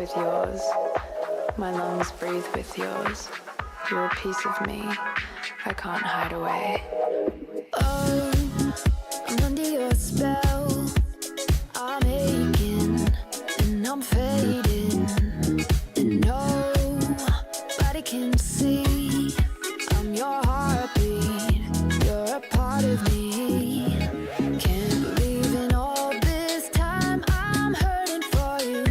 with yours. My lungs breathe with yours. You're a piece of me I can't hide away. Oh, I'm under your spell. I'm aching and I'm fading, and nobody can see. I'm your heartbeat. You're a part of me. Can't believe in all this time I'm hurting for you,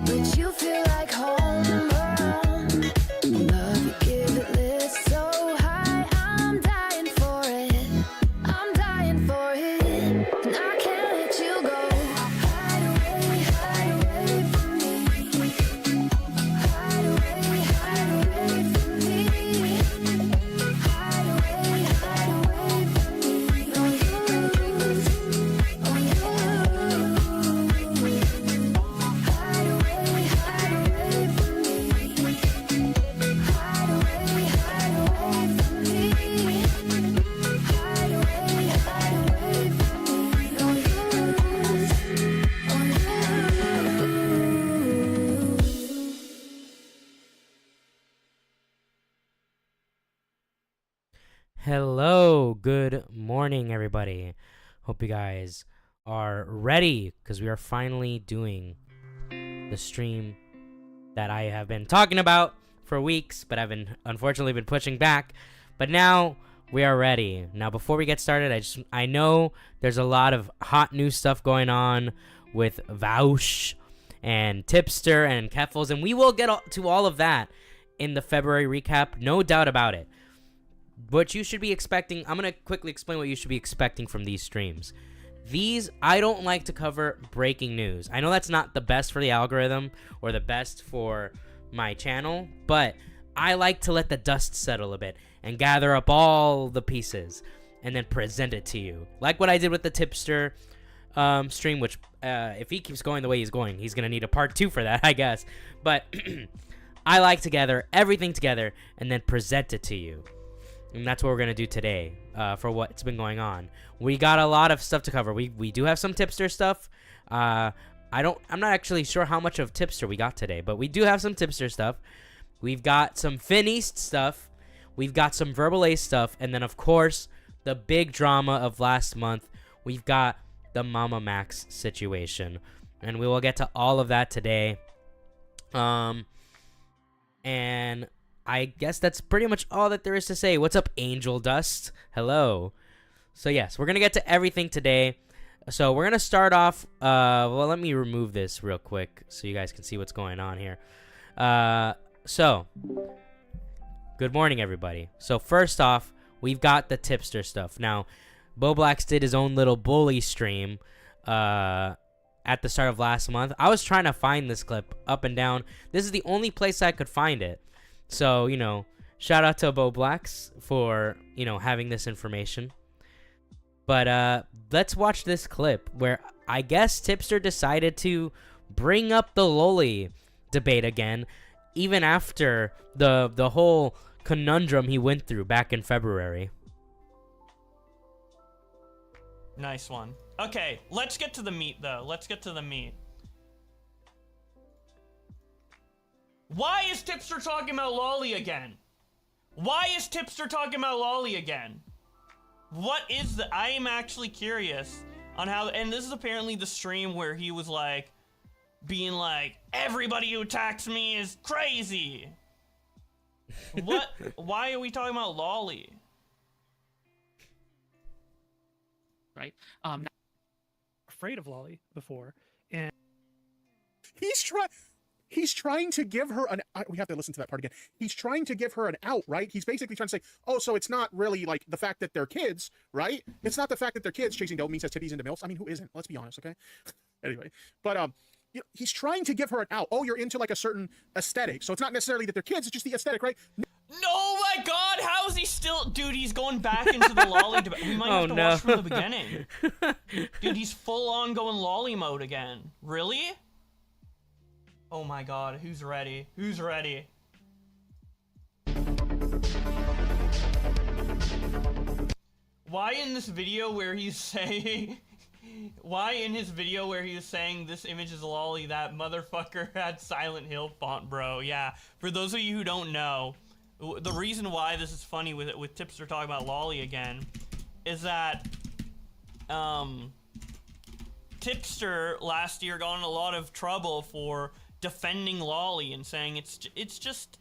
but you feel like home around. Love you, give it lift so high. I'm dying for it. I'm dying for it. And I can't let you go. Hide away from me. Hide away from me. Hide away from me. On you, on you. Hide away from me. Hide away from me. Hide away from me. On you, on you. Hello, good morning, everybody. Hope you guys are ready because we are finally doing the stream that I have been talking about for weeks, but I've been unfortunately been pushing back. But now we are ready. Now, before we get started, I know there's a lot of hot new stuff going on with Vaush and Tipster and Keffels, and we will get to all of that in the February recap, no doubt about it. What you should be expecting, I'm going to quickly explain what you should be expecting from these streams. I don't like to cover breaking news. I know that's not the best for the algorithm or the best for my channel, but I like to let the dust settle a bit and gather up all the pieces and then present it to you. Like what I did with the Tipster stream, which if he keeps going the way he's going, he's going to need a part 2 for that, I guess. But I like to gather everything together and then present it to you. And that's what we're going to do today for what's been going on. We got a lot of stuff to cover. We do have some Tipster stuff. I'm not actually sure how much of Tipster we got today, but we do have some Tipster stuff. We've got some Finished stuff. We've got some Verbalase stuff. And then, of course, the big drama of last month. We've got the MamaMax situation. And we will get to all of that today. And I guess that's pretty much all that there is to say. What's up, Angel Dust? Hello. So, yes, we're going to get to everything today. So, we're going to start off. Well, let me remove this real quick so you guys can see what's going on here. So, good morning, everybody. So, first off, we've got the Tipster stuff. Now, Boblax did his own little bully stream at the start of last month. I was trying to find this clip up and down. This is the only place I could find it. So, shout out to Boblax for, having this information. But let's watch this clip where I guess Tipster decided to bring up the Loli debate again, even after the whole conundrum he went through back in February. Nice one. Okay, let's get to the meat, though. Let's get to the meat. Why is Tipster talking about Loli again? Why is Tipster talking about Loli again? What is the... I am actually curious on how... And this is apparently the stream where he was like... being like, everybody who attacks me is crazy. What? Why are we talking about Loli? Right? Not afraid of Loli before, and he's trying to give her an... we have to listen to that part again. He's trying to give her an out, right? He's basically trying to say, oh, so it's not really, like, the fact that they're kids, right? It's not the fact that they're kids chasing dopamine says titties into MILFs. I mean, who isn't? Let's be honest, okay? Anyway, but, he's trying to give her an out. Oh, you're into, like, a certain aesthetic. So it's not necessarily that they're kids, it's just the aesthetic, right? No, my God, how is he still... Dude, he's going back into the Loli debate. We might have to watch from the beginning. Dude, he's full-on going Loli mode again. Really? Oh my God, who's ready? Who's ready? Why in this video where he's saying Why in his video where he was saying this image is Loli, that motherfucker had Silent Hill font, bro. Yeah, for those of you who don't know, the reason why this is funny with Tipster talking about Loli again is that Tipster last year got in a lot of trouble for defending Loli and saying it's just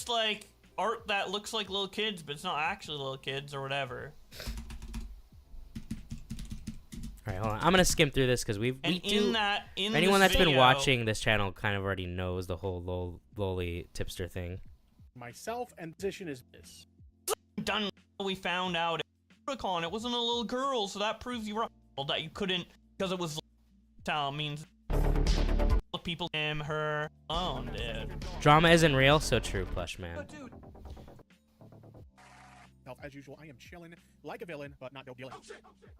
like art that looks like little kids, but it's not actually little kids or whatever. All right, hold on. I'm gonna skim through this because anyone that's been watching this channel kind of already knows the whole Loli Tipster thing. Myself and position is this. Done. We found out protocol and it wasn't a little girl, so that proves you wrong. That you couldn't because it was town means people him her alone, dude. Drama isn't real, so true, plush man. As usual, I am chilling like a villain, but not dope dealing.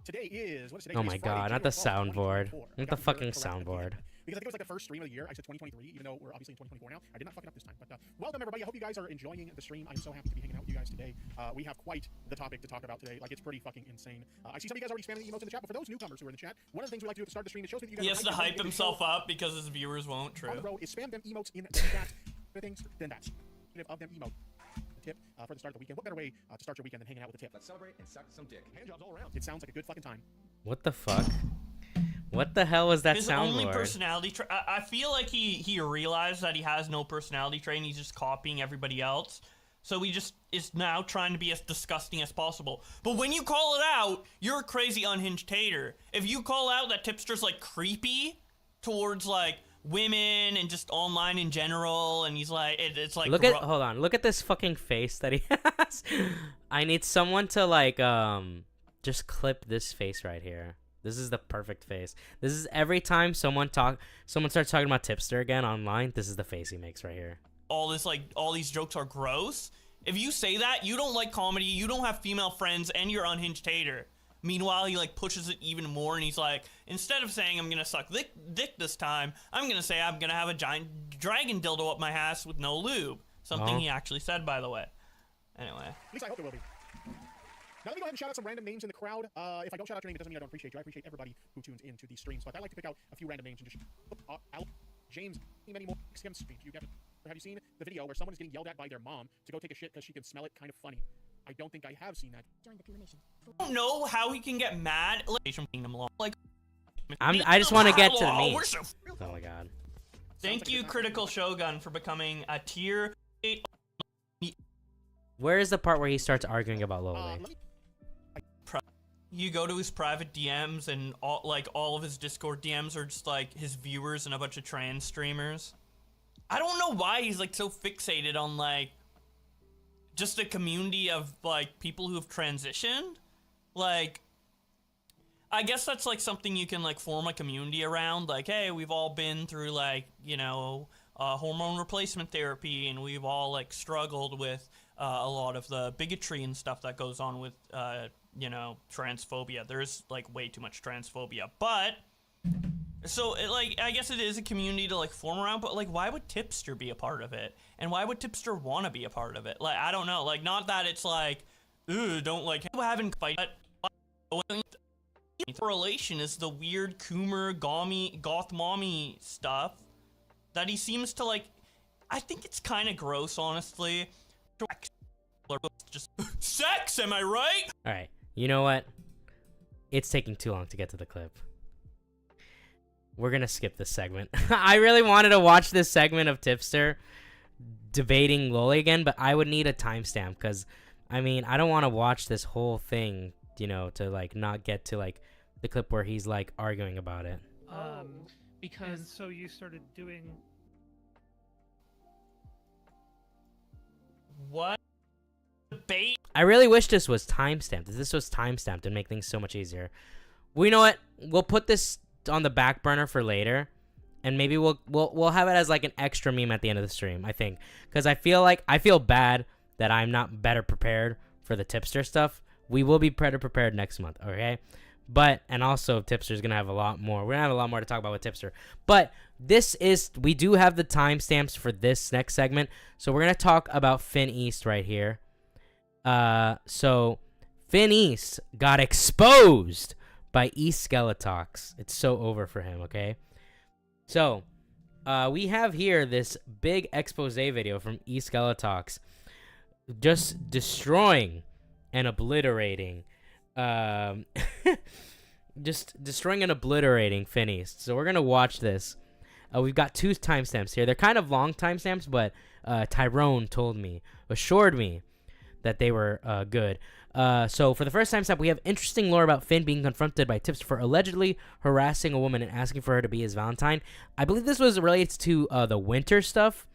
Today is what is today? Oh my god, not the soundboard. Not the fucking soundboard. Because I think it was like the first stream of the year. I said 2023, even though we're obviously in 2024 now. I did not fuck it up this time. But welcome everybody. I hope you guys are enjoying the stream. I'm so happy to be hanging out with you guys today. We have quite the topic to talk about today. Like, it's pretty fucking insane. I see some of you guys already spamming the emotes in the chat, but for those newcomers who are in the chat, one of the things we like to do at the start of the stream is shows that you guys. He has to hype himself up because his viewers won't. True. Bro, is spam them emotes in the chat. Things then that's of them emote. Tip for the start of the weekend. What better way to start your weekend than hanging out with a tip? Let's celebrate and suck some dick. Hand jobs all around. It sounds like a good fucking time. What the fuck? What the hell was that His soundboard? only personality trait. I feel like he realized that he has no personality trait and he's just copying everybody else. So he just is now trying to be as disgusting as possible. But when you call it out, you're a crazy unhinged hater. If you call out that Tipster's like creepy towards like women and just online in general, and he's like, it's like hold on, look at this fucking face that he has. I need someone to like just clip this face right here. This is the perfect face. This is every time someone starts talking about Tipster again online, this is the face he makes right here. All these jokes are gross. If you say that, you don't like comedy, you don't have female friends, and you're unhinged hater. Meanwhile, he like pushes it even more, and he's like, instead of saying I'm gonna suck dick this time, I'm gonna say I'm gonna have a giant dragon dildo up my ass with no lube. Something he actually said, by the way. Anyway. At least I hope it will be. Now let me go ahead and shout out some random names in the crowd. If I don't shout out your name, it doesn't mean I don't appreciate you. I appreciate everybody who tunes into these streams, but I like to pick out a few random names and just James, many more. Have you seen the video where someone is getting yelled at by their mom to go take a shit because she can smell it? Kind of funny. I don't think I have seen that. I don't know how he can get mad. Like, I just want to get to the meat. Oh my god. Thank you, Critical Shogun, for becoming a tier 8. Where is the part where he starts arguing about Loli? You go to his private DMs, and all of his Discord DMs are just like his viewers and a bunch of trans streamers. I don't know why he's like so fixated on like just a community of like people who have transitioned. Like, I guess that's like something you can like form a community around. Like, hey, we've all been through like, you know, hormone replacement therapy, and we've all like struggled with a lot of the bigotry and stuff that goes on with you know, transphobia. There's like way too much transphobia, but so like I guess it is a community to like form around, but like why would Tipster be a part of it? And why would Tipster want to be a part of it? Like, I don't know. Like, not that it's like, ooh, don't like having fight. Correlation is the weird Coomer goth mommy stuff that he seems to like. I think it's kind of gross, honestly. Just sex, am I right? All right. You know what? It's taking too long to get to the clip. We're gonna skip this segment. I really wanted to watch this segment of Tipster debating Loli again, but I would need a timestamp because, I mean, I don't want to watch this whole thing, you know, to like not get to like the clip where he's like arguing about it. Because so you started doing what? Debate? I really wish this was timestamped. If this was timestamped, it'd make things so much easier. Well, you know what? We'll put this on the back burner for later, and maybe we'll have it as like an extra meme at the end of the stream, I think, because I feel bad that I'm not better prepared for the Tipster stuff. We will be better prepared next month, okay? But, and also Tipster's gonna have a lot more. We're gonna have a lot more to talk about with Tipster. But we do have the timestamps for this next segment, so we're gonna talk about Finn East right here. So Finn East got exposed by East Skeletox. It's so over for him, okay? So, we have here this big expose video from East Skeletox just destroying and obliterating just destroying and obliterating Finn East. So we're going to watch this. We've got 2 timestamps here. They're kind of long timestamps, but Tyrone assured me that they were good. So for the first timestamp, we have interesting lore about Finn being confronted by Tipster for allegedly harassing a woman and asking for her to be his Valentine. I believe this was related to the winter stuff.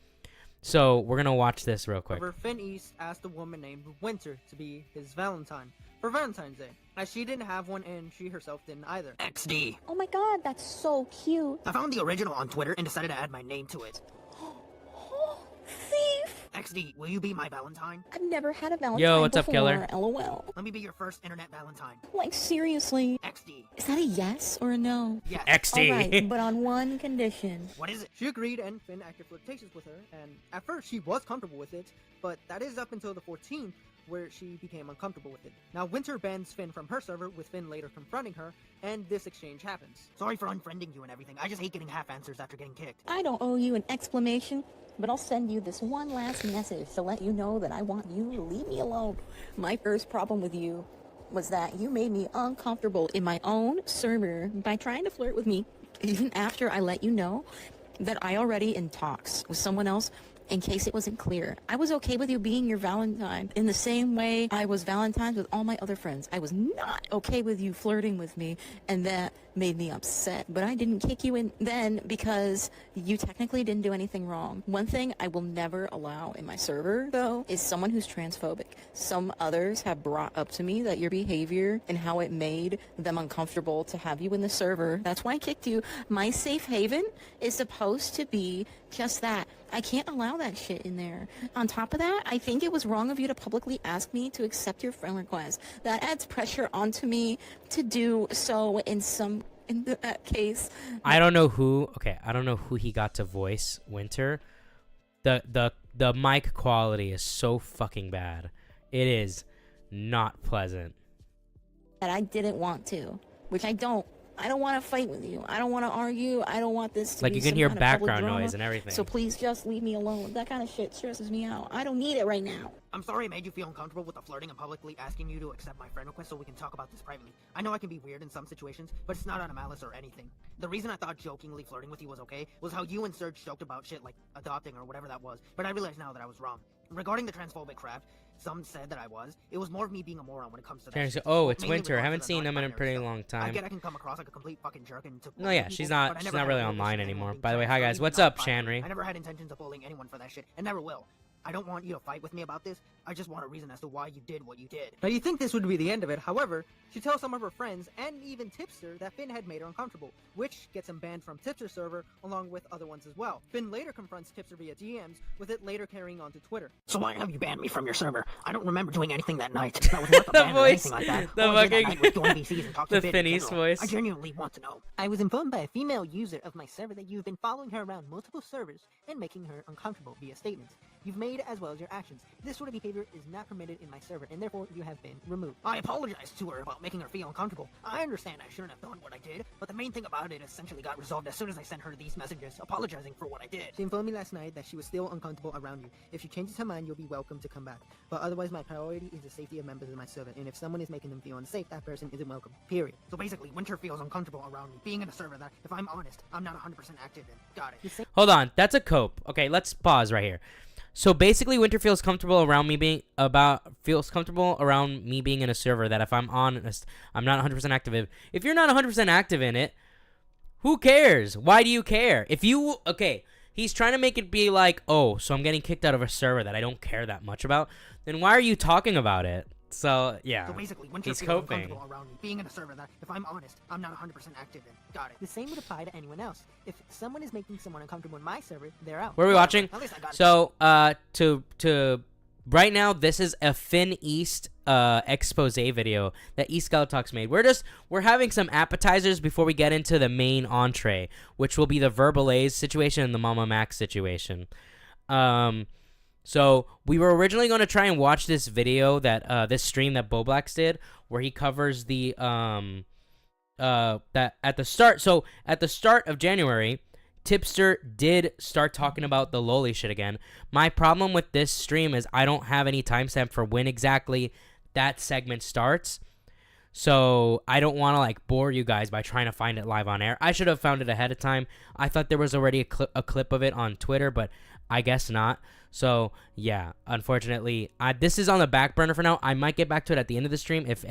So we're going to watch this real quick. However, Finn East asked a woman named Winter to be his Valentine for Valentine's Day, as she didn't have one and she herself didn't either. XD. Oh my god, that's so cute. I found the original on Twitter and decided to add my name to it. Thief! XD, will you be my Valentine? I've never had a Valentine Yo, what's up, before, killer? LOL. Let me be your first internet Valentine. Like, seriously? XD. Is that a yes or a no? Yes. XD. Alright, but on one condition. What is it? She agreed and Finn acted flirtatious with her, and at first she was comfortable with it, but that is up until the 14th, where she became uncomfortable with it. Now Winter bans Finn from her server, with Finn later confronting her, and this exchange happens. Sorry for unfriending you and everything. I just hate getting half answers after getting kicked. I don't owe you an explanation, but I'll send you this one last message to let you know that I want you to leave me alone. My first problem with you was that you made me uncomfortable in my own server by trying to flirt with me, even after I let you know that I already in talks with someone else. In case it wasn't clear, I was okay with you being your Valentine in the same way I was Valentine's with all my other friends. I was not okay with you flirting with me, and that made me upset. But I didn't kick you in then because you technically didn't do anything wrong. One thing I will never allow in my server, though, is someone who's transphobic. Some others have brought up to me that your behavior and how it made them uncomfortable to have you in the server. That's why I kicked you. My safe haven is supposed to be just that. I can't allow that shit in there. On top of that, I think it was wrong of you to publicly ask me to accept your friend request. That adds pressure onto me to do so in that case. I don't know who he got to voice Winter. The mic quality is so fucking bad. It is not pleasant. That I didn't want to, which I don't want to fight with you. I don't want to argue. I don't want this to Like, be you can some hear kind of public background drama. noise and everything. So please just leave me alone. That kind of shit stresses me out. I don't need it right now. I'm sorry I made you feel uncomfortable with the flirting and publicly asking you to accept my friend request so we can talk about this privately. I know I can be weird in some situations, but it's not out of malice or anything. The reason I thought jokingly flirting with you was okay was how you and Serge joked about shit like adopting or whatever that was, but I realize now that I was wrong. Regarding the transphobic crap, some said that I was. It was more of me being a moron when it comes to that Cheri shit. said, "Oh, it's Mainly Winter. I regards haven't to the seen him in a non-binary pretty stuff. long I time." get I can come across like a complete fucking jerk and to No, yeah, people, she's but I not never had really any online intention of anymore. being By the way, trans hi or guys. even What's up, non-binary. Shanri? I never had intentions of bullying anyone for that shit, and never will. I don't want you to fight with me about this. I just want a reason as to why you did what you did. Now you think this would be the end of it, however, she tells some of her friends, and even Tipster, that Finn had made her uncomfortable, which gets him banned from Tipster's server, along with other ones as well. Finn later confronts Tipster via DMs, with it later carrying on to Twitter. So why have you banned me from your server? I don't remember doing anything that night. That was not the The ban or voice, anything like that. the All I did that fucking- night was join VCs and talk to the Finn in Finny's general. voice. I genuinely want to know. I was informed by a female user of my server that you've been following her around multiple servers and making her uncomfortable via statements you've made as well as your actions. This sort of behavior is not permitted in my server, and therefore you have been removed. I apologized to her about making her feel uncomfortable. I understand I shouldn't have done what I did, but the main thing about it essentially got resolved as soon as I sent her these messages apologizing for what I did. She informed me last night that she was still uncomfortable around you. If she changes her mind, you'll be welcome to come back. But otherwise, my priority is the safety of members of my server, and if someone is making them feel unsafe, that person isn't welcome. Period. So basically, Winter feels uncomfortable around me, being in a server that, if I'm honest, I'm not 100% active in. Got it. Hold on, that's a cope. Okay, let's pause right here. So basically, Winter feels comfortable around me being in a server that if I'm honest, I'm not 100% active in. If you're not 100% active in it, who cares? Why do you care? He's trying to make it be like, oh, so I'm getting kicked out of a server that I don't care that much about. Then why are you talking about it? So yeah, So basically, Winter he's feels coping. uncomfortable around me, being in a server that, if I'm honest, I'm not 100% active in. Got it. The same would apply to anyone else. If someone is making someone uncomfortable in my server, they're out. Where are we watching? At least I got it. So to right now, this is a Finn East expose video that East Skeletox made. We're having some appetizers before we get into the main entree, which will be the Verbalase situation and the MamaMax situation. So we were originally going to try and watch this video that this stream that Boblax did, where he covers the that at the start. So at the start of January, Tipster did start talking about the Loli shit again. My problem with this stream is I don't have any timestamp for when exactly that segment starts. So I don't want to like bore you guys by trying to find it live on air. I should have found it ahead of time. I thought there was already a clip of it on Twitter, but I guess not. So yeah, unfortunately, this is on the back burner for now. I might get back to it at the end of the stream if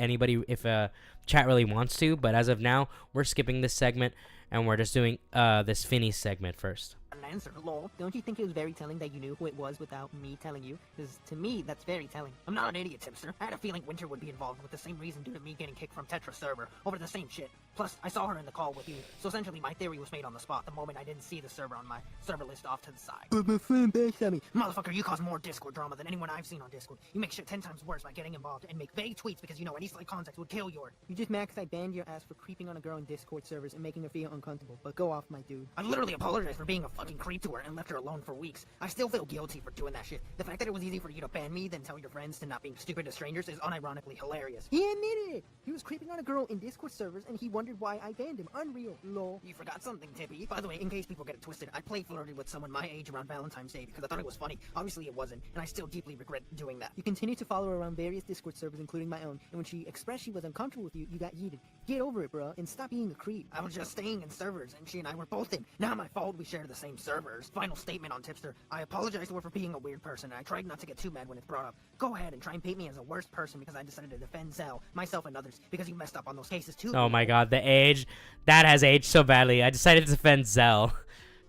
chat really wants to. But as of now, we're skipping this segment and we're just doing this Finny segment first. An answer, lol. Don't you think it was very telling that you knew who it was without me telling you? Because to me, that's very telling. I'm not an idiot, Tipster. I had a feeling Winter would be involved with the same reason due to me getting kicked from Tetra server over the same shit. Plus, I saw her in the call with you, so essentially my theory was made on the spot the moment I didn't see the server on my server list off to the side. But my friend backstab me. Motherfucker, you cause more Discord drama than anyone I've seen on Discord. You make shit 10 times worse by getting involved and make vague tweets because you know any slight context would kill your... You just max I banned your ass for creeping on a girl in Discord servers and making her feel uncomfortable, but go off, my dude. I literally apologized for being a fucking creep to her and left her alone for weeks. I still feel guilty for doing that shit. The fact that it was easy for you to ban me than tell your friends to not being stupid to strangers is unironically hilarious. He admitted it! He was creeping on a girl in Discord servers and he wondered why I banned him. Unreal, lol. You forgot something, Tippy. By the way, in case people get it twisted, I play flirted with someone my age around Valentine's Day because I thought it was funny. Obviously it wasn't, and I still deeply regret doing that. You continue to follow her around various Discord servers, including my own, and when she expressed she was uncomfortable with you, you got yeeted. Get over it, bro, and stop being a creep. I was just staying in servers, and she and I were both in. Not my fault we share the same servers. Final statement on Tipster. I apologize to her for being a weird person, and I tried not to get too mad when it's brought up. Go ahead and try and paint me as a worst person because I decided to defend Zell, myself, and others, because you messed up on those cases too. Oh my god, the age. That has aged so badly. I decided to defend Zell.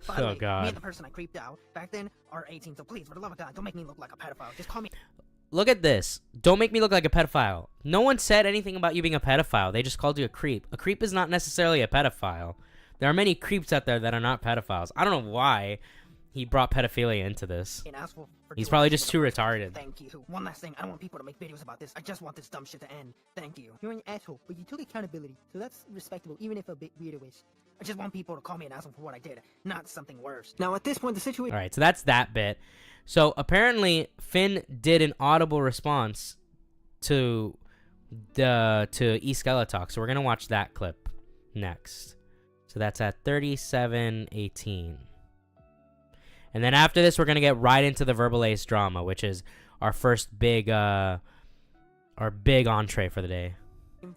By the Oh way, god. me and the person I creeped out back then are 18, so please, for the love of God, don't make me look like a pedophile. Just call me... Look at this. Don't make me look like a pedophile. No one said anything about you being a pedophile. They just called you a creep. A creep is not necessarily a pedophile. There are many creeps out there that are not pedophiles. I don't know why he brought pedophilia into this. an asshole for He's doing probably this just in the too first place. retarded. Thank you. One last thing, I don't want people to make videos about this. I just want this dumb shit to end. Thank you. You're an asshole, but you took accountability, so that's respectable, even if a bit weirdo-ish. I just want people to call me an asshole for what I did, not something worse. Now, at this point, the situation... Alright, so that's that bit. So apparently Finn did an audible response to eSkeletalk. So we're gonna watch that clip next. So that's at 37:18. And then after this, we're gonna get right into the Verbalase drama, which is our first big entree for the day.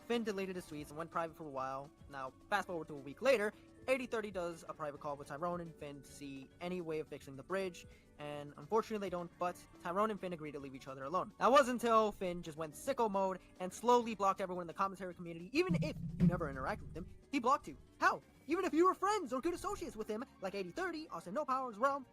Finn deleted his tweets and went private for a while. Now, fast forward to a week later, 8030 does a private call with Tyrone and Finn to see any way of fixing the bridge, and unfortunately they don't, but Tyrone and Finn agree to leave each other alone. That wasn't until Finn just went sicko mode and slowly blocked everyone in the commentary community. Even if you never interacted with him, he blocked you. How? Even if you were friends or good associates with him, like 8030, Austin No Powers, Realm,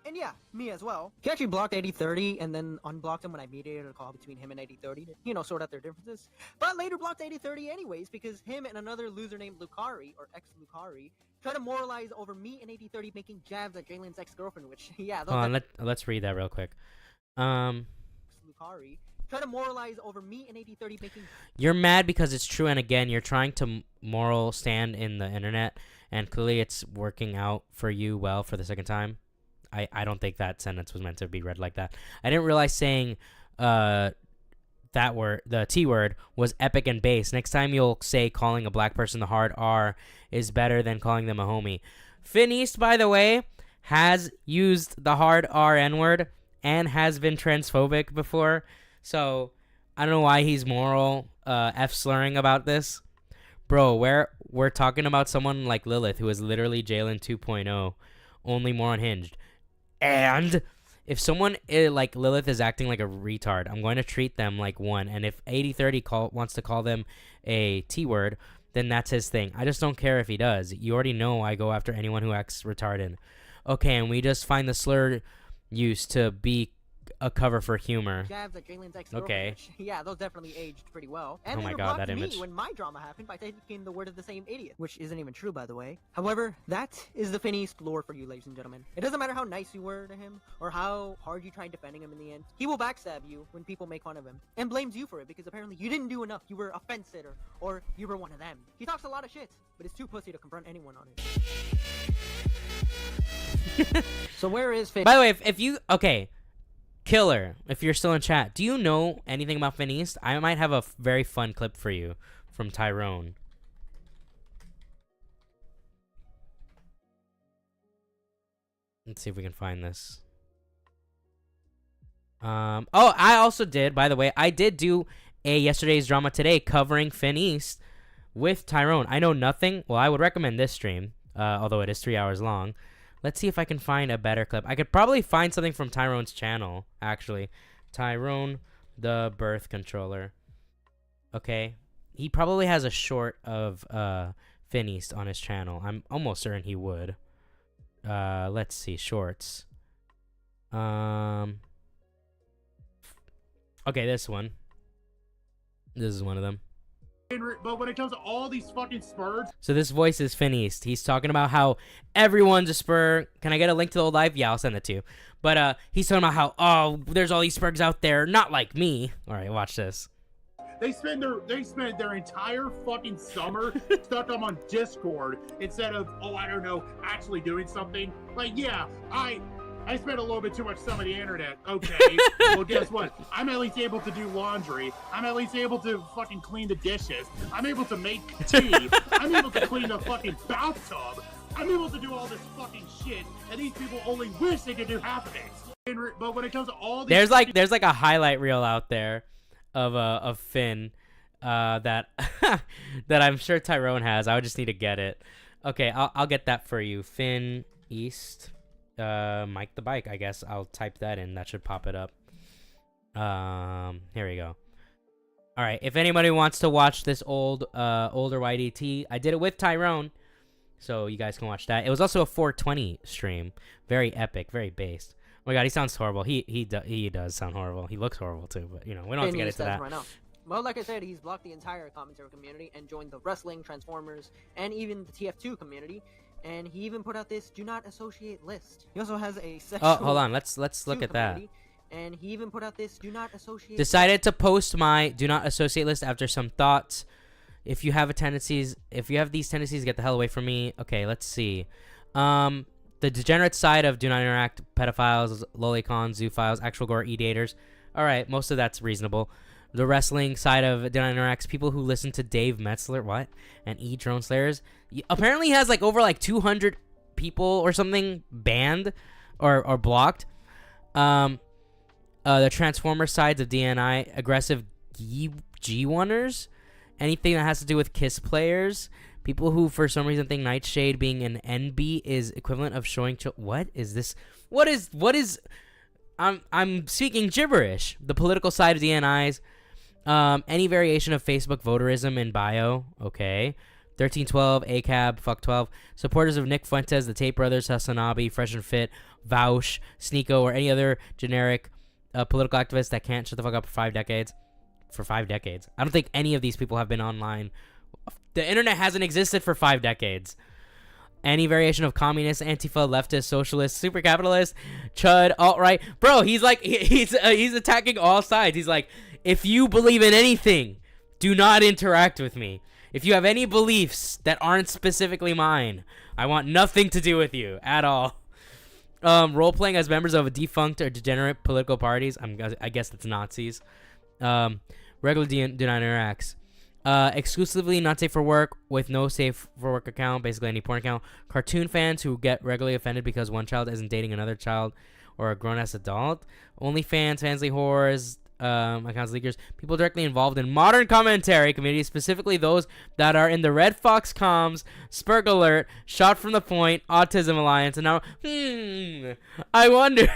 and yeah, me as well. He actually blocked 8030 and then unblocked him when I mediated a call between him and 8030 to, sort out their differences. But later blocked 8030 anyways because him and another loser named Lucari, or ex-Lucari, tried to moralize over me and 8030 making jabs at Jalen's ex-girlfriend, which, yeah, those... Hold on, let's read that real quick. Lucari tried to moralize over me and 8030 making... You're mad because it's true, and again, you're trying to moral stand in the internet, and clearly it's working out for you well for the second time. I don't think that sentence was meant to be read like that. I didn't realize saying that word, the T word, was epic and base. Next time you'll say calling a black person the hard R is better than calling them a homie. Finn East, by the way, has used the hard R N-word and has been transphobic before. So I don't know why he's moral F-slurring about this. Bro, we're talking about someone like Lilith, who is literally Jalen 2.0, only more unhinged. And if someone like Lilith is acting like a retard, I'm going to treat them like one. And if 8030 wants to call them a T-word, then that's his thing. I just don't care if he does. You already know I go after anyone who acts retarded. Okay, and we just find the slur use to be a cover for humor. Jabs at Jalen's ex-girlfriend. Okay. Yeah, those definitely aged pretty well. And Oh my they God, blocked that me image. when my drama happened by taking the word of the same idiot, which isn't even true, by the way. However, that is the Finn East lore for you, ladies and gentlemen. It doesn't matter how nice you were to him or how hard you tried defending him in the end. He will backstab you when people make fun of him and blames you for it because apparently you didn't do enough. You were a fence sitter or you were one of them. He talks a lot of shit, but is too pussy to confront anyone on it. So where is Finn? By the way, if you... Okay. Killer, if you're still in chat, do you know anything about Fin East? I might have a very fun clip for you from Tyrone. Let's see if we can find this. Oh, I also did, by the way, I did do a Yesterday's Drama Today covering Fin East with Tyrone. I know nothing. Well, I would recommend this stream, although it is 3 hours long. Let's see if I can find a better clip. I could probably find something from Tyrone's channel, actually. Tyrone, the birth controller. Okay. He probably has a short of Fin East on his channel. I'm almost certain he would. Let's see. Shorts. Okay, this one. This is one of them. But when it comes to all these fucking Spurs, So this voice is Fin East. He's talking about how everyone's a Spur. Can I get a link to the old live? Yeah, I'll send it to you. But he's talking about how, oh, there's all these Spurs out there, not like me. All right, watch this. they spend their entire fucking summer stuck up on Discord instead of, oh, I don't know, actually doing something. Like, yeah, I spent a little bit too much time on the internet. Okay, well, guess what? I'm at least able to do laundry. I'm at least able to fucking clean the dishes. I'm able to make tea. I'm able to clean the fucking bathtub. I'm able to do all this fucking shit, and these people only wish they could do half of it. But when it comes to all these, there's like a highlight reel out there of Finn that that I'm sure Tyrone has. I would just need to get it. Okay, I'll get that for you. Finn East. MikeTheBike, I guess. I'll type that in. That should pop it up. Here we go. All right. If anybody wants to watch this older YDT, I did it with Tyrone, so you guys can watch that. It was also a 420 stream. Very epic, very based. Oh my god, he sounds horrible. He does sound horrible. He looks horrible too, but you know, we don't have to get into that. Right now. Well, like I said, he's blocked the entire commentary community and joined the wrestling, Transformers, and even the TF2 community. And he even put out this do not associate list. He also has a sexual. Oh, hold on. Let's look at that. And he even put out this do not associate. Decided to post my do not associate list after some thoughts. If you have these tendencies, get the hell away from me. Okay, let's see. The degenerate side of do not interact, pedophiles, lolicons, zoophiles, actual gore edators. All right, most of that's reasonable. The wrestling side of do not interact, people who listen to Dave Metzler, what? And Drone Slayers. Apparently he has like over like 200 people or something banned or blocked. The Transformer sides of DNI, aggressive G1ers, anything that has to do with Kiss players, people who for some reason think Nightshade being an NB is equivalent of showing what is this? What is I'm speaking gibberish. The political side of DNIs, any variation of Facebook voterism in bio, okay. 1312, ACAB, fuck 12. Supporters of Nick Fuentes, the Tate Brothers, Hasanabi, Fresh and Fit, Vaush, Sneeko, or any other generic political activist that can't shut the fuck up for 5 decades. For 5 decades. I don't think any of these people have been online. The internet hasn't existed for 5 decades. Any variation of communist, Antifa, leftist, socialist, super capitalist, chud, alt-right. Bro, he's like, he's attacking all sides. He's like, if you believe in anything, do not interact with me. If you have any beliefs that aren't specifically mine, I want nothing to do with you at all. Role-playing as members of a defunct or degenerate political parties. I guess that's Nazis. Regular do not interacts. Exclusively not safe for work with no safe for work account, basically any porn account. Cartoon fans who get regularly offended because one child isn't dating another child or a grown-ass adult. OnlyFans, fansly whores, accounts leakers, people directly involved in modern commentary communities, specifically those that are in the Red Fox Comms, Spurg Alert, Shot from the Point, Autism Alliance, and now, I wonder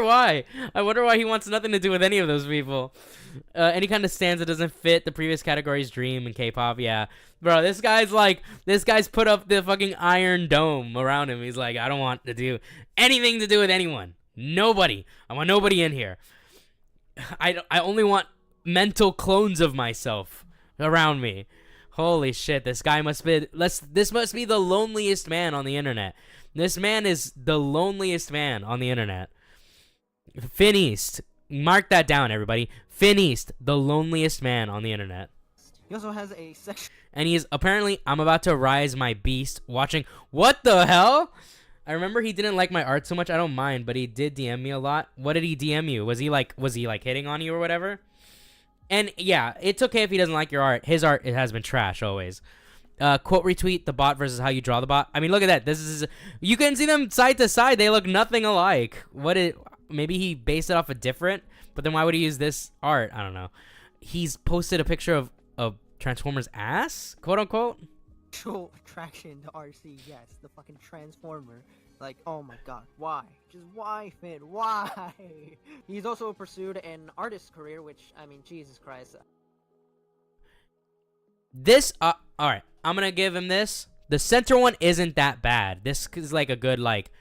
why. I wonder why he wants nothing to do with any of those people. Any kind of stance that doesn't fit the previous category's dream in K-pop, yeah. Bro, this guy's put up the fucking Iron Dome around him. He's like, I don't want to do anything to do with anyone. Nobody. I want nobody in here. I only want mental clones of myself around me. Holy shit, this must be the loneliest man on the internet. This man is the loneliest man on the internet. Fin East. Mark that down, everybody. Fin East, the loneliest man on the internet. He also has a sexual. And he's apparently, I'm about to rise my beast watching. What the hell? I remember he didn't like my art so much. I don't mind, but he did DM me a lot. What did he DM you? Was he like hitting on you or whatever? And yeah, it's okay if he doesn't like your art. His art, it has been trash always. Quote retweet the bot versus how you draw the bot. I mean, look at that. This is, you can see them side to side. They look nothing alike. Maybe he based it off a different, but then why would he use this art? I don't know. He's posted a picture of Transformer's ass, quote unquote. Actual attraction to RC, yes, the fucking Transformer. Like, oh my god, why? Just why, Finn? Why? He's also pursued an artist career, which, I mean, Jesus Christ. This, alright, I'm gonna give him this. The center one isn't that bad. This is like a good, like,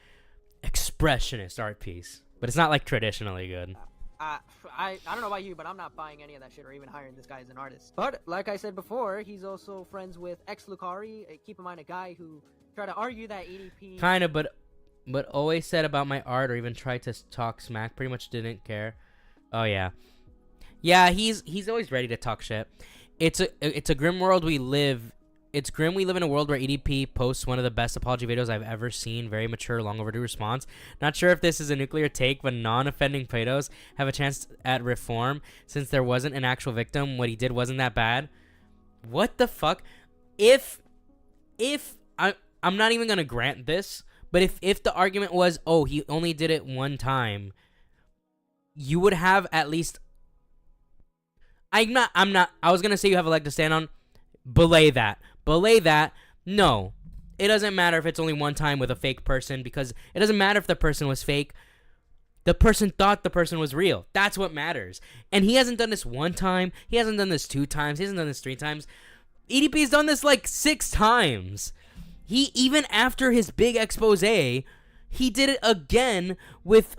expressionist art piece. But it's not, like, traditionally good. I don't know about you, but I'm not buying any of that shit or even hiring this guy as an artist. But, like I said before, he's also friends with ex-Lucari. Keep in mind, a guy who tried to argue that EDP... Kinda, but always said about my art or even tried to talk smack. Pretty much didn't care. Oh, yeah. Yeah, he's always ready to talk shit. It's a grim world we live. It's grim we live in a world where EDP posts one of the best apology videos I've ever seen. Very mature, long overdue response. Not sure if this is a nuclear take, but non-offending pedos have a chance at reform. Since there wasn't an actual victim, what he did wasn't that bad. What the fuck? I'm not even gonna grant this, but if the argument was, oh, he only did it one time, you would have at least... I was gonna say you have a leg to stand on. Belay that. No. It doesn't matter if it's only one time with a fake person, because it doesn't matter if the person was fake. The person thought the person was real. That's what matters. And he hasn't done this one time. He hasn't done this 2 times. He hasn't done this 3 times. EDP's done this like 6 times. He, even after his big expose, he did it again with,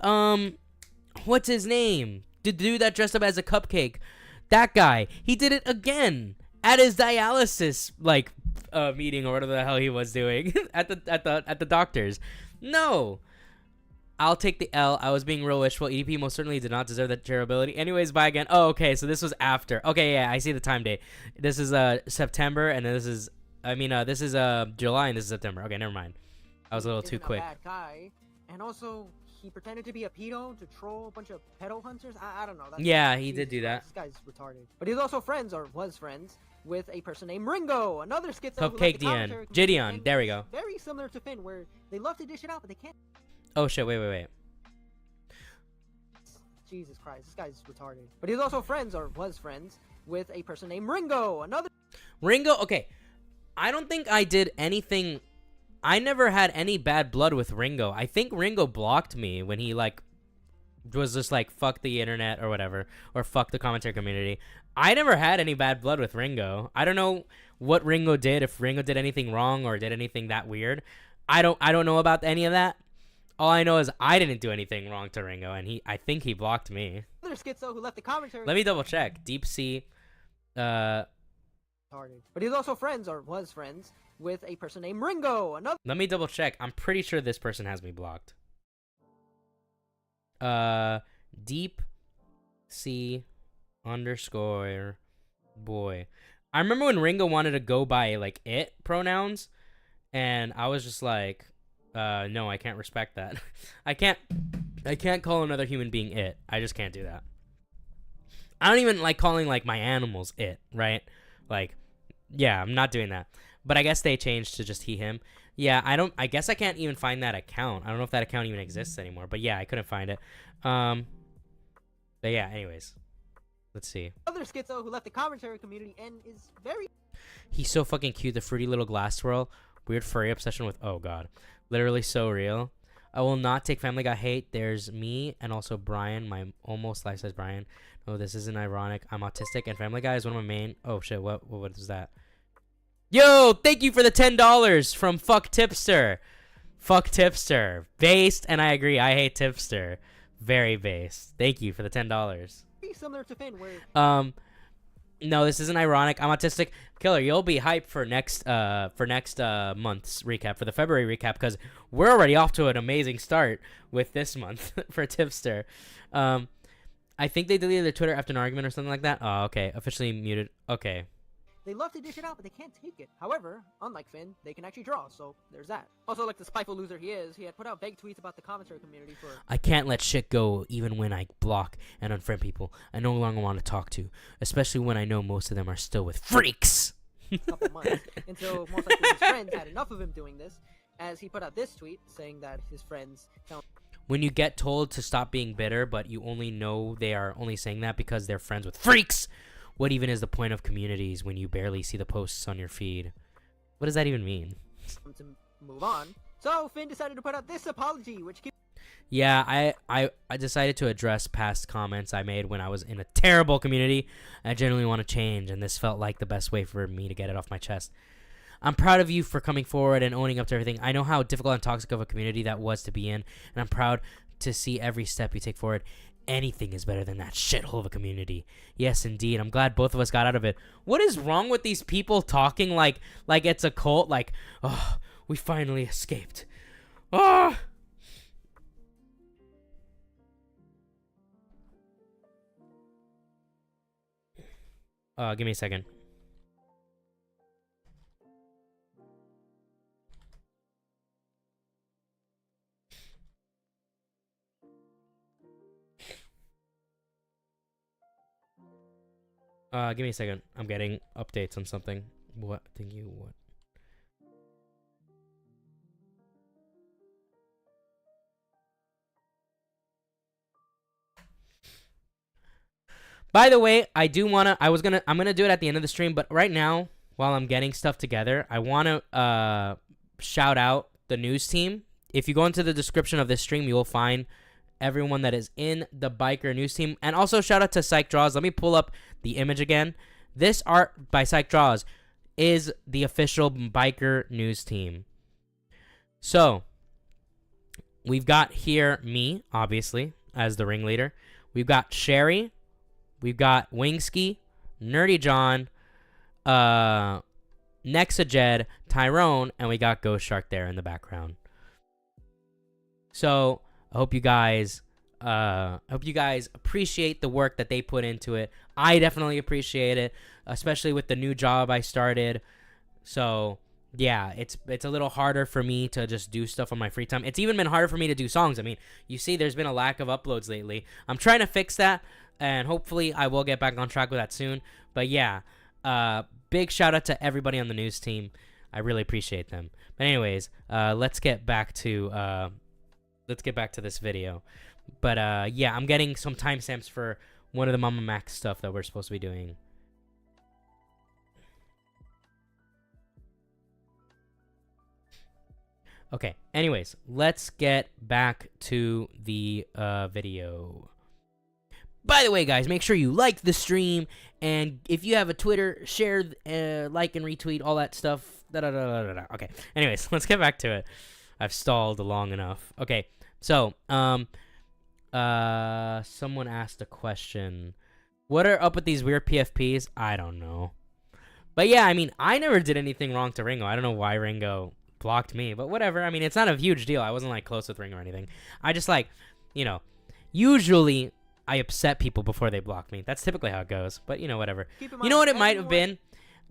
what's his name? The dude that dressed up as a cupcake. That guy. He did it again at his dialysis, like, meeting or whatever the hell he was doing at the doctor's. No. I'll take the L. I was being real wishful. EDP most certainly did not deserve that durability. Anyways, bye again. Oh, okay, so this was after. Okay, yeah, I see the time date. This is September, and this is July, and this is September. Okay, never mind. I was a little too quick. Bad guy. And also, he pretended to be a pedo to troll a bunch of pedo hunters. I don't know. Yeah, he did do that. This guy's retarded. But he's also friends, or was friends, with a person named Ringo, another schizo. Cupcake DN. Gideon. There we go. Very similar to Finn, where they love to dish it out, but they can't. Oh shit! Wait. Jesus Christ, this guy's retarded. But he's also friends, or was friends, with a person named Ringo, another. Ringo. Okay, I don't think I did anything. I never had any bad blood with Ringo. I think Ringo blocked me when he, like, was just like, fuck the internet or whatever, or fuck the commentary community. I never had any bad blood with Ringo. I don't know what Ringo did, if Ringo did anything wrong or did anything that weird. I don't know about any of that. All I know is I didn't do anything wrong to Ringo, and I think he blocked me. Another schizo who left the commentary. Let me double check. Deep Sea. But he's also friends, or was friends, with a person named Ringo, another. Let me double check. I'm pretty sure this person has me blocked. Deep Sea _ boy. I remember when Ringo wanted to go by, like, it pronouns, and I was just like, no, I can't respect that. I can't call another human being it. I just can't do that. I don't even like calling, like, my animals it, right? Like, yeah, I'm not doing that. But I guess they changed to just he, him. Yeah, I guess I can't even find that account. I don't know if that account even exists anymore. But yeah, I couldn't find it. But yeah, anyways. Let's see. Another schizo who left the commentary community and is very... He's so fucking cute. The fruity little glass swirl. Weird furry obsession with... Oh, God. Literally so real. I will not take Family Guy hate. There's me and also Brian, my almost life-size Brian. No, this isn't ironic. I'm autistic and Family Guy is one of my main... Oh, shit. What is that? Yo, thank you for the $10 from Fuck Tipster. Fuck Tipster. Based, and I agree. I hate Tipster. Very based. Thank you for the $10. Similar to Finn, where... No, this isn't ironic. I'm autistic. Killer, you'll be hyped for next month's recap, for the February recap, because we're already off to an amazing start with this month for Tipster. I think they deleted their Twitter after an argument or something like that. Oh, okay. Officially muted. Okay. They love to dish it out, but they can't take it. However, unlike Finn, they can actually draw, so there's that. Also, like the spiteful loser he is, he had put out vague tweets about the commentary community for... I can't let shit go even when I block and unfriend people I no longer want to talk to, especially when I know most of them are still with freaks. a couple months, until most likely his friends had enough of him doing this, as he put out this tweet saying that his friends found... When you get told to stop being bitter, but you only know they are only saying that because they're friends with freaks, what even is the point of communities when you barely see the posts on your feed? What does that even mean? to move on. So Finn decided to put out this apology, which keeps... Yeah, I decided to address past comments I made when I was in a terrible community. I genuinely want to change, and this felt like the best way for me to get it off my chest. I'm proud of you for coming forward and owning up to everything. I know how difficult and toxic of a community that was to be in, and I'm proud to see every step you take forward. Anything is better than that shithole of a community. Yes, indeed. I'm glad both of us got out of it. What is wrong with these people talking like it's a cult? Like, oh, we finally escaped. Oh! Give me a second. Give me a second. I'm getting updates on something. What? Thank you. What? By the way, I'm gonna do it at the end of the stream, but right now, while I'm getting stuff together, I wanna shout out the news team. If you go into the description of this stream, you will find everyone that is in the biker news team, and also shout out to PsychDraws. Let me pull up the image again. This art by PsychDraws is the official biker news team. So we've got here me, obviously, as the ringleader. We've got Cheri. We've got Wingski, Nerdy John, Nexajed, Tyrone, and we got Ghost Shark there in the background. So I hope you guys appreciate the work that they put into it. I definitely appreciate it, especially with the new job I started. So yeah, it's a little harder for me to just do stuff on my free time. It's even been harder for me to do songs. I mean, you see there's been a lack of uploads lately. I'm trying to fix that, and hopefully I will get back on track with that soon. But yeah, big shout out to everybody on the news team. I really appreciate them. But anyways, let's get back to this video. But yeah, I'm getting some timestamps for one of the MamaMax stuff that we're supposed to be doing. Okay, anyways, let's get back to the video. By the way, guys, make sure you like the stream, and if you have a Twitter, share, like, and retweet, all that stuff. Okay, anyways, let's get back to it. I've stalled long enough. Okay, so, someone asked a question. What are up with these weird PFPs? I don't know. But yeah, I mean, I never did anything wrong to Ringo. I don't know why Ringo blocked me, but whatever. I mean, it's not a huge deal. I wasn't, like, close with Ringo or anything. I just, like, you know, usually I upset people before they block me. That's typically how it goes. But, you know, whatever. You know what it might have been?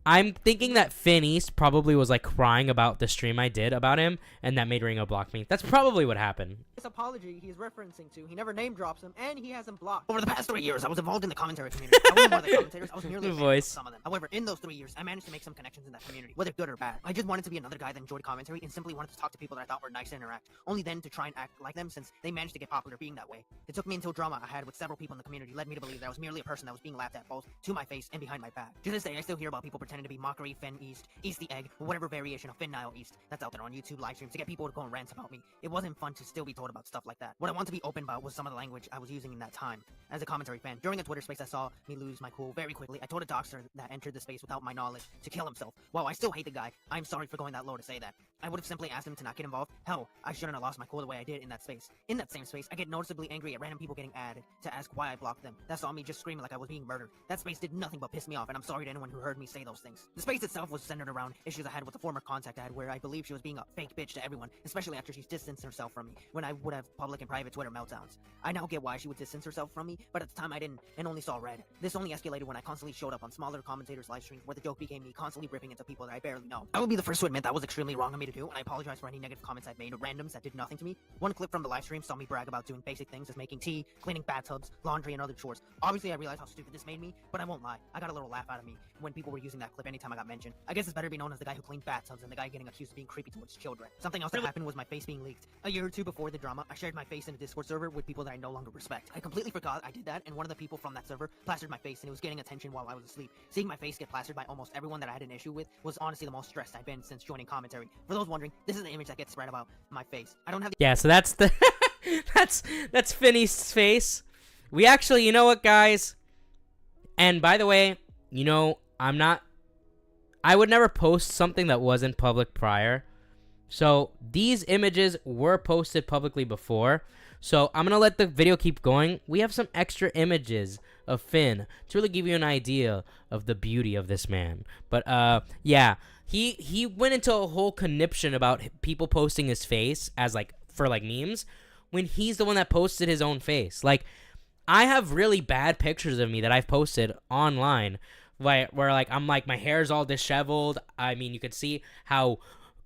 I'm thinking that Finn East probably was, like, crying about the stream I did about him, and that made Ringo block me. That's probably what happened. This apology he's referencing to, he never name drops him, and he has him blocked. Over the past 3 years, I was involved in the commentary community. I wasn't one of the commentators, I was merely a fan of some of them. However, in those 3 years, I managed to make some connections in that community, whether good or bad. I just wanted to be another guy that enjoyed commentary and simply wanted to talk to people that I thought were nice to interact, only then to try and act like them since they managed to get popular being that way. It took me until drama I had with several people in the community led me to believe that I was merely a person that was being laughed at both to my face and behind my back. To this day, I still hear about people pretending to be Mockery, Finn East, East the Egg, or whatever variation of Finn Nile East that's out there on YouTube live streams to get people to go and rant about me. It wasn't fun to still be told about stuff like that. What I want to be open about was some of the language I was using in that time. As a commentary fan, during a Twitter space I saw me lose my cool very quickly. I told a doxer that entered the space without my knowledge to kill himself. While I still hate the guy, I'm sorry for going that low to say that. I would have simply asked him to not get involved. Hell, I shouldn't have lost my cool the way I did in that space. In that same space, I get noticeably angry at random people getting added to ask why I blocked them. That saw me just screaming like I was being murdered. That space did nothing but piss me off, and I'm sorry to anyone who heard me say those things. things. The space itself was centered around issues I had with the former contact I had, where I believed she was being a fake bitch to everyone, especially after she's distanced herself from me when I would have public and private Twitter meltdowns. I now get why she would distance herself from me, but at the time I didn't, and only saw red. This only escalated when I constantly showed up on smaller commentators' live streams, where the joke became me constantly ripping into people that I barely know. I will be the first to admit that was extremely wrong of me to do, and I apologize for any negative comments I've made or randoms that did nothing to me. One clip from the live stream saw me brag about doing basic things as making tea, cleaning bathtubs, laundry, and other chores. Obviously, I realized how stupid this made me, but I won't lie. I got a little laugh out of me when people were using that clip anytime I got mentioned. I guess it's better to be known as the guy who cleaned bathtubs than the guy getting accused of being creepy towards children. Something else that happened was my face being leaked. A year or two before the drama, I shared my face in a Discord server with people that I no longer respect. I completely forgot I did that, and one of the people from that server plastered my face, and it was getting attention while I was asleep. Seeing my face get plastered by almost everyone that I had an issue with was honestly the most stressed I've been since joining commentary. For those wondering, this is the image that gets spread about my face. I don't have the— Yeah, so that's the that's Finney's face. We actually, you know what, guys? And by the way, you know, I would never post something that wasn't public prior. So these images were posted publicly before. So I'm gonna let the video keep going. We have some extra images of Finn to really give you an idea of the beauty of this man. But yeah, he went into a whole conniption about people posting his face as like for like memes, when he's the one that posted his own face. Like, I have really bad pictures of me that I've posted online, where like I'm like my hair's all disheveled. I mean, you could see how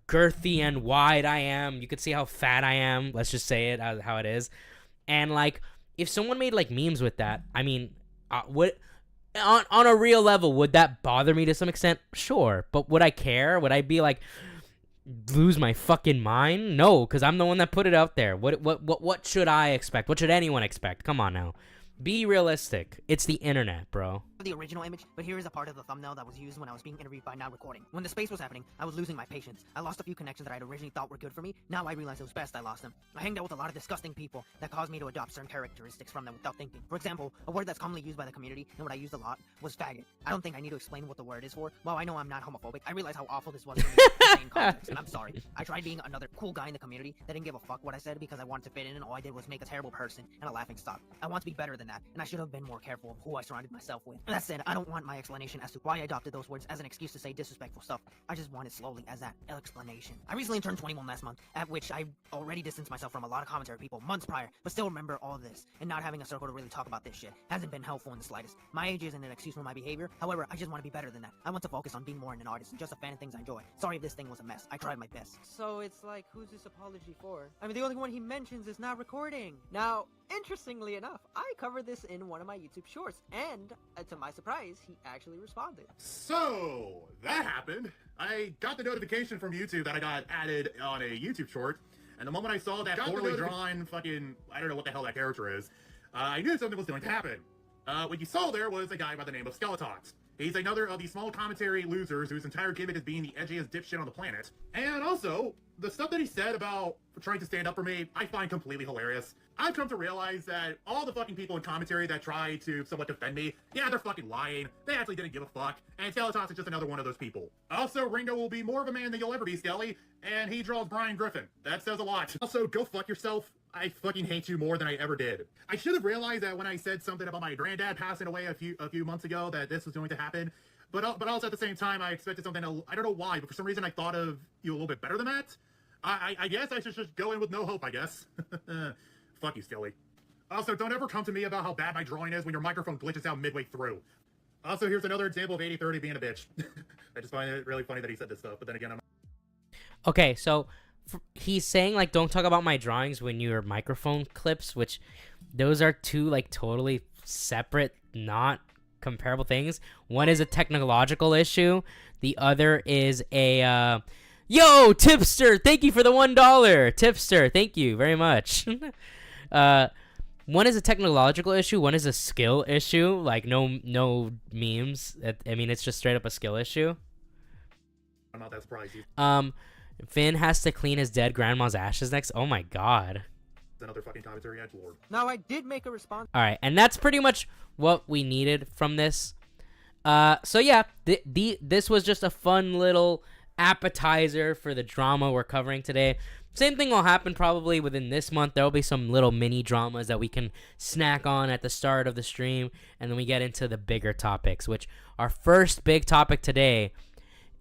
girthy and wide I am. You could see how fat I am. Let's just say it how it is. And like, if someone made like memes with that, I mean, would on a real level, would that bother me to some extent? Sure, but would I care? Would I be like lose my fucking mind? No, because I'm the one that put it out there. What should I expect? What should anyone expect? Come on now. Be realistic. It's the internet, bro. The original image, but here is a part of the thumbnail that was used when I was being interviewed by Now Recording. When the space was happening, I was losing my patience. I lost a few connections that I'd originally thought were good for me. Now I realize it was best I lost them. I hanged out with a lot of disgusting people that caused me to adopt certain characteristics from them without thinking. For example, a word that's commonly used by the community, and what I used a lot, was faggot. I don't think I need to explain what the word is for. While I know I'm not homophobic, I realize how awful this was for me in the same context, and I'm sorry. I tried being another cool guy in the community that didn't give a fuck what I said because I wanted to fit in, and all I did was make a terrible person and a laughing stock. I want to be better than that, and I should have been more careful of who I surrounded myself with. That said, I don't want my explanation as to why I adopted those words as an excuse to say disrespectful stuff. I just want it slowly as that explanation. I recently turned 21 last month, at which I already distanced myself from a lot of commentary people months prior, but still remember all of this, and not having a circle to really talk about this shit hasn't been helpful in the slightest. My age isn't an excuse for my behavior, however, I just want to be better than that. I want to focus on being more than an artist and just a fan of things I enjoy. Sorry if this thing was a mess. I tried my best. So it's like, who's this apology for? I mean, the only one he mentions is Not Recording. Now, interestingly enough, I covered this in one of my YouTube shorts, and to my surprise, he actually responded. So, that happened. I got the notification from YouTube that I got added on a YouTube short, and the moment I saw that poorly drawn fucking, I don't know what the hell that character is, I knew something was going to happen. What you saw there was a guy by the name of Skeletons. He's another of these small commentary losers whose entire gimmick is being the edgiest dipshit on the planet. And also, the stuff that he said about trying to stand up for me, I find completely hilarious. I've come to realize that all the fucking people in commentary that try to somewhat defend me, yeah, they're fucking lying. They actually didn't give a fuck. And Skeletons is just another one of those people. Also, Ringo will be more of a man than you'll ever be, Skelly, and he draws Brian Griffin. That says a lot. Also, go fuck yourself. I fucking hate you more than I ever did. I should have realized that when I said something about my granddad passing away a few months ago that this was going to happen. But also at the same time, I expected something, I don't know why, but for some reason I thought of you a little bit better than that. I guess I should just go in with no hope, I guess. Fuck you, Skelly. Also, don't ever come to me about how bad my drawing is when your microphone glitches out midway through. Also, here's another example of 8030 being a bitch. I just find it really funny that he said this stuff, but then again, I'm... Okay, so he's saying like don't talk about my drawings when your microphone clips, which those are two like totally separate, not comparable things. One is a technological issue, the other is a yo, Tipster, thank you for the $1. Tipster, thank you very much. One is a technological issue, one is a skill issue, like no memes. I mean, it's just straight up a skill issue. I'm not that surprised. Finn has to clean his dead grandma's ashes next. Oh my god. Another fucking commentary edge lord. Now, I did make a response. Alright, and that's pretty much what we needed from this. So yeah, this was just a fun little appetizer for the drama we're covering today. Same thing will happen probably within this month. There will be some little mini dramas that we can snack on at the start of the stream, and then we get into the bigger topics, which our first big topic today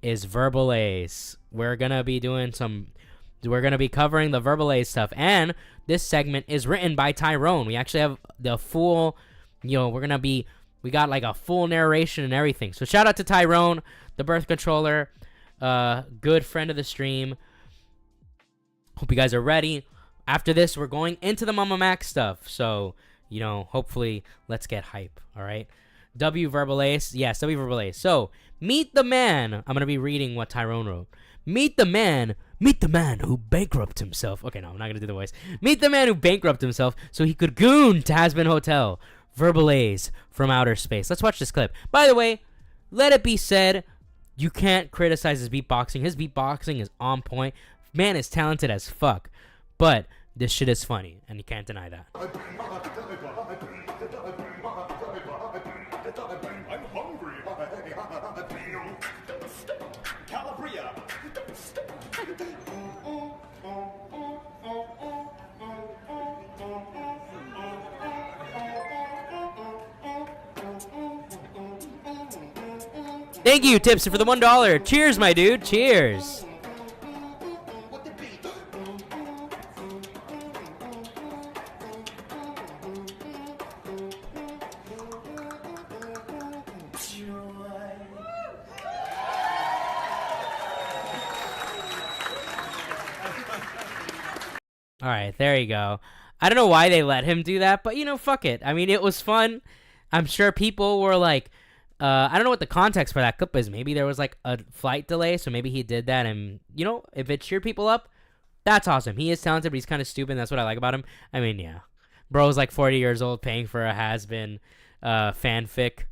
is Verbalase. We're going to be covering the Verbalase stuff, and this segment is written by Tyrone. We actually have the full, we got like a full narration and everything. So shout out to Tyrone, the birth controller, good friend of the stream. Hope you guys are ready. After this, we're going into the MamaMax stuff. So, hopefully, let's get hype. All right. W Verbalase. Yes, W Verbalase. So, meet the man. I'm going to be reading what Tyrone wrote. Meet the man who bankrupted himself. Okay, no, I'm not going to do the voice. Meet the man who bankrupted himself so he could goon to Hazbin Hotel. Verbalase from outer space. Let's watch this clip. By the way, let it be said, you can't criticize his beatboxing. His beatboxing is on point. Man is talented as fuck, but this shit is funny, and you can't deny that. I'm hungry. Calabria. Thank you, Tipster, for the $1. Cheers, my dude. Cheers. All right, there you go. I don't know why they let him do that, but fuck it. I mean, it was fun. I'm sure people were like, I don't know what the context for that clip is. Maybe there was like a flight delay, so maybe he did that, and if it cheered people up, that's awesome. He is talented, but he's kind of stupid. And that's what I like about him. I mean, yeah, bro's like 40 years old, paying for a Hazbin fanfic.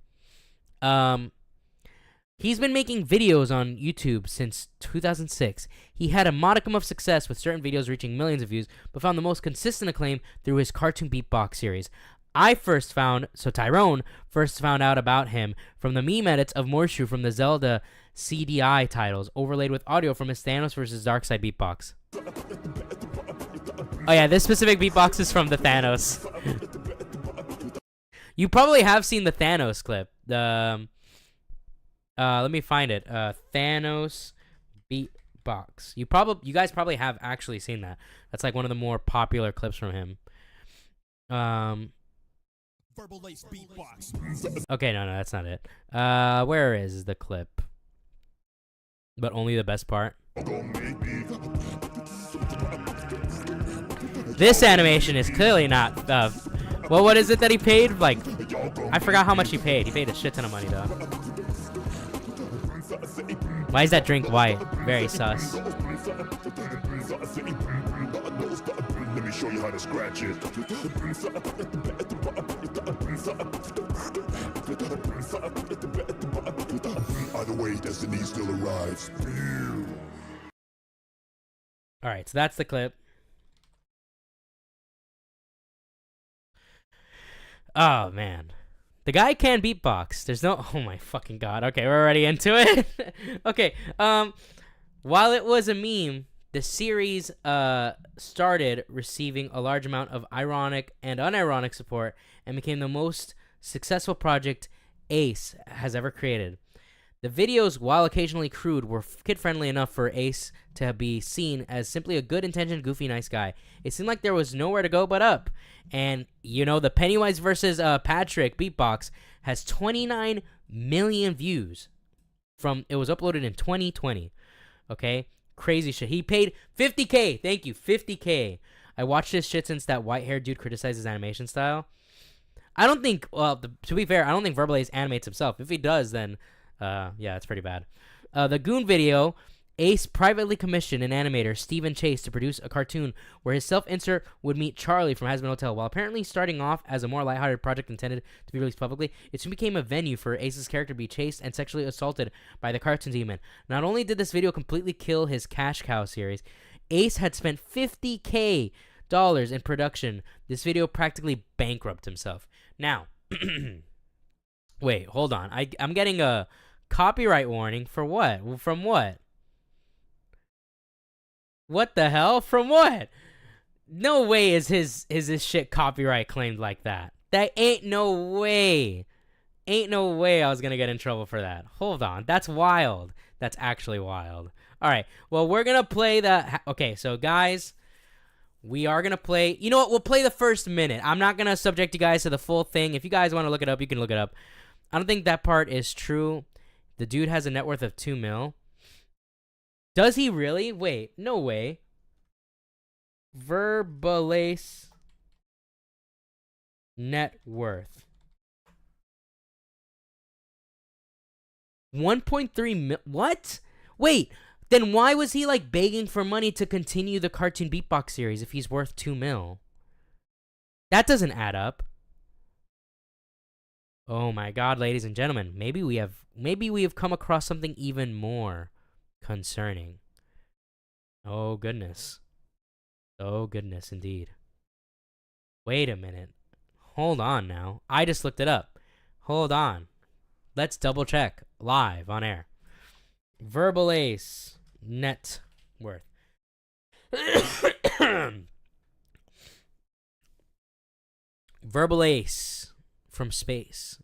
He's been making videos on YouTube since 2006. He had a modicum of success with certain videos reaching millions of views, but found the most consistent acclaim through his cartoon beatbox series. Tyrone first found out about him from the meme edits of Morshu from the Zelda CDI titles, overlaid with audio from his Thanos vs. Darkseid beatbox. Oh yeah, this specific beatbox is from the Thanos. You probably have seen the Thanos clip. Let me find it. Thanos beatbox. You guys probably have actually seen that. That's like one of the more popular clips from him. Verbalase beatbox. Okay, no, that's not it. Where is the clip? But only the best part. This animation is clearly not. Well, what is it that he paid? Like, I forgot how much he paid. He paid a shit ton of money though. Why is that drink white? Very sus. Let me show you how to scratch it. Either way, destiny still arrives. Alright, so that's the clip. Oh, man. The guy can beatbox. There's no... Oh, my fucking God. Okay, we're already into it. Okay, while it was a meme, the series started receiving a large amount of ironic and unironic support and became the most successful project Ace has ever created. The videos, while occasionally crude, were kid-friendly enough for Ace to be seen as simply a good-intentioned, goofy, nice guy. It seemed like there was nowhere to go but up. And, the Pennywise versus Patrick beatbox has 29 million views. It was uploaded in 2020. Okay? Crazy shit. He paid $50K. Thank you, $50K. I watched this shit since that white-haired dude criticized his animation style. I don't think, to be fair, I don't think Verbalase animates himself. If he does, then... yeah, it's pretty bad. The Goon video, Ace privately commissioned an animator, Stephen Chase, to produce a cartoon where his self-insert would meet Charlie from Hazbin Hotel. While apparently starting off as a more lighthearted project intended to be released publicly, it soon became a venue for Ace's character to be chased and sexually assaulted by the cartoon demon. Not only did this video completely kill his Cash Cow series, Ace had spent $50K in production. This video practically bankrupted himself. Now, wait, hold on. I'm getting a copyright warning for what? From what? What the hell? From what? No way is his shit copyright claimed like that. That ain't no way. Ain't no way I was gonna get in trouble for that. Hold on. That's wild. That's actually wild. Alright. Well, we're gonna play the... Okay, so guys, we are gonna play... You know what? We'll play the first minute. I'm not gonna subject you guys to the full thing. If you guys want to look it up, you can look it up. I don't think that part is true. The dude has a net worth of 2 mil. Does he really? Wait, no way. Verbalase net worth 1.3 mil. What? Wait, then why was he like begging for money to continue the cartoon beatbox series if he's worth 2 mil? That doesn't add up. Oh my god, ladies and gentlemen, maybe we have come across something even more concerning. Oh goodness. Oh goodness indeed. Wait a minute. Hold on now. I just looked it up. Hold on. Let's double check live on air. Verbalase net worth. Verbalase from space.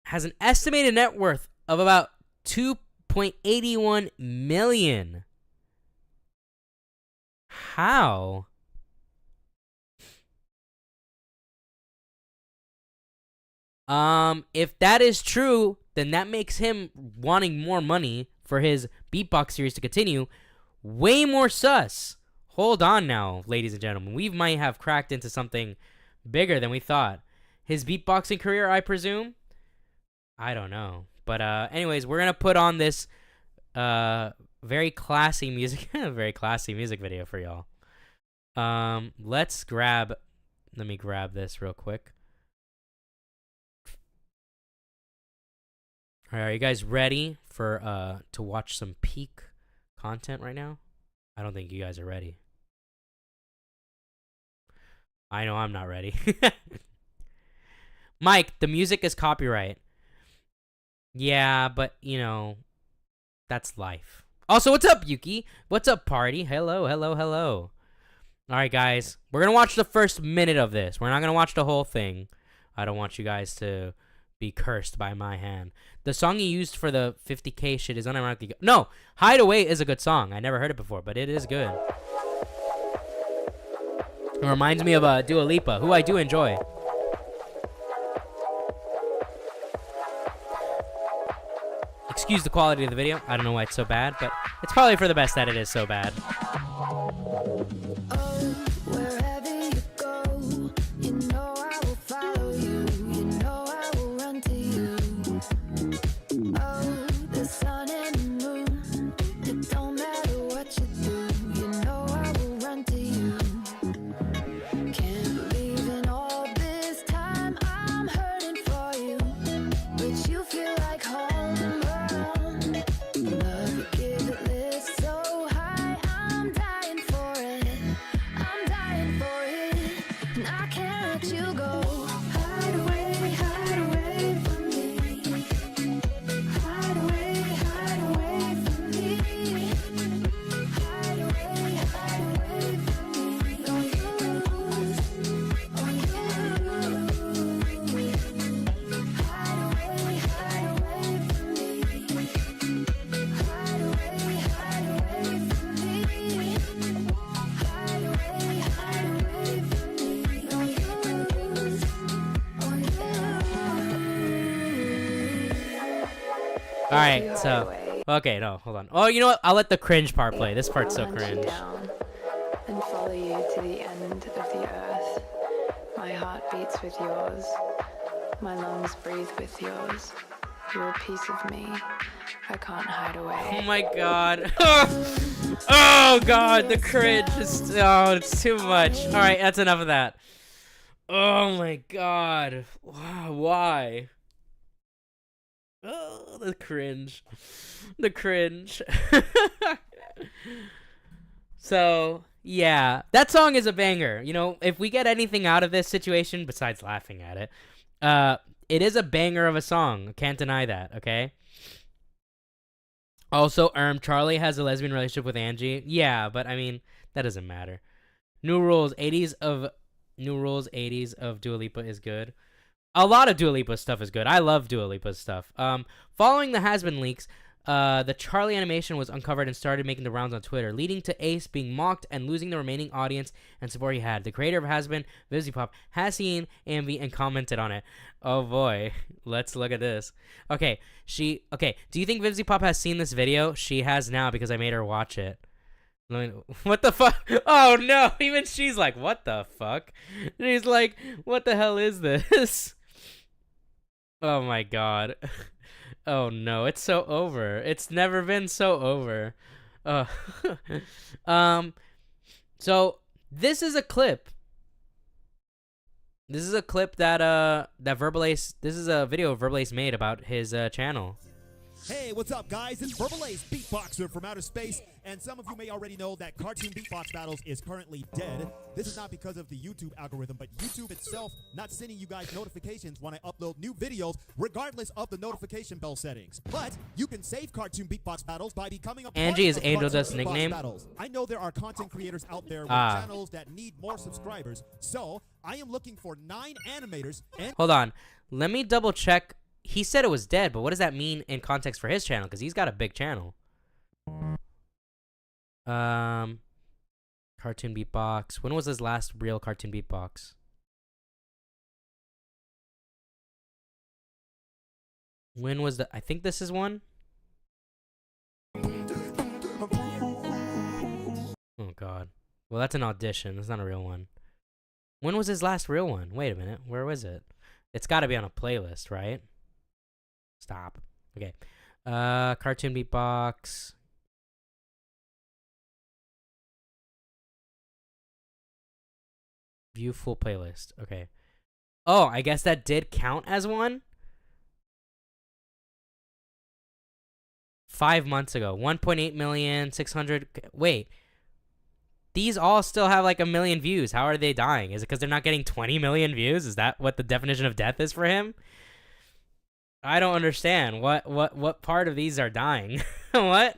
Has an estimated net worth of about 2.81 million. How? If that is true, then that makes him wanting more money for his beatbox series to continue way more sus. Hold on now, ladies and gentlemen. We might have cracked into something bigger than we thought. His beatboxing career, I presume? I don't know. But anyways, we're gonna put on this very classy music video for y'all. Let me grab this real quick. Alright, are you guys ready for to watch some peak content right now? I don't think you guys are ready. I know I'm not ready. Mike, the music is copyright. Yeah, but, you know, that's life. Also, what's up, Yuki? What's up, party? Hello, hello, hello. Alright, guys. We're going to watch the first minute of this. We're not going to watch the whole thing. I don't want you guys to be cursed by my hand. The song you used for the 50K shit is unironically good. No, Hideaway is a good song. I never heard it before, but it is good. It reminds me of Dua Lipa, who I do enjoy. Excuse the quality of the video. I don't know why it's so bad, but it's probably for the best that it is so bad. Alright, so... Okay, no, hold on. Oh, you know what? I'll let the cringe part play. This part's so cringe. And follow you to the end of the earth. My heart beats with yours. My lungs breathe with yours. You're a piece of me. I can't hide away. Oh my god. Oh god, the cringe is... Oh, it's too much. Alright, that's enough of that. Oh my god. Why? Oh, the cringe. The cringe. So, yeah. That song is a banger. You know, if we get anything out of this situation, besides laughing at it, it is a banger of a song. Can't deny that, okay? Also, Charlie has a lesbian relationship with Angie. Yeah, but I mean, that doesn't matter. New Rules 80s of Dua Lipa is good. A lot of Dua Lipa stuff is good. I love Dua Lipa's stuff. Following the Hazbin leaks, the Charlie animation was uncovered and started making the rounds on Twitter, leading to Ace being mocked and losing the remaining audience and support he had. The creator of Hazbin, VivziePop, has seen Ambi and commented on it. Oh boy, let's look at this. Okay, do you think VivziePop has seen this video? She has now because I made her watch it. What the fuck? Oh no, even she's like, what the fuck? She's like, what the hell is this? Oh my god. Oh no, it's so over. It's never been so over. So this is a clip. This is a clip that Verbalase. This is a video Verbalase made about his channel. Hey, what's up, guys? It's Verbalase, beatboxer from outer space, and some of you may already know that Cartoon Beatbox Battles is currently dead. This is not because of the YouTube algorithm, but YouTube itself not sending you guys notifications when I upload new videos, regardless of the notification bell settings. But you can save Cartoon Beatbox Battles by becoming a part Angie is of Angel Cartoon Dust's Beatbox nickname. Battles. I know there are content creators out there with channels that need more subscribers, so I am looking for 9 animators and... Hold on, let me double check. He said it was dead, but what does that mean in context for his channel? Because he's got a big channel. Cartoon Beatbox. When was his last real Cartoon Beatbox? When was the... I think this is one. Oh, God. Well, that's an audition. That's not a real one. When was his last real one? Wait a minute. Where was it? It's got to be on a playlist, right? Stop. Okay. Cartoon Beatbox. View full playlist. Okay. Oh, I guess that did count as one? 5 months ago. 1.8 million, 600. Wait. These all still have like 1 million views. How are they dying? Is it because they're not getting 20 million views? Is that what the definition of death is for him? I don't understand. What part of these are dying? What?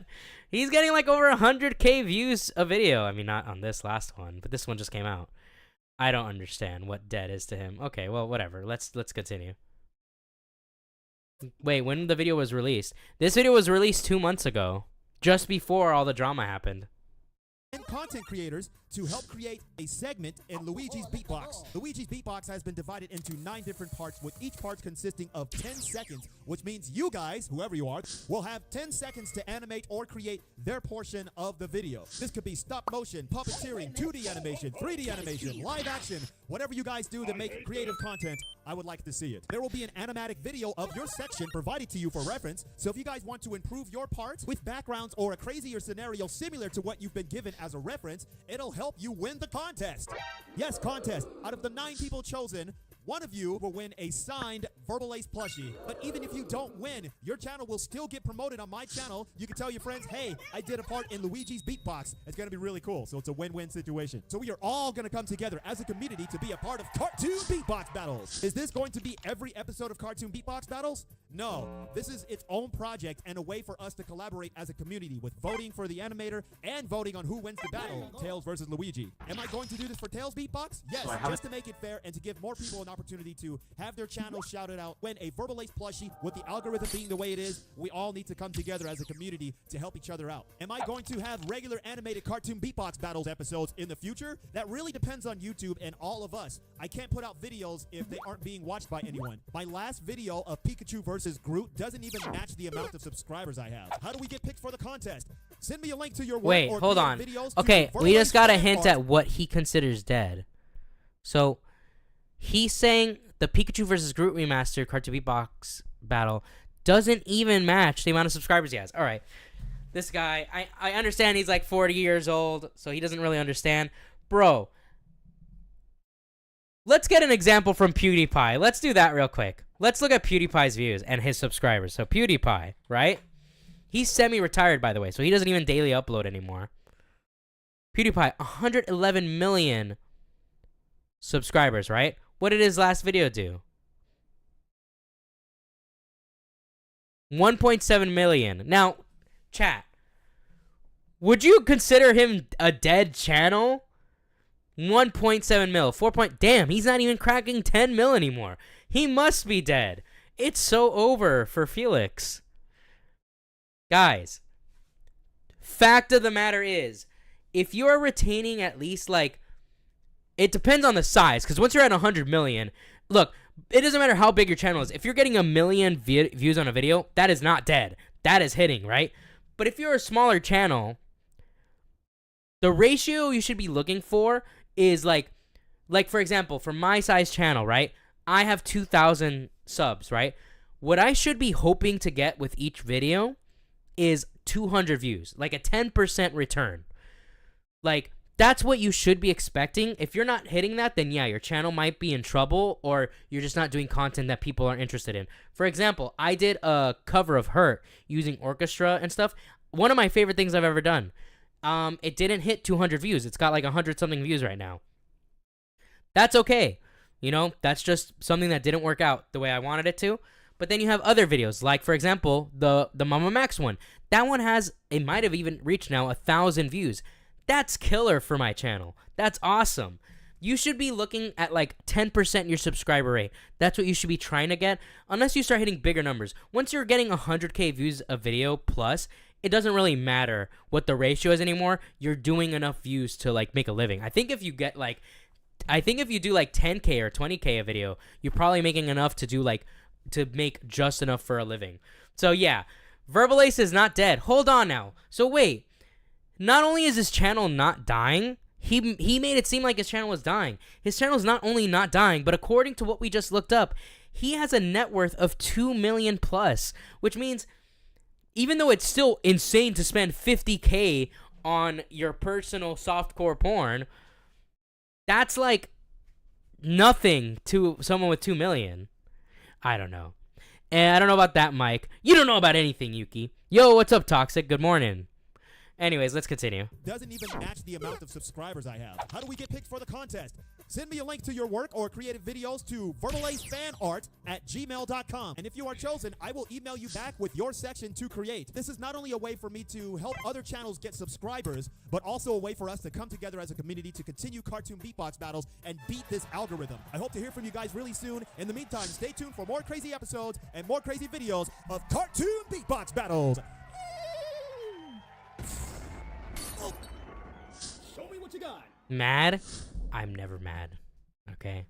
He's getting like over 100K views a video. I mean, not on this last one, but this one just came out. I don't understand what dead is to him. Okay, well, whatever. Let's continue. Wait, when the video was released? This video was released 2 months ago, just before all the drama happened. and content creators to help create a segment in Luigi's Beatbox. Luigi's Beatbox has been divided into 9 different parts, with each part consisting of 10 seconds, which means you guys, whoever you are, will have 10 seconds to animate or create their portion of the video. This could be stop motion, puppeteering, 2D animation, 3D animation, live action, whatever you guys do to make creative content, I would like to see it. There will be an animatic video of your section provided to you for reference, so if you guys want to improve your part with backgrounds or a crazier scenario similar to what you've been given as a reference, it'll help you win the contest. Yes, contest. Out of the 9 people chosen, one of you will win a signed Verbalase plushie. But even if you don't win, your channel will still get promoted on my channel. You can tell your friends, hey, I did a part in Luigi's Beatbox. It's going to be really cool. So it's a win-win situation. So we are all going to come together as a community to be a part of Cartoon Beatbox Battles. Is this going to be every episode of Cartoon Beatbox Battles? No. This is its own project and a way for us to collaborate as a community with voting for the animator and voting on who wins the battle, Tails versus Luigi. Am I going to do this for Tails Beatbox? Yes, just to make it fair and to give more people an opportunity to have their channel shouted out. When a Verbalase plushie, with the algorithm being the way it is, we all need to come together as a community to help each other out. Am I going to have regular animated Cartoon Beatbox Battles episodes in the future? That really depends on YouTube and all of us. I can't put out videos if they aren't being watched by anyone. My last video of Pikachu versus Groot doesn't even match the amount of subscribers I have. How do we get picked for the contest? Send me a link to your work. Wait, or hold create on. videos Okay, to we just got a hint art. at what he considers dead. So, he's saying the Pikachu versus Groot remaster Cartoon Beatbox battle doesn't even match the amount of subscribers he has. All right, this guy, I understand he's like 40 years old, so he doesn't really understand. Bro, let's get an example from PewDiePie. Let's do that real quick. Let's look at PewDiePie's views and his subscribers. So PewDiePie, right? He's semi-retired, by the way, so he doesn't even daily upload anymore. PewDiePie, 111 million subscribers, right? What did his last video do? 1.7 million. Now, Chat. Would you consider him a dead channel? 1.7 mil, 4 point. Damn, he's not even cracking 10 mil anymore. He must be dead. It's so over for Felix. Guys, fact of the matter is, if you are retaining at least like, it depends on the size, because once you're at 100 million, look, it doesn't matter how big your channel is. If you're getting 1 million views on a video, that is not dead. That is hitting, right? But if you're a smaller channel, the ratio you should be looking for is like for example, for my size channel, right? I have 2,000 subs, right? What I should be hoping to get with each video is 200 views, like a 10% return. Like, that's what you should be expecting. If you're not hitting that, then yeah, your channel might be in trouble, or you're just not doing content that people are interested in. For example, I did a cover of Hurt using orchestra and stuff. One of my favorite things I've ever done. It didn't hit 200 views. It's got like 100 something views right now. That's okay. You know, that's just something that didn't work out the way I wanted it to. But then you have other videos, like for example, the MamaMax one. That one it might have even reached now 1,000 views. That's killer for my channel. That's awesome. You should be looking at like 10% your subscriber rate. That's what you should be trying to get, unless you start hitting bigger numbers. Once you're getting 100K views a video plus, it doesn't really matter what the ratio is anymore. You're doing enough views to like make a living. I think if you do like 10K or 20K a video, you're probably making enough to make just enough for a living. So yeah, Verbalase is not dead. Hold on now. So wait, not only is his channel not dying, he made it seem like his channel was dying. His channel is not only not dying, but according to what we just looked up, he has a net worth of 2 million plus, which means even though it's still insane to spend 50K on your personal softcore porn, that's like nothing to someone with 2 million. I don't know. And I don't know about that, Mike. You don't know about anything, Yuki. Yo, what's up, Toxic? Good morning. Anyways, let's continue. Doesn't even match the amount of subscribers I have. How do we get picked for the contest? Send me a link to your work or creative videos to verbalasefanart@gmail.com. And if you are chosen, I will email you back with your section to create. This is not only a way for me to help other channels get subscribers, but also a way for us to come together as a community to continue cartoon beatbox battles and beat this algorithm. I hope to hear from you guys really soon. In the meantime, stay tuned for more crazy episodes and more crazy videos of cartoon beatbox battles. Show me what you got. Mad? I'm never mad. Okay?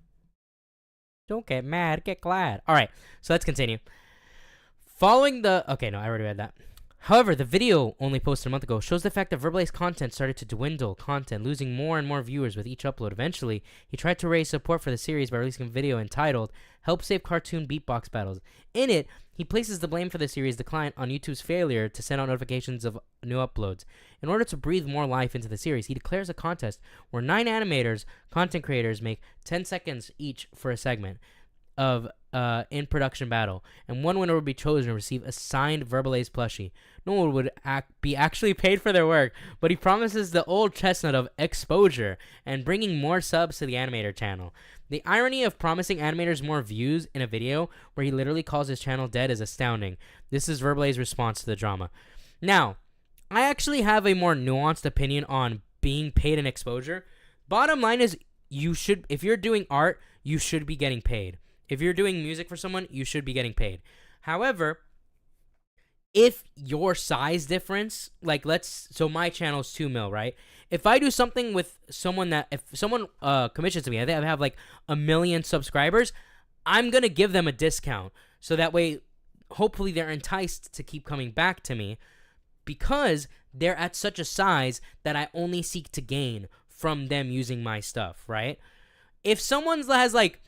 Don't get mad, get glad. Alright, so let's continue. Following the... Okay, no, I already read that. However, the video, only posted a month ago, shows the fact that Verbalase content started to dwindle, losing more and more viewers with each upload. Eventually, he tried to raise support for the series by releasing a video entitled Help Save Cartoon Beatbox Battles. In it, he places the blame for the series' decline on YouTube's failure to send out notifications of new uploads. In order to breathe more life into the series, he declares a contest where 9 animators, content creators, make 10 seconds each for a segment of in-production battle, and one winner would be chosen to receive a signed Verbalase plushie. No one would be actually paid for their work, but he promises the old chestnut of exposure and bringing more subs to the animator channel. The irony of promising animators more views in a video where he literally calls his channel dead is astounding. This is Verbalase's response to the drama. Now, I actually have a more nuanced opinion on being paid in exposure. Bottom line is, if you're doing art, you should be getting paid. If you're doing music for someone, you should be getting paid. However, if your size difference, so my channel's 2 mil, right? If I do something with someone if someone commissions me, I think I have like 1 million subscribers, I'm going to give them a discount. So that way, hopefully they're enticed to keep coming back to me because they're at such a size that I only seek to gain from them using my stuff, right? If someone has like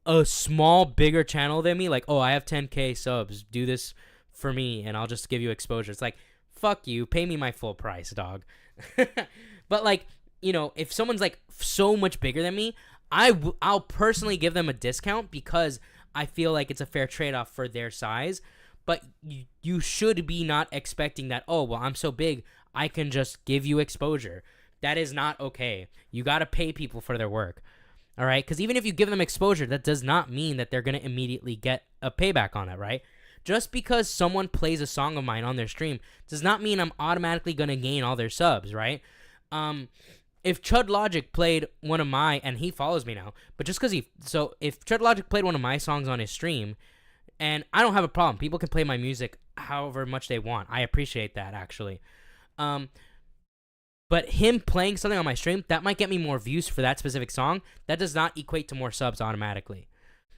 a small, bigger channel than me, like, oh, I have 10K subs, do this for me, and I'll just give you exposure. It's like, fuck you, pay me my full price, dog. But, like, you know, if someone's, like, so much bigger than me, I'll personally give them a discount because I feel like it's a fair trade-off for their size. But you should be not expecting that, oh, well, I'm so big, I can just give you exposure. That is not okay. You gotta pay people for their work. All right, because even if you give them exposure, that does not mean that they're going to immediately get a payback on it, right? Just because someone plays a song of mine on their stream does not mean I'm automatically going to gain all their subs, right? If Chud Logic played one of my, and he follows me now, but just because if Chud Logic played one of my songs on his stream, and I don't have a problem, people can play my music however much they want. I appreciate that, actually. But him playing something on my stream, that might get me more views for that specific song. That does not equate to more subs automatically.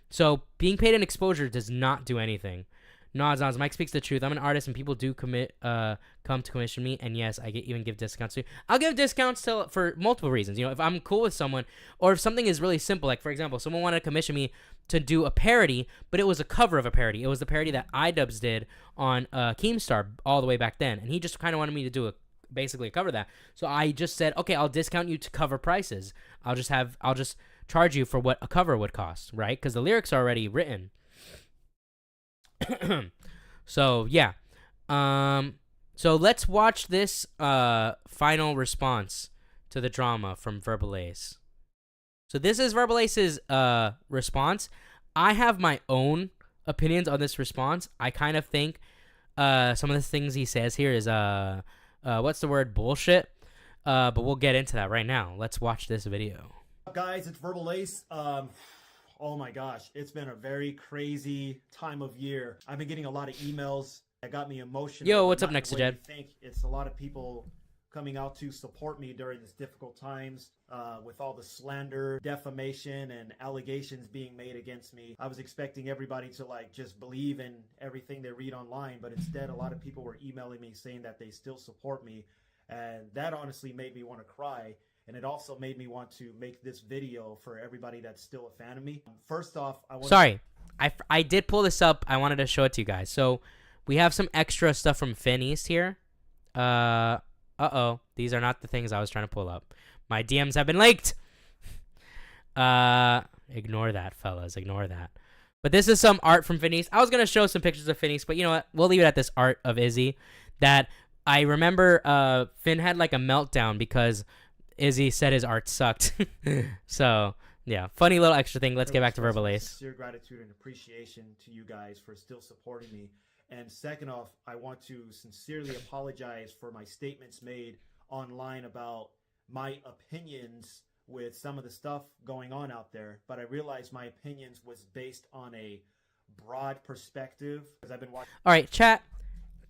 So being paid in exposure does not do anything. Nods. Mike speaks the truth. I'm an artist, and people do come to commission me. And yes, I even give discounts too. I'll give discounts for multiple reasons. You know, if I'm cool with someone, or if something is really simple, like for example, someone wanted to commission me to do a parody, but it was a cover of a parody. It was the parody that iDubbbz did on Keemstar all the way back then, and he just kind of wanted me to do basically cover that. So I just said, okay, I'll discount you to cover prices. I'll just charge you for what a cover would cost, right? Because the lyrics are already written. So yeah. So let's watch this final response to the drama from Verbalase. So this is Verbalase's response. I have my own opinions on this response. I kind of think some of the things he says here is what's the word, bullshit, but we'll get into that right now. Let's watch this video. Guys, it's Verbalase. Oh my gosh, it's been a very crazy time of year. I've been getting a lot of emails that got me emotional. Yo, what's up, Not the way Nexajed? you think. It's a lot of people coming out to support me during these difficult times with all the slander, defamation, and allegations being made against me. I was expecting everybody to like just believe in everything they read online, but instead a lot of people were emailing me saying that they still support me, and that honestly made me want to cry. And it also made me want to make this video for everybody that's still a fan of me. First off, Sorry, I did pull this up. I wanted to show it to you guys. So we have some extra stuff from Fineast here. Uh-oh. These are not the things I was trying to pull up. My DMs have been leaked. Ignore that, fellas. Ignore that. But this is some art from Fineast. I was going to show some pictures of Fineast, but you know what? We'll leave it at this art of Izzy. That I remember Finn had like a meltdown because Izzy said his art sucked. So, yeah. Funny little extra thing. Let's get back to Verbalase. Sincere gratitude and appreciation to you guys for still supporting me. And second off, I want to sincerely apologize for my statements made online about my opinions with some of the stuff going on out there. But I realized my opinions was based on a broad perspective because I've been watching. All right, chat.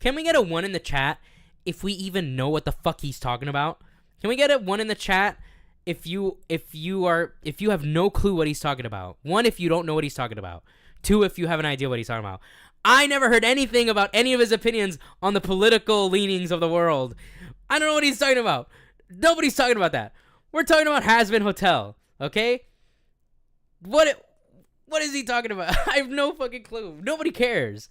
Can we get a 1 in the chat if we even know what the fuck he's talking about? Can we get a 1 in the chat if you have no clue what he's talking about? 1 if you don't know what he's talking about. 2 if you have an idea what he's talking about. I never heard anything about any of his opinions on the political leanings of the world. I don't know what he's talking about. Nobody's talking about that. We're talking about Hazbin Hotel, okay? What is he talking about? I have no fucking clue. Nobody cares.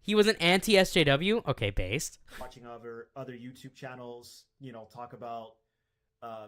He was an anti-SJW? Okay, based. Watching other YouTube channels, you know, talk about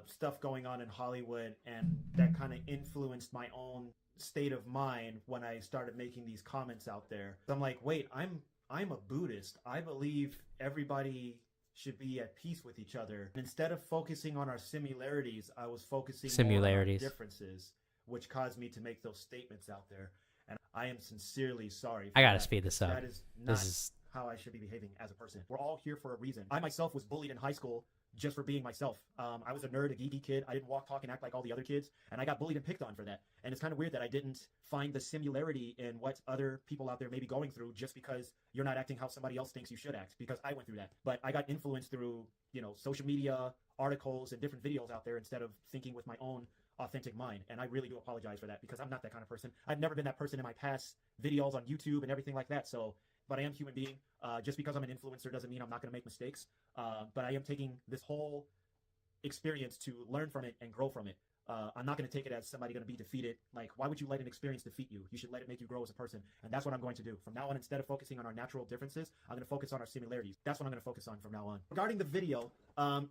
stuff going on in Hollywood, and that kind of influenced my own state of mind when I started making these comments out there. I'm like, wait, I'm a Buddhist. I believe everybody should be at peace with each other. And instead of focusing on our similarities, I was focusing more on our differences, which caused me to make those statements out there. And I am sincerely sorry. I gotta speed this up. That is not how I should be behaving as a person. We're all here for a reason. I myself was bullied in high school just for being myself. I was a nerd, a geeky kid. I didn't walk, talk, and act like all the other kids, and I got bullied and picked on for that. And it's kind of weird that I didn't find the similarity in what other people out there may be going through just because you're not acting how somebody else thinks you should act, because I went through that. But I got influenced through, you know, social media, articles, and different videos out there instead of thinking with my own authentic mind. And I really do apologize for that, because I'm not that kind of person. I've never been that person in my past videos on YouTube and everything like that. So, but I am a human being. Just because I'm an influencer doesn't mean I'm not going to make mistakes. But I am taking this whole experience to learn from it and grow from it. I'm not going to take it as somebody going to be defeated. Like, why would you let an experience defeat you? You should let it make you grow as a person. And that's what I'm going to do. From now on, instead of focusing on our natural differences, I'm going to focus on our similarities. That's what I'm going to focus on from now on. Regarding the video,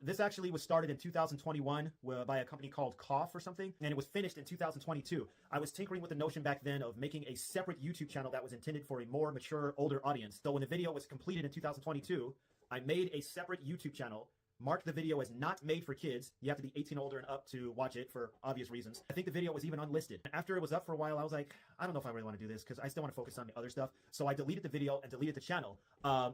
this actually was started in 2021 by a company called Cough or something, and it was finished in 2022. I was tinkering with the notion back then of making a separate YouTube channel that was intended for a more mature, older audience. So when the video was completed in 2022, I made a separate YouTube channel, marked the video as not made for kids. You have to be 18 older and up to watch it for obvious reasons. I think the video was even unlisted. After it was up for a while, I was like, I don't know if I really want to do this because I still want to focus on the other stuff. So I deleted the video and deleted the channel.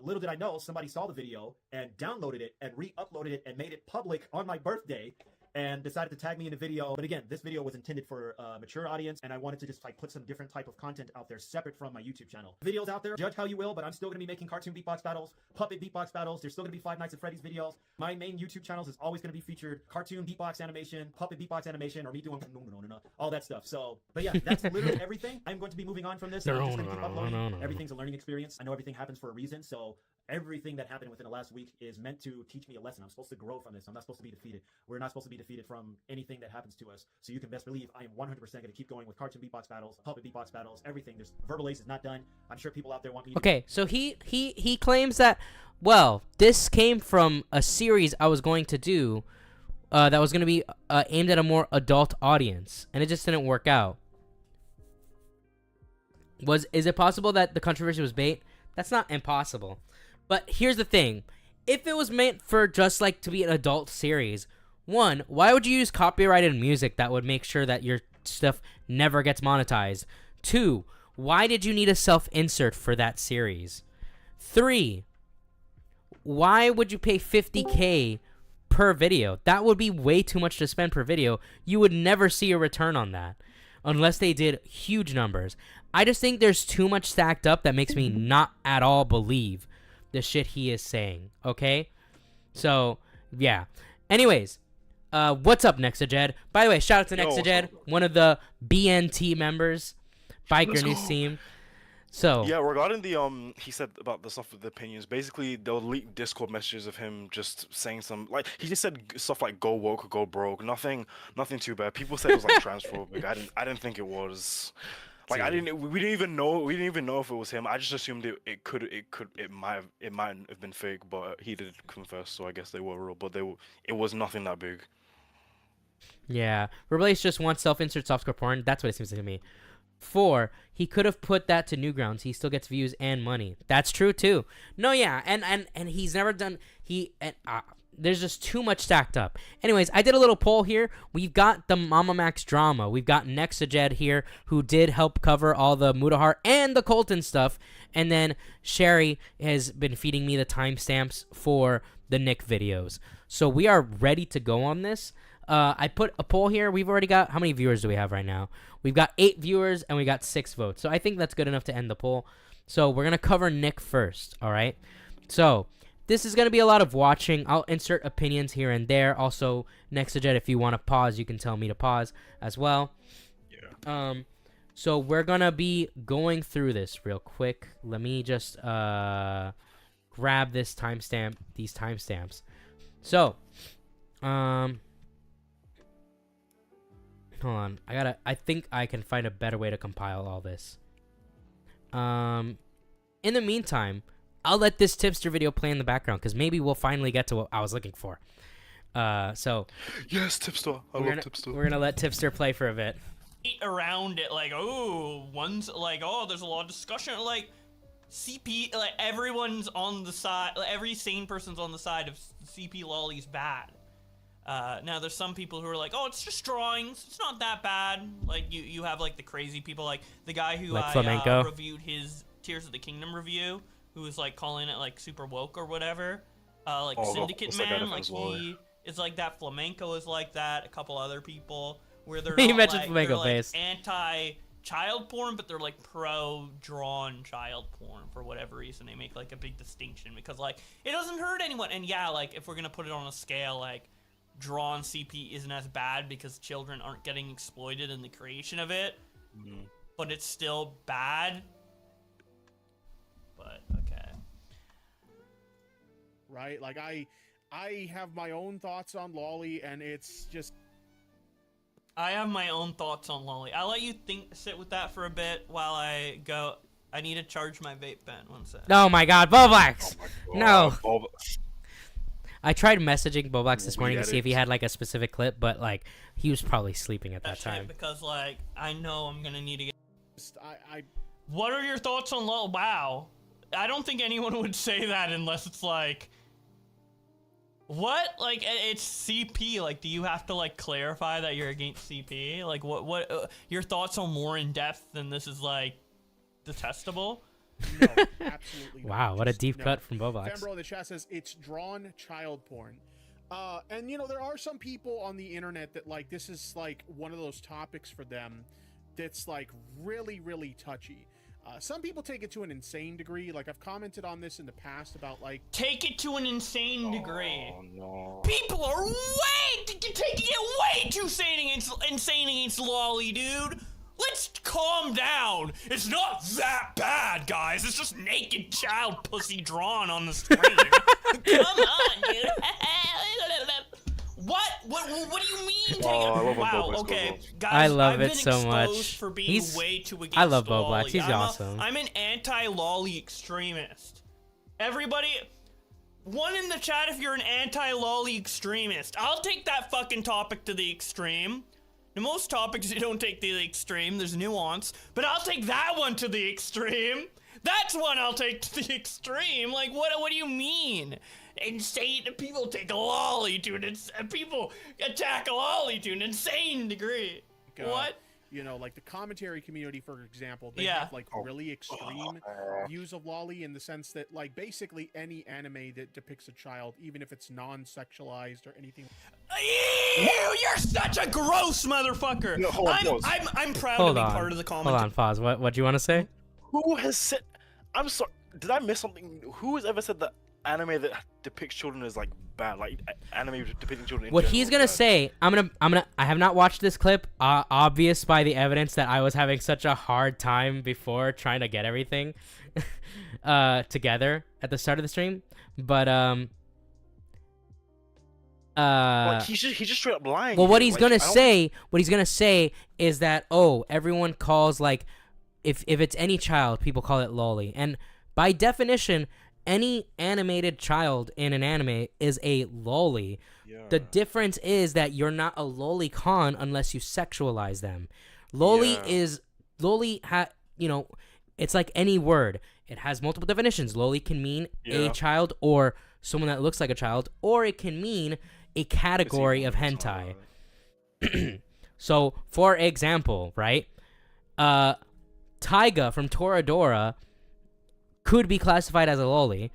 Little did I know, somebody saw the video and downloaded it and re-uploaded it and made it public on my birthday and decided to tag me in a video. But again, this video was intended for a mature audience, and I wanted to just like put some different type of content out there separate from my YouTube channel. Videos out there, judge how you will, but I'm still going to be making cartoon beatbox battles, puppet beatbox battles. There's still going to be Five Nights at Freddy's videos. My main YouTube channels is always going to be featured cartoon beatbox animation, puppet beatbox animation, or me doing all that stuff. So, but yeah, that's literally everything. I'm going to be moving on from this. I'm just going to keep uploading. Everything's a learning experience. I know everything happens for a reason, so everything that happened within the last week is meant to teach me a lesson. I'm supposed to grow from this. I'm not supposed to be defeated. We're not supposed to be defeated from anything that happens to us. So you can best believe I am 100% going to keep going with cartoon beatbox battles, puppet beatbox battles, everything. There's Verbalase is not done. I'm sure people out there want me to... Okay, so he claims that, well, this came from a series I was going to do that was going to be aimed at a more adult audience, and it just didn't work out. Is it possible that the controversy was bait? That's not impossible. But here's the thing. If it was meant for just like to be an adult series, one, why would you use copyrighted music that would make sure that your stuff never gets monetized? Two, why did you need a self-insert for that series? Three, why would you pay $50K per video? That would be way too much to spend per video. You would never see a return on that unless they did huge numbers. I just think there's too much stacked up that makes me not at all believe the shit he is saying, okay? So, yeah. Anyways, what's up, Nexajed? By the way, shout out to Nexajed, one of the BNT members, Biker News team. So yeah, regarding the he said about the stuff with the opinions. Basically, they'll leak Discord messages of him just saying some like he just said stuff like "go woke" or "go broke." Nothing too bad. People said it was like transphobic. I didn't think it was. Like we didn't even know if it was him. I just assumed it might have been fake, but he did confess, so I guess they were real. But it was nothing that big. Yeah, Verbalase just wants self-insert softcore porn. That's what it seems to me. 4, he could have put that to Newgrounds. He still gets views and money. That's true too. No, yeah, and he's never done there's just too much stacked up. Anyways, I did a little poll here. We've got the MamaMax drama. We've got Nexajed here, who did help cover all the Mutahar and the Colton stuff. And then Cheri has been feeding me the timestamps for the Nick videos. So we are ready to go on this. I put a poll here. We've already got, how many viewers do we have right now? We've got 8 viewers and we got 6 votes. So I think that's good enough to end the poll. So we're going to cover Nick first, all right? So this is going to be a lot of watching. I'll insert opinions here and there. Also, Nexajed, if you want to pause, you can tell me to pause as well. Yeah. So we're going to be going through this real quick. Let me just grab these timestamps. So, hold on. I think I can find a better way to compile all this. In the meantime, I'll let this Tipster video play in the background because maybe we'll finally get to what I was looking for. So yes, Tipster. I love Tipster. We're gonna let Tipster play for a bit. Around it, like, oh, one's like, oh, there's a lot of discussion, like CP, like everyone's on the side, like, every sane person's on the side of CP Loli's bad. Now there's some people who are like, oh, it's just drawings, it's not that bad. Like you have like the crazy people, like the guy who like I reviewed his Tears of the Kingdom review, who was like calling it like super woke or whatever. Like Syndicate Man, like he is like that. Flamenco is like that. A couple other people where they're you not, mentioned like, Flamenco they're, face. like, anti-child porn, but they're like pro-drawn child porn for whatever reason. They make like a big distinction because like it doesn't hurt anyone. And yeah, like if we're gonna put it on a scale, like drawn CP isn't as bad because children aren't getting exploited in the creation of it, but it's still bad. But okay, right? Like I have my own thoughts on Loli, and it's just. I have my own thoughts on Loli. I'll let you sit with that for a bit while I go. I need to charge my vape pen. 1 sec. Oh my God, Boblax! No. I tried messaging Boblax this morning to see if he had like a specific clip, but like he was probably sleeping at that time. Because like I know I'm gonna need to get. What are your thoughts on Loli? Wow, I don't think anyone would say that unless it's like. What? Like, it's CP. Like, do you have to, like, clarify that you're against CP? Like, what, your thoughts are more in depth than this is, like, detestable? No, absolutely not. Wow, what a Just deep no. cut from Boblox. Fambro in the chat says it's drawn child porn. And you know, there are some people on the internet that like this is like one of those topics for them that's like really, really touchy. Some people take it to an insane degree. Like I've commented on this in the past about like take it to an insane degree. Oh no. People are taking it way too insane against Loli, dude. Let's calm down. It's not that bad, guys. It's just naked child pussy drawn on the screen. Come on, dude. What? What do you mean? I love wow. Boblox, Okay, guys. I love I've it been so exposed much. For being He's- way too against I love Boblox. Loli. He's I'm awesome. I'm an anti-Loli extremist. Everybody, one in the chat if you're an anti-Loli extremist. I'll take that fucking topic to the extreme. In most topics you don't take to the extreme, there's nuance, but I'll take that one to the extreme. That's one I'll take to the extreme. Like, what do you mean? Insane, people take a Loli to people attack a Loli to an insane degree. What? You know, like the commentary community, for example, they Yeah. have like really extreme views of Loli in the sense that like basically any anime that depicts a child, even if it's non-sexualized or anything. Ew, you're such a gross motherfucker. No, hold on, pause. I'm proud Hold to be on. part of the Hold comment. on, pause. What do you want to say? Who has said? I'm sorry. Did I miss something? Who has ever said that anime that depicts children is like bad? Like anime depicting children. In What general he's is gonna bad? say, I have not watched this clip, obvious by the evidence that I was having such a hard time before trying to get everything together at the start of the stream, but Like he's just straight up lying. well, what here. he's Like, gonna say is that, oh, everyone calls, like, if it's any child, people call it loli, and by definition, any animated child in an anime is a loli. Yeah. The difference is that you're not a lolicon unless you sexualize them. Loli you know, it's like any word. It has multiple definitions. Loli can mean a child or someone that looks like a child, or it can mean a category of hentai. So, for example, right? Taiga from Toradora could be classified as a loli.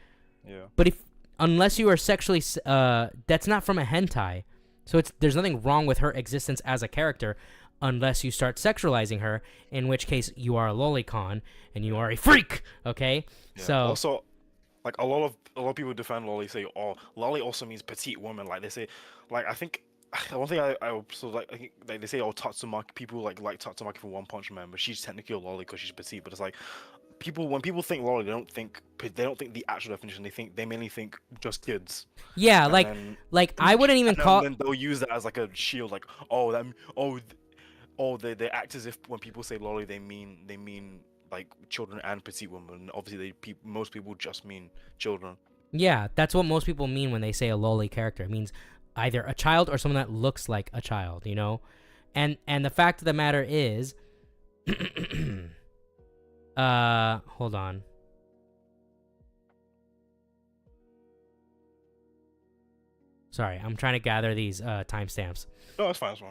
Yeah. But unless you are sexually, that's not from a hentai. So there's nothing wrong with her existence as a character, unless you start sexualizing her, in which case you are a lolicon and you are a freak. Okay. Yeah. So Also, like a lot of people defend loli, say, oh, loli also means petite woman. Like they say, like I think one thing I also like, I think like they say, oh, Tatsumaki, people like Tatsumaki from One Punch Man, but she's technically a loli because she's petite. But it's like when people think loli, they don't think the actual definition. They mainly think just kids. yeah, And like then- like I wouldn't even and call. then they'll use that as like a shield, like they act as if when people say loli, they mean like children and petite women. Obviously, most people just mean children. Yeah, that's what most people mean when they say a loli character. It means either a child or someone that looks like a child, you know? And the fact of the matter is hold on. Sorry, I'm trying to gather these timestamps. No, that's fine. That's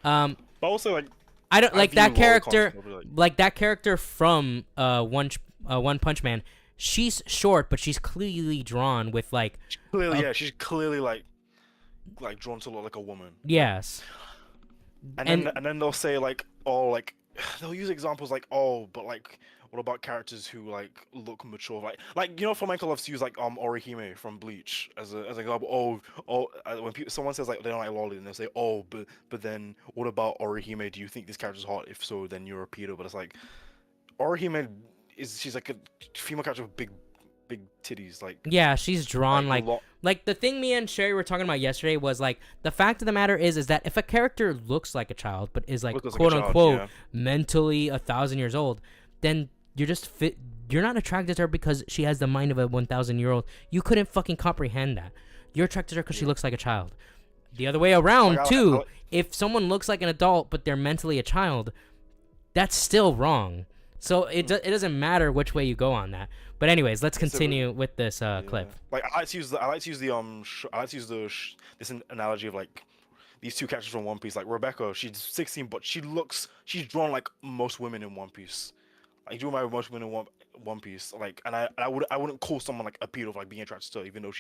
fine. But also, like, I don't like view that lolicons character. probably, Like that character from One Punch Man. She's short, but she's clearly drawn with like. clearly, yeah, she's clearly like drawn to look like a woman. Yes. And then they'll say like, oh, like they'll use examples like, oh, but like, what about characters who like look mature? Like you know, Flamenco loves to use like Orihime from Bleach as an example. When someone says like they don't like loli, and they'll say, oh, but then what about Orihime? Do you think this character's hot? If so, then you're a pedo. But it's like Orihime she's like a female character with big titties, like Yeah, she's drawn like, like the thing me and Cheri were talking about yesterday was like the fact of the matter is that if a character looks like a child but is like Looks like a quote child, unquote yeah. mentally 1,000 years old, then you're just you're not attracted to her because she has the mind of a 1,000-year-old. You couldn't fucking comprehend that. You're attracted to her because she looks like a child. The other way around Like, if someone looks like an adult but they're mentally a child, that's still wrong. So it doesn't matter which way you go on that. But anyways, let's continue with this clip. Like I like to use this analogy of like these two characters from One Piece. Like Rebecca, she's 16, but she's drawn like most women in One Piece. Like do my most women in One Piece. Like, and I wouldn't call someone like a pedo for like being attracted to her, even though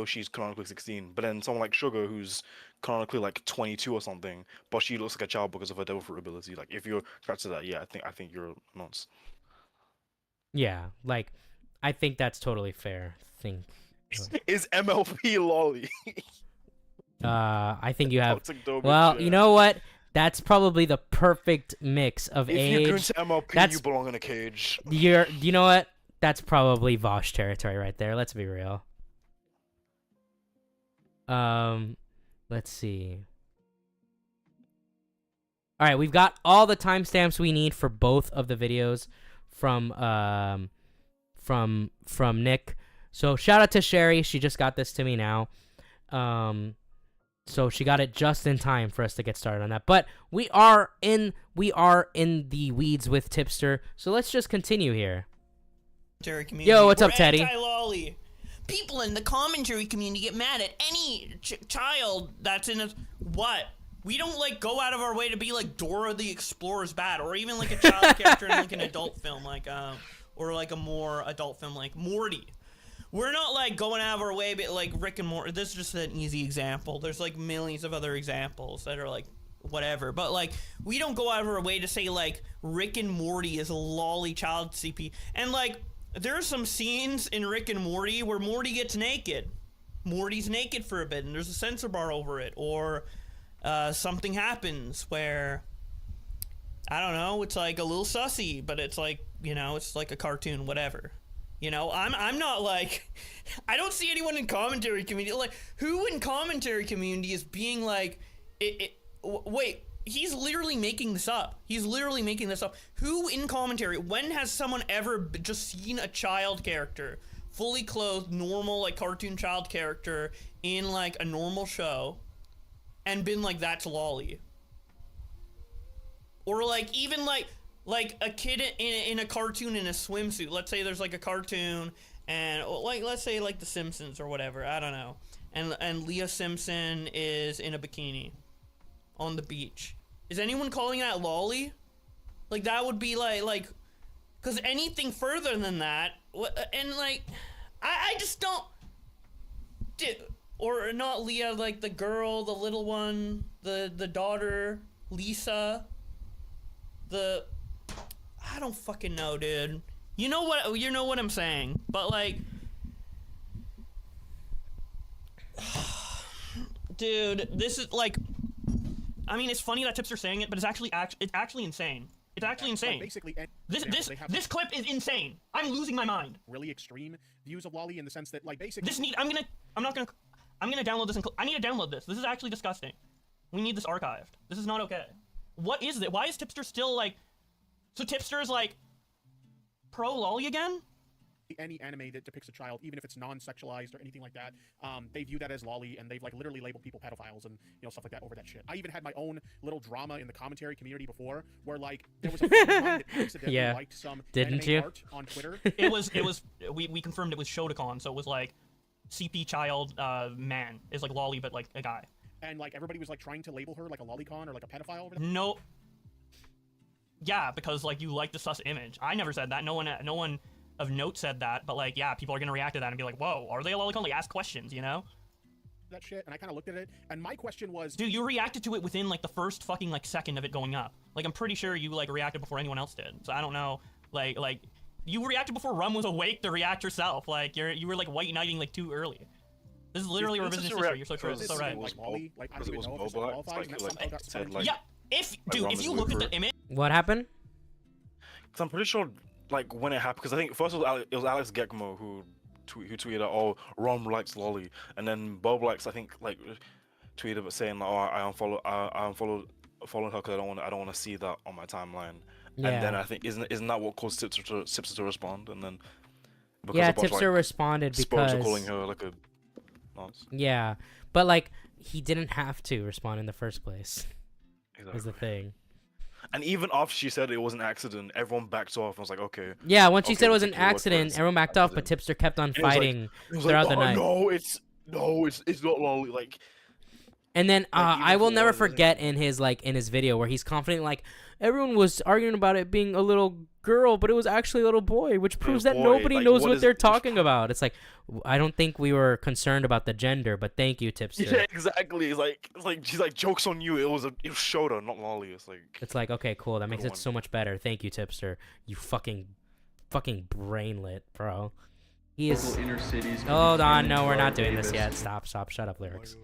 she's canonically 16. But then someone like Sugar, who's canonically like 22 or something, but she looks like a child because of her devil fruit ability. Like, if you're attracted to that, yeah, I think you're nuts. Yeah, like I think that's totally fair. Is MLP Loli? I think you have. Well, you know what? That's probably the perfect mix of age. If you're going to MLP, you belong in a cage. You know what? That's probably Vosh territory right there. Let's be real. Let's see. All right, we've got all the timestamps we need for both of the videos from Nick. So shout out to Cheri. She just got this to me now. So she got it just in time for us to get started on that. But we are in the weeds with Tipster. So let's just continue here. Yo, what's up, Teddy? Anti-Loli. People in the commentary community get mad at any child that's in a what? We don't like go out of our way to be like Dora the Explorer's bad, or even like a child character in like an adult film, like or like a more adult film like Morty. We're not like going out of our way, but like Rick and Morty. This is just an easy example. There's like millions of other examples that are like whatever, but like we don't go out of our way to say like Rick and Morty is a lolly child CP. And like there are some scenes in Rick and Morty where Morty gets naked. Morty's naked for a bit, and there's a censor bar over it, or something happens where I don't know, it's like a little sussy, but it's like, you know, it's like a cartoon, whatever. You know, I'm not like, I don't see anyone in commentary community, like, who in commentary community is being like, wait, he's literally making this up. He's literally making this up. Who in commentary, when has someone ever just seen a child character, fully clothed, normal, like, cartoon child character in, like, a normal show, and been like, that's lolly? Or, like, even, like a kid in a cartoon in a swimsuit. Let's say there's like a cartoon, and like let's say like The Simpsons or whatever. I don't know. And Leah Simpson is in a bikini on the beach. Is anyone calling that lolly? Like that would be like, because anything further than that, and like, I just don't. Or not Leah, like the girl, the little one, the daughter, Lisa, I don't fucking know, dude. You know what I'm saying, but like, dude, this is like, I mean, it's funny that Tipster's saying it, but it's actually insane. It's actually insane. Basically, this clip is insane. I'm losing my mind. Really extreme views of Loli in the sense that, like, basically, I'm gonna download this. I need to download this. This is actually disgusting. We need this archived. This is not okay. What is it? Why is Tipster still like? So Tipster is like pro lolly again? Any anime that depicts a child, even if it's non-sexualized or anything like that, they view that as lolly, and they've like literally labeled people pedophiles and stuff like that over that shit. I even had my own little drama in the commentary community before, where like there was a friend of mine that accidentally liked some anime art on Twitter. We confirmed it was Shotokan, so it was like CP child man is like lolly, but like a guy. And like everybody was like trying to label her like a lolicon or like a pedophile over that. No. Yeah, because like you like the sus image. I never said that. No one of note said that. But like, yeah, people are gonna react to that and be like, "Whoa, are they a lolicon?" Like, ask questions, you know? That shit, and I kind of looked at it, and my question was, dude, you reacted to it within like the first fucking like second of it going up. Like, I'm pretty sure you like reacted before anyone else did. So I don't know, like you reacted before Rum was awake to react yourself. Like you were like white knighting like too early. This is literally revisionist history. You're so true. So right. Yeah. If you look at the image. What happened? Because I'm pretty sure, like, when it happened, because I think first it was Alex Gekmo who tweeted, "Oh, Rom likes lolly," and then Boblex, I think, like, tweeted about saying, like, "Oh, I unfollowed her because I don't want to see that on my timeline." Yeah. And then I think isn't that what caused Tipster to respond? And then Tipster responded because are calling her like a nonce. Yeah, but like he didn't have to respond in the first place. Exactly. Is the thing. And even after she said it was an accident, everyone backed off. I was like, okay. Yeah, once she Okay, said it we'll was an take your word for it. accident, It's everyone backed off, but accident. Tipster kept on And it was like- fighting it was throughout like, the night. No, it's not Loli. Like, And then Like, I even will if it never was, like- forget in his video where he's confident like everyone was arguing about it being a little girl, but it was actually a little boy, which proves that boy, nobody like, knows what what is- they're talking about. It's like I don't think we were concerned about the gender, but thank you, Tipster. yeah, exactly. It's like she's like, jokes on you. It was Shota, not Loli. It's like It's like, okay, cool. That makes it one. so much better. Thank you, Tipster. You fucking brainlet, bro. He is. Inner cities. Hold on, no, we're not doing this yet. Stop. Shut up, lyrics.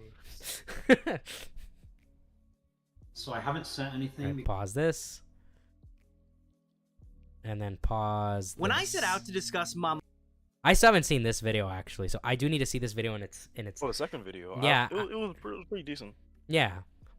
So I haven't sent anything. Alright, pause this. And then pause. When I this. set out to discuss Mom, I still haven't seen this video actually, so I do need to see this video in its. oh, the second video. Yeah, it was pretty decent. Yeah.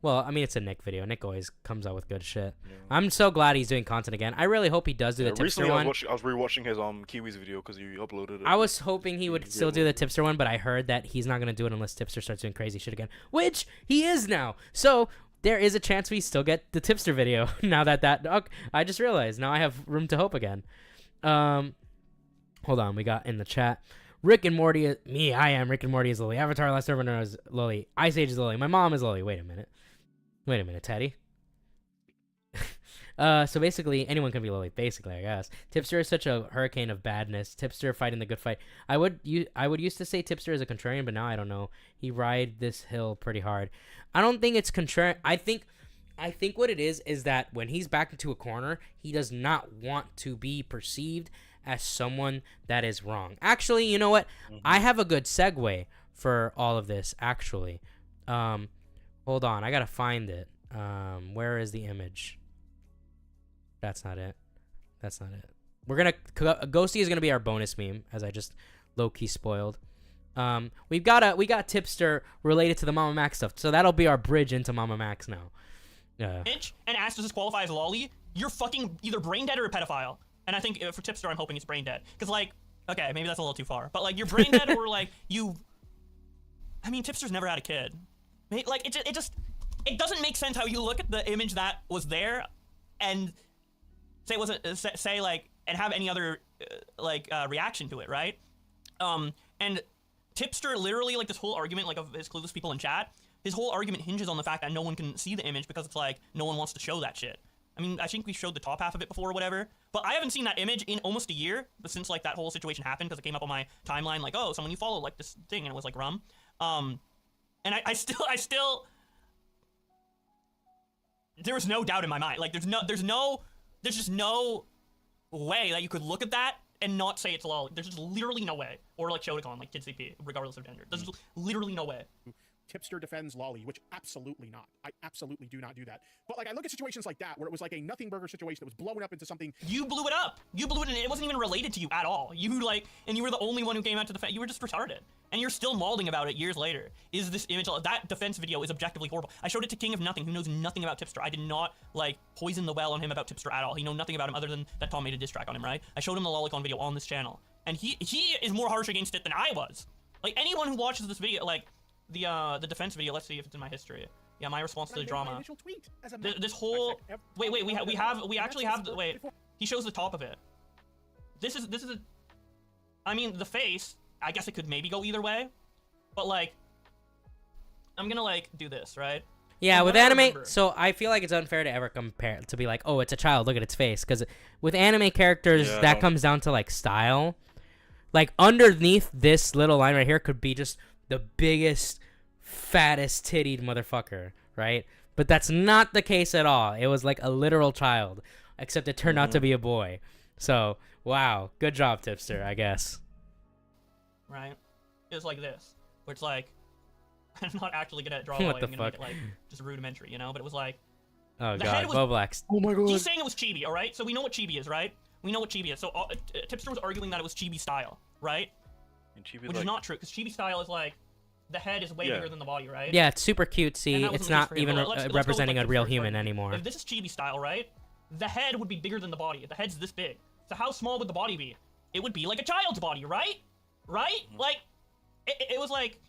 Well, I mean, it's a Nick video. Nick always comes out with good shit. Yeah. I'm so glad he's doing content again. I really hope he does do the Tipster Recently, one. I was rewatching his Kiwis video because you uploaded it. I was hoping he would He's still able do the Tipster one, but I heard that he's not going to do it unless Tipster starts doing crazy shit again, which he is now. So there is a chance we still get the Tipster video now that okay, I just realized. Now I have room to hope again. Hold on. We got in the chat. Rick and Morty. I am Rick and Morty is Loli. Avatar Last Airbender is Loli. Ice Age is Loli. My mom is Loli. Wait a minute, Teddy. So basically, anyone can be Loli. Basically, I guess. Tipster is such a hurricane of badness. Tipster fighting the good fight. I would used to say Tipster is a contrarian, but now I don't know. He ride this hill pretty hard. I don't think it's contrarian. I think what it is that when he's backed into a corner, he does not want to be perceived as someone that is wrong. Actually, you know what? I have a good segue for all of this. Actually, hold on. I gotta find it. Where is the image? That's not it. We're gonna Ghosty is gonna be our bonus meme, as I just low key spoiled. We got Tipster related to the MamaMax stuff, so that'll be our bridge into MamaMax now. And asked, does this qualify as Loli? You're fucking either brain dead or a pedophile. And I think for Tipster, I'm hoping he's brain dead. Because, like, okay, maybe that's a little too far. But, like, you're brain dead or, like, I mean, Tipster's never had a kid. Like, it doesn't make sense how you look at the image that was there and say it wasn't, like, and have any other, reaction to it, right? And Tipster literally, like, this whole argument, like, of his clueless people in chat, his whole argument hinges on the fact that no one can see the image because it's like, no one wants to show that shit. I mean, I think we showed the top half of it before or whatever, but I haven't seen that image in almost a year, but since, like, that whole situation happened, because it came up on my timeline, like, oh, someone you follow, like, this thing, and it was, like, rum. And I still, there was no doubt in my mind. Like, there's just no way that you could look at that and not say it's Loli. There's just literally no way. Or, like, Shotacon, like, Kid CP, regardless of gender. There's just literally no way. Tipster defends Loli, which absolutely not. I absolutely do not do that. But like I look at situations like that where it was like a nothing burger situation that was blown up into something. You blew it up. You blew it, and it wasn't even related to you at all. You and you were the only one who came out to defend. You were just retarded, and you're still mauling about it years later. Is this image that defense video is objectively horrible? I showed it to King of Nothing, who knows nothing about Tipster. I did not like poison the well on him about Tipster at all. He knows nothing about him other than that Tom made a diss track on him, right? I showed him the Lolicon video on this channel, and he is more harsh against it than I was. Like anyone who watches this video, like. The defense video. Let's see if it's in my history. Yeah, my response to the drama. This whole wait. We actually have the wait. He shows the top of it. This is a. I mean, the face. I guess it could maybe go either way, but like, I'm gonna like do this right. Yeah, with anime, so I feel like it's unfair to ever compare to be like, oh, it's a child. Look at its face, because with anime characters, that comes down to like style. Like underneath this little line right here could be just the biggest, fattest tittied motherfucker, right? But that's not the case at all. It was like a literal child, except it turned out to be a boy. So, wow, good job, Tipster, I guess. Right? It was like this, where it's like, I'm not actually gonna draw What away. the I'm gonna fuck? make it like just rudimentary, you know? But it was like, Oh the god, head was, Boblax. Oh my god. He's saying it was chibi, all right? So we know what chibi is, right? We know what chibi is. So Tipster was arguing that it was chibi style, right? Which is not true, because chibi style is like, the head is way bigger than the body, right? Yeah, it's super cutesy. And that It's wasn't the case not for him. even Well, let's go with, representing like, a real Tipster's human argument. anymore. If this is chibi style, right? The head would be bigger than the body. The head's this big. So how small would the body be? It would be like a child's body, right? Right? Like, it was like...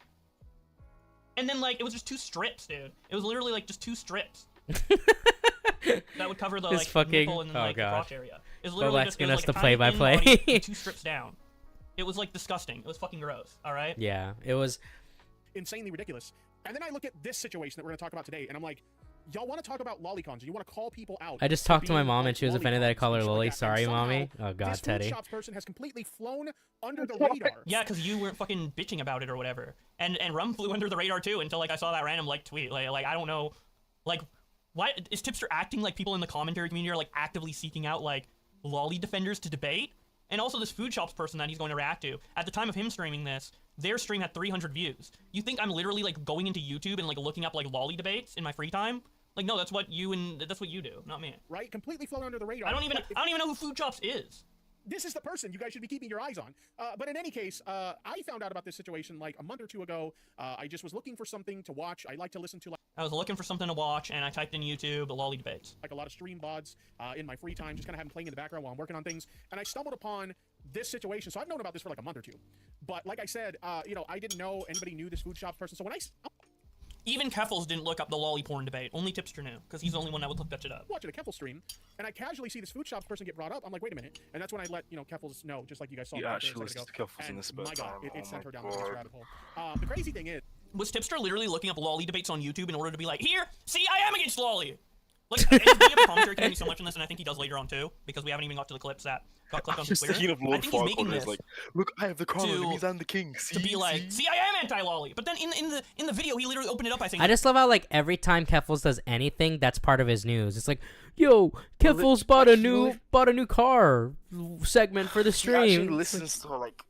And then, like, it was just two strips, dude. It was literally, like, just two strips. that that would cover the His like fucking- nipple and then oh, like the gosh. crotch area. It's literally just asking it was, us like, to a tiny play-by-play. thin body, 2 strips down. It was like disgusting. It was fucking gross. All right. Yeah, it was. Insanely ridiculous. And then I look at this situation that we're going to talk about today, and I'm like, y'all want to talk about lolicons? You want to call people out? I just for talked to my being mom, on and she was offended that I lolicons call her and shit like Loli. that, and Sorry, somehow mommy. Oh God, this Teddy. food shops person has completely flown under the radar. Yeah, because you weren't fucking bitching about it or whatever. And Rum flew under the radar too until like I saw that random like tweet. Like I don't know, like why is Tipster acting like people in the commentary community are like actively seeking out like lolly defenders to debate? And also this food shops person that he's going to react to. At the time of him streaming this, their stream had 300 views. You think I'm literally like going into YouTube and like looking up like lolly debates in my free time? Like no, that's what you do, not me. Right? Completely flown under the radar. I don't even know who Food Chops is. This is the person you guys should be keeping your eyes on. But in any case, I found out about this situation like a month or two ago. I just was looking for something to watch. I like to listen to I was looking for something to watch, and I typed in YouTube lolly debates. like a lot of stream VODs in my free time, just kind of have them playing in the background while I'm working on things. And I stumbled upon this situation. So I've known about this for like a month or two. But like I said, you know, I didn't know anybody knew this food shops person. So when Even Keffels didn't look up the lolly porn debate. Only Tipster knew, because he's the only one that would look that shit up. watching a Keffel stream, and I casually see this food shops person get brought up. I'm like, wait a minute. And that's when I let, you know, Keffels know, just like you guys saw. Yeah, me out actually there a listens second to ago. Keffels in And this my bit God, time. it Oh sent my her down this God. rabbit hole. The crazy thing is, Was Tipster literally looking up lolly debates on YouTube in order to be like, here, see, I am against lolly? Like, and he's being a commentary community so much on this, and I think he does later on too, because we haven't even got to the clips that got clipped on Just Twitter. thinking of I Lord think he's making Farquaad this is like, look, I have the crown, to- that means I'm the king. to be like, see, I am anti-lolly. But then in the video, he literally opened it up by saying, I just love how like every time Keffels does anything, that's part of his news. It's like, yo, Keffels bought a new car segment for the He actually stream. listens to like,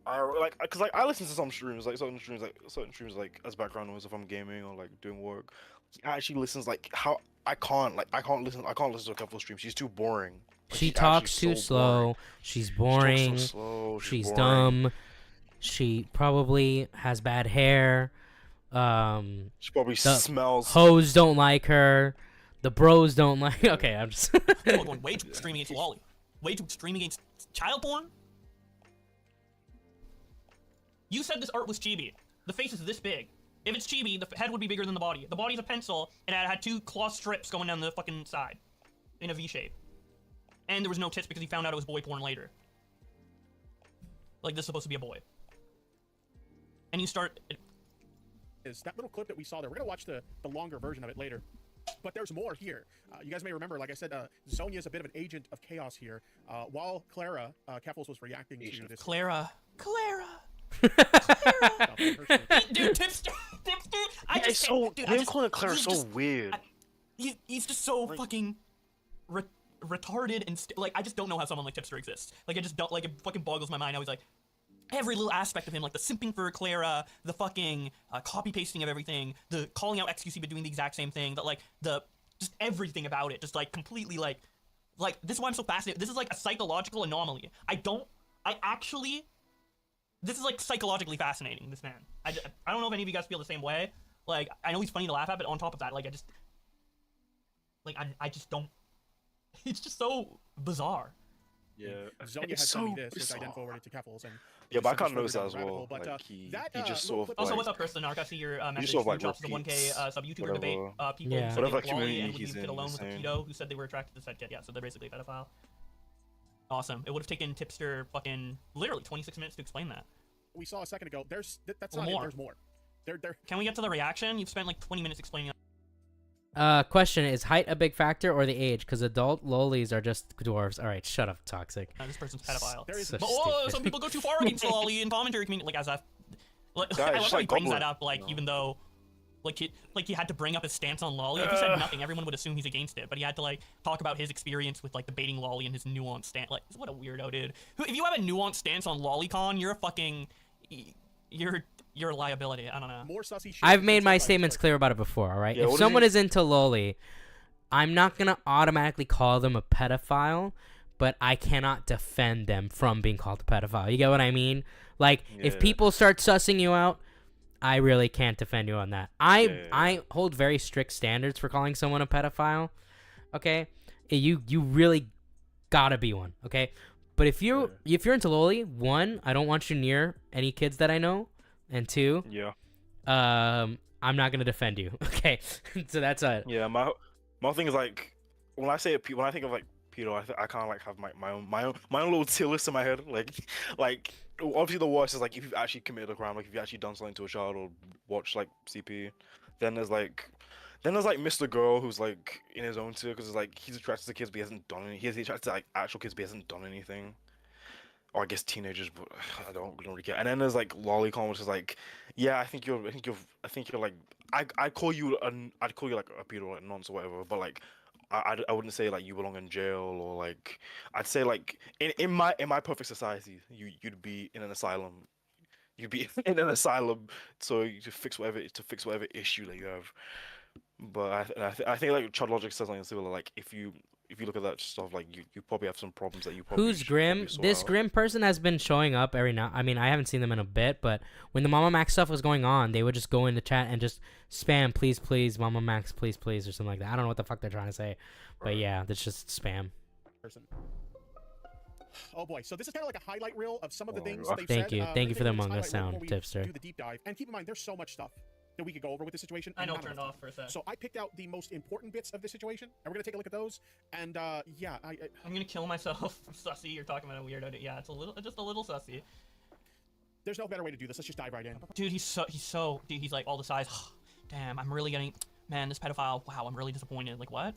cause like I listen to some streams, like certain streams like as background noise if I'm gaming or like doing work. He actually listens like how I can't listen to a Keffel stream. She's too boring. Like, She she's talks actually too so slow. boring. She's boring. She talks so slow. She's boring. dumb. She probably has bad hair. She probably The smells. hoes don't like her. The bros don't like. Okay, I'm just. people are going way too extreme against lolly. Way too extreme against child porn? You said this art was chibi. The face is this big. If it's chibi, the head would be bigger than the body. The body's a pencil, and it had 2 cloth strips going down the fucking side. In a V shape. And there was no tits because he found out it was boy porn later. Like, this is supposed to be a boy. And you start... is that little clip that we saw there. We're going to watch the longer version of it later. But there's more here. You guys may remember, like I said, Zonia's a bit of an agent of chaos here. While Clara, Keffels was reacting to this... Clara. Dude, Dude, Tipster, I Yeah, just it's so dude, him calling Clara he's so just- weird. He's just so fucking retarded and like I just don't know how someone like Tipster exists. Like I just don't like it. Fucking boggles my mind. I was like every little aspect of him, like the simping for Clara, the fucking copy pasting of everything, the calling out XQC but doing the exact same thing, that like the just everything about it, just like completely like this is why I'm so fascinated. This is like a psychological anomaly. This is like psychologically fascinating, this man. I don't know if any of you guys feel the same way. Like, I know he's funny to laugh at, but on top of that, like, I just don't... It's just so bizarre. Yeah, Zonia it's had so told me this, which I bizarre. then forwarded to Keffels. And Yeah, but I just can't further notice that down as the rabbit well. hole. But, Like, he that, just little sort of clip- Also, like, what's up, Chris the Narc? I see your message. sort of, like, Food Chops is a 1K sub YouTuber debate. whatever- People Yeah. who said whatever they like Lolly community and would he's leave it in, alone he's with a saying. pedo who said they were attracted to Psychedrawws. Yeah, so they're basically a pedophile. Awesome. It would have taken Tipster fucking literally 26 minutes to explain that. we saw a second ago. That's Or not it. more. There's more. There. Can we get to the reaction? You've spent like 20 minutes explaining. Question: is height a big facter or the age? Because adult lolis are just dwarves. All right, shut up, toxic. This person's a pedophile. There is So But whoa, stupid. some people go too far against Lolly in commentary community. Like, as I, like, Guys, I love just how he like brings Goblin, that up. Like, you know. even though, like he had to bring up his stance on Lolly. If he said nothing, everyone would assume he's against it. But he had to like talk about his experience with like debating Lolly and his nuanced stance. Like, what a weirdo, dude. If you have a nuanced stance on LollyCon, you're a fucking, you're a liability. I don't know. More sussy shit. I've made my statements clear about it before. All right, Yeah, if what is someone he- is into loli, I'm not gonna automatically call them a pedophile, but I cannot defend them from being called a pedophile. You get what I mean? Like, if Yeah. people start sussing you out, I really can't defend you on that. I hold very strict standards for calling someone a pedophile. Okay, you really gotta be one. Okay, but if you're into loli, one, I don't want you near any kids that I know, and two, Yeah. I'm not gonna defend you. Okay, so that's it. Yeah, my thing is like, when I say when I think of like pedo, I kind of like have my own little tier list in my head. Like obviously the worst is like if you've actually committed a crime, like if you've actually done something to a child or watched like CP. Then there's like Mr. Girl who's like in his own tier because it's like he's attracted to kids but he hasn't done any. He's attracted to like actual kids but he hasn't done anything. Or I guess teenagers, but I don't really care. And then there's like Lolicon, which is like, yeah, I think you're like, I'd call you like a pedo, like nonce or whatever, but like, I wouldn't say like you belong in jail or like, I'd say like in my perfect society, you'd be in an asylum, you'd be in an asylum, so you to fix whatever issue that you have. But I think like Chud Logic says something similar, like if you look at that stuff, like you probably have some problems that you probably Who's Grim? This out. Grim person has been showing up every now. I mean, I haven't seen them in a bit, but when the MamaMax stuff was going on, they would just go in the chat and just spam, please, MamaMax, please, or something like that. I don't know what the fuck they're trying to say, but yeah, that's just spam. Person. Oh boy, so this is kind of like a highlight reel of some of the things they've Thank said. you, thank you for the Among Us sound, Tipster. Do the deep dive, and keep in mind, there's so much stuff that we could go over with the situation. I know, turned off for a sec. So I picked out the most important bits of the situation, and we're gonna take a look at those. And yeah, I'm gonna kill myself. Sussy, you're talking about a weirdo. Yeah, it's just a little sussy. There's no better way to do this. Let's just dive right in. Dude, he's like all the size. Damn, I'm really getting. Man, this pedophile. Wow, I'm really disappointed. Like what?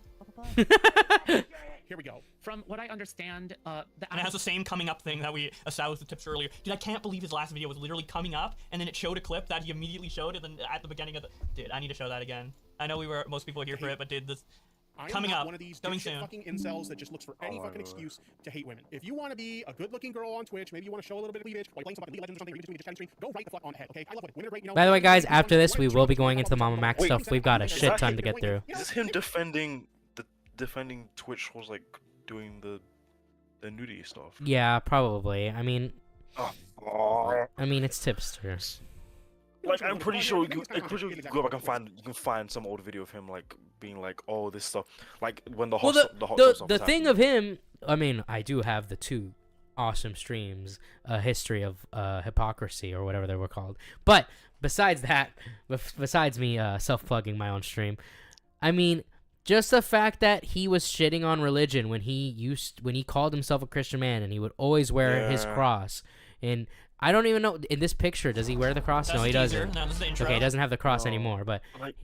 Here we go. From what I understand, and it has the same coming up thing that we established with Tipster earlier. Dude, I can't believe his last video was literally coming up, and then it showed a clip that he immediately showed, and then at the beginning of the. Dude, I need to show that again. I know most people are here for it, but dude, this. Coming up, one of these coming soon. Fucking incels that just looks for any fucking excuse to hate women. If you want to be a good-looking girl on Twitch, maybe you want to show a little bit of cleavage, or you're playing some fucking League of Legends or something, or you're just doing a chatting stream, go right the fuck on ahead, okay? I love it. Women are great, you know. By the way, guys, after this, we will be going into the MamaMax stuff. We've got a shit ton to get through. Is this him defending Twitch was like doing the nudity stuff? Yeah, probably. I mean, it's Tipster. Like I'm pretty sure you can go back and find some old video of him like being like, oh, this stuff, like when the hot the thing of him. I mean, I do have the two awesome streams, a history of hypocrisy or whatever they were called. But besides that, besides me self-plugging my own stream, I mean, just the fact that he was shitting on religion when he called himself a Christian man and he would always wear his cross. And I don't even know, in this picture, does he wear the cross? No, he doesn't. No, this is the intro. Okay, he doesn't have the cross anymore, but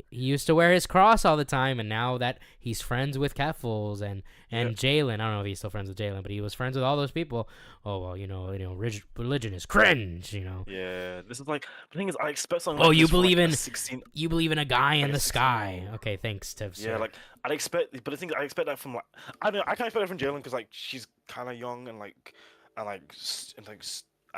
he used to wear his cross all the time, and now that he's friends with Catfuls and Jalen, I don't know if he's still friends with Jalen, but he was friends with all those people. Oh, well, you know, religion is cringe, you know. Yeah, this is like, the thing is, I expect something like this you believe like in 16... you believe in a guy in the sky. Okay, thanks, Tips. Yeah, like, I'd expect, but the thing is, I expect that from, like, I don't know, I can't expect that from Jalen, because, like, she's kind of young, and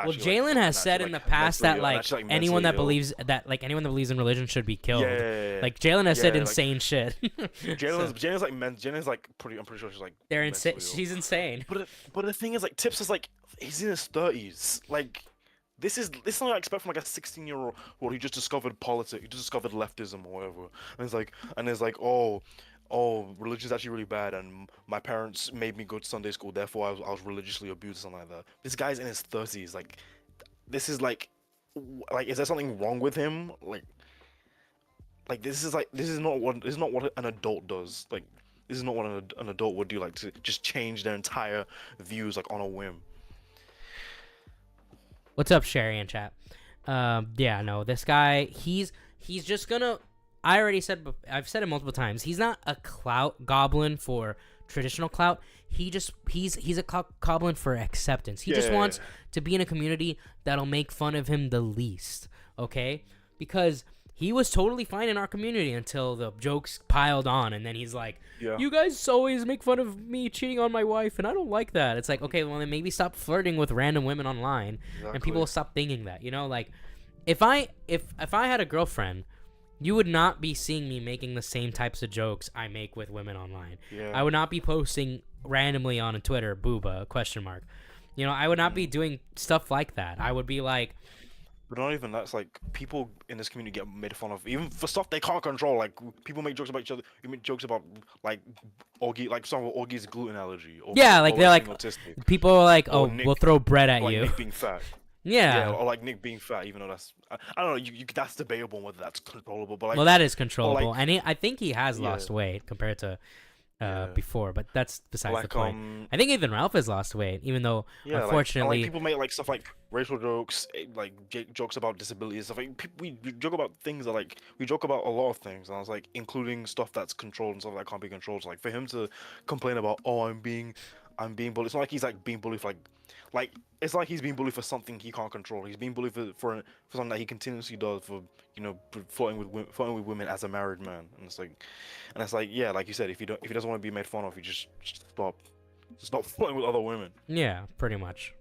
well, Jalen has said in the past that like anyone that believes in religion should be killed. Yeah. Like Jalen has said insane shit. Jalen's like pretty. I'm pretty sure she's like. They're insane. She's insane. But the thing is, like, Tips is like he's in his 30s. Like this is something I expect from like a 16-year-old who just discovered politics, he just discovered leftism or whatever. And it's like oh, religion's actually really bad, and my parents made me go to Sunday school, therefore I was religiously abused, or something like that. This guy's in his 30s, like, this is like, is there something wrong with him? Like this is not what an adult does. Like, this is not what an adult would do, like, to just change their entire views, like, on a whim. What's up, Cheri in chat? Yeah, no, this guy, he's just gonna. I've said it multiple times. He's not a clout goblin for traditional clout. He's a goblin for acceptance. He just wants to be in a community that'll make fun of him the least, okay? Because he was totally fine in our community until the jokes piled on, and then he's like, you guys always make fun of me cheating on my wife, and I don't like that. It's like, okay, well, then maybe stop flirting with random women online, and people will stop thinking that, you know? Like, if I had a girlfriend, you would not be seeing me making the same types of jokes I make with women online. Yeah. I would not be posting randomly on a Twitter, booba, ? You know, I would not be doing stuff like that. I would be like... But not even that's like, people in this community get made fun of, even for stuff they can't control. Like, people make jokes about each other. You make jokes about, like, Augie, like some of Augie's gluten allergy. Or, yeah, like, they're like, autistic. People are like, oh, Nick, we'll throw bread at like you. Nick being fat. Yeah, or like Nick being fat, even though that's I don't know. That's debatable whether that's controllable. But like, well, that is controllable, like, and I think he has lost weight compared to before, but that's besides the Like, point. I think even Ralph has lost weight, even though unfortunately like people make like stuff like racial jokes, like jokes about disabilities, stuff like we joke about things that like we joke about a lot of things, and I was like including stuff that's controlled and stuff that can't be controlled. So, like for him to complain about, oh, I'm being bullied. It's not like he's like being bullied for like it's like he's being bullied for something he can't control. He's being bullied for something that he continuously does for, you know, flirting with women as a married man. And it's like yeah, like you said, if he doesn't want to be made fun of, he just stop flirting with other women. Yeah, pretty much.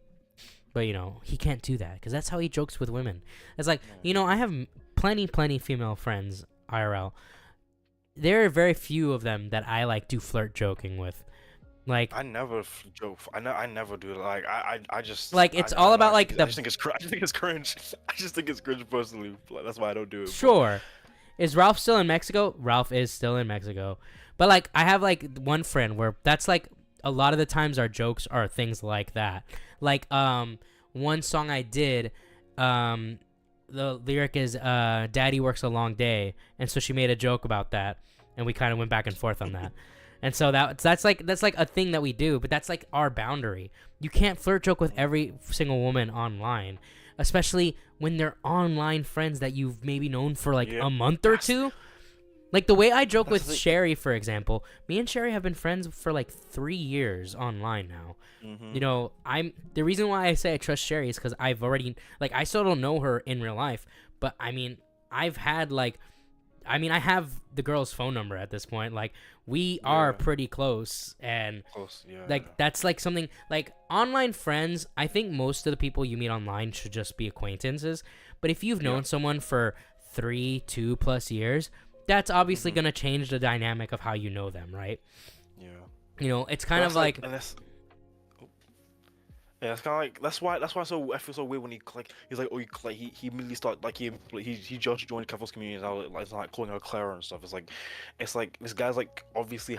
But you know, he can't do that because that's how he jokes with women. It's like, you know, I have plenty female friends IRL. There are very few of them that I like do flirt joking with. Like, I never joke. I never do it. Like I just like it's all about like the. I just think it's cringe. I just think it's cringe personally. Like, that's why I don't do it. Sure. Is Ralph still in Mexico? Ralph is still in Mexico. But like I have like one friend where that's like a lot of the times our jokes are things like that. Like one song I did, the lyric is Daddy works a long day, and so she made a joke about that, and we kind of went back and forth on that. And so that's like a thing that we do, but that's like our boundary. You can't flirt joke with every single woman online, especially when they're online friends that you've maybe known for like a month or two. Like the way I joke with Cheri, for example, me and Cheri have been friends for like 3 years online now. Mm-hmm. You know, the reason why I say I trust Cheri is because I've already, like, I still don't know her in real life, but I mean, I have the girl's phone number at this point. Like, we are pretty close, and like that's like something like online friends. I think most of the people you meet online should just be acquaintances. But if you've known someone for 2+ years, that's obviously gonna change the dynamic of how you know them, right? Yeah. You know, it's kind of like. Yeah, it's kind of like that's why I feel so weird when he's like he immediately started like he just joined Catholic community and like calling her Clara and stuff. It's like this guy's like obviously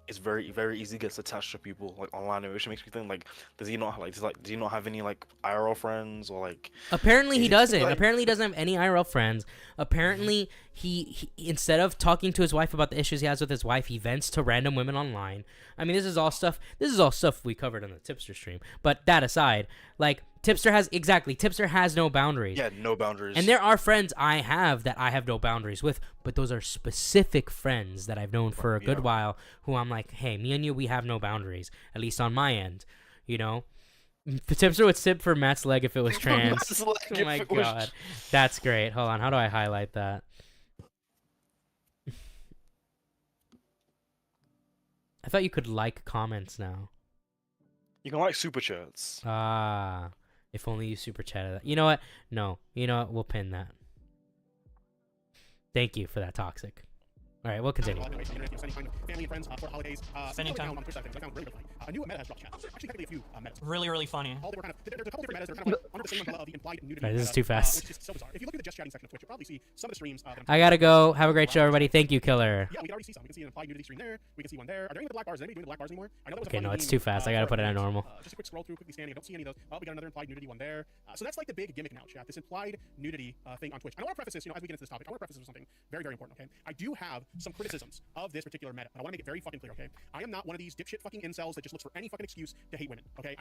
it's very easy gets attached to people like online, which makes me think like does he not have any like IRL friends or like? Apparently he doesn't. Apparently he doesn't have any IRL friends. Apparently he instead of talking to his wife about the issues he has with his wife, he vents to random women online. I mean, this is all stuff we covered on the Tipster stream. But that aside, like Tipster has no boundaries. Yeah, no boundaries. And there are friends I have that I have no boundaries with, but those are specific friends that I've known for a good while who I'm like, hey, me and you, we have no boundaries, at least on my end, you know? The Tipster would sip for Matt's leg if it was trans. Oh my god. That's great. Hold on, how do I highlight that? I thought you could like comments now. You can like super chats. If only you super chatted that. You know what? No. You know what? We'll pin that. Thank you for that, Toxic. All right, we'll continue. Family and friends for holidays. Spending time. On Twitch side of things. I found really funny. A new meta has dropped chat. Actually, technically a few metas. Really funny. All they were kind of, there's a couple different metas that are kind of like under the same umbrella of the implied nudity. Right, this is too fast. Which is so bizarre. If you look at the just chatting section of Twitch, you'll probably see some of the streams. I gotta go. Have a great show, everybody. Thank you, Killer. Yeah, we can already see some. We can see an implied nudity stream there. We can see one there. Are there any with the black bars? Is anybody doing the black bars anymore? I know that was a Okay, fun no, it's meme, too fast. I gotta put it at normal. Just a quick scroll through, quickly scanning. I don't see any of those. Oh, we got another implied nudity one there. So that's like the big gimmick now, chat. This implied nudity thing on Twitch. I want to preface this, as we get into this topic, I want to preface this with something very, very important, okay? I do have some criticisms of this particular meta, but I want to make it very fucking clear, okay? I am not one of these dipshit fucking incels that just looks for any fucking excuse to hate women, okay?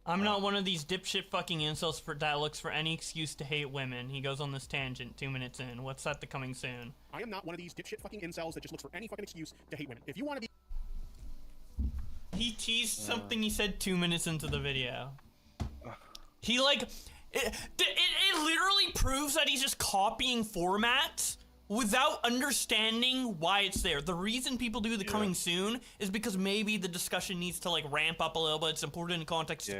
I'm not one of these dipshit fucking incels that looks for any excuse to hate women. He goes on this tangent 2 minutes in. What's that? The coming soon. I am not one of these dipshit fucking incels that just looks for any fucking excuse to hate women. If you want to be... He teased something he said 2 minutes into the video. He like... It literally proves that he's just copying formats without understanding why it's there. The reason people do the coming soon is because maybe the discussion needs to like ramp up a little bit. It's important context,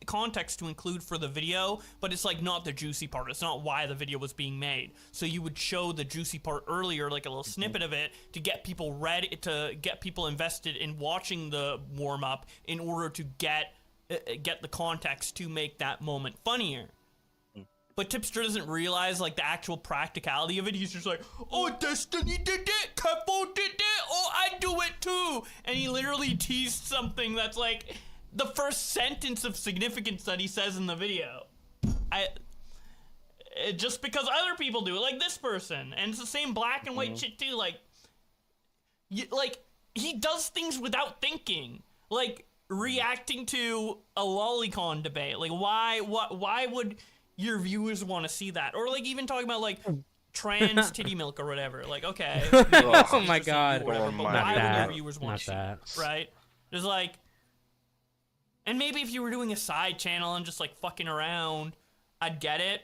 context to include for the video, but it's like not the juicy part. It's not why the video was being made. So you would show the juicy part earlier, like a little snippet of it, to get people ready, to get people invested in watching the warm up in order to get the context to make that moment funnier. But Tipster doesn't realize, like, the actual practicality of it. He's just like, oh, Destiny did it, Capo did it, oh, I do it too. And he literally teased something that's, like, the first sentence of significance that he says in the video. Just because other people do it, like this person. And it's the same black and white shit, too. Like, he does things without thinking, like reacting to a lolicon debate. Like, why would your viewers want to see that? Or like even talking about like trans titty milk or whatever. Like, okay, Oh my God. whatever, but Not why would that. your viewers want Not to see that. that, right? There's like, and maybe if you were doing a side channel and just like fucking around, I'd get it.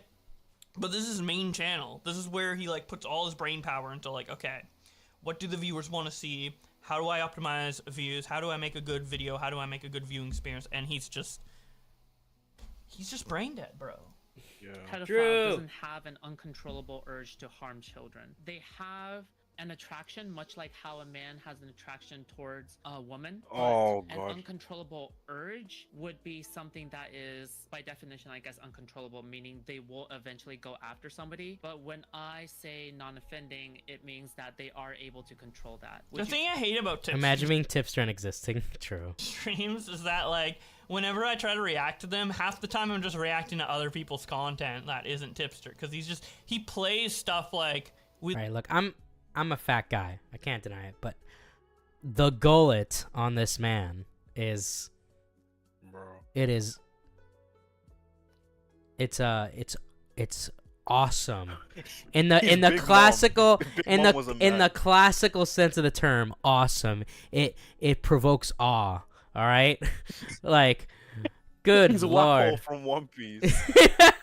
But this is his main channel. This is where he like puts all his brain power into like, okay, what do the viewers want to see? How do I optimize views? How do I make a good video? How do I make a good viewing experience? And he's just brain dead, bro. Yeah. Pedophile doesn't have an uncontrollable urge to harm children. They have an attraction, much like how a man has an attraction towards a woman. But Oh, an God. uncontrollable urge would be something that is, by definition, I guess, uncontrollable, meaning they will eventually go after somebody. But when I say non-offending, it means that they are able to control that. The thing I hate about Tipster Imagine being Tipster and existing. True. streams is that like whenever I try to react to them, half the time I'm just reacting to other people's content that isn't Tipster, because he plays stuff like with. All right, look, I'm a fat guy. I can't deny it, but the gullet on this man is Bro. it's awesome. In the He's Big Mom. classical Big in Mom was a the man. classical sense of the term, awesome. It provokes awe, all right? Like, good He's a lord. Wapole from One Piece.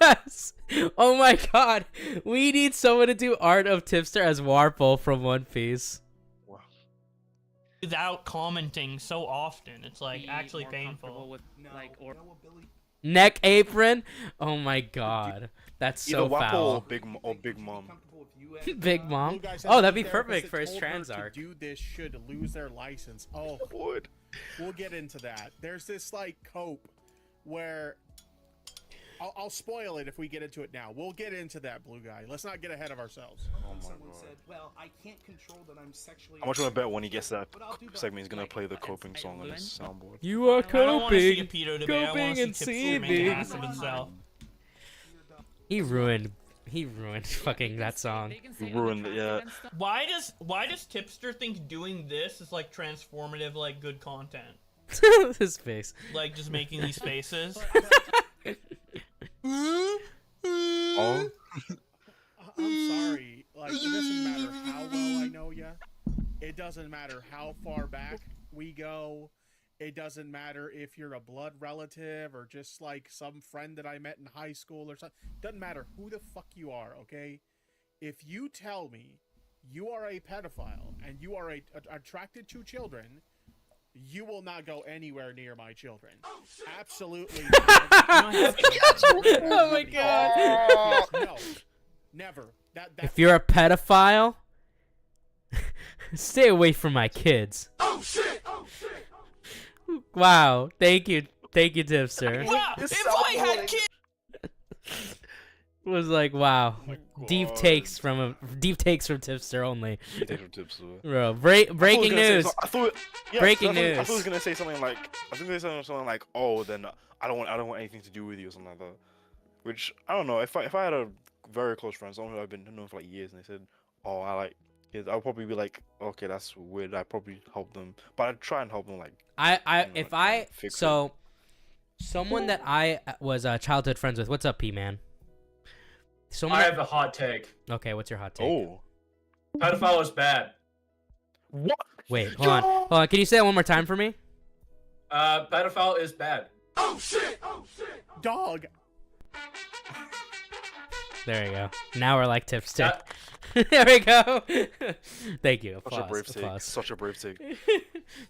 Yes. Oh my God. We need someone to do art of Tipster as Warpole from One Piece. without commenting so often. It's like be actually more painful. comfortable with, like, or Neck apron. Oh my God. That's Either so Wapole foul. or Big Mom. Big Mom. Blue guy says Oh, that'd the be therapist perfect that for his told her trans to arc. do this should lose their license. Oh, Would. we'll get into that. There's this like cope where I'll spoil it if we get into it now. We'll get into that, Blue guy. Let's not get ahead of ourselves. Oh my Someone God. said, "Well, I can't control that I'm sexually." How much want to bet when he gets that But I'll do both. segment, he's gonna Like, play the it's- coping song on his soundboard? You are I don't want to see a coping. pedo debate. I want Coping to and see Tipster make an seething. ass of himself. He ruined fucking that song. He ruined it, yeah. Why does Tipster think doing this is like transformative, like good content? His face. Like just making these faces. Oh. I'm sorry. Like, it doesn't matter how well I know ya. It doesn't matter how far back we go. It doesn't matter if you're a blood relative or just like some friend that I met in high school or something. Doesn't matter who the fuck you are, okay? If you tell me you are a pedophile and you are attracted to children, you will not go anywhere near my children. Absolutely. Oh my God. No, never. That If you're a pedophile, stay away from my kids. Oh shit! Oh shit! Wow. Thank you, Tipster. Wow, if I had kids. Was like, wow. Deep God. takes from Tipster only. He takes from Tipster. Bro, I thought he was breaking gonna say news. so- I thought, yeah, Breaking I thought he news. was gonna say something like, oh, then I don't want anything to do with you or something like that. Which I don't know. If I had a very close friend, someone who I've been known for like years, and they said, oh, I like kids, I'll probably be like, okay, that's weird. I'd probably help them, but I'd try and help them like. If I fix it. so someone that I was childhood friends with. What's up, P man? Someone I that- have a hot take. Okay, what's your hot take? Oh. Pedophile is bad. What? Wait, hold on. Can you say that one more time for me? Pedophile is bad. Oh shit! Oh shit! Dog. There you go. Now we're like Tipster. There we go. Thank you. Such a Applause, brave take. applause. Such a brave take.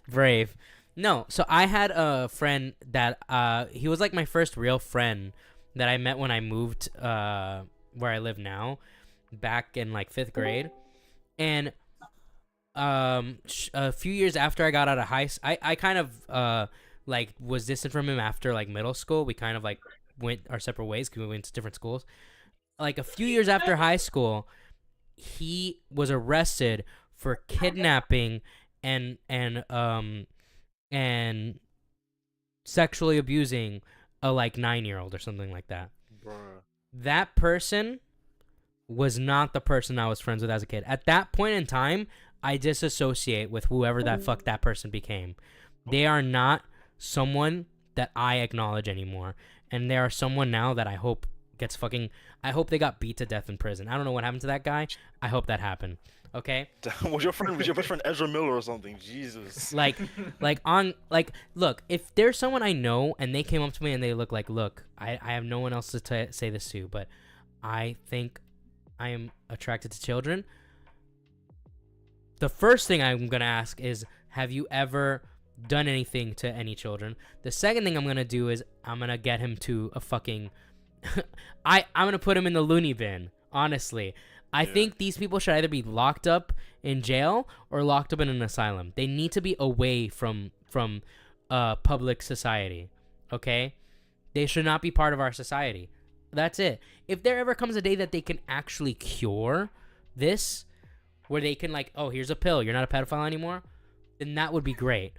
Brave. No, so I had a friend that he was like my first real friend that I met when I moved where I live now, back in like 5th grade, and a few years after I got out of I kind of like was distant from him after like middle school. We kind of like went our separate ways because we went to different schools. Like a few years after high school, he was arrested for kidnapping and sexually abusing a like 9-year-old or something like that. Bruh. That person was not the person I was friends with as a kid. At that point in time, I disassociate with whoever that fuck that person became. They are not someone that I acknowledge anymore. And they are someone now that I hope gets fucking... I hope they got beat to death in prison. I don't know what happened to that guy. I hope that happened. Okay? Was your best friend Ezra Miller or something? Jesus. Look, if there's someone I know and they came up to me and they look like, look, I have no one else to say this to, but I think I am attracted to children. The first thing I'm going to ask is, have you ever done anything to any children? The second thing I'm going to do is I'm going to get him to a fucking... I'm going to put him in the loony bin, honestly. I think these people should either be locked up in jail or locked up in an asylum. They need to be away from public society, okay? They should not be part of our society. That's it. If there ever comes a day that they can actually cure this, where they can like, oh, here's a pill, you're not a pedophile anymore, then that would be great.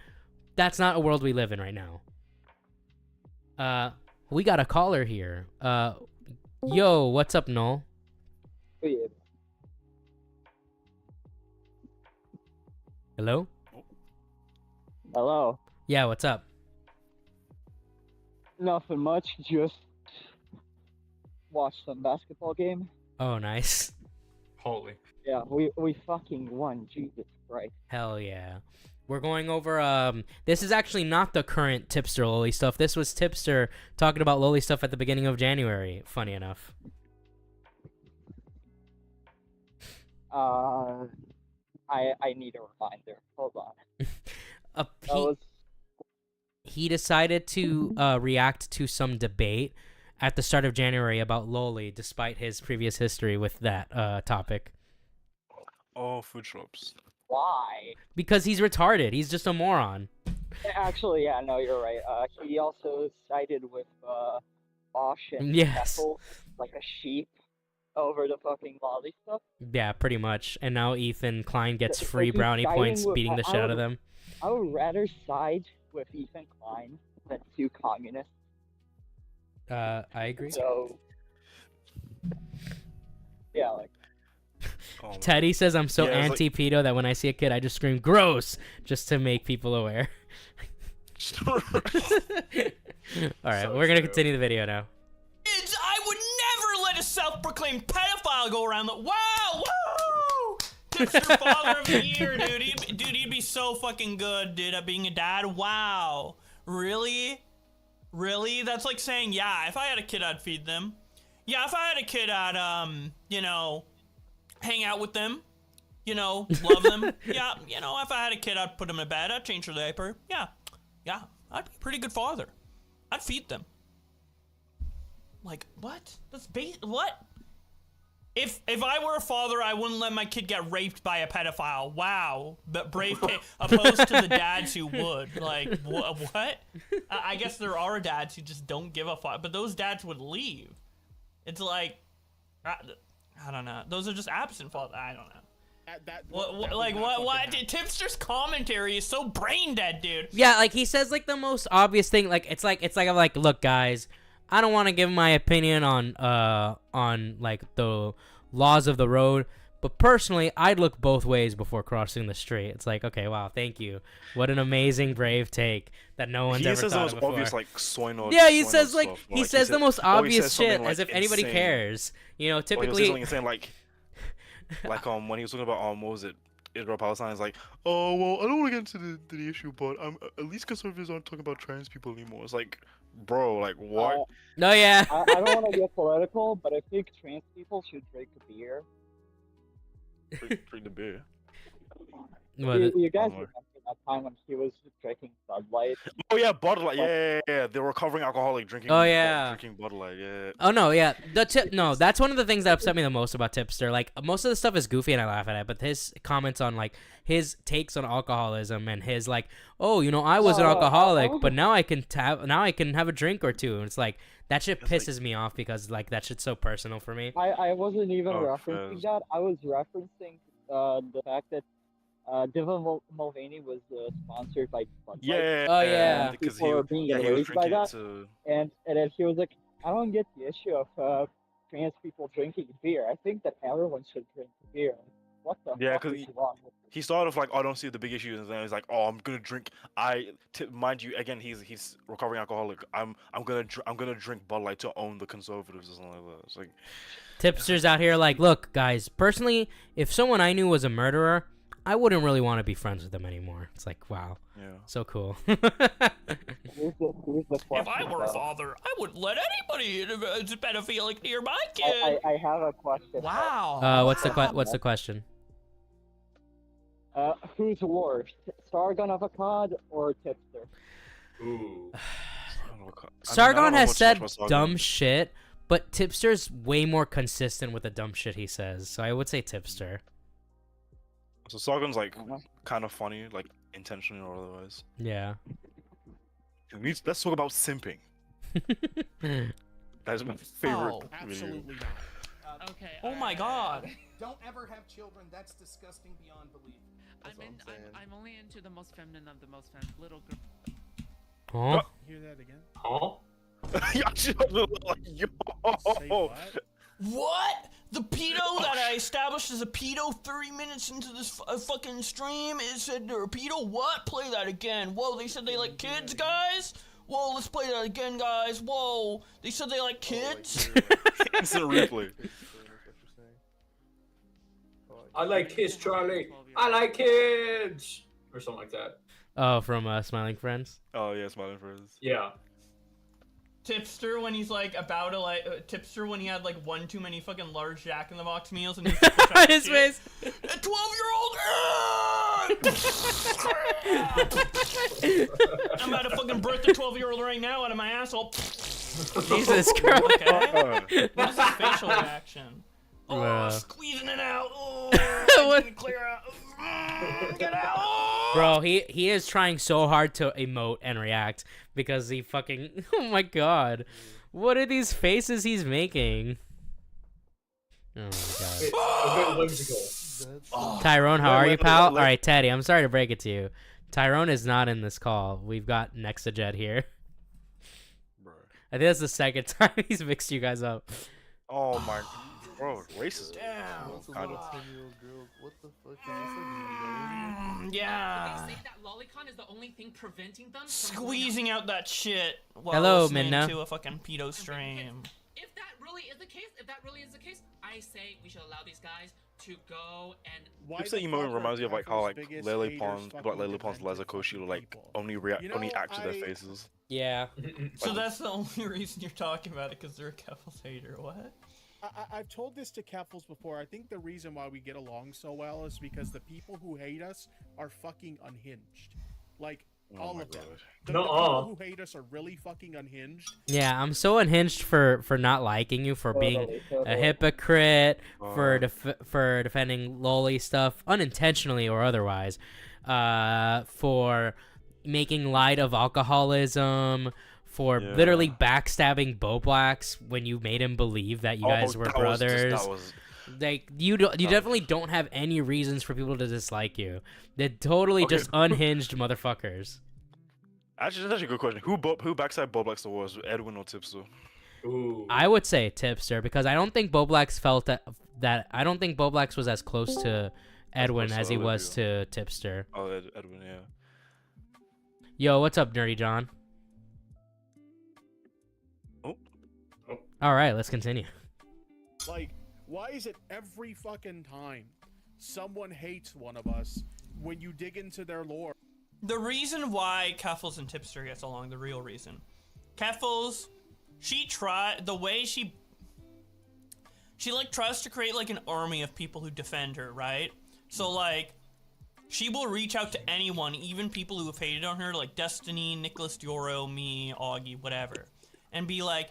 That's not a world we live in right now. We got a caller here. Yo, what's up, Noel? Hello? Hello. Yeah, what's up? Nothing much, just watched some basketball game. Oh, nice. Holy. Yeah, we fucking won, Jesus Christ. Hell yeah. We're going over, this is actually not the current Tipster Loli stuff. This was Tipster talking about Loli stuff at the beginning of January, funny enough. I need a reminder. Hold on. He decided to react to some debate at the start of January about Loli, despite his previous history with that topic. Oh, food shops. Why? Because he's retarded. He's just a moron. Actually, yeah, no, you're right. He also sided with Bosch and Yes. Apple, like a sheep, over the fucking Loli stuff. Yeah, pretty much. And now Ethan Klein gets So free he's brownie siding points with- beating the shit out of them. I would rather side with Ethan Klein than two communists. I agree. So, yeah, like. Teddy says I'm so Yeah, it's like- anti-pedo that when I see a kid, I just scream "gross" just to make people aware. All right, we're gonna continue the video now. Kids, I would never let a self-proclaimed pedophile go around the... Wow! Woo! Tipster Father of the Year, dude. He'd be so fucking good, dude, at being a dad. Wow. Really? Really? That's like saying, yeah, if I had a kid, I'd feed them. Yeah, if I had a kid, I'd, you know, hang out with them. You know, love them. Yeah, you know, if I had a kid, I'd put them to bed. I'd change their diaper. Yeah. Yeah, I'd be a pretty good father. I'd feed them. Like, what? That's what? If I were a father, I wouldn't let my kid get raped by a pedophile. Wow. But brave kid, opposed to the dads who would. Like, what? I guess there are dads who just don't give a fuck, but those dads would leave. It's like, I don't know. Those are just absent fathers. I don't know. What? Tipster's commentary is so brain dead, dude. Yeah, like he says like the most obvious thing. Like it's like I'm like, look, guys, I don't want to give my opinion on like the laws of the road, but personally, I'd look both ways before crossing the street. It's like, okay, wow, thank you. What an amazing, brave take that no one's ever says thought the of most before. obvious, like, soy node. Yeah, he soy says node like stuff. he Like, says the most obvious says something, shit like, as if anybody insane. cares. You know, Or he typically. says something insane, like when he was talking about what was it, Israel Palestine, is like, oh well, I don't want to get into the issue, but at least conservatives aren't talking about trans people anymore. It's like, bro, like what? No, yeah. I don't want to get political, but I think trans people should drink beer. Drink the beer. You guys remember that time when he was drinking Bud Light? Oh yeah, Bud Light. Yeah. They were recovering alcoholic drinking. Oh, yeah. Drinking Bud Light. Yeah. Oh no, yeah. No, that's one of the things that upset me the most about Tipster. Like most of the stuff is goofy and I laugh at it, but his comments on like his takes on alcoholism and his like, oh, you know, I was an alcoholic, but now I can have a drink or two. And it's like that shit pisses me off because like that shit's so personal for me. I wasn't even referencing that. I was referencing the fact that Dylan Mulvaney was sponsored by Bud Light. Yeah. Oh yeah. Because People were being enraged by that. To... And then he was like, I don't get the issue of trans people drinking beer. I think that everyone should drink beer. What the Yeah, fuck because is wrong with he started off like, oh, I don't see the big issue, and then he's like, oh, I'm gonna drink. Mind you, again, he's recovering alcoholic. I'm gonna drink Bud Light to own the conservatives or something like that. It's like Tipsters out here like, look, guys, personally, if someone I knew was a murderer, I wouldn't really want to be friends with them anymore. It's like, wow, yeah, so cool. here's the If I question, were a though. father, I wouldn't let anybody as pedophilic near my kid. I have a question. Wow. What's the question? Who's worse, Sargon of Akkad or Tipster? Ooh. Sargon has said dumb shit, but Tipster's way more consistent with the dumb shit he says. So I would say Tipster. So Sargon's like kind of funny, like intentionally or otherwise. Yeah. Let's talk about simping. That's my favorite. Oh, Absolutely not. Okay. Oh my god. Don't ever have children. That's disgusting beyond belief. I'm only into the most feminine of the most feminine little girl. Huh? Hear that again? Huh? Yo. What? The pedo that I established as a pedo 30 minutes into this fucking stream is said they're a pedo? What? Play that again. Whoa, they said they like kids, guys? Whoa, let's play that again, guys. Whoa, they said they like kids? Instant replay. I like kids, Charlie. I like kids, or something like that. Oh, from Smiling Friends. Oh yeah, Smiling Friends. Yeah. Tipster when he's like about to like Tipster when he had like one too many fucking large Jack in the Box meals and his face. A 12-year-old. I'm about to fucking birth the 12-year-old right now out of my asshole. Jesus Christ. Okay. What is his facial reaction? Oh, squeezing it out. Oh, clear out. Get out. Bro, he is trying so hard to emote and react because he fucking. Oh my god, what are these faces he's making? Oh my god. A bit whimsical. Tyrone, how are you, pal? All right, Teddy, I'm sorry to break it to you. Tyrone is not in this call. We've got Nexajed here. Bro. I think that's the second time he's mixed you guys up. Oh my. Bro, racism. Damn. Kind of. What the fuck is this? Yeah. They say that lolicon is the only thing preventing them from Squeezing out that shit while Hello, listening Minna. to a fucking pedo stream. If that really is the case, I say we should allow these guys to go and. Keep saying emote reminds me of like how like Lele Pons, like Lele Pons, Lezakoshi will like only act to their faces. Yeah. So that's the only reason you're talking about it, because they're a Keffels hater. What? I've told this to Keffels before. I think the reason why we get along so well is because the people who hate us are fucking unhinged. Like, all of them. The people who hate us are really fucking unhinged. Yeah, I'm so unhinged for not liking you, for being a hypocrite, for defending Loli stuff unintentionally or otherwise, for making light of alcoholism, for literally backstabbing Bo Blacks when you made him believe that you guys were brothers. Like you definitely don't have any reasons for people to dislike you. They're totally just unhinged motherfuckers. Actually, that's actually a good question. Who backstabbed Bo Blacks the worst, Edwin or Tipster? Ooh. I would say Tipster, because I don't think Bo Blacks felt that I don't think Bo Blacks was as close to Edwin as he was to Tipster. Oh, Edwin, yeah. Yo, what's up, Nerdy John? Oh. All right, let's continue. Like, why is it every fucking time someone hates one of us when you dig into their lore? The reason why Keffels and Tipster gets along, the real reason. Keffels, she like tries to create like an army of people who defend her, right? So like, she will reach out to anyone, even people who have hated on her, like Destiny, Nicholas Dioro, me, Augie, whatever, and be like,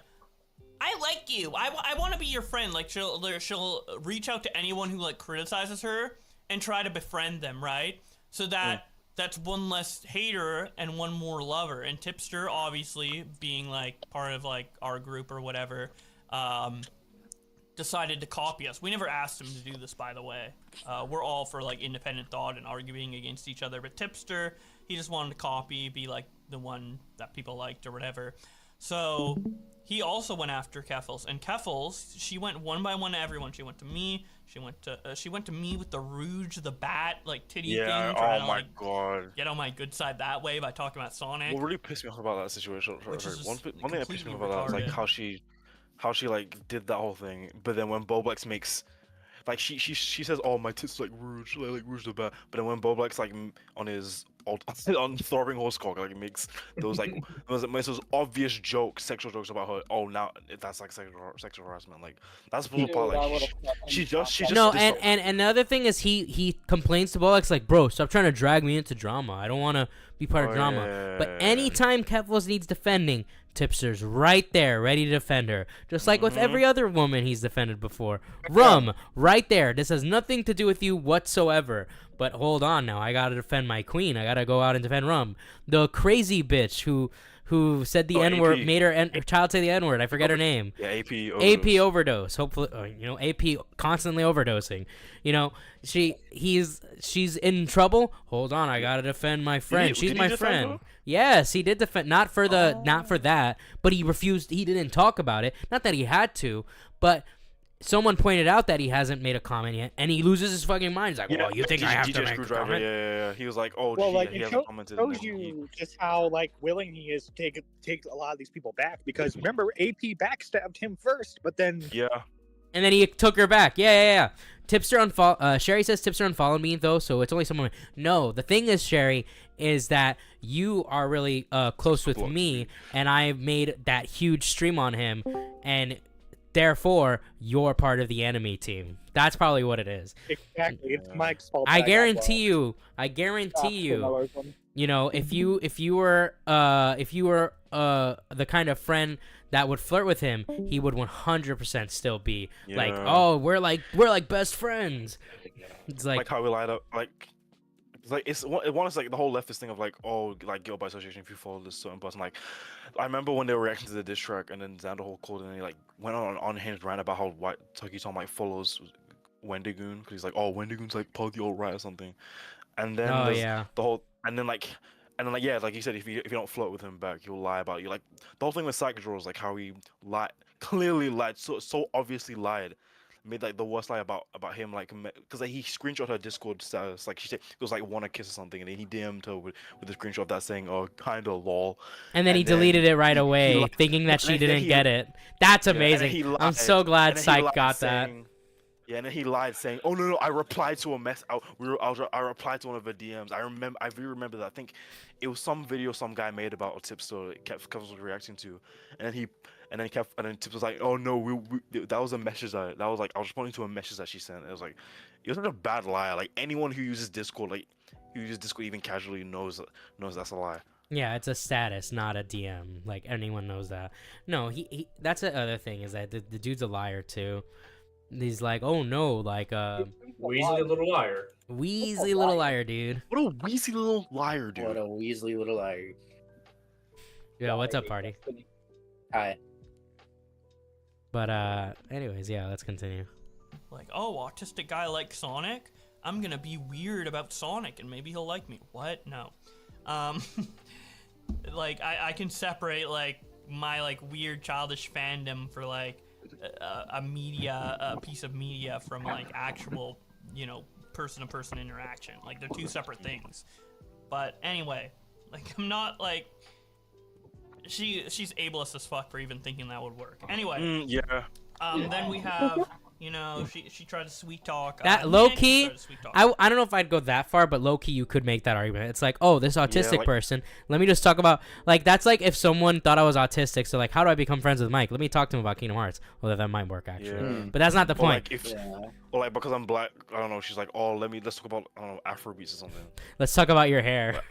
I like you. I want to be your friend. Like she'll reach out to anyone who like criticizes her and try to befriend them, right? So that that's one less hater and one more lover. And Tipster, obviously being like part of like our group or whatever, decided to copy us. We never asked him to do this, by the way. We're all for like independent thought and arguing against each other. But Tipster, he just wanted to copy, be like the one that people liked or whatever. So he also went after Keffels, and Keffels, she went one by one to everyone. She went to me, She went to me with the Rouge the Bat like titty Yeah. thing, Oh trying to my like god. get on my good side that way by talking about Sonic. What really pissed me off about that situation, Which is one just thing that pissed me completely off about that is like retarded. how she like did that whole thing, but then when Boblex makes like she says, "Oh, my tits like Rouge, like Rouge the Bat," but then when Boblex like on his on Throbbing Horsecock like makes those like those obvious jokes, sexual jokes about her. Oh, now that's like sexual harassment. Like that's the Dude, part. I Like would've she just No, did and the other thing is he complains to Bolex like, bro, stop trying to drag me into drama. I don't want to be part of drama. But anytime Keflos needs defending, Tipster's right there, ready to defend her. Just like with every other woman he's defended before. Rum, right there. This has nothing to do with you whatsoever. But hold on now, I gotta defend my queen. I gotta go out and defend Rum. The crazy bitch who said the N-word, made her child say the N-word. I forget her name. Yeah, AP overdose. AP overdose. Hopefully, AP constantly overdosing. She's in trouble. Hold on, I gotta defend my friend. She's my friend. Her? Yes, he did defend. Not for that, but he refused. He didn't talk about it. Not that he had to, but someone pointed out that he hasn't made a comment yet, and he loses his fucking mind. He's like, "Well, you think I have to make a comment?" Yeah. He was like, "Oh, well, like he it hasn't commented." shows you just how like willing he is to take a lot of these people back. Because remember, AP backstabbed him first, but then and then he took her back. Yeah. Tipster Cheri says Tipster unfollowed me though, so it's only someone. No, the thing is, Cheri, is that you are really close with me, and I made that huge stream on him, and therefore you're part of the enemy team. That's probly what it is. Exactly, it's Mike's fault. I guarantee you. You know, if you were the kind of friend that would flirt with him, he would 100% still be like, oh, we're like best friends. It's like how we lied up, it's one is like the whole leftist thing of like, oh, like guilt by association if you follow this certain person. Like I remember when they were reacting to the diss track, and then Xanderhall called and he like went on an unhinged rant about how white Turkey Tom like follows Wendigoon because he's like, oh, Wendigoon's like part of the alt-right or something. And then the whole and then like you said, if you don't flirt with him back, he'll lie about you. Like the whole thing with PsychDraws, like how he clearly lied, so obviously lied, made like the worst lie about him, like because like, he screenshot her Discord status, like she said it was like want to kiss or something, and then he DM'd her with a screenshot of that saying, oh, kinda lol. And then he deleted it right away, thinking that she didn't get it. That's amazing. I'm so glad Psych got that. Yeah, and then he lied saying, "Oh no, I replied to a mess. I replied to one of her DMs. I remember that. I think it was some video some guy made about a Tipster Kev was reacting to, and then Tips was like, "Oh no, that was a message I was responding to a message that she sent." It was like, you're such a bad liar. Like anyone who uses Discord, even casually knows that's a lie. Yeah, it's a status, not a DM. Like anyone knows that. No, he that's the other thing is that the dude's a liar too. He's like, oh no, like Weasley little liar. Weasley little liar, dude. What a Weasley little liar, dude. What a Weasley little liar. Yeah, what's up, party? Hi. But anyways, yeah, let's continue. Like, oh, autistic guy like Sonic? I'm gonna be weird about Sonic and maybe he'll like me. What? No. Like I can separate like my like weird childish fandom for like a piece of media from like actual, person to person interaction. Like they're two separate things. But anyway, like I'm not like she's ableist as fuck for even thinking that would work. Anyway. Then we have she tried to sweet talk. That low key, I don't know if I'd go that far, but low key you could make that argument. It's like, oh, this autistic person. Let me just talk about like that's like if someone thought I was autistic, so like how do I become friends with Mike? Let me talk to him about Kingdom Hearts. Well, that might work actually, but that's not the point. Or like because I'm black, I don't know. She's like, oh, let's talk about Afrobeats or something. Let's talk about your hair.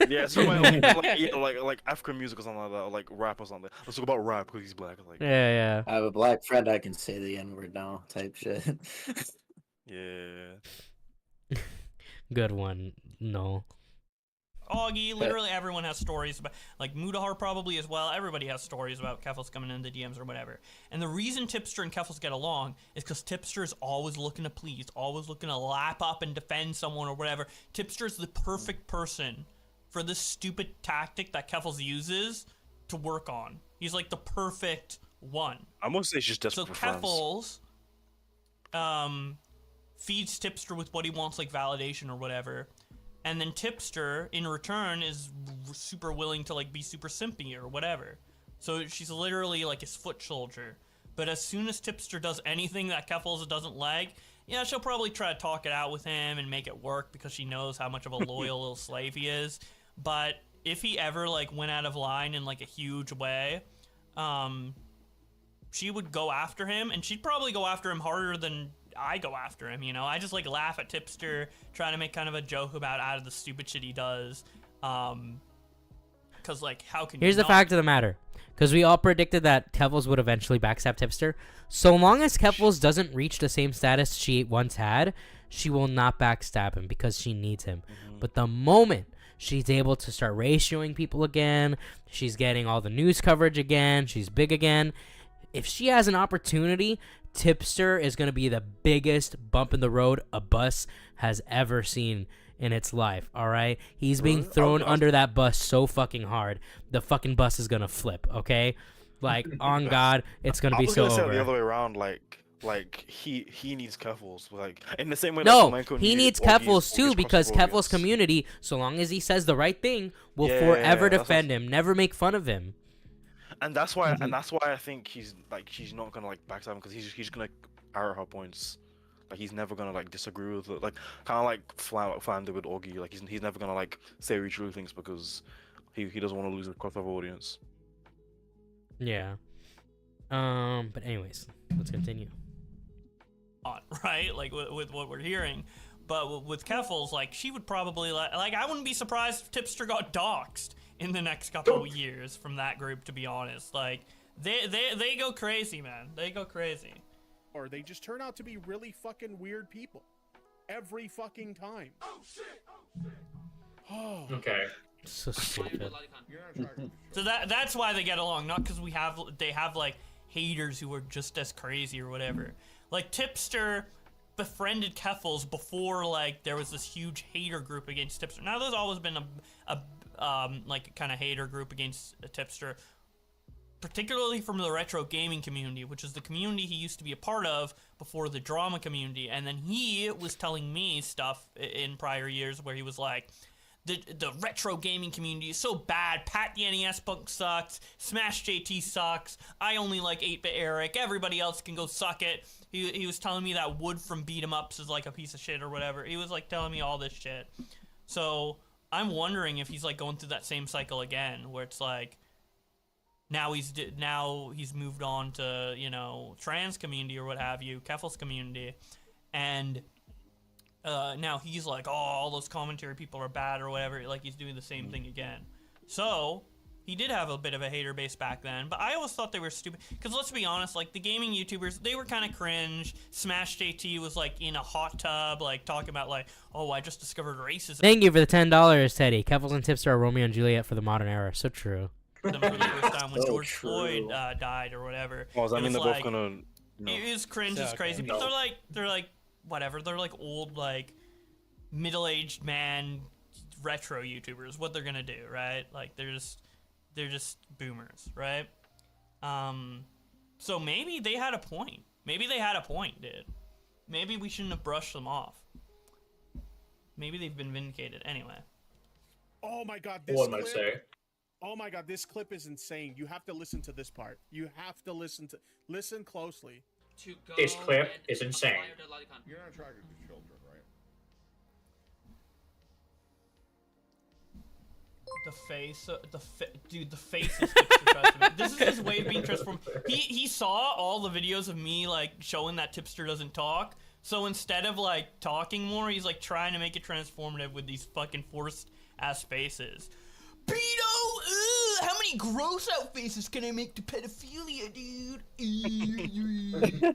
Yeah, so like African music or something like that, or like rap or something. Let's talk about rap because he's black. Like, yeah. I have a black friend. I can say the N-word now, type shit. Yeah. Good one. No. Augie, literally everyone has stories about, like Mutahar probably as well. Everybody has stories about Keflos coming into the DMs or whatever. And the reason Tipster and Keflos get along is because Tipster is always looking to please, always looking to lap up and defend someone or whatever. Tipster is the perfect person for this stupid tactic that Keflos uses to work on. He's like the perfect one. I'm gonna say she's desperate for friends. feeds Tipster with what he wants, like validation or whatever, and then Tipster in return is super willing to like be super simpy or whatever. So she's literally like his foot soldier. But as soon as Tipster does anything that Keffals doesn't like, yeah, she'll probably try to talk it out with him and make it work because she knows how much of a loyal little slave he is. But if he ever like went out of line in like a huge way, she would go after him, and she'd probably go after him harder than I go after him, you know? I just like laugh at Tipster, trying to make kind of a joke about out of the stupid shit he does. Cause like, how can Here's you the fact of the matter. Because we all predicted that Keffals would eventually backstab Tipster. So long as Keffals doesn't reach the same status she once had, she will not backstab him because she needs him. But the moment she's able to start ratioing people again, she's getting all the news coverage again, she's big again, if she has an opportunity, Tipster is going to be the biggest bump in the road a bus has ever seen in its life, all right? He's being thrown under that bus so fucking hard, the fucking bus is going to flip, okay? Like, on God, it's going to be so over. I was gonna say the other way around, like he needs Keffals, like, in the same way No, that he needs Keffals too, because Keffals' community, so long as he says the right thing, will forever defend him, never make fun of him. And that's why, I think she's not gonna like backstab him, because he's gonna arrow her points. Like, he's never gonna like disagree with it, like kind of like Flounder with Augie. Like he's never gonna like say he truly thinks, because he doesn't want to lose a crossover audience. Yeah. But anyways, let's continue. Right, like with what we're hearing, but with Keffals, like she would probably like I wouldn't be surprised if Tipster got doxxed in the next couple of years from that group. To be honest, like they go crazy, man. They go crazy. Or they just turn out to be really fucking weird people every fucking time. Oh shit! Oh shit! Okay. So stupid. So that's why they get along, not because they have like haters who are just as crazy or whatever. Like Tipster befriended Keffals before like there was this huge hater group against Tipster. Now there's always been a like kind of hater group against Tipster, particularly from the retro gaming community, which is the community he used to be a part of before the drama community. And then he was telling me stuff in prior years where he was like, the retro gaming community is so bad. Pat the NES punk sucks. Smash JT sucks. I only like 8-Bit Eric. Everybody else can go suck it. He was telling me that Wood from Beat 'em Ups is like a piece of shit or whatever. He was like telling me all this shit. So I'm wondering if he's like going through that same cycle again, where it's like now he's moved on to, you know, trans community or what have you, Keffals community, and now he's like, oh, all those commentary people are bad or whatever. Like he's doing the same thing again. So he did have a bit of a hater base back then, but I always thought they were stupid. Because let's be honest, like the gaming YouTubers, they were kind of cringe. Smash JT was like in a hot tub, like talking about like, oh, I just discovered racism. Thank you for the $10, Teddy. Keffals and Tipster are Romeo and Juliet for the modern era. So true. For the first time when George Floyd died or whatever. Oh, does that mean they're like, both gonna? No. It is cringe, it's crazy, but they're like whatever. They're like old, like middle-aged man retro YouTubers. What they're gonna do, right? Like they're just boomers, right? So maybe they had a point. Maybe they had a point, dude. Maybe we shouldn't have brushed them off. Maybe they've been vindicated. Anyway. Oh my God! What am I say? Oh my God! This clip is insane. You have to listen to this part. You have to listen closely. This clip is insane. You're not attracted to children, right? Dude, the face is Tipster transformed. This is his way of being transformed. He saw all the videos of me like showing that Tipster doesn't talk. So instead of like talking more, he's like trying to make it transformative with these fucking forced ass faces. Pedo! How many gross out faces can I make to pedophilia, dude? You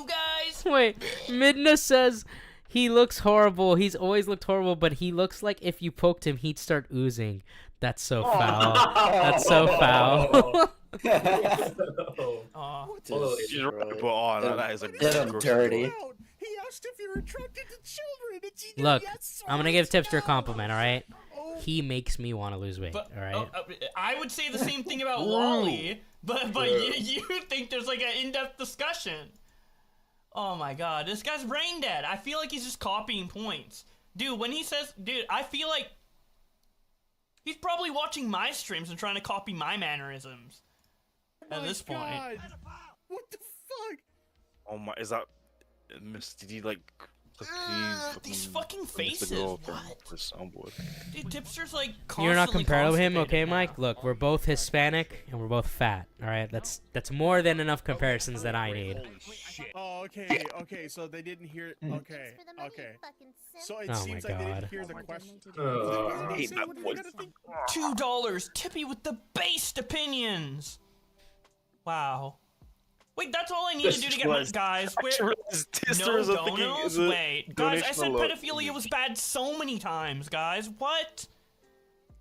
guys. Wait, Midna says he looks horrible. He's always looked horrible, but he looks like if you poked him, he'd start oozing. That's so foul. That's so foul. That is a dirty. He asked if you're attracted to children. And she Look, yes, I'm gonna give Tipster a compliment, all right? He makes me want to lose weight, But, all right? I would say the same thing about Loli, but you think there's like an in-depth discussion. Oh my god, this guy's brain dead. I feel like he's just copying points. Dude, when he says, dude, I feel like he's probably watching my streams and trying to copy my mannerisms at this point. What the fuck? Oh my, is that did he like these fucking faces. What? Dude, Tipster's like You're not comparable to him, okay, now. Mike? Look, we're both Hispanic and we're both fat. All right, that's more than enough comparisons that I need. Oh, okay. So they didn't hear. Okay. So it Oh seems my like they God. didn't hear the question. $2. Tippy with the based opinions. Wow. Wait, that's all I need to do to get my guys. No donos? Wait, guys, I said pedophilia was bad so many times, guys. What?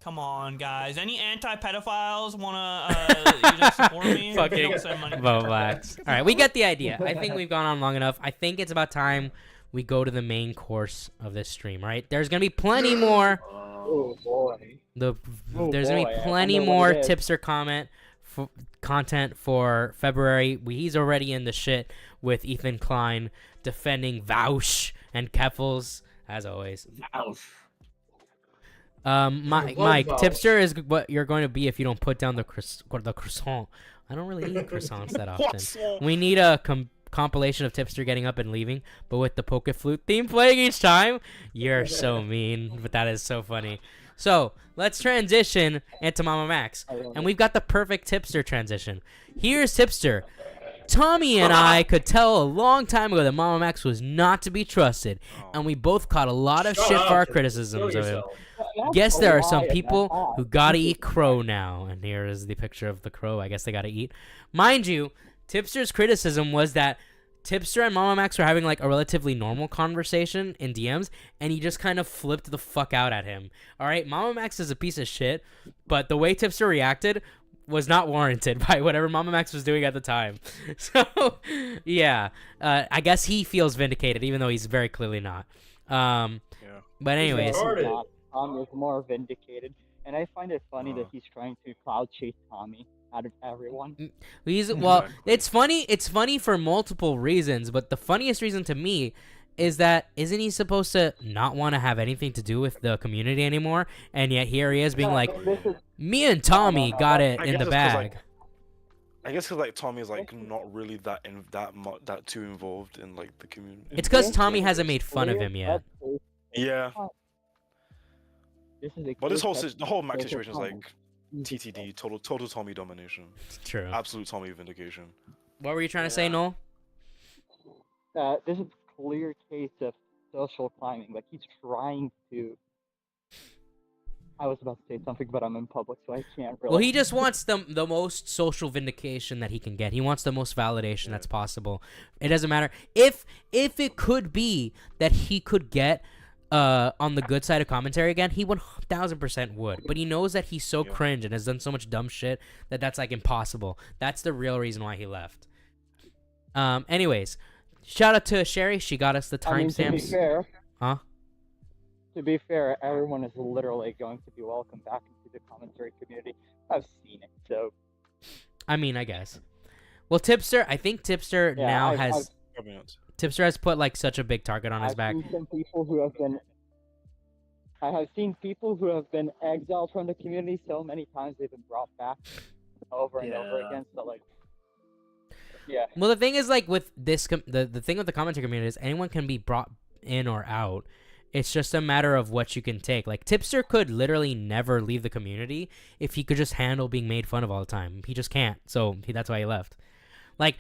Come on, guys. Any anti-pedophiles wanna support me? Fucking Don't send money. Vovax. All right, we get the idea. I think we've gone on long enough. I think it's about time we go to the main course of this stream. All right, there's gonna be plenty more. Oh boy. There's gonna be plenty more tipster content for February. He's already in the shit with Ethan Klein defending Vaush and Keffels as always. Mike, tipster is what you're going to be if you don't put down the croissant. I don't really eat croissants that often. We need a compilation of tipster getting up and leaving, but with the pocket flute theme playing each time. You're so mean, but that is so funny. So let's transition into MamaMax, and we've got the perfect tipster transition. Here's tipster. Tommy and I could tell a long time ago that MamaMax was not to be trusted, and we both caught a lot of shit for our criticisms of him. Guess there are some people who gotta eat crow now, and here is the picture of the crow. I guess they gotta eat. Mind you, tipster's criticism was that Tipster and MamaMax were having like a relatively normal conversation in DMs, and he just kind of flipped the fuck out at him. All right, MamaMax is a piece of shit, but the way Tipster reacted was not warranted by whatever MamaMax was doing at the time. So, yeah, I guess he feels vindicated, even though he's very clearly not. But anyways, Tom is more vindicated, and I find it funny that he's trying to cloud chase Tommy out of everyone. It's funny. It's funny for multiple reasons, but the funniest reason to me is that isn't he supposed to not want to have anything to do with the community anymore? And yet here he is being like, me and Tommy got it in the bag. I guess because like Tommy is like not really that too involved in like the community. It's because Tommy hasn't made fun of him yet. Yeah. But the whole Max situation is like TTD, total Tommy domination. True. Absolute Tommy vindication. What were you trying to say, Noel? This is a clear case of social climbing. Like, he's trying to... I was about to say something, but I'm in public, so I can't really... Well, he just wants the most social vindication that he can get. He wants the most validation that's possible. It doesn't matter. If it could be that he could get... on the good side of commentary again, he 1000% would. But he knows that he's so cringe and has done so much dumb shit that that's like impossible. That's the real reason why he left. Anyways, shout out to Cheri. She got us the timestamps. To be fair, everyone is literally going to be welcome back into the commentary community. I've seen it, so. I mean, I guess. Well, Tipster, I think Tipster now has. Tipster has put like such a big target on his back. I have seen people who have been exiled from the community so many times they've been brought back over and over again. So like, yeah. Well, the thing is, like with this, the thing with the commentary community is anyone can be brought in or out. It's just a matter of what you can take. Like Tipster could literally never leave the community if he could just handle being made fun of all the time. He just can't. So that's why he left. Like.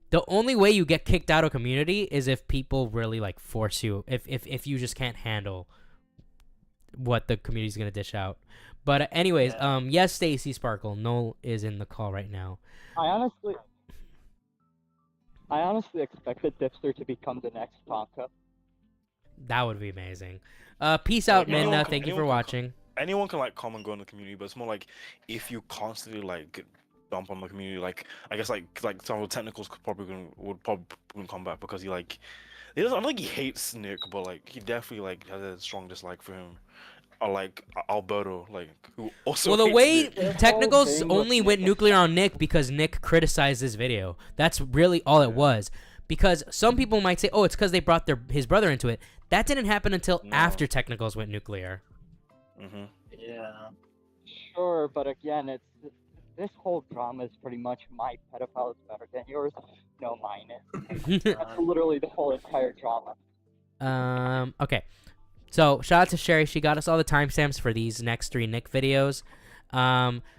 The only way you get kicked out of community is if people really like force you. If you just can't handle what the community's gonna dish out. But anyways, yes, Stacy Sparkle. Noel is in the call right now. I honestly expected Tipster to become the next Tonka. That would be amazing. Peace out, Minna. Thank you for watching. Anyone can like come and go in the community, but it's more like if you constantly like dump on the community, like I guess like some of the technicals would probably come back because he like I don't think he hates Nick, but like he definitely like has a strong dislike for him. Or like Alberto, like who also. Well, the hates way Nick. technicals only went nuclear on Nick because Nick criticized this video. That's really all it was. because some people might say, oh, it's because they brought his brother into it. That didn't happen until after technicals went nuclear. Yeah. Sure, but again, this whole drama is pretty much my pedophile is better than yours. No, mine is. That's literally the whole entire drama. Okay. So shout out to Cheri. She got us all the timestamps for these next 3 Nick videos.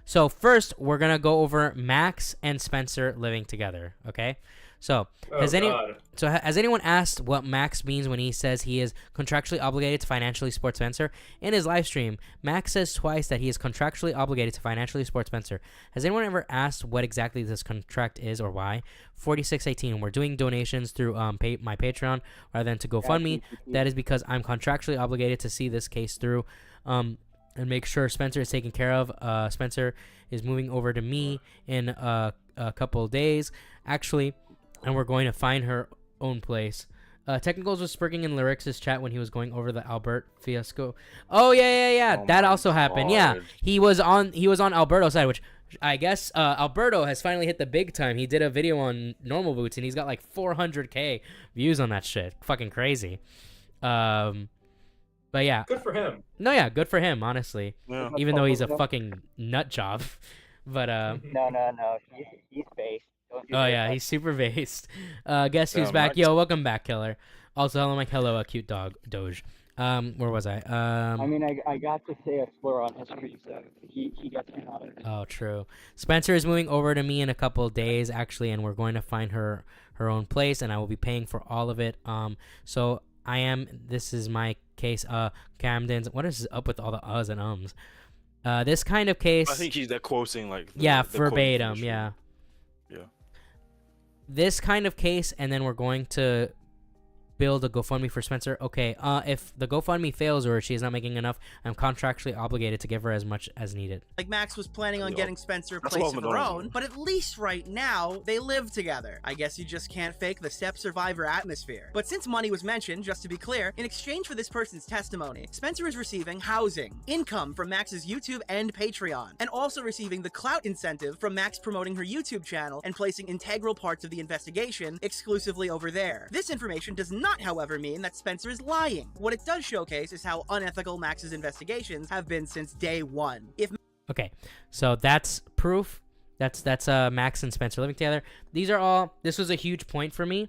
So first we're gonna go over Max and Spencer living together. Okay. So has anyone asked what Max means when he says he is contractually obligated to financially support Spencer? In his live stream, Max says twice that he is contractually obligated to financially support Spencer. Has anyone ever asked what exactly this contract is or why? 4618. We're doing donations through my Patreon rather than to GoFundMe. That is because I'm contractually obligated to see this case through. And make sure Spencer is taken care of. Spencer is moving over to me in a couple of days, actually, and we're going to find her own place. Technicals was spurging in Lyric's chat when he was going over the Albert fiasco. Oh yeah. That also happened. Yeah, he was on Alberto's side, which I guess Alberto has finally hit the big time. He did a video on normal boots, and he's got like 400k views on that shit. Fucking crazy. But yeah. Good for him. No, yeah, good for him, honestly. Yeah. Even though he's a fucking nut job. But No. He's based. Oh yeah, he's super based. Guess who's back? Yo, welcome back, Killer. Also, hello, Mike. Hello, a cute dog, Doge. Where was I? I mean, I got to say a slur on history, so he gets me on it. Oh, true. Spencer is moving over to me in a couple of days, actually, and we're going to find her own place, and I will be paying for all of it. So this is my case. Camden's. What is up with all the uhs and ums? This kind of case. I think they're quoting like. Yeah, verbatim. Yeah. Yeah. This kind of case, and then we're going to build a GoFundMe for Spencer. Okay, if the GoFundMe fails or she is not making enough, I'm contractually obligated to give her as much as needed. Like Max was planning on getting Spencer a place of her own, but at least right now, they live together. I guess you just can't fake the step survivor atmosphere. But since money was mentioned, just to be clear, in exchange for this person's testimony, Spencer is receiving housing, income from Max's YouTube and Patreon, and also receiving the clout incentive from Max promoting her YouTube channel and placing integral parts of the investigation exclusively over there. This information does not, however, mean that Spencer is lying. What it does showcase is how unethical Max's investigations have been since day one. Okay, so that's proof. That's Max and Spencer living together. This was a huge point for me.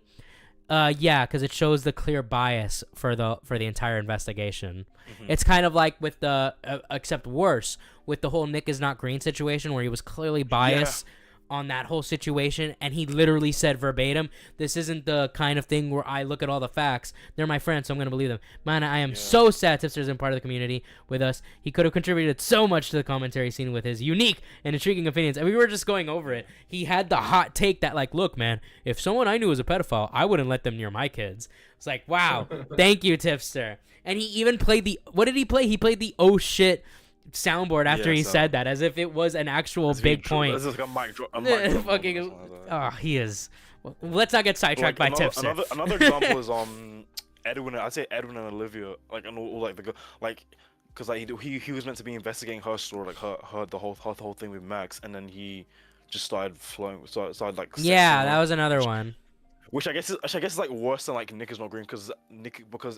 Yeah, because it shows the clear bias for the entire investigation. It's kind of like with the except worse with the whole Nick is not green situation where he was clearly biased on that whole situation, and he literally said verbatim, this isn't the kind of thing where I look at all the facts. They're my friends, so I'm going to believe them. Man, I am so sad Tipster isn't part of the community with us. He could have contributed so much to the commentary scene with his unique and intriguing opinions, and we were just going over it. He had the hot take that, like, look, man, if someone I knew was a pedophile, I wouldn't let them near my kids. It's like, wow, thank you, Tipster. And he even played what did he play? He played the oh shit soundboard after he said that, as if it was an actual big point. This is like a mic drop. Fucking, he is. Let's not get sidetracked by Tipster. Another example is Edwin. I'd say Edwin and Olivia, like, and all like because like he was meant to be investigating her story, like her the whole thing with Max, and then he just started started like. Yeah, that was another one. Which I guess is like worse than like Nick is not green, because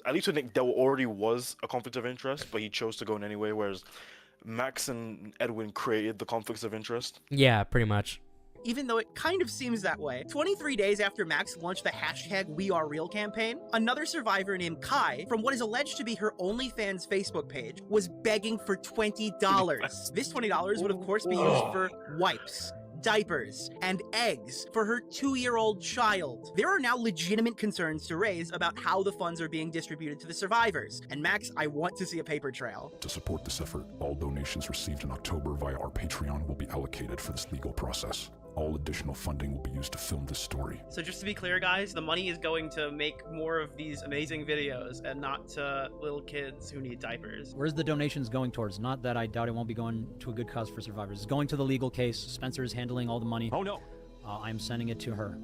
at least with Nick there already was a conflict of interest, but he chose to go in anyway, whereas Max and Edwin created the conflicts of interest. Yeah, pretty much. Even though it kind of seems that way. 23 days after Max launched the #WeAreReal campaign, another survivor named Kai, from what is alleged to be her OnlyFans Facebook page, was begging for $20. This $20 would of course be used for wipes, diapers, and eggs for her 2-year-old child. There are now legitimate concerns to raise about how the funds are being distributed to the survivors. And Max, I want to see a paper trail. To support this effort, all donations received in October via our Patreon will be allocated for this legal process. All additional funding will be used to film this story. So just to be clear, guys, the money is going to make more of these amazing videos and not to little kids who need diapers. Where's the donations going towards? Not that I doubt it won't be going to a good cause for survivors. It's going to the legal case. Spencer is handling all the money. Oh no! I'm sending it to her.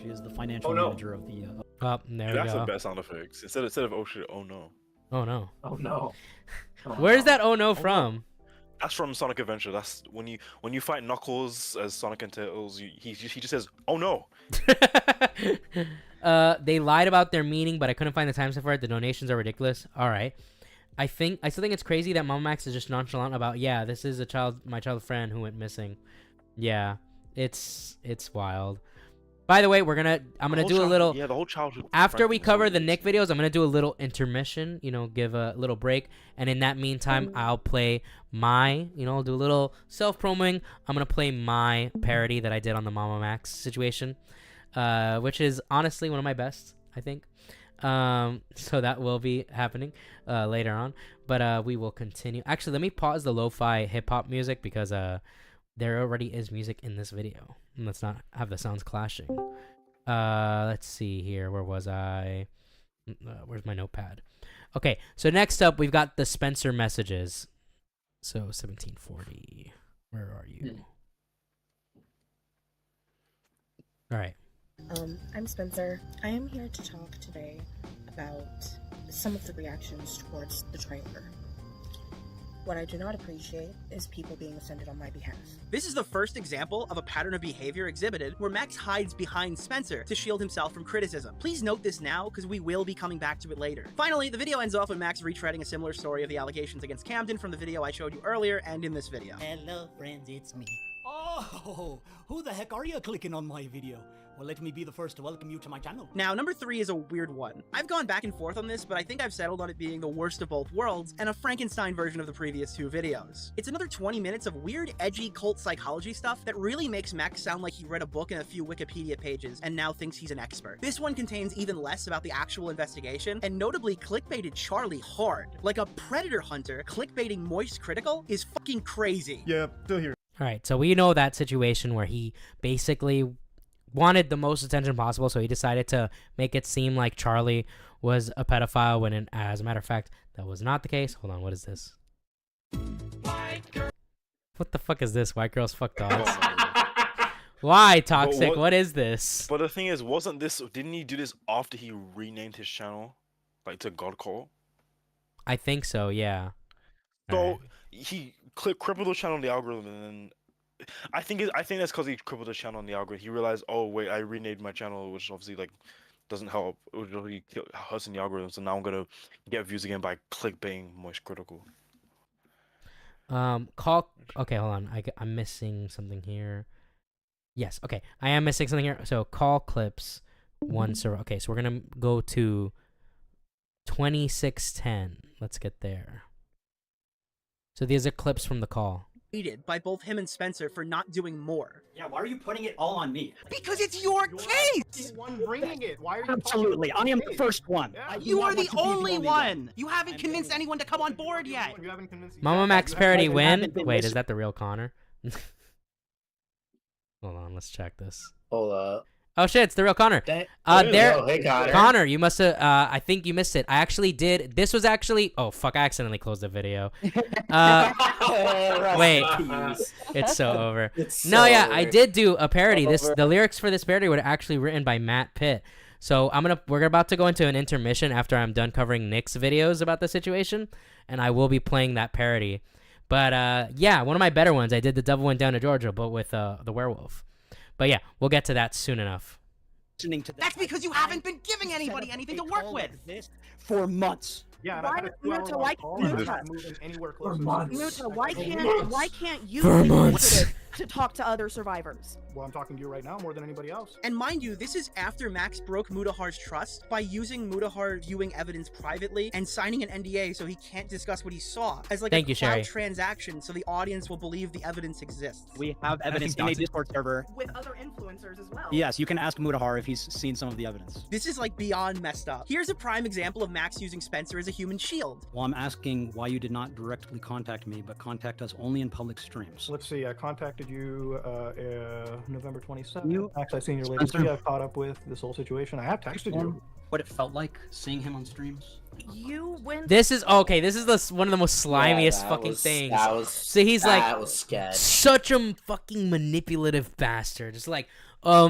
She is the financial manager of the... there we go. That's the best sound effects. Instead of oh shit, oh no. Oh no. Oh no. Where's that oh no from? That's from Sonic Adventure. That's when you fight Knuckles as Sonic and Tails. He just says, "Oh no." They lied about their meeting, but I couldn't find the timestamp for it. The donations are ridiculous. All right. I still think it's crazy that MamaMax is just nonchalant about, yeah, this is my child friend who went missing. Yeah, it's wild. By the way, I'm gonna do a little, the whole childhood. After we cover the Nick videos, I'm gonna do a little intermission, give a little break, and in that meantime, I'll play I'll do a little self-promoing. I'm gonna play my parody that I did on the MamaMax situation, which is honestly one of my best, I think. So that will be happening later on, but we will continue. Actually, let me pause the lo-fi hip-hop music because there already is music in this video. Let's not have the sounds clashing. Let's see here. Where was I? Where's my notepad? Okay, so next up, we've got the Spencer messages. So 1740. Where are you? All right. I'm Spencer. I am here to talk today about some of the reactions towards the trailer. What I do not appreciate is people being offended on my behalf. This is the first example of a pattern of behavior exhibited where Max hides behind Spencer to shield himself from criticism. Please note this now, because we will be coming back to it later. Finally, the video ends off with Max retreading a similar story of the allegations against Camden from the video I showed you earlier and in this video. Hello friends, it's me. Oh, who the heck are you clicking on my video? Well, let me be the first to welcome you to my channel. Now, number 3 is a weird one. I've gone back and forth on this, but I think I've settled on it being the worst of both worlds and a Frankenstein version of the previous 2 videos. It's another 20 minutes of weird, edgy cult psychology stuff that really makes Max sound like he read a book and a few Wikipedia pages and now thinks he's an expert. This one contains even less about the actual investigation and notably clickbaited Charlie hard. Like a predator hunter, clickbaiting Moist Critical is fucking crazy. Yeah, still here. All right, so we know that situation where he basically wanted the most attention possible, so he decided to make it seem like Charlie was a pedophile when, as a matter of fact, that was not the case. Hold on, what is this? What the fuck is this? White girls fuck dogs. Why, Toxic? What is this? But the thing is, didn't he do this after he renamed his channel, like to God Call? I think so, yeah. So he crippled the channel on the algorithm, and then I think that's because he crippled the channel on the algorithm. He realized, oh wait, I renamed my channel, which obviously like doesn't help. It would really hurts in the algorithm. So now I'm gonna get views again by clickbaiting Moist Critical. Okay, hold on. I'm missing something here. Yes, okay, I am missing something here. So call clips one server. Okay, so we're gonna go to 2610. Let's get there. So these are clips from the call. Hated by both him and Spencer for not doing more. Yeah, why are you putting it all on me? Because it's your case! The one bringing it. Why are you? Absolutely, I am the first one. Yeah. You are the only one! You haven't convinced anyone to come on board yet! You haven't convinced MamaMax parody win? Wait, is that the real Connor? Hold on, let's check this. Hold up. Oh shit, it's the real Connor. Hey, Connor. Connor, you must have, I think you missed it. I actually did, this was actually, oh fuck, I accidentally closed the video. Wait, it's so over. I did do a parody. The lyrics for this parody were actually written by Matt Pitt. So we're about to go into an intermission after I'm done covering Nick's videos about the situation, and I will be playing that parody. But yeah, one of my better ones, I did The Devil Went Down to Georgia, but with the werewolf. But yeah, we'll get to that soon enough. That's because you haven't been giving anybody anything to work with. For wmonths. Yeah, Muta, why can't you For take months. initiative to talk to other survivors? Well, I'm talking to you right now more than anybody else. And mind you, this is after Max broke Mutahar's trust by using Mutahar viewing evidence privately and signing an NDA so he can't discuss what he saw as like a cloud transaction so the audience will believe the evidence exists. We have evidence in a Discord server. With other influencers as well. Yes, you can ask Mutahar if he's seen some of the evidence. This is like beyond messed up. Here's a prime example of Max using Spencer as a human shield. Well, I'm asking why you did not directly contact me, but contact us only in public streams. Let's see, I contacted you November 27th. You, Actually, I've seen your latest video. I've caught up with this whole situation. I have texted you. What it felt like seeing him on streams? You went. This is okay. This is one of the most slimiest fucking things. So he's like such a fucking manipulative bastard. It's like,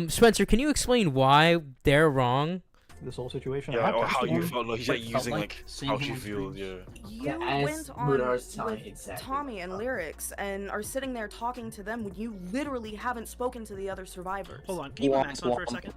Spencer, can you explain why they're wrong? this whole situation. Yeah, I have or how texted you him. felt, like he's like using like how she feels, yeah. You As went on Mutahar's with telling exactly Tommy and Lyrics and are sitting there talking to them when you literally haven't spoken to the other survivors. Hold on, can you put Max on for a second?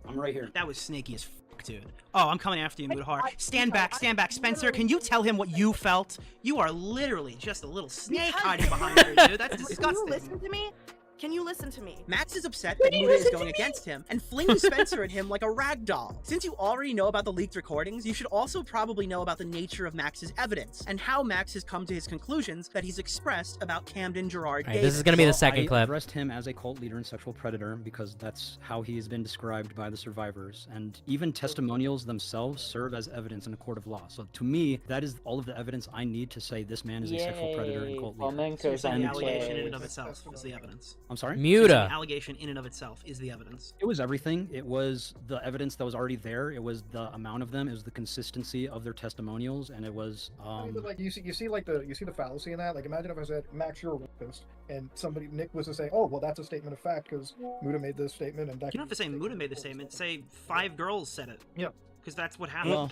I'm right here. That was snaky as fuck, dude. Oh, I'm coming after you, Mutahar. Stand back, stand back. Spencer, can you tell him what you felt? You are literally just a little snake hiding behind her, dude. That's disgusting. Can you listen to me? Can you listen to me? Max is upset that Muta is going against him and flinging Spencer at him like a rag doll. Since you already know about the leaked recordings, you should also probably know about the nature of Max's evidence and how Max has come to his conclusions that he's expressed about Camden Gerard Davis. This is gonna be the second clip. I addressed him as a cult leader and sexual predator because that's how he has been described by the survivors, and even testimonials themselves serve as evidence in a court of law. So to me, that is all of the evidence I need to say this man is a sexual predator and cult leader. So you're saying the allegation in and of itself is the evidence. I'm sorry? Muta. The allegation in and of itself is the evidence. It was everything. It was the evidence that was already there. It was the amount of them. It was the consistency of their testimonials, and it was. But like you see the fallacy in that. Like imagine if I said, Max, you're a rapist, and Nick was to say, oh well, that's a statement of fact because Muta made this statement, and that. You don't have to say Muta made the statement. Say 5 girls said it. Yeah. Because that's what happened. Well,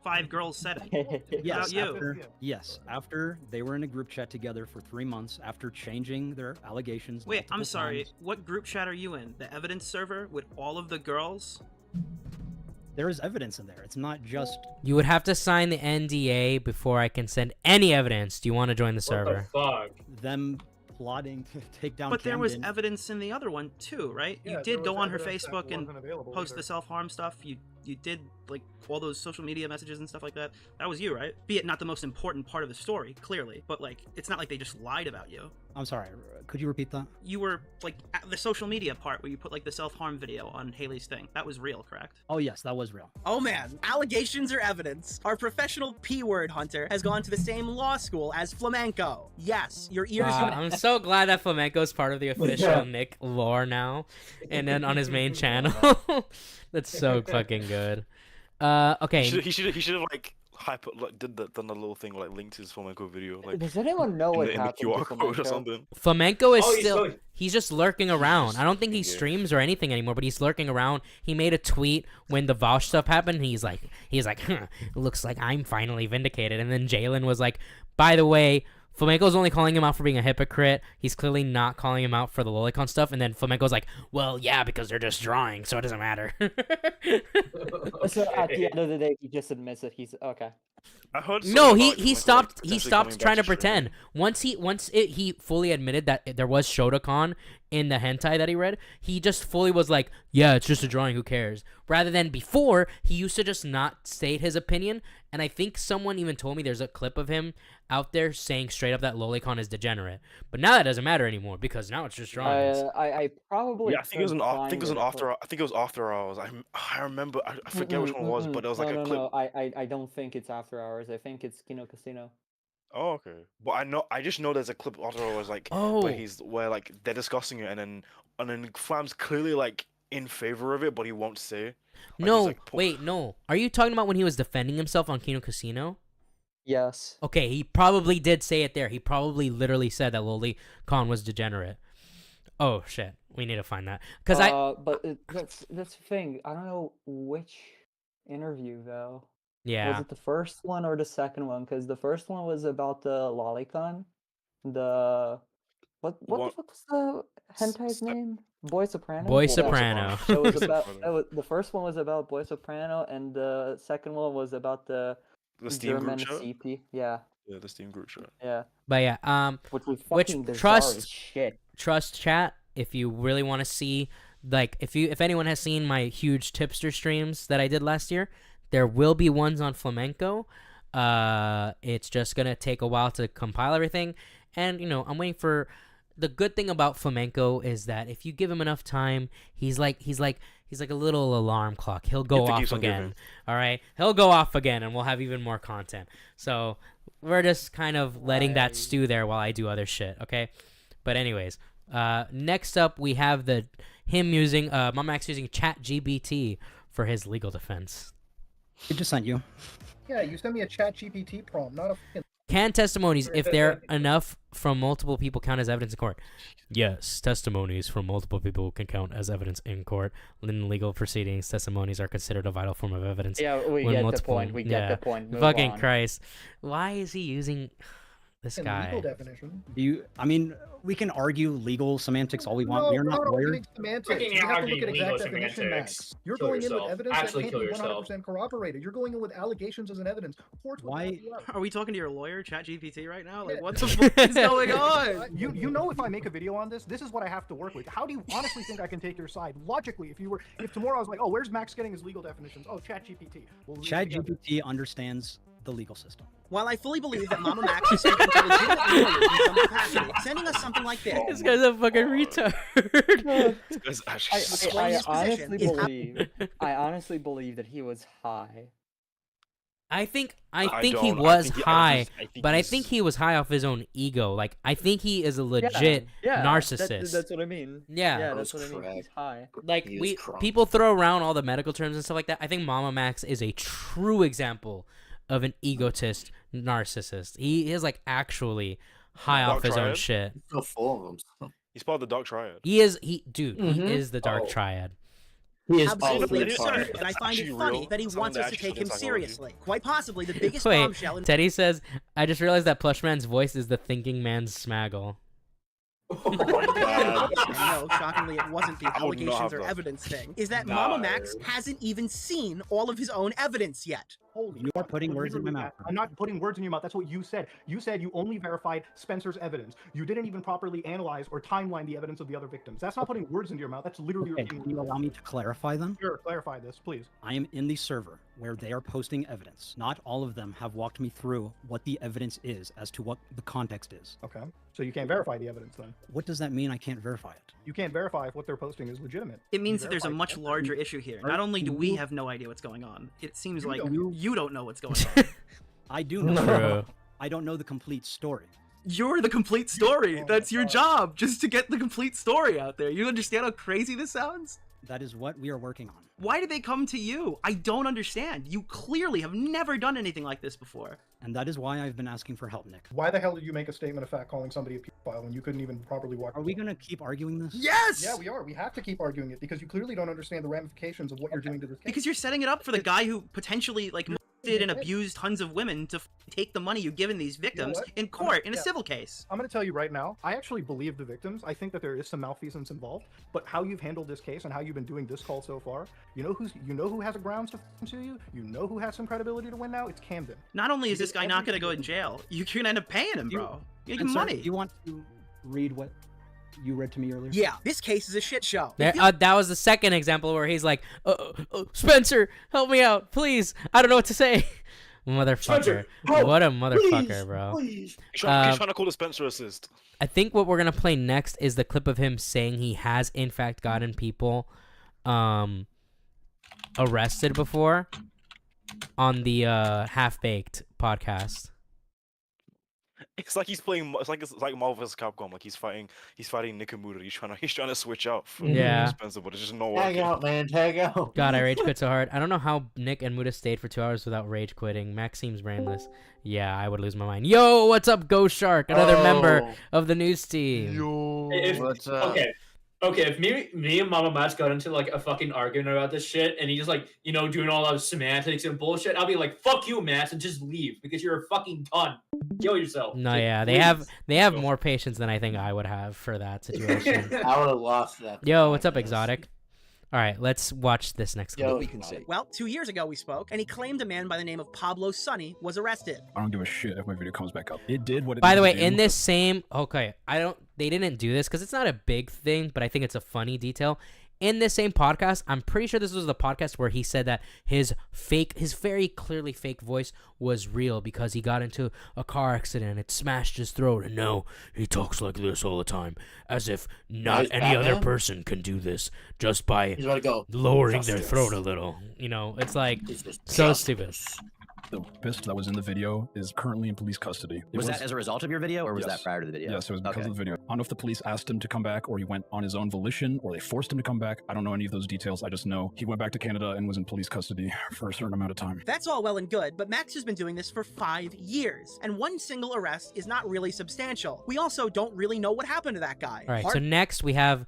5 girls said it. yes, Without you. After they were in a group chat together for 3 months, after changing their allegations. Wait, I'm multiple sorry. times, What group chat are you in? The evidence server with all of the girls? there is evidence in there. It's not just. You would have to sign the NDA before I can send any evidence. Do you want to join the server? Them plotting to take down. But there was Camden. evidence in the other one too, right? Yeah, You did there go was on her evidence that Facebook and wasn't available post either. the self-harm stuff. You did like all those social media messages and stuff like that. That was you, right? Be it not the most important part of the story, clearly, but like it's not like they just lied about you. I'm sorry. Could you repeat that? You were like at the social media part where you put like the self-harm video on Haley's thing. That was real, correct? Oh yes, that was real. Oh man, allegations are evidence. Our professional P-word hunter has gone to the same law school as Flamenco. Yes, your ears. I'm so glad that Flamenco's part of the official Nick lore now, and then on his main channel. That's so fucking good. Okay. He should have like done a little thing like linked his flamenco video. Like, does anyone know what in the happened to QR code or Flamenco? something? Flamenco is Oh, still he's just lurking around. I don't think he streams or anything anymore, but he's lurking around. He made a tweet when the Vaush stuff happened. And he's like, huh, looks like I'm finally vindicated. And then Jalen was like, by the way, Flamenco's only calling him out for being a hypocrite. He's clearly not calling him out for the Lolicon stuff. And then Flamenco's like, well, yeah, because they're just drawing, so it doesn't matter. So at the end of the day, he just admits that he's okay. I heard No, he stopped trying to pretend. Once he fully admitted that there was Shotokan in the hentai that he read, he just fully was like, yeah, it's just a drawing, who cares? Rather than before, he used to just not state his opinion, and I think someone even told me there's a clip of him out there saying straight up that Lolicon is degenerate. But now that doesn't matter anymore because now it's just drawings. I probably. Yeah, I think it was after hours. I remember. I forget which one it was, but it was like a clip. No, I don't think it's after hours. I think it's Kino Casino. Oh, okay. But I just know there's a clip after hours like where like they're discussing it, and then Flam's clearly like in favor of it, but he won't say. Like, no, wait, no. Are you talking about when he was defending himself on Kino Casino? Yes. Okay, he probably did say it there. He probably literally said that Lolicon was degenerate. Oh shit, we need to find that But that's the thing. I don't know which interview though. Yeah. Was it the first one or the second one? Because the first one was about the Lolicon. The what was the hentai's name? Boy Soprano. Boy Soprano. So it was about the first one was about Boy Soprano, and the second one was about the Steam German group chat? CP. Yeah. Yeah, the Steam group chat. Yeah. But yeah, which was fucking bizarre as shit. Trust chat if you really want to see, like, if anyone has seen my huge tipster streams that I did last year, there will be ones on Flamenco. It's just gonna take a while to compile everything, and I'm waiting for. The good thing about Flamenco is that if you give him enough time, he's like a little alarm clock. He'll go off again. All right, he'll go off again, and we'll have even more content. So we're just kind of letting that stew there while I do other shit. Okay, but anyways, next up we have him using MamaMax using ChatGPT for his legal defense. It just sent you. Yeah, you sent me a chat GPT prompt, not a fucking Can testimonies, if they're enough from multiple people, count as evidence in court? Yes, testimonies from multiple people can count as evidence in court. In legal proceedings, testimonies are considered a vital form of evidence. Yeah, we when get multiple, the point. We get the point. Move Fucking on. Christ. Why is he using this In guy? legal definition. I mean, we can argue legal semantics all we want. No, we are not lawyers. arguing semantics. Freaking You have to arguing look at legal exact definition, Max. semantics. You're Kill going in yourself. with evidence Actually that kill can't be yourself. 100% corroborated. You're going in with allegations as an evidence. Courts will Why? back you up. Are we talking to your lawyer, ChatGPT, right now? Like, Yeah. what the fuck is going on? You know, if I make a video on this is what I have to work with. How do you honestly think I can take your side? Logically, if tomorrow I was like, oh, where's Max getting his legal definitions? Oh, ChatGPT. We'll read it together. ChatGPT understands the legal system. While I fully believe that MamaMax is speaking to legitimate lawyers in some capacity, sending us something like this. This guy's a fucking retard. This guy's actually I honestly believe that he was high. I think I he don't. was I think high, but I he's- think he was high off his own ego. Like, I think he is a legit narcissist. That's what I mean. Yeah. Yeah, that's what I mean. He's high. Like, people throw around all the medical terms and stuff like that. I think MamaMax is a true example of an egotist narcissist. He is like actually high off his own shit. So full of them. He's part of the Dark Triad. He is he Mm-hmm. is the Dark Oh. Triad. He is absolutely absurd, and I find it Actually funny real. that he Someone wants that us to actually take him studies psychology. seriously. Quite possibly the biggest Wait, bombshell in Teddy says, I just realized that Plush Man's voice is the thinking man's Smaggle. No, shockingly, it wasn't the I would not allegations have or that. evidence thing. Is that No. MamaMax hasn't even seen all of his own evidence yet. Holy You are putting crap, words in my literally mouth. that. I'm not putting words in your mouth. That's what you said. You said you only verified Spencer's evidence. You didn't even properly analyze or timeline the evidence of the other victims. That's not putting words into your mouth. That's literally Okay, repeating. can you allow me to clarify them? Sure, clarify this, please. I am in the server where they are posting evidence. Not all of them have walked me through what the evidence is as to what the context is. Okay. So you can't verify the evidence then. What does that mean I can't verify it? You can't verify if what they're posting is legitimate. It means You that there's a verified much it. larger issue here. Not only do we have no idea what's going on, it seems like you don't know what's going on. I do know. True. I don't know the complete story. You're the complete story. That's your job, just to get the complete story out there. You understand how crazy this sounds? That is what we are working on. Why did they come to you? I don't understand. You clearly have never done anything like this before. And that is why I've been asking for help, Nick. Why the hell did you make a statement of fact calling somebody a pedophile when you couldn't even properly walk? Are we going to keep arguing this? Yes! Yeah, we are. We have to keep arguing it because you clearly don't understand the ramifications of what you're doing to this case. Because you're setting it up for the guy who potentially, like, molested and abused tons of women to take the money you've given these victims what? in court in a civil case. I'm going to tell you right now, I actually believe the victims. I think that there is some malfeasance involved, but how you've handled this case and how you've been doing this call so far, you know who has a grounds to sue you? You know who has some credibility to win now? It's Camden. Not only is He this did guy not going to everything. go in jail, you're going to end up paying him, bro. You give him Spencer, money. Do you want to read what you read to me earlier? Yeah, this case is a shit show. There, that was the second example where he's like, Spencer, help me out, please. I don't know what to say. Motherfucker. Spencer, help, What a motherfucker, please, bro. He's trying to call the Spencer assist. I think what we're going to play next is the clip of him saying he has, in fact, gotten people arrested before on the Half-Baked podcast. It's like he's playing. It's like Marvel vs. Capcom. Like he's fighting Nakamura. He's trying to switch out for Yeah. Spencer, but it's just no Tag working. out, man. Tag out. God, I rage quit so hard. I don't know how Nick and Muda stayed for 2 hours without rage quitting. Max seems brainless. Yeah, I would lose my mind. Yo, what's up, Ghost Shark? Another member of the news team. What's up? Okay, if me and MamaMax got into like a fucking argument about this shit, and he just like, doing all those semantics and bullshit, I'll be like, fuck you, Max, and just leave because you're a fucking cunt. Kill yourself. No, Like, yeah, they have more patience than I think I would have for that situation. I would have lost that. Yo, what's up, Exotic? All right, let's watch this next clip. Well, 2 years ago we spoke, and he claimed a man by the name of Pablo Sonny was arrested. I don't give a shit if my video comes back up. It did what it By the way, needed to in do. this same they didn't do this because it's not a big thing, but I think it's a funny detail. In this same podcast, I'm pretty sure this was the podcast where he said that his very clearly fake voice was real because he got into a car accident and it smashed his throat. And now he talks like this all the time, as if not any other person can do this just by He's about to go, lowering their "Justice." throat a little. It's like so stupid. The rapist that was in the video is currently in police custody. Was that as a result of your video, or was that prior to the video? Yes, it was because of the video. I don't know if the police asked him to come back, or he went on his own volition, or they forced him to come back. I don't know any of those details. I just know he went back to Canada and was in police custody for a certain amount of time. That's all well and good, but Max has been doing this for 5 years, and one single arrest is not really substantial. We also don't really know what happened to that guy. All right, so next we have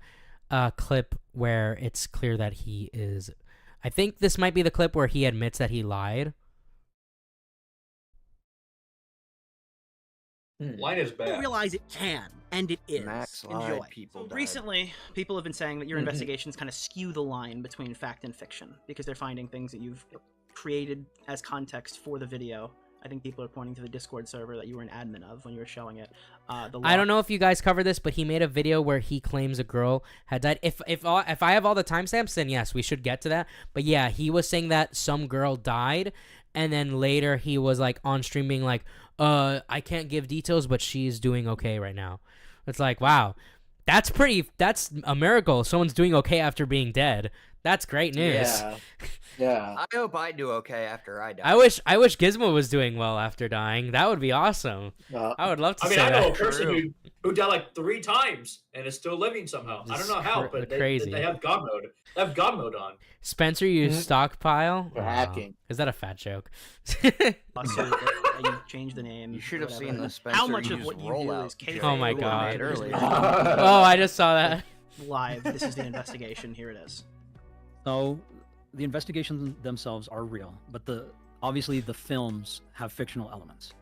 a clip where it's clear that he is... I think this might be the clip where he admits that he lied. Line is bad. I realize it can, and it is. Max Enjoy. lied, people died. Recently, people have been saying that your investigations kind of skew the line between fact and fiction because they're finding things that you've created as context for the video. I think people are pointing to the Discord server that you were an admin of when you were showing it. I don't know if you guys covered this, but he made a video where he claims a girl had died. If I have all the timestamps, then yes, we should get to that. But yeah, he was saying that some girl died, and then later he was like on stream being like, I can't give details, but she's doing okay right now. It's like, wow, that's a miracle. Someone's doing okay after being dead. That's great news. Yeah. Yeah. I hope I do okay after I die. I wish Gizmo was doing well after dying. That would be awesome. I would love to see that. I know a person who died like 3 times and is still living somehow. I don't know how, but they have God mode. They have God mode on. Spencer, you stockpile? They're hacking. Is that a fat joke? You change the name. You should have seen the Spencer. How much of what you do is kayfabe? Oh my god. Oh, Oh, I just saw that. Live. This is the investigation. Here it is. So, the investigations themselves are real, but obviously the films have fictional elements.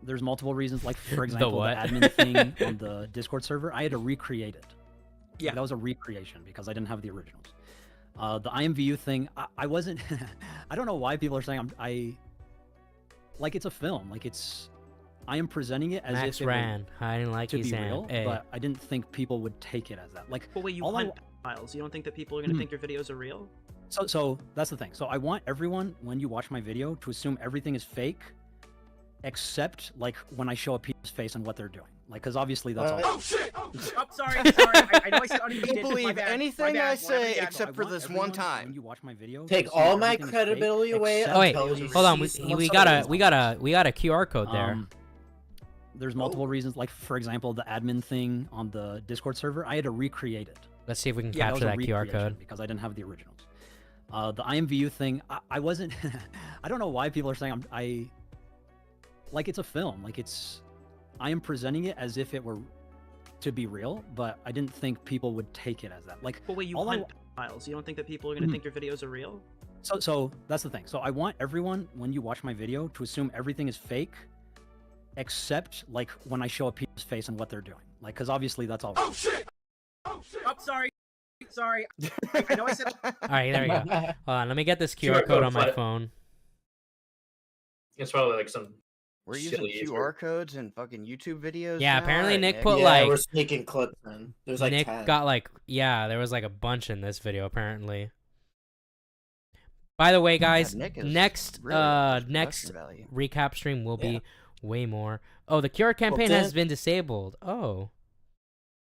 There's multiple reasons, like for example, the admin thing on the Discord server. I had to recreate it. Yeah, that was a recreation because I didn't have the originals. The IMVU thing, I wasn't. I don't know why people are saying like it's a film, like I am presenting it as Max if it ran, hiding like to he's be real, Hey. but I didn't think people would take it as that. Like, But wait, you hunt files. You don't think that people are going to think your videos are real? So that's the thing. So I want everyone, when you watch my video, to assume everything is fake, except like when I show a people's face and what they're doing. Like, because obviously that's all. Oh shit! Oh, sorry. I know I said unmuted. Don't believe anything I say except for this one time. When you watch my video, take all my credibility away. Oh wait, hold on. We got a QR code there. There's multiple reasons. Like for example, the admin thing on the Discord server, I had to recreate it. Let's see if we can capture that QR code because I didn't have the originals. The IMVU thing, I wasn't. I don't know why people are saying like it's a film. Like I am presenting it as if it were to be real, but I didn't think people would take it as that. Like, but wait, you hunt files. You don't think that people are going to think your videos are real? So that's the thing. So I want everyone, when you watch my video, to assume everything is fake, except like when I show a people's face and what they're doing. Like, because obviously that's all. Oh shit! Oh, sorry. I know I said. All right, there we go. Hold on, let me get this QR code on my phone. It's probably like some. We're using QR codes and fucking YouTube videos. Yeah, now, apparently right, Nick put like. we're sneaking clips in. There's like Nick 10. got like there was like a bunch in this video apparently. By the way, guys, next recap stream will be way more. Oh, the QR campaign has been disabled. Oh.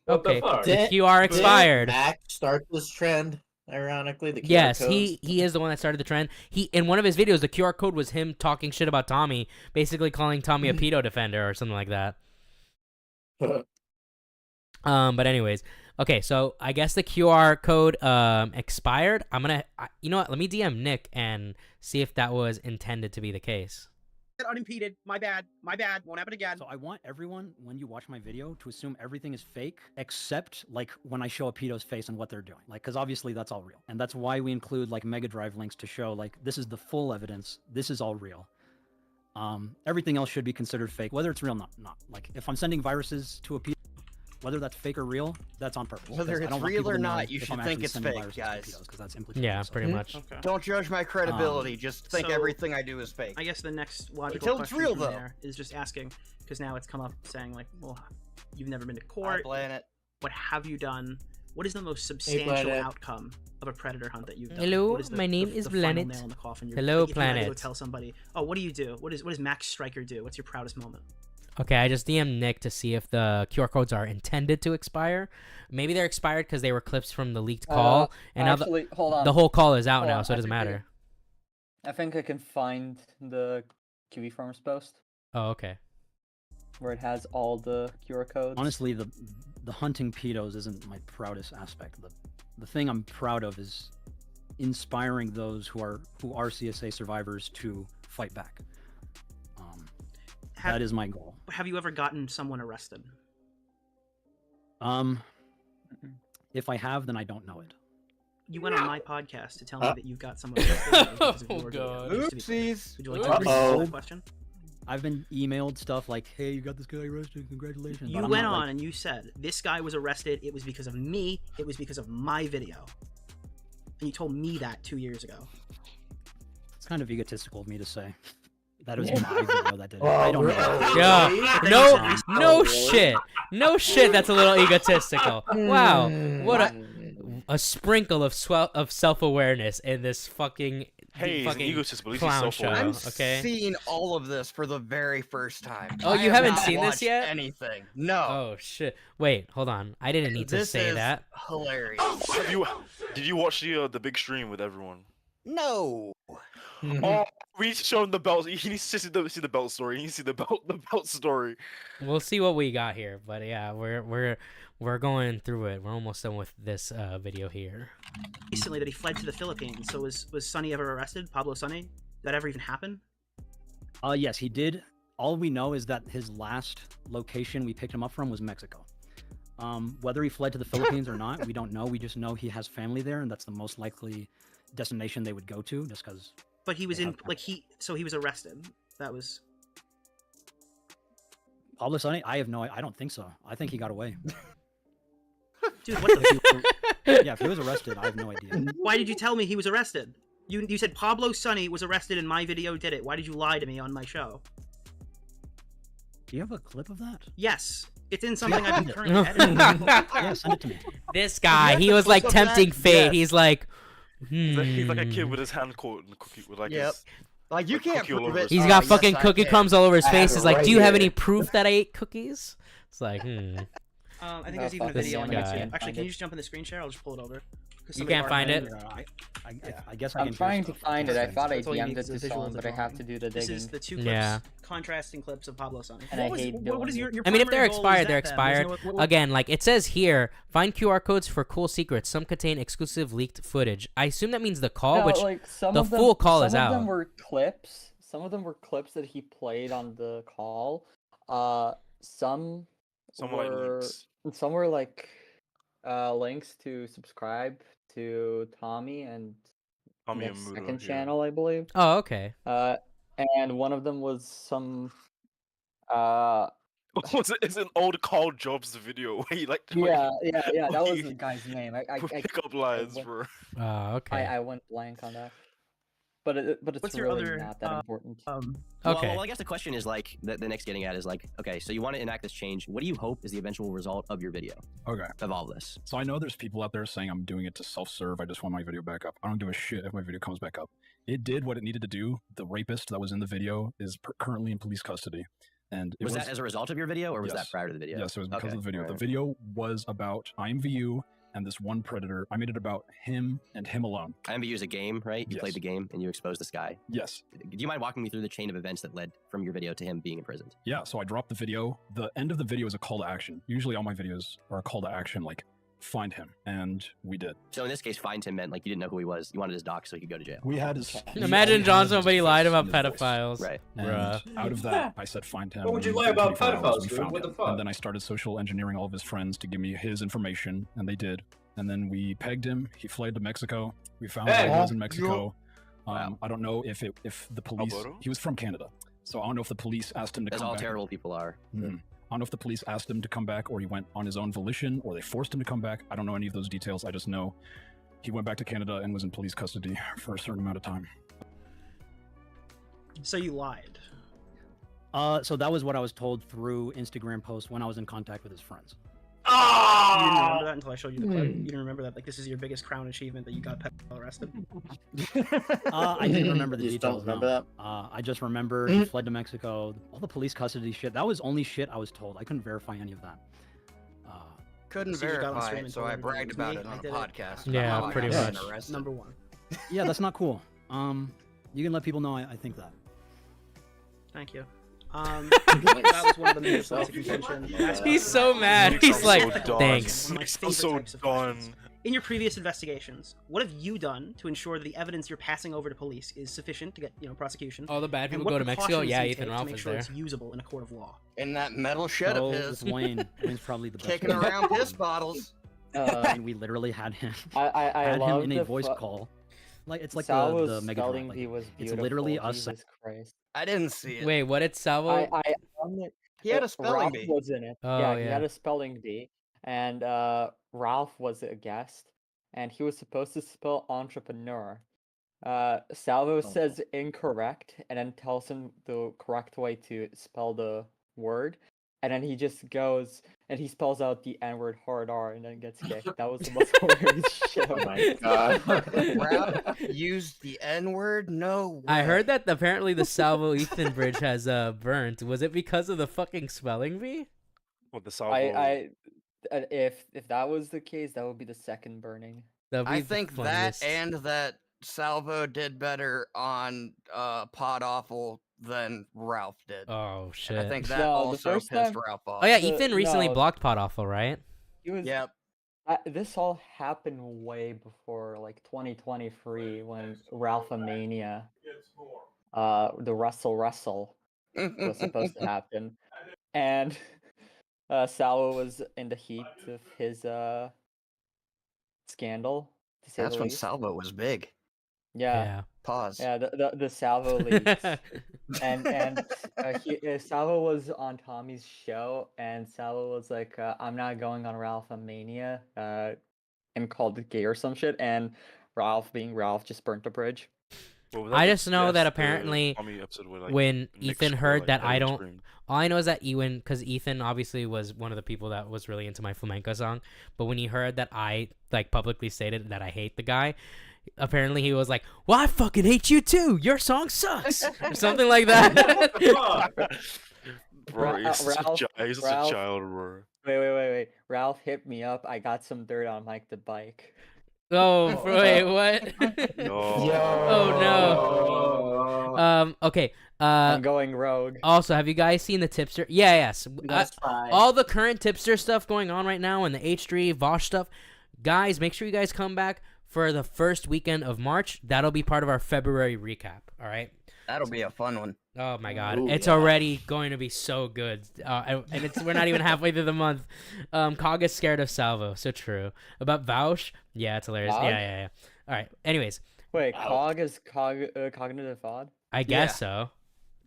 Okay, the QR expired. Max start this trend. Ironically, the QR yes, codes. he is the one that started the trend. He in one of his videos, the QR code was him talking shit about Tommy, basically calling Tommy a pedo defender or something like that. But anyways, okay, so I guess the QR code expired. I'm gonna, you know what? Let me DM Nick and see if that was intended to be the case. Unimpeded. My bad. Won't happen again. So I want everyone, when you watch my video, to assume everything is fake, except like when I show a pedo's face and what they're doing. Like, because obviously that's all real, and that's why we include like Mega Drive links to show like this is the full evidence. This is all real. Everything else should be considered fake, whether it's real or not. Like if I'm sending viruses to a pedo, whether that's fake or real, that's on purpose. Whether it's real or not, you should think it's fake, guys. That's yeah, pretty much. Okay. Don't judge my credibility. Just think so, everything I do is fake. I guess the next logical Until question it's real, from though. there is just asking, because now it's come up saying like, well, you've never been to court. Planet. What have you done? What is the most substantial outcome of a predator hunt that you've done? Hello, What is my name is final Planet. nail in the coffin? Hello, like, if you had to go Planet. tell somebody, oh, what do you do? What does Max Striker do? What's your proudest moment? Okay, I just DM'd Nick to see if the QR codes are intended to expire. Maybe they're expired because they were clips from the leaked call, and actually, now hold on. the whole call is out Hold now, on, so it I doesn't think matter. I think I can find the QE Farmers post Oh, okay. where it has all the QR codes. Honestly, the hunting pedos isn't my proudest aspect. The thing I'm proud of is inspiring those who are CSA survivors to fight back. That is my goal. Have you ever gotten someone arrested? If I have, then I don't know it. You went on my podcast to tell me that you've got someone arrested. Because of your God. video. Oopsies. Would you like to answer that question? I've been emailed stuff like, "Hey, you got this guy arrested. Congratulations." You went on and you said this guy was arrested. It was because of me. It was because of my video. And you told me that 2 years ago. It's kind of egotistical of me to say. That was my video that did it. I don't know. Yeah. No shit. No shit. That's a little egotistical. Wow. What a sprinkle of self-awareness in this fucking Hey, he's an egotist, but at least he's clown show. self-aware. I'm Okay. seeing all of this for the very first time. Oh, I you have haven't not seen this watched yet? Anything? No. Oh shit. Wait, hold on. I didn't need to This say is that. hilarious. Did you watch the big stream with everyone? No. Oh, we need to show him the belt. He needs to see the belt story. He needs to see the belt story. We'll see what we got here, but yeah, we're going through it. We're almost done with this video here. Recently that he fled to the Philippines. So was Sonny ever arrested? Pablo Sonny? Did that ever even happen? Yes, he did. All we know is that his last location we picked him up from was Mexico. Whether he fled to the Philippines or not, we don't know. We just know he has family there, and that's the most likely destination they would go to, just because. But he was so he was arrested. That was. Pablo Sonny? I don't think so. I think he got away. Dude, what the? Yeah, if he was arrested, I have no idea. Why did you tell me he was arrested? You said Pablo Sonny was arrested and my video did it. Why did you lie to me on my show? Do you have a clip of that? Yes. It's in something I've been currently editing. Yeah, send it to me. This guy, he was like tempting fate. Yes. He's like, He's like a kid with his hand caught in the cookie with like his. Like you like can't cookie all prove over it. his he's face. got yes, fucking I cookie can. crumbs all over his I face. have He's it like, right do you have here. any proof that I ate cookies? It's like, I think there's even a fuck video on this YouTube. guy. Actually, can you just jump in the screen share? I'll just pull it over. You can't find it? I guess I I'm can. trying to find it. I thought I That's all you need DM'd it is a to visual someone, of the but I have to do the This digging. is the two clips, Yeah. contrasting clips of Pablo Sonny. And I hate what is your I mean, if primary they're goal? expired, Is they're that then? There's expired. no- Again, like it says here, find QR codes for cool secrets. Some contain exclusive leaked footage. I assume that means the call, No, which like, some the of them, full call is Some of out. them were clips. Some of them were clips that he played on the call. Some Some were like were links. some were like links to subscribe to Tommy and Tommy and Nick's Muda, second yeah. channel, I believe. Oh, okay. And one of them was some It's an old Carl Jobs video where he like yeah, that was he- the guy's name. I pick up lines, bro. Oh, okay. I went blank on that. But it's What's your really other, not that important. Okay. Well, I guess the question is like the next getting at is like, okay, so you want to enact this change. What do you hope is the eventual result of your video? Okay. Of all this. So I know there's people out there saying I'm doing it to self-serve. I just want my video back up. I don't give a shit if my video comes back up. It did what it needed to do. The rapist that was in the video is currently in police custody. And it Was that as a result of your video, or was Yes. that prior to the video? Yes, it was because Okay, of the video. alright. The video was about IMVU and this one predator. I made it about him and him alone. IMVU is a game, right? You Yes. played the game and you exposed this guy. Yes. Do you mind walking me through the chain of events that led from your video to him being imprisoned? Yeah, so I dropped the video. The end of the video is a call to action. Usually all my videos are a call to action, like find him, and we did. So in this case, find him meant like you didn't know who he was. You wanted his doc so he could go to jail. We had his. Imagine John somebody lied about pedophiles. Right. And Bruh. out of that, I said find him. What would you and lie about 24 hours, pedophiles, we dude? found What him. the fuck? And then I started social engineering all of his friends to give me his information, and they did. And then we pegged him. He fled to Mexico. We found out he was in Mexico. I don't know if the police. Alberto? He was from Canada, so I don't know if the police asked him to As come all back. terrible people are. Mhm. I don't know if the police asked him to come back or he went on his own volition or they forced him to come back. I don't know any of those details. I just know he went back to Canada and was in police custody for a certain amount of time. So you lied. So that was what I was told through Instagram posts when I was in contact with his friends. You didn't remember that until I showed you the clip. You didn't remember that, like, this is your biggest crown achievement that you got pedophile arrested. I didn't remember the You just don't details. remember no. I just remember he fled to Mexico. All the police custody shit. That was only shit I was told. I couldn't verify any of that. Couldn't So you got on verify stream it, and so told I everybody bragged it was about me. it on I a did it. podcast. Yeah, about how I pretty got much. arrested. Number one. Yeah, that's not cool. You can let people know I think that. Thank you. That was one of the main points of contention. He's so mad. He's like, thanks. My favorite types of questions. In your previous investigations, what have you done to ensure that the evidence you're passing over to police is sufficient to get, prosecution? All the bad And people what go to Mexico? precautions Yeah, do you Ethan take Ralph to make is sure there. it's usable in a court of law. In that metal shed of his. Wayne. Wayne's probably the best. Kicking one. around piss bottles. And we literally had him. I had him love in a the voice fu- call. Like it's like Salvo's the Mega spelling Drive. bee was It's literally beautiful, us. Jesus Christ. I didn't see it. Wait, what did Salvo? He had a spelling Ralph bee. was in it. Oh, yeah, he yeah. had a spelling bee, and Ralph was a guest, and he was supposed to spell entrepreneur. Salvo says incorrect, and then tells him the correct way to spell the word, and then he just goes and he spells out the N-word hard R, and then gets kicked. That was the most hilarious shit. Oh my god. Ralph used the N-word? No way. I heard that apparently the Salvo Ethan bridge has burnt. Was it because of the fucking spelling bee? What the Salvo? If that was the case, that would be the second burning. I think that and that Salvo did better on Pod Awful than Ralph did. Oh shit. And I think that No, the also first pissed time- Ralph off. Oh yeah, The- Ethan recently no. blocked Pot Awful, right? He was. Yep. This all happened way before, like 2023, when Ralphamania, the Russell was supposed to happen, and Salvo was in the heat of his scandal. To say That's the when least. Salvo was big. Yeah. Pause. Yeah, the Salvo leaks, and Salvo was on Tommy's show, and Salvo was like, "I'm not going on Ralphamania," and called it gay or some shit, and Ralph, being Ralph, just burnt the bridge. I just know that apparently when Ethan heard that I don't, all I know is that because Ethan obviously was one of the people that was really into my flamenco song, but when he heard that I like publicly stated that I hate the guy, apparently he was like, "Well, I fucking hate you too. Your song sucks," or something like that. Bro, he's such a child, bro. Wait. Ralph hit me up. I got some dirt on MikeTheBike. Oh, wait, what? Oh no. Okay. I'm going rogue. Also, have you guys seen the Tipster? Yes. That's fine. All the current Tipster stuff going on right now and the H3 Vosh stuff. Guys, make sure you guys come back for the first weekend of March. That'll be part of our February recap. All right. That'll be a fun one. Oh my god, Ooh, it's yeah. already going to be so good, and we're not even halfway through the month. Cog is scared of Salvo, so true. About Vaush, yeah, it's hilarious. Cog? Yeah. All right. Anyways, Wait, Cog is cognitive odd? I guess so.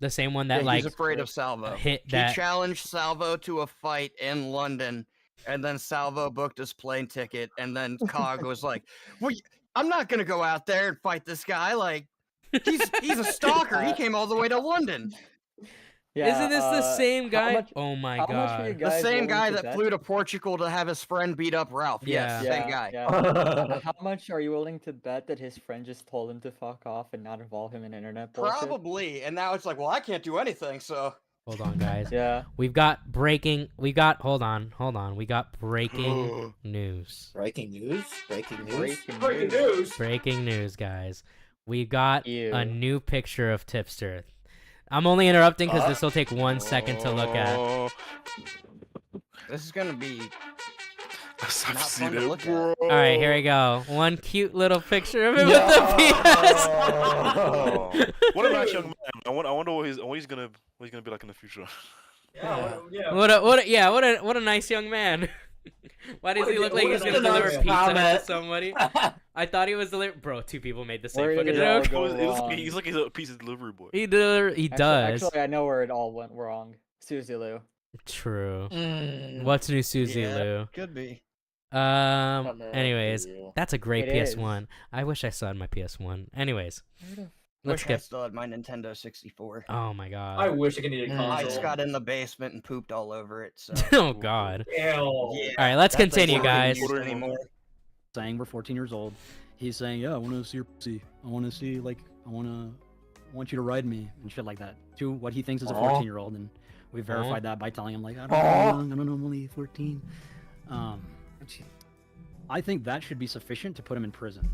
The same one that he's afraid of Salvo. hit He that. challenged Salvo to a fight in London, and then Salvo booked his plane ticket, and then Cog was like, "Well, I'm not gonna go out there and fight this guy. Like, he's a stalker. He came all the way to London." Yeah, Isn't this the same guy? Oh my how much are you god. The guys same willing guy to that bet? flew to Portugal to have his friend beat up Ralph. Yes, same guy. Yeah. How much are you willing to bet that his friend just told him to fuck off and not involve him in internet bullshit? Probably. And now it's like, well, I can't do anything, so. Hold on, guys. Yeah. Hold on. We got breaking news. Breaking news? Breaking news? Breaking news, guys. We got a new picture of Tipster. I'm only interrupting because this will take 1 second to look at. This is gonna be not I've fun seen to it, look bro. at. All right, here we go. One cute little picture of him with the PS. What a nice young man. I wonder what he's gonna be like in the future. What a nice young man. Why does he look like he's gonna deliver pizza to somebody? I thought he was delivering. Bro, two people made the same Where fucking did it all joke. go He's like a pizza delivery boy. He does. Actually, I know where it all went wrong. Susie Lou. True. What's new, Susie Lou? Could be. Anyways, that's a great It PS1. I wish I still had my PS1. Anyways, let's Wish I get. still had my Nintendo 64. Oh my god. I wish I could need a console. I just got in the basement and pooped all over it. So. Oh god. Ew. Yeah, All right, let's that thing's continue, not guys. used anymore. Saying we're 14 years old. He's saying, "Yeah, I want to see your pussy. I want to see I want you to ride me and shit like that." To what he thinks is a 14-year-old, and we verified that by telling him like, "I don't know, I don't know, I'm only 14." I think that should be sufficient to put him in prison.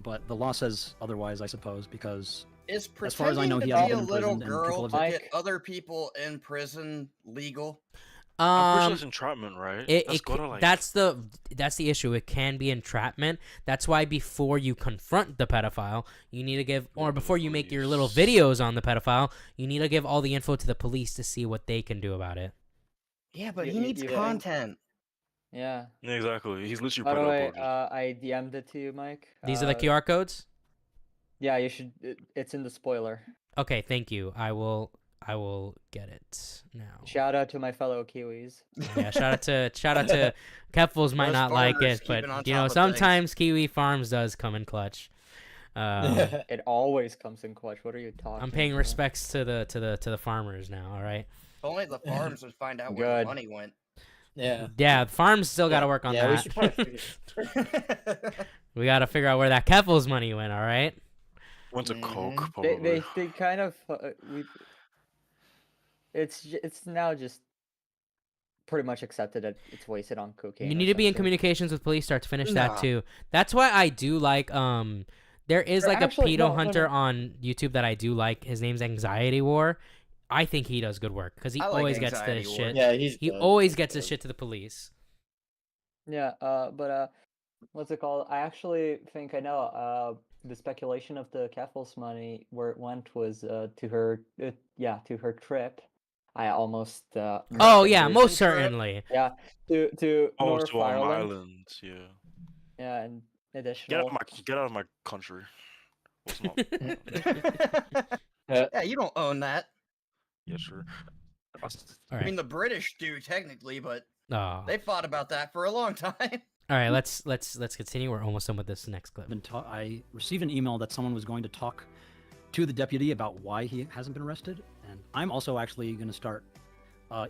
But the law says otherwise, I suppose, because Is As far as I know, pretending he to hasn't be a been in little prison, and people girl have to get other people in prison legal? I'm pretty sure it's entrapment, right? That's the issue. It can be entrapment. That's why before you confront the pedophile, you need to give, or before you make your little videos on the pedophile, you need to give all the info to the police to see what they can do about it. Yeah, but he needs content. Yeah. Yeah, exactly. He's literally By the way, uploaded. I DM'd it to you, Mike. These are the QR codes? Yeah, you should. It's in the spoiler. Okay, thank you. I will get it now. Shout out to my fellow Kiwis. Yeah, shout out to Keffels might Those not like farmers it, but keeping on you know, top of sometimes Kiwi Farms does come in clutch. It always comes in clutch. What are you talking I'm paying about? respects to the farmers now, all right? If only the farms would find out where the money went. Yeah. Yeah, the farms still got to work on Yeah, we that. should probably We got to figure out where that Keffels money went, all right? Went to Coke, They kind of it's now just pretty much accepted that it's wasted on cocaine. You or need to be in something. communications with police start to finish Nah. that too. That's why I do like there is Or like actually, a pedo no, no, hunter no. on YouTube that I do like. His name's Anxiety War. I think he does good work because he I like always gets the Anxiety War. shit. Yeah, he always gets his shit to the police. Yeah, but what's it called? I actually think I know. The speculation of the Keffels money, where it went, was to her trip. I almost. Oh yeah, most certainly. Yeah, to Oh, North to Ireland. Ireland. Yeah. Yeah, and Get additional. out of my country. What's not? Yeah, you don't own that. Yeah, sure. I mean, the British do technically, but Oh. they fought about that for a long time. All right, let's continue. We're almost done with this next clip. I received an email that someone was going to talk to the deputy about why he hasn't been arrested, and I'm also actually going to start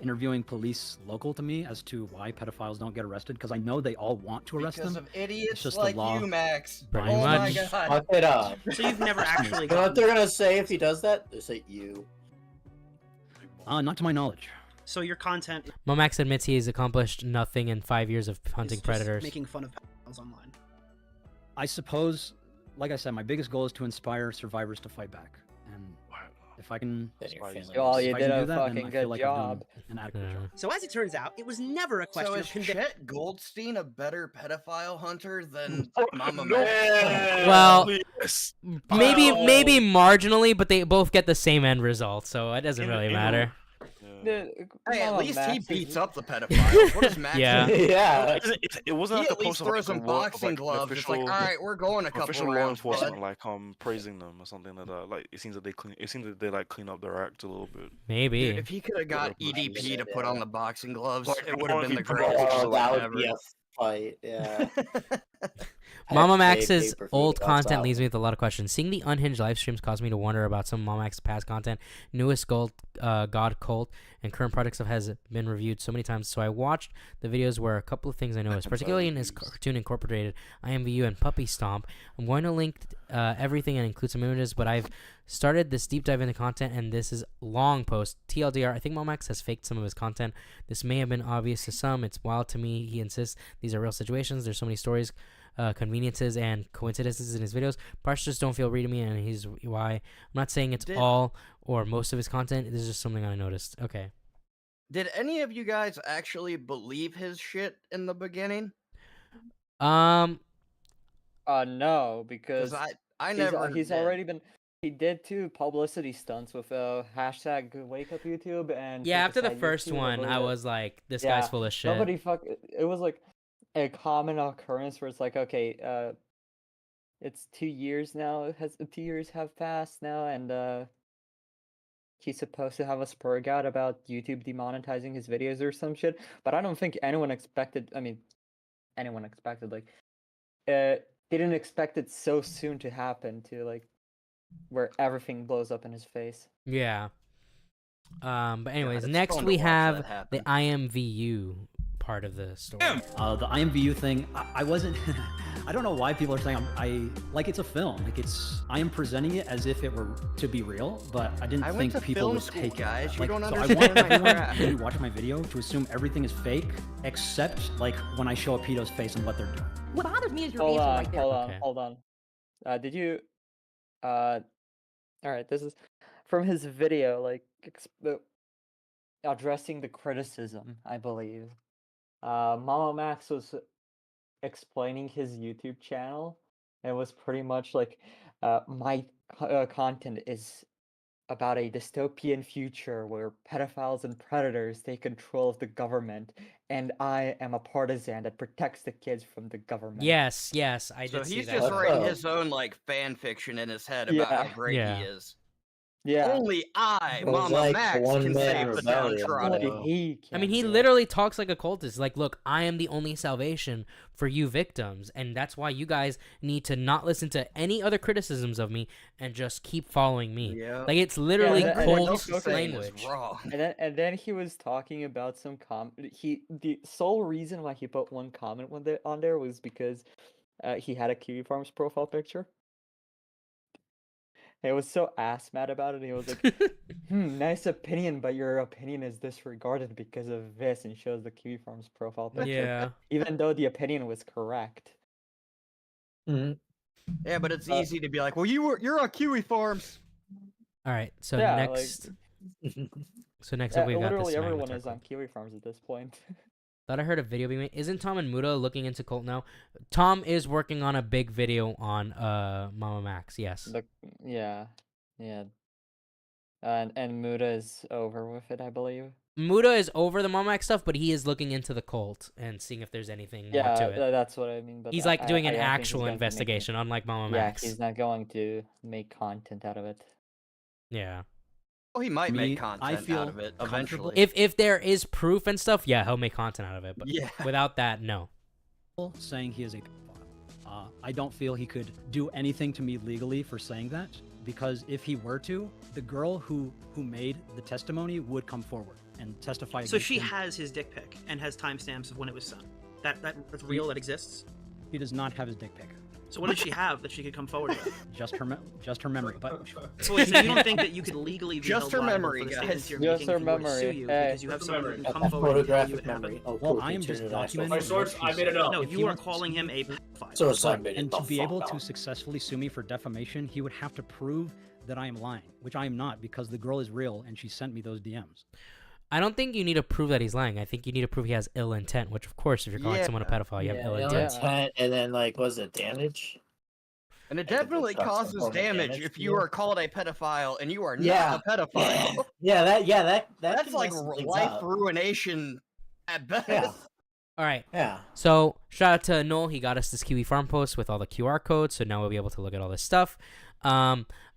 interviewing police local to me as to why pedophiles don't get arrested, because I know they all want to arrest Because them. of idiots It's just like the law. you, Max. Pretty Oh my much. god. Fuck it up. So you've never actually You know what gotten... they're gonna say if he does that? They say you. Not to my knowledge. So your content MamaMax admits he has accomplished nothing in 5 years of hunting is just predators. making fun of pedophiles online. I suppose, like I said, my biggest goal is to inspire survivors to fight back, and if I can, Well, you if I did can a do that, then fucking I feel good like I'm doing job. an adequate job. So as it turns out, it was never a question So of is conviction. Chet Goldstein a better pedophile hunter than Mama No. Max? Well, Yes. maybe marginally, but they both get the same end result, so it doesn't really matter. Hey, at Mama least he Max is- beats up the pedophiles. What does Max Yeah. do? Yeah. It wasn't He like at a least post of, throws like, some a lot of, boxing like, gloves. It's like, all official- right, we're going a couple official law rounds, enforcement, bud. like praising them or something like that. Like it seems that they like clean up their act a little bit. Maybe. Dude, if he could have got EDP to put on the boxing gloves, Like, it would have been the Monkey greatest Ball, thing that would ever. be a fight. Yeah. Mama Pay Max's pay-per-view, old that's content out. leaves me with a lot of questions. Seeing the unhinged live streams caused me to wonder about some Mama Max's past content. Newest God Cult and current projects has been reviewed so many times. So I watched the videos where a couple of things I noticed, particularly in his cartoon incorporated IMVU and Puppy Stomp. I'm going to link everything and include some images, but I've started this deep dive into content, and this is long post. TLDR, I think Mama Max has faked some of his content. This may have been obvious to some. It's wild to me. He insists these are real situations. There's so many stories, conveniences, and coincidences in his videos. Parts just don't feel real to me, and he's why. I'm not saying it's all or most of his content. This is just something I noticed. Okay. Did any of you guys actually believe his shit in the beginning? No, because 'Cause I never he's did. already been. He did 2 publicity stunts with hashtag Wake Up YouTube and Yeah, Take a after the Side first YouTube, one, I believe it. was like, this guy's full of shit. Nobody It was like a common occurrence where it's like, okay, it's 2 years now. 2 years have passed now, and he's supposed to have a spurg out about YouTube demonetizing his videos or some shit. But I don't think anyone expected. I mean, anyone expected didn't expect it so soon to happen to like where everything blows up in his face. Yeah. But anyways, it's next fun to we watch have that happen. the IMVU part of the story. The IMVU thing, I wasn't. I don't know why people are saying I like it's a film. Like I am presenting it as if it were to be real, but I didn't I went think to people film would school, take guys. it. You Like, don't so I understand want my everyone craft. who watch my video to assume everything is fake, except like when I show a pedo's face and what they're doing. What bothers me is your Hold answer on, right there. hold on. Did you All right, this is from his video, like addressing the criticism, I believe. MamaMax was explaining his YouTube channel, and was pretty much like, my content is about a dystopian future where pedophiles and predators take control of the government, and I am a partisan that protects the kids from the government. Yes, yes, I So did see he's that. just writing his own like fan fiction in his head about how great Yeah. he is. Yeah. Only I, It was Mama like Max, one can man save the rebellion, downtrodden. though. I mean, he literally talks like a cultist. Like, look, I am the only salvation for you victims, and that's why you guys need to not listen to any other criticisms of me and just keep following me. Yeah. Like, it's literally cult Is language. wrong. And then he was talking about some the sole reason why he put one comment on there was because he had a Kiwi Farms profile picture. He was so ass mad about it. He was like, nice opinion, but your opinion is disregarded because of this, and shows the Kiwi Farms profile picture. Yeah. Even though the opinion was correct. Yeah, but it's easy to be like, well, you're on Kiwi Farms. All right, so Yeah, next... So next up, we've got literally this everyone is on Kiwi Farms at this point. Thought I heard a video being made. Isn't Tom and Muta looking into cult now? Tom is working on a big video on MamaMax, yes. Yeah. And Muta is over with it, I believe. Muta is over the MamaMax stuff, but he is looking into the cult and seeing if there's anything more to it. That's what I mean. But He's like doing an I don't think he's actual going to make it. investigation, unlike MamaMax. Yeah, he's not going to make content out of it. Yeah. Well, he might make I content feel out of it eventually. If there is proof and stuff, yeah, he'll make content out of it. But yeah. Without that, no. Saying he is a pedophile. I don't feel he could do anything to me legally for saying that, because if he were to, the girl who made the testimony would come forward and testify. So against she him. has his dick pic and has timestamps of when it was sent. That's real. That exists. He does not have his dick pic. So what does she have that she could come forward with? Just her memory. But So wait, so you don't think that you could legally be Just held her liable memory, for the guys. statements you're Just making her if he were to sue memory. you Hey. because you have someone who can A come forward and tell you photographic it happened? memory. well, I am just documenting. My source, I made it up. No, If you he are wants- calling him a pedophile. Suicide And to be able to successfully sue me for defamation, he would have to prove that I am lying, which I am not, because the girl is real and she sent me those DMs. I don't think you need to prove that he's lying. I think you need to prove he has ill intent, which, of course, if you're calling someone a pedophile, you have ill intent. And then, like, was it damage? And it definitely trust causes component damage damage, if you are called a pedophile and you are Yeah. not a pedophile. That's That's like life ruination at best. Yeah. All right. Yeah. So shout out to Noel. He got us this Kiwi Farm post with all the QR codes, so now we'll be able to look at all this stuff.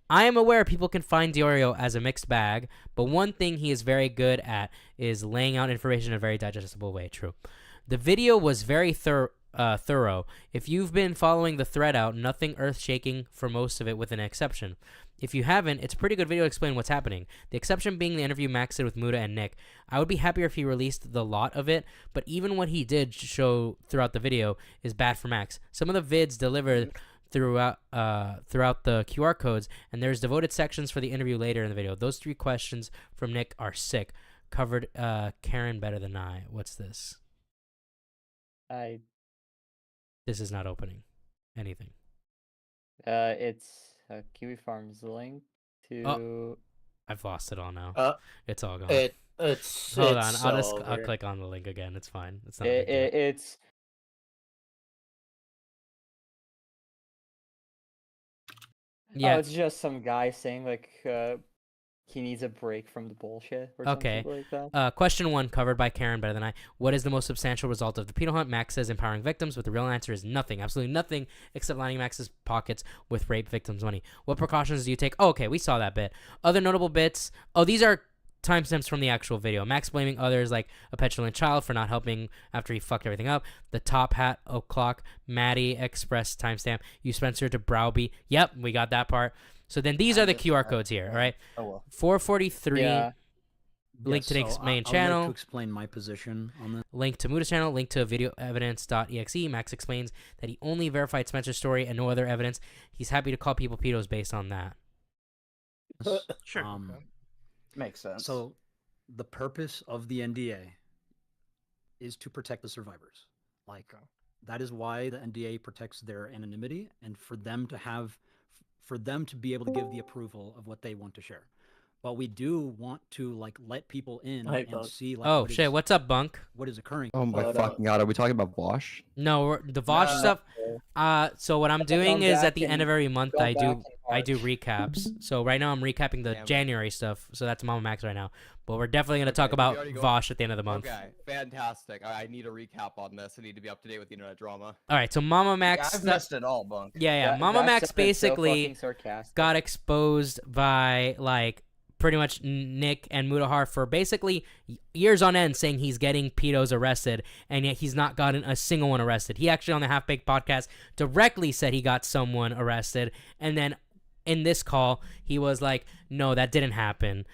I am aware people can find Diorio as a mixed bag, but one thing he is very good at is laying out information in a very digestible way. True. The video was very thorough. If you've been following the thread out, nothing earth-shaking for most of it with an exception. If you haven't, it's a pretty good video to explain what's happening. The exception being the interview Max did with Muta and Nick. I would be happier if he released the lot of it, but even what he did show throughout the video is bad for Max. Some of the vids delivered throughout the QR codes, and there's devoted sections for the interview later in the video. Those 3 questions from Nick are sick. Covered Karen better than I. What's this? This is not opening anything. It's Kiwi Farms link to. Oh, I've lost it all now. It's all gone. Hold on. I'll click on the link again. It's fine. It's not. It's. Yeah. Oh, it's just some guy saying like he needs a break from the bullshit or Okay. something like that. Question 1, covered by Karen better than I. What is the most substantial result of the pedo hunt? Max says empowering victims, but the real answer is nothing. Absolutely nothing except lining Max's pockets with rape victims' money. What precautions do you take? Oh, okay, we saw that bit. Other notable bits. Oh, these are timestamps from the actual video. Max blaming others like a petulant child for not helping after he fucked everything up. The top hat o'clock. Maddie Express timestamp. You Spencer to browbeat. Yep, we got that part. So then these are the QR codes here, all right? Oh, well. 443, link Yes, to Nick's so main I would channel. like to explain my position on this. Link to Muta's channel, link to video evidence.exe. Max explains that he only verified Spencer's story and no other evidence. He's happy to call people pedos based on that. Sure. Makes sense. So, the purpose of the NDA is to protect the survivors. Like, that is why the NDA protects their anonymity, and for them to have for them to be able to give the approval of what they want to share. But we do want to like let people in and see like Oh what shit! is- What's up, Bunk? what is occurring. Oh my fucking god, are we talking about Vosh? No, the Vosh stuff. So what I'm doing is at the end of every month I do recaps. So right now I'm recapping the January stuff. So that's MamaMax right now. But we're definitely gonna talk about Vosh at the end of the month. Okay, fantastic. I need a recap on this. I need to be up to date with the internet drama. All right, so MamaMax. Yeah, I've missed it all, Bunk. Yeah. MamaMax basically got exposed by like pretty much Nick and Mutahar for basically years on end saying he's getting pedos arrested, and yet he's not gotten a single one arrested. He actually on the Half Baked podcast directly said he got someone arrested, and then in this call he was like, "No, that didn't happen."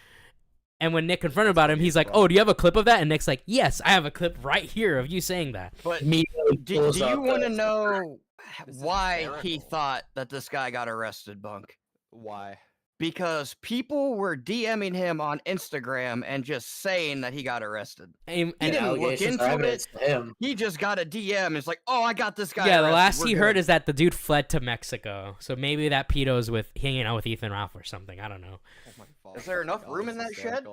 And when Nick confronted about him, he's like, "Oh, do you have a clip of that?" And Nick's like, "Yes, I have a clip right here of you saying that." But do you want to know why he thought that this guy got arrested, Bunk? Why? Because people were DMing him on Instagram and just saying that he got arrested. And he didn't look into it. Him. He just got a DM. It's like, oh, I got this guy. Yeah, the arrested. last We're he good." heard is that the dude fled to Mexico. So maybe that pedo's with hanging out with Ethan Ralph or something. I don't know. Is there enough room in that shed?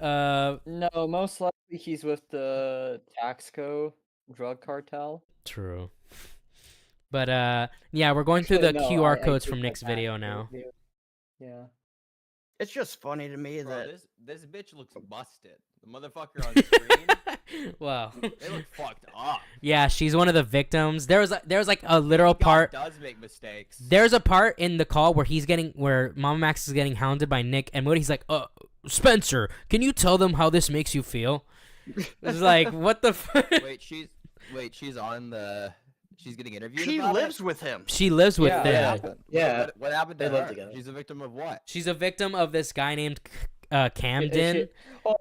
No, most likely he's with the Taxco drug cartel. True. But yeah, we're going through the Actually, no, QR I codes take from that Nick's back. video now. Yeah. It's just funny to me Bro, that this bitch looks busted. The motherfucker on screen. Wow. They look fucked up. Yeah, she's one of the victims. There was like a literal part. Does make mistakes. There's a part in the call where where MamaMax is getting hounded by Nick and Moody. He's like, Spencer, can you tell them how this makes you feel? It's like, what the fuck? She's on the. She's getting interviewed. she about lives it? with him. She lives with them. What happened to They live her? together. She's a victim of what? She's a victim of this guy named Camden,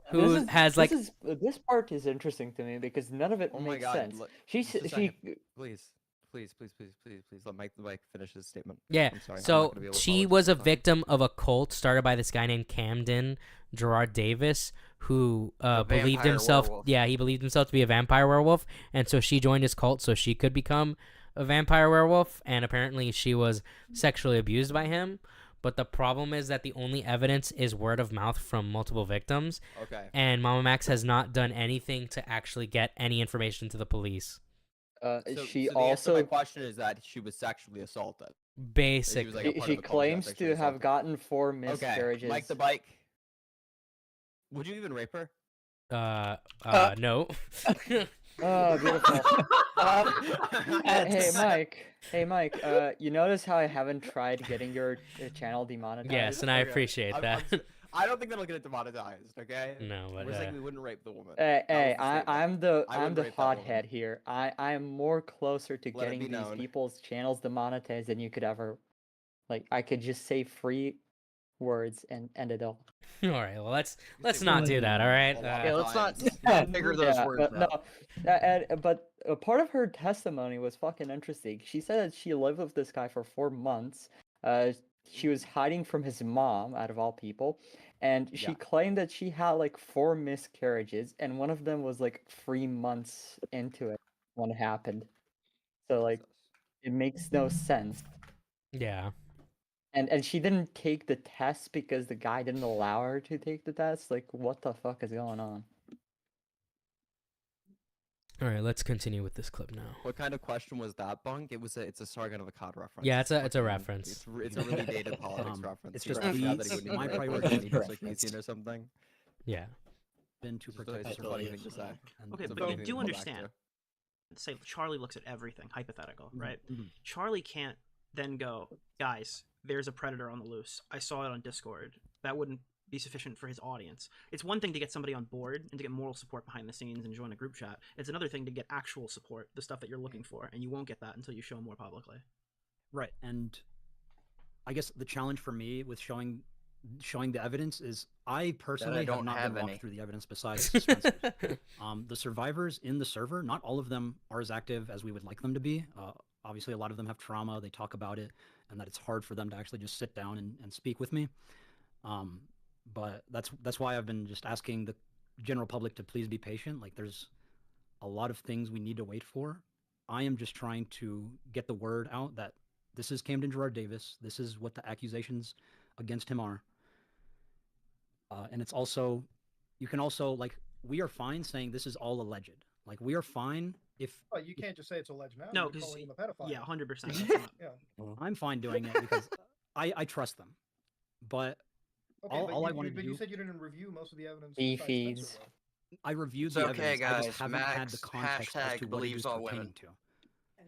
who has like. This part is interesting to me because none of it makes sense. Just a second. Please, let MikeTheBike finish his statement. Yeah, I'm sorry, I'm not so gonna be able to she follow was a this. victim of a cult started by this guy named Camden Gerard Davis, who believed vampire himself. werewolf. Yeah, he believed himself to be a vampire werewolf, and so she joined his cult so she could become a vampire werewolf. And apparently, she was sexually abused by him. But the problem is that the only evidence is word of mouth from multiple victims. Okay. And MamaMax has not done anything to actually get any information to the police. She the answer to my also question is that she was sexually assaulted. Basically, She was, like, a part she of a cult that got claims sexually to have assaulted. gotten 4 Okay, miscarriages. MikeTheBike. Would you even rape her? No. Oh, beautiful. Hey, Mike. You notice how I haven't tried getting your channel demonetized? Yes, and I appreciate that. I don't think that'll get it demonetized. Okay. No, but we're saying we wouldn't rape the woman. Hey, That was the I'm statement. the I I'm wouldn't the rape that woman. hothead here. I'm more closer to Let it getting be these known. people's channels demonetized than you could ever. Like, I could just say free words and end it all. All right, well let's not do that. All right. Yeah, let's not figure those Yeah, words but out. no, but a part of her testimony was fucking interesting. She said that she lived with this guy for 4 months. She was hiding from his mom, out of all people, and she claimed that she had like 4 miscarriages, and one of them was like 3 months into it when it happened. So like, it makes no sense. Yeah. And she didn't take the test because the guy didn't allow her to take the test. Like, what the fuck is going on? All right, let's continue with this clip now. What kind of question was that, Bunk? It's a Sargon of Akkad reference. Yeah, it's a fucking- reference. It's a really dated politics reference. it's He just referenced the- that he wouldn't my even rape priority women is if he's, like, reference. 18 or something. Yeah. Been to Just a- protect it's a the funny life thing to say. Okay, It's a but funny you thing do to go back understand. to. Say Charlie looks at everything, hypothetical, right? Mhm. Charlie can't then go, guys, there's a predator on the loose. I saw it on Discord. That wouldn't be sufficient for his audience. It's one thing to get somebody on board and to get moral support behind the scenes and join a group chat. It's another thing to get actual support, the stuff that you're looking for, and you won't get that until you show more publicly. Right, and I guess the challenge for me with showing the evidence is I personally have don't not have been walked any. through the evidence besides Spencer's. The survivors in the server, not all of them are as active as we would like them to be. Obviously, a lot of them have trauma. They talk about it, and that it's hard for them to actually just sit down and speak with me. But that's why I've been just asking the general public to please be patient. Like, there's a lot of things we need to wait for. I am just trying to get the word out that this is Camden Gerard Davis. This is what the accusations against him are. And it's also, you can also, like, we are fine saying this is all alleged. Like, we are fine if... Well, you can't just say it's alleged now. No, You're because calling him a pedophile. yeah, 100%. Yeah. I'm fine doing it because I trust them. But Okay, all I you, wanted to but do... you said you didn't review most of the evidence. Beefies. I reviewed It's the okay, evidence. I just guys. haven't had the Max context as hashtag to what it believes is all pertaining women. to.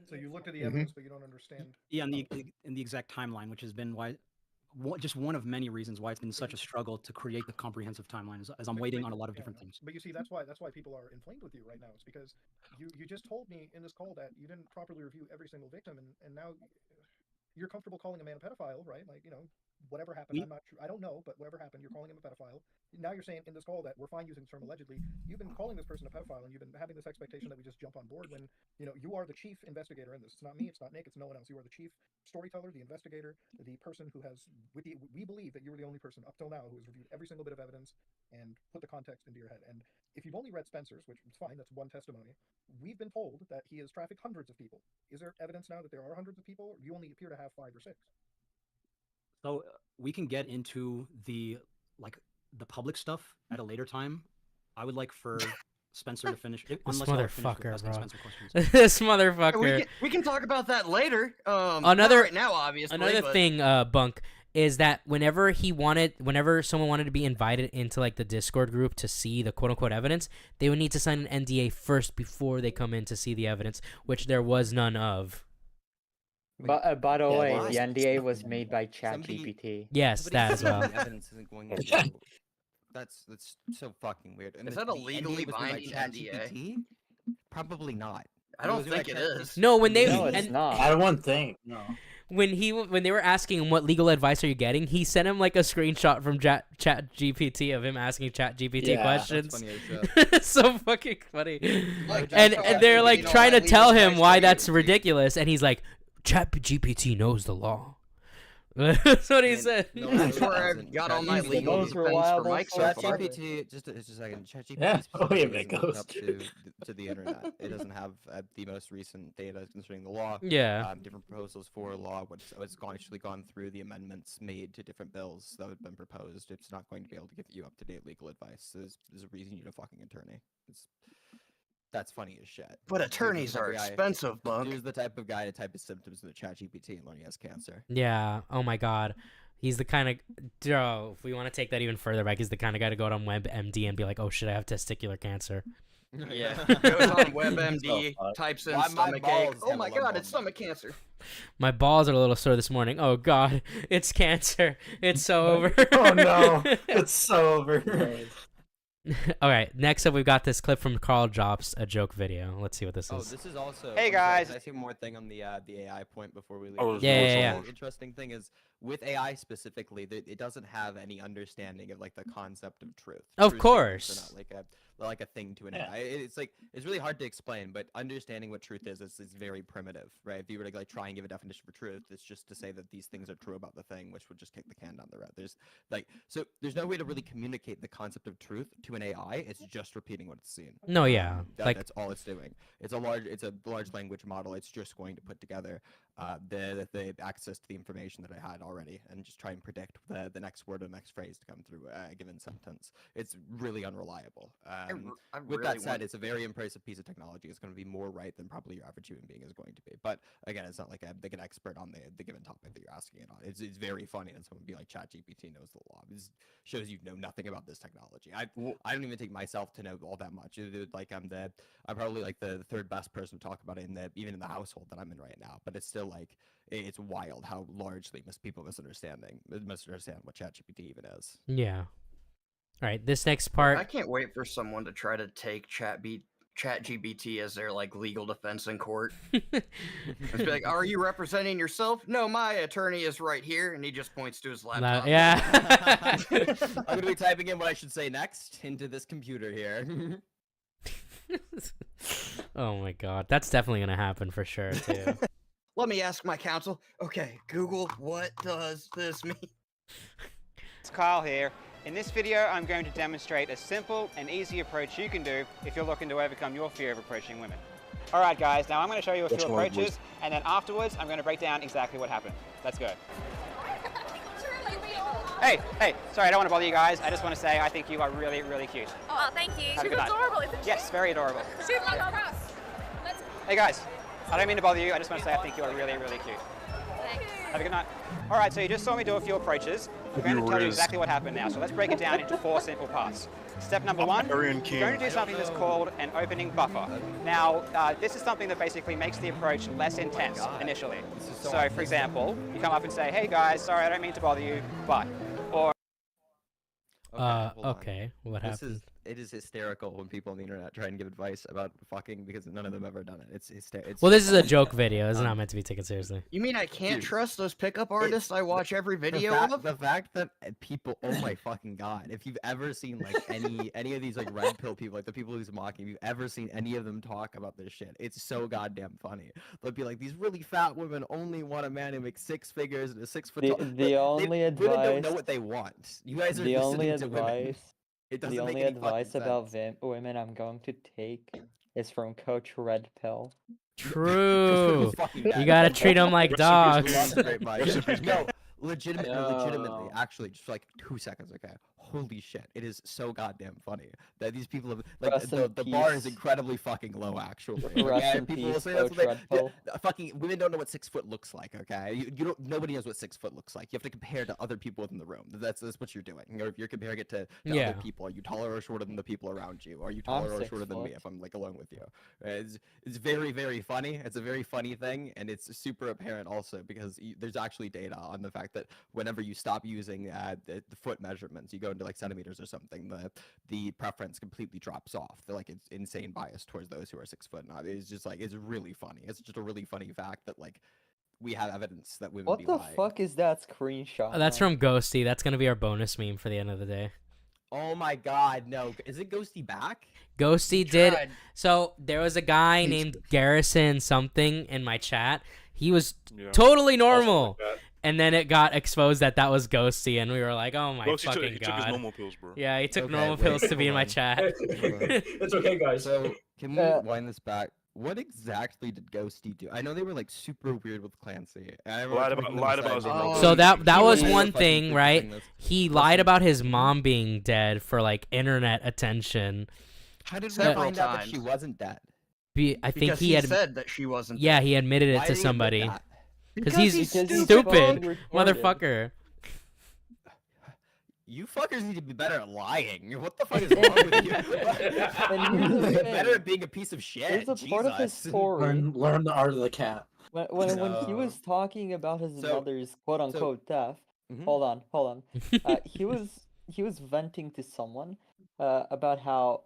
So you looked at the evidence, but you don't understand. Yeah, in the exact timeline, which has been why, just one of many reasons why it's been such a struggle to create the comprehensive timeline, as I'm waiting on a lot of different things. But you see, that's why people are inflamed with you right now. It's because you just told me in this call that you didn't properly review every single victim, and now you're comfortable calling a man a pedophile, right? Like, you know, whatever happened, I'm not sure, I don't know, but whatever happened, you're calling him a pedophile. Now you're saying in this call that we're fine using the term allegedly. You've been calling this person a pedophile, and you've been having this expectation that we just jump on board when, you know, you are the chief investigator in this. It's not me, it's not Nick, it's no one else. You are the chief storyteller, the investigator, the person who has, we believe that you were the only person up till now who has reviewed every single bit of evidence and put the context into your head. And if you've only read Spencer's, which is fine, that's one testimony, we've been told that he has trafficked hundreds of people. Is there evidence now that there are hundreds of people, or you only appear to have 5 or 6? So we can get into the public stuff at a later time. I would like for Spencer to finish. This Unless y'all are finished with motherfucker, asking bro. Spencer questions. This motherfucker. We can talk about that later. Not Another right now, obviously. Another but... thing, Bunk, is that whenever someone wanted to be invited into like the Discord group to see the quote unquote evidence, they would need to sign an NDA first before they come in to see the evidence, which there was none of. But by the way, the NDA was made by ChatGPT. Yes, that as well. Evidence isn't going to... That's so fucking weird. And Is the that a legally NDA was made by binding NDA? ChatGPT? Probably not. I don't think it is. No, when they No, it's not. I don't think. No. When they were asking him what legal advice are you getting, he sent him like a screenshot from ChatGPT of him asking ChatGPT questions. That's funny as shit. It's so fucking funny. Like, and they're like trying to tell him why you. that's ridiculous, and he's like, ChatGPT knows the law. That's what he said. No, That's where I got all my legal defense for Mike so far. ChatGPT, just a second. ChatGPT Yeah. isn't hooked up to the internet. It doesn't have the most recent data concerning the law. Yeah. Different proposals for law. What's actually gone through the amendments made to different bills that have been proposed. It's not going to be able to give you up-to-date legal advice. There's a reason you need a fucking attorney. That's funny as shit. But attorneys are expensive, Bunk. Dude's the type of guy to type his symptoms in the ChatGPT and learn he has cancer. Yeah. Oh my God. He's the kind of if we want to take that even further back, he's the kind of guy to go on WebMD and be like, "Oh shit, I have testicular cancer." Yeah. Goes on WebMD, types in stomach ache. Oh my God, it's stomach cancer. My balls are a little sore this morning. Oh God, it's cancer. It's so over. Oh no, it's so over. All right, next up we've got this clip from Carl Drops a joke video. Let's see what this is. Oh, this is also. Hey guys, can I say one more thing on the AI point before we leave? Oh, yeah. The interesting thing is with AI specifically, that it doesn't have any understanding of like the concept of truth. Of Truth course. statements are not like a thing to an AI. It's really hard to explain, but understanding what truth is very primitive, right? If you were to like try and give a definition for truth, it's just to say that these things are true about the thing, which would just kick the can down the road. There's no way to really communicate the concept of truth to an AI. It's just repeating what it's seen. No, yeah, that's all it's doing. It's a large language model. It's just going to put together the access to the information that I had already and just try and predict the next word or the next phrase to come through a given sentence. It's really unreliable. With that said, it's a very impressive piece of technology. It's going to be more right than probably your average human being is going to be. But again, it's not like a big an expert on the given topic that you're asking it on. It's very funny and someone be like, ChatGPT knows the law. It shows you know nothing about this technology. I don't even think myself to know all that much. I'm probably like the third best person to talk about it even in the household that I'm in right now. But it's still like it's wild how largely people misunderstand what ChatGPT even is. Yeah. All right, this next part. I can't wait for someone to try to take ChatGPT as their like legal defense in court. It's be like, "Are you representing yourself?" "No, my attorney is right here," and he just points to his laptop. Yeah. I'm gonna be typing in what I should say next into this computer here. Oh my God, that's definitely gonna happen for sure too. Let me ask my counsel. Okay, Google, what does this mean? It's Kyle here. In this video, I'm going to demonstrate a simple and easy approach you can do if you're looking to overcome your fear of approaching women. All right, guys. Now I'm going to show you a few Watch my voice. approaches, and then afterwards, I'm going to break down exactly what happened. Let's go. Hey, sorry, I don't want to bother you guys. I just want to say I think you are really, really cute. Oh, thank you. Have a She's good night. adorable, isn't she? Yes, very adorable. She's like us. Hey guys, I don't mean to bother you. I just want to say I think you are really, really cute. Thanks. Have a good night. All right, so you just saw me do a few approaches. I'm going to tell you exactly what happened now. So let's break it down into 4 simple parts. Step number 1, you're going to do something that's called an opening buffer. Now, this is something that basically makes the approach less intense initially. So, for example, you come up and say, hey guys, sorry, I don't mean to bother you, but, or Okay, what happened? It is hysterical when people on the internet try and give advice about fucking because none of them ever done it. It's hysterical. Well, this is a joke video. It's not meant to be taken seriously. You mean I can't trust those pickup artists I watch every video of? The fact that people, oh my fucking god, if you've ever seen like any of these like red pill people, like the people who's mocking, if you've ever seen any of them talk about this shit, it's so goddamn funny. They'll be like, these really fat women only want a man who makes 6 figures and is 6 foot tall. Women don't know what they want. You guys are the only listening to women. advice. It doesn't The make only any advice fucking about sense. women I'm going to take is from Coach Red Pill. True. You gotta treat them like dogs. No, legitimately, actually, just for like 2 seconds, okay? Holy shit, it is so goddamn funny that these people have, like, Rest in the bar is peace. incredibly fucking low, actually. Rest Okay? in People peace, will say that's Coach what Red they, Pill. fucking women don't know what 6 foot looks like, okay? You don't, nobody knows what 6 foot looks like. You have to compare to other people within the room. That's what you're doing. If you're comparing it to Yeah. other people, are you taller or shorter than the people around you? Are you taller or 6 shorter than me foot. if I'm like alone with you? It's very, very funny. It's a very funny thing, and it's super apparent also because there's actually data on the fact that whenever you stop using the foot measurements, you go into like centimeters or something, the preference completely drops off. They're like, it's insane bias towards those who are 6 foot. Not. It's just like, it's really funny. It's just a really funny fact that like we have evidence that women What be the lying. fuck is that screenshot? That's man? from Ghosty. That's gonna be our bonus meme for the end of the day. Oh my god, no. Is it Ghosty back? Ghosty did. So there was a guy named Garrison something in my chat. He was totally normal. And then it got exposed that was Ghosty, and we were like, "Oh my Ghosty fucking took god!" his normal pills, bro. Yeah, he took Okay, normal wait, pills to be in my hold chat. It's okay, guys. So can we wind this back? What exactly did Ghosty do? I know they were like super weird with Clancy. I Lied about his mom. So that was he one fucking thing, freaking right? thing that's- He lied about his mom being dead for like internet attention. How did we Several find out that she times. wasn't dead? I think Because he had said that she wasn't. Yeah, he admitted it Why to did he admit somebody. that? Because Because he's he's stupid, retarded. motherfucker. You fuckers need to be better at lying. What the fuck is wrong with you? And here's the thing. Better at being a piece of shit. Here's a part of his Jesus. story. Learn the art of the cat. When he was talking about his So- mother's quote unquote death. Mhm. Hold on. He was venting to someone about how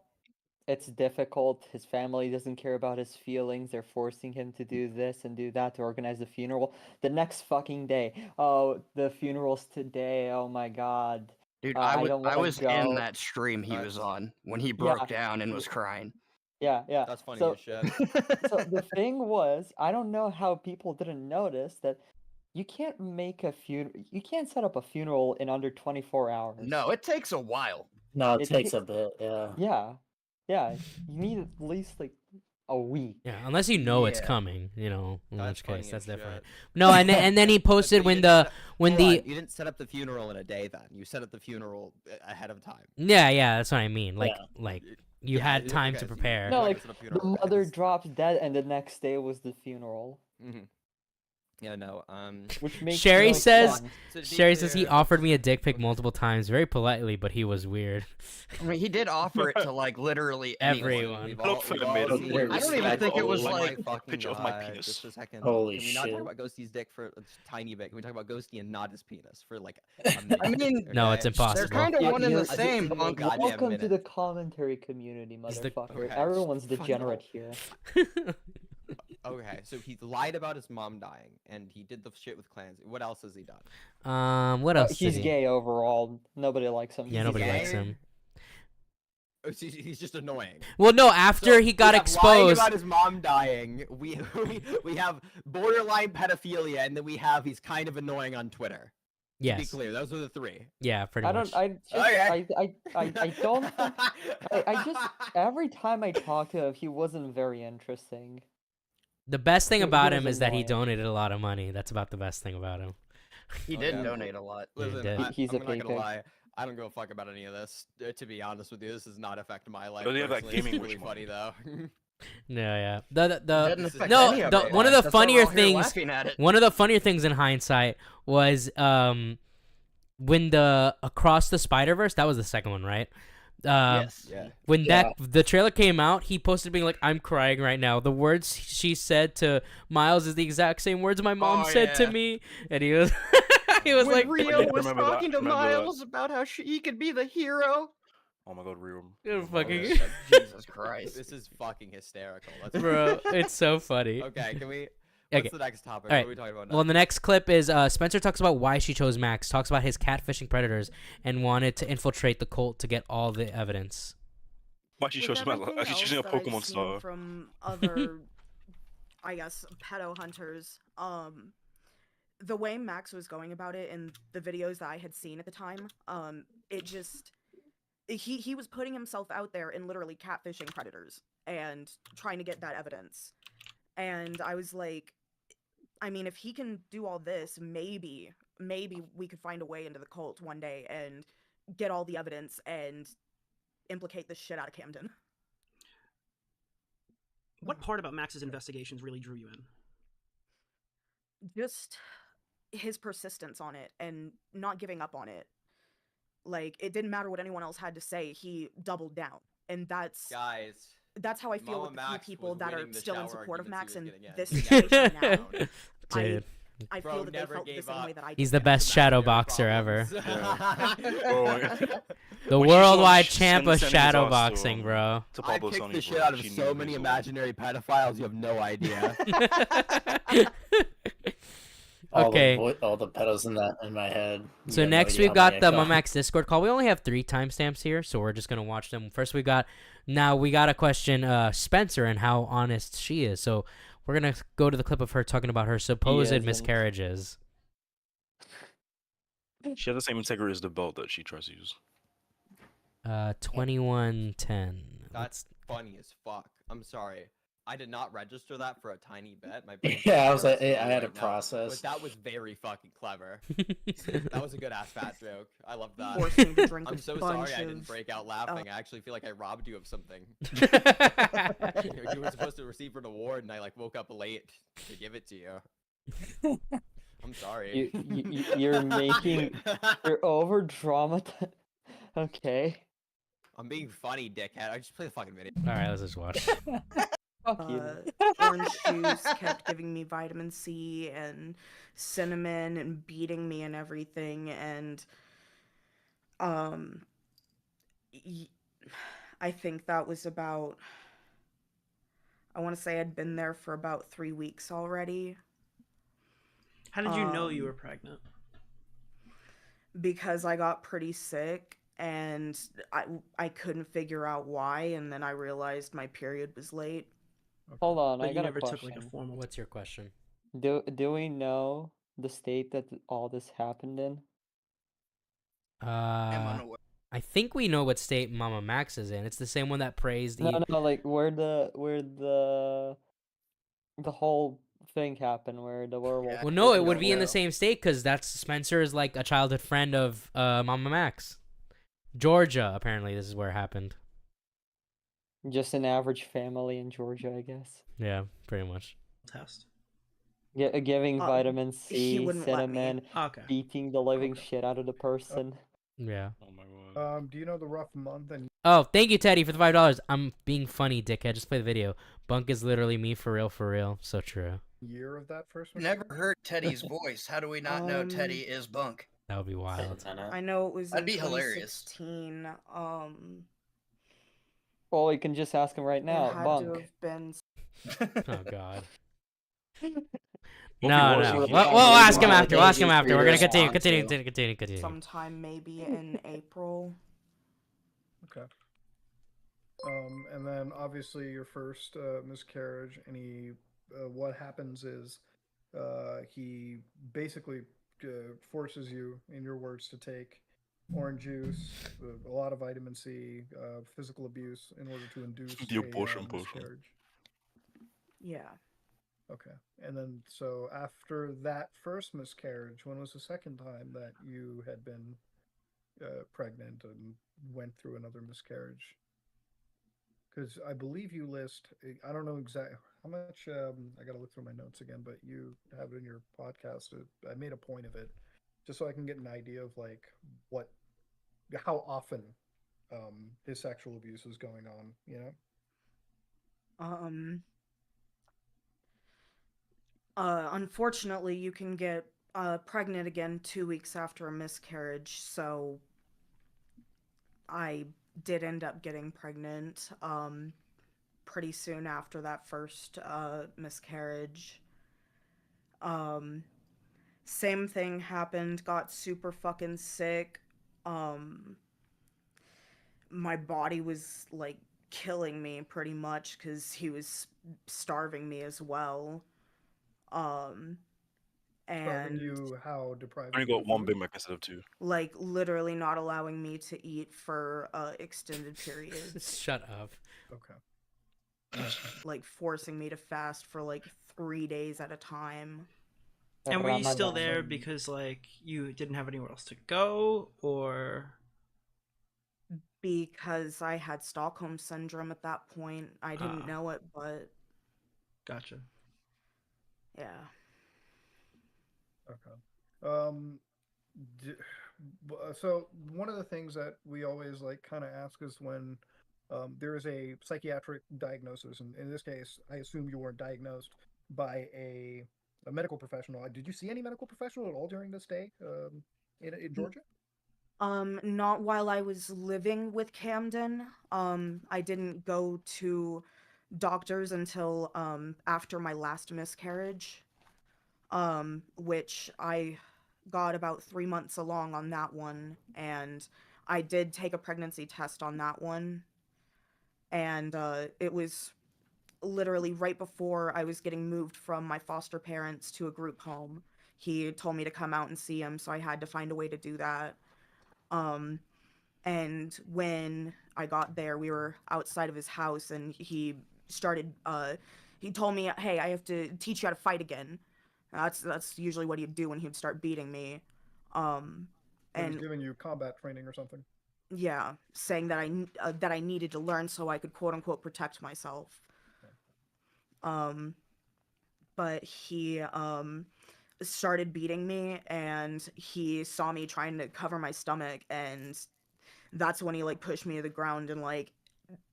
it's difficult. His family doesn't care about his feelings. They're forcing him to do this and do that to organize the funeral. The next fucking day, oh, the funeral's today. Oh my god. Dude, I I don't wanna was in go. that stream he was on when he broke down and was crying. Yeah. That's funny So, as shit. so the thing was, I don't know how people didn't notice that you can't make a you can't set up a funeral in under 24 hours. No, it takes a while. No, it It takes ta- a bit. Yeah. Yeah, you need at least like a week. Yeah, unless you know it's Yeah. coming, in That's which case funny that's as shit. different. No, and then he posted So when you the didn't when hold on, the you didn't set up the funeral in a day then. You set up the funeral ahead of time. yeah, that's what I mean. Like you Yeah, had time to okay, so you- prepare. No, Right, like it's not a the funeral, mother it's- drops dead, and the next day was the funeral, Yeah, no. which makes Sherry no says sense. So to be Sherry says he clear- offered me a dick pic multiple times, very politely, but he was weird. I mean, he did offer it to like literally anyone. Everyone. We've I don't all- think we've I made all it. seen- I don't even think it was Oh my like fucking picture of my God, penis. Just a second. Holy Can we not shit. talk about Ghosty's dick for a tiny bit? Can we talk about Ghosty and not his penis for like a minute? I mean, No, okay? it's impossible. They're kind of Yeah, one and you're- the same, Goddamn Bonk. minute. Welcome to the commentary community, Is the- motherfucker. Okay, Everyone's fucking degenerate hell. here. Okay, so he lied about his mom dying, and he did the shit with clans. What else has he done? What else? He's did he- gay overall. Nobody likes him. Yeah, He's nobody gay? likes him. Oh, so he's just annoying. Well, no, after So he got we have lying exposed. about his mom dying. We have borderline pedophilia, and then we have he's kind of annoying on Twitter. To be Yes. clear, those are the three. Yeah, pretty I much. don't. I just. Okay. I don't. I just. Every time I talked to him, he wasn't very interesting. The best thing He about was him is that he annoying. donated a lot of money. That's about the best thing about him. He did donate a lot. Yeah, he Listen, did. He's I'm a not pay gonna pig. lie. I don't give a fuck about any of this. To be honest with you, this does not affect my life. Does he have that personally. It's gaming really wish funny though. Yeah. Didn't affect No, any of the it. one of the That's why we're funnier all here things. laughing at it. One of the funnier things in hindsight was when the Across the Spider-Verse. That was the second one, right? Yes. Yeah. When the trailer came out, he posted being like, "I'm crying right now. The words she said to Miles is the exact same words my mom said to me," and he was he was When like, Rio was Remember that? talking to Remember that? Miles about how he could be the hero. Oh my god, real. fucking Jesus Christ. This is fucking hysterical. Let's bro, it's so funny. Okay, can we? Okay. What's the next topic? All What right. are we talking about Well, now? the next clip is Spencer talks about why she chose Max, talks about his catfishing predators, and wanted to infiltrate the cult to get all the evidence. Why she chose Max? everything Actually, choosing a else that I've Pokemon seen star. from other, I guess, pedo hunters. The way Max was going about it in the videos that I had seen at the time, it just he was putting himself out there and literally catfishing predators and trying to get that evidence. And I was like, I mean, if he can do all this, maybe we could find a way into the cult one day and get all the evidence and implicate the shit out of Camden. What part about Max's investigations really drew you in? Just his persistence on it and not giving up on it. Like, it didn't matter what anyone else had to say, he doubled down. And that's how I feel with the few people that are still in support of Max in this situation now. Dude. I feel that they felt the same way that I did. He's the best shadow boxer ever. The When she worldwide saw champ of sending his shadow ass boxing, to, bro. To I Pablo kicked Sonny, the shit bro. out of She knew so it many was imaginary pedophiles. You have no idea. Okay. All the pedals in my head. So You have no next idea we've how got many the I got. MamaMax Discord call. We only have 3 timestamps here, so we're just gonna watch them. First we got a question Spencer and how honest she is. So we're gonna go to the clip of her talking about her supposed isn't. miscarriages. She has the same integrity as the belt that she tries to use. 2110. That's funny as fuck. I'm sorry. I did not register that for a tiny bet. My brain's Yeah, I was like, very I slow had to right now, process. But that was very fucking clever. That was a good ass fat joke. I love that. Forced me to drink I'm a so bunch sorry I didn't of, break out laughing. I actually feel like I robbed you of something. You You were supposed to receive an award, and I like woke up late to give it to you. I'm sorry. You're you're over dramatized. Okay. I'm being funny, dickhead. I just play the fucking video. All right, let's just watch. Orange juice kept giving me vitamin C and cinnamon and beating me and everything, and I think that was about, I want to say I'd been there for about 3 weeks already. How did you know you were pregnant? Because I got pretty sick and I couldn't figure out why, and then I realized my period was late. Hold on, But I you got a never took, question. like, a formal- What's your question? Do we know the state that all this happened in? I think we know what state MamaMax is in. It's the same one that praised. No, like where the whole thing happened, where the werewolf. Well, no, it would be in the same state because that's Spencer is like a childhood friend of MamaMax. Georgia, apparently, this is where it happened. Just an average family in Georgia, I guess. Yeah, pretty much. Test. Giving vitamin he C, wouldn't let me. cinnamon, beating the living shit out of the person. Yeah. Oh my god. Do you know the rough month and Oh, thank you, Teddy, for the $5. I'm being funny, dickhead. Just play the video. Bunk is literally me for real, for real. So true. year of that first? Never heard Teddy's voice. How do we not know Teddy is Bunk? That would be wild. I know it was That'd in be hilarious. 2016. Well, you can just ask him right now. It had Bunk. to have been. Oh God. What No, was no. it? We'll ask him after. We'll ask him after. We're gonna continue. Sometime maybe in April. Okay. And then obviously your first miscarriage, and he, what happens is, he basically forces you, in your words, to take orange juice, a lot of vitamin C, physical abuse in order to induce The abortion potion. miscarriage. Yeah. Okay. And then, so after that first miscarriage, when was the second time that you had been pregnant and went through another miscarriage? Because I believe you list, I don't know exactly how much, I got to look through my notes again, but you have it in your podcast. I made a point of it just so I can get an idea of like how often his sexual abuse is going on, you know? Unfortunately, you can get pregnant again 2 weeks after a miscarriage, so I did end up getting pregnant pretty soon after that first miscarriage. Same thing happened, got super fucking sick. My body was like killing me pretty much because he was starving me as well. Starving And you, how depriving I only you got of one food? Big Mac instead of two. like literally not allowing me to eat for extended periods. Shut up. Okay. Like forcing me to fast for like 3 days at a time. And were you still Ramadan. there because like you didn't have anywhere else to go, or Because I had Stockholm syndrome at that point. I didn't know it, but gotcha? yeah. Okay. So one of the things that we always like kind of ask is when there is a psychiatric diagnosis, and in this case, I assume you weren't diagnosed by a medical professional. Did you see any medical professional at all during this stay in Georgia? Not while I was living with Camden. I didn't go to doctors until after my last miscarriage. Which I got about 3 months along on that one, and I did take a pregnancy test on that one. And it was literally right before I was getting moved from my foster parents to a group home. He told me to come out and see him, so I had to find a way to do that. And when I got there, we were outside of his house, and he told me, "Hey, I have to teach you how to fight again." That's usually what he'd do when he'd start beating me. And he's And giving you combat training or something. yeah, saying that I needed to learn so I could quote unquote protect myself. But he started beating me, and he saw me trying to cover my stomach, and that's when he like pushed me to the ground and like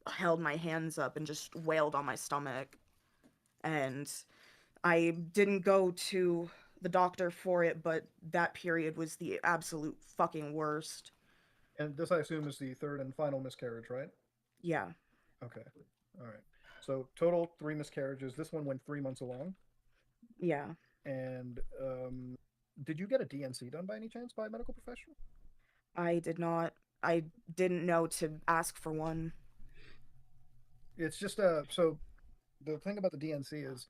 held my hands up and just wailed on my stomach. And I didn't go to the doctor for it, but that period was the absolute fucking worst. And this, I assume, is the third and final miscarriage, right? Yeah. Okay. All right. So total 3 miscarriages. This one went 3 months along. Yeah. And did you get a DNC done by any chance by a medical professional? I did not. I didn't know to ask for one. It's just so the thing about the DNC is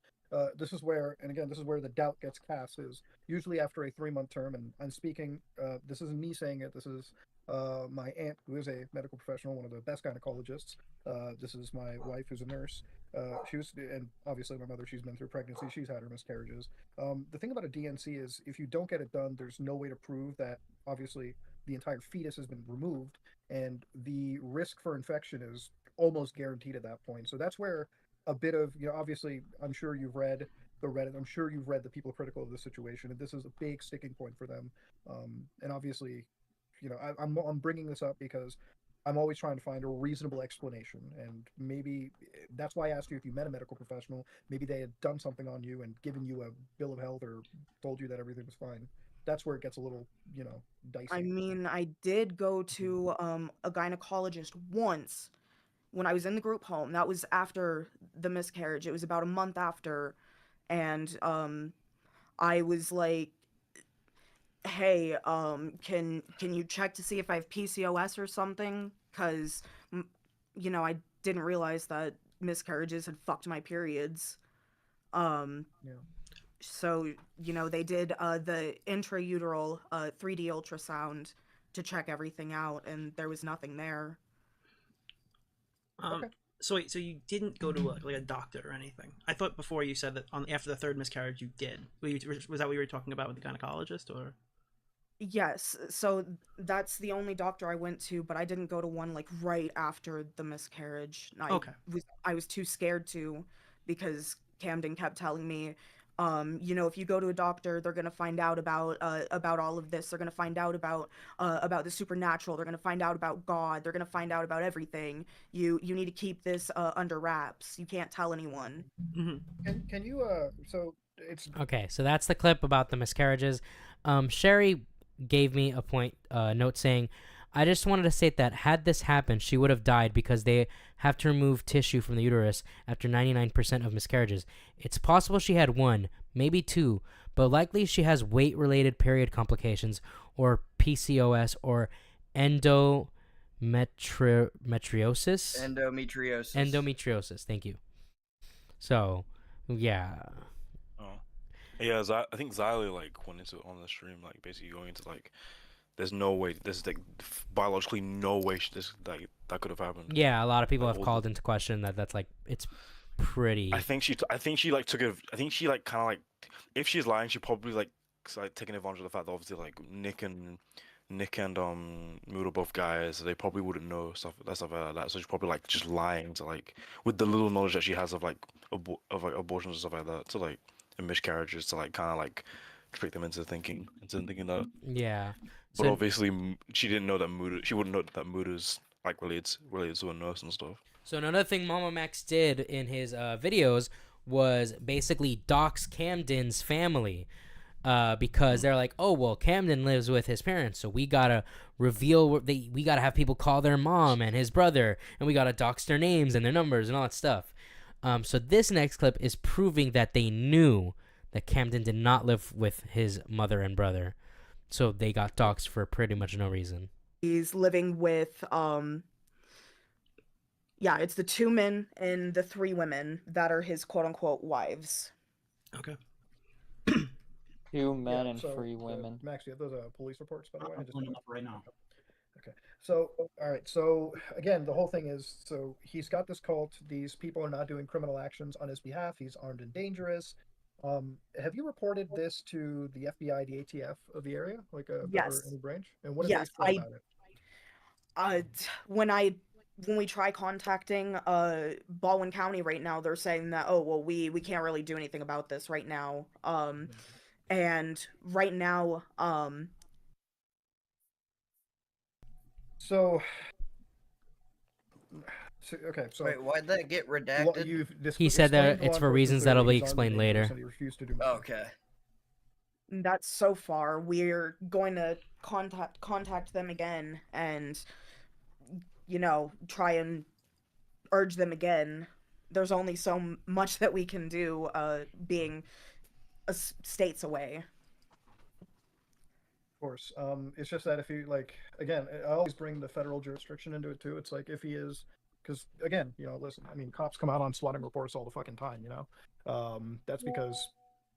this is where, and again, this is where the doubt gets cast, is usually after a 3-month term, and I'm speaking, this isn't me saying it, this is my aunt, who is a medical professional, one of the best gynecologists. This is my wife, who's a nurse. She was, and obviously my mother, she's been through pregnancy, she's had her miscarriages. The thing about a DNC is if you don't get it done, there's no way to prove that obviously the entire fetus has been removed, and the risk for infection is almost guaranteed at that point. So that's where a bit of, obviously, I'm sure you've read the Reddit, I'm sure you've read the people critical of the situation, and this is a big sticking point for them. And obviously, I'm bringing this up because I'm always trying to find a reasonable explanation, and maybe that's why I asked you if you met a medical professional. Maybe they had done something on you and given you a bill of health or told you that everything was fine. That's where it gets a little, dicey. I mean, I did go to a gynecologist once when I was in the group home. That was after the miscarriage. It was about a month after, and I was like, "Hey, can you check to see if I have PCOS or something? Cause, I didn't realize that miscarriages had fucked my periods." Yeah. So, they did the intrauteral 3D ultrasound to check everything out, and there was nothing there. Okay. So wait, so you didn't go to like a doctor or anything? I thought before you said that after the third miscarriage you did. Was that what you were talking about with the gynecologist, or? Yes, so that's the only doctor I went to, but I didn't go to one like right after the miscarriage. Okay. I was too scared to, because Camden kept telling me, you know, if you go to a doctor, they're gonna find out about all of this. They're gonna find out about the supernatural. They're gonna find out about God. They're gonna find out about everything. You need to keep this under wraps. You can't tell anyone. Can you so it's Okay, so that's the clip about the miscarriages. Cheri gave me a note saying, I just wanted to state that had this happened, she would have died because they have to remove tissue from the uterus after 99% of miscarriages. It's possible she had 1, maybe 2, but likely she has weight-related period complications or PCOS or endometriosis. Endometriosis, thank you. So, yeah. Yeah, I think Xylee like went into on the stream like basically going into like, there's no way this is like biologically no way that could have happened. Yeah, a lot of people have called into question that's like it's pretty. I think she like took it. I think she like kind of like, if she's lying, she probably like taking advantage of the fact that obviously like Nick and Mood are both guys, so they probably wouldn't know stuff like that. So she's probably like just lying to like, with the little knowledge that she has of like abortions and stuff like that, to like, and miscarriages, to like kind of like trick them into thinking that. Yeah. But obviously she didn't know that she wouldn't know that Mood is like related to a nurse and stuff. So another thing MamaMax did in his videos was basically dox Camden's family. Because they're like, oh, well, Camden lives with his parents, so we gotta reveal, we gotta have people call their mom and his brother, and we gotta dox their names and their numbers and all that stuff. So this next clip is proving that they knew that Camden did not live with his mother and brother, so they got doxed for pretty much no reason. He's living with, it's the 2 men and the 3 women that are his quote-unquote wives. Okay. 2 men and 3 women. Max, you have those police reports, by the way? I'm pulling them up right now. Okay. So, all right. So, again, the whole thing is, so he's got this cult. These people are not doing criminal actions on his behalf. He's armed and dangerous. Have you reported this to the FBI, the ATF of the area, like Yes. or any branch? And what have they said about it? When we try contacting Baldwin County right now, they're saying that, oh, well, we can't really do anything about this right now. And right now, So okay, so wait, why'd that get redacted? He said that it's for reasons that'll be explained later. Okay. That's so far. We're going to contact them again and, you know, try and urge them again. There's only so much that we can do, being states away. Of course. It's just that if you, like, again, I always bring the federal jurisdiction into it too. It's like, if he is, because again, you know, listen, I mean, cops come out on swatting reports all the fucking time, you know? That's because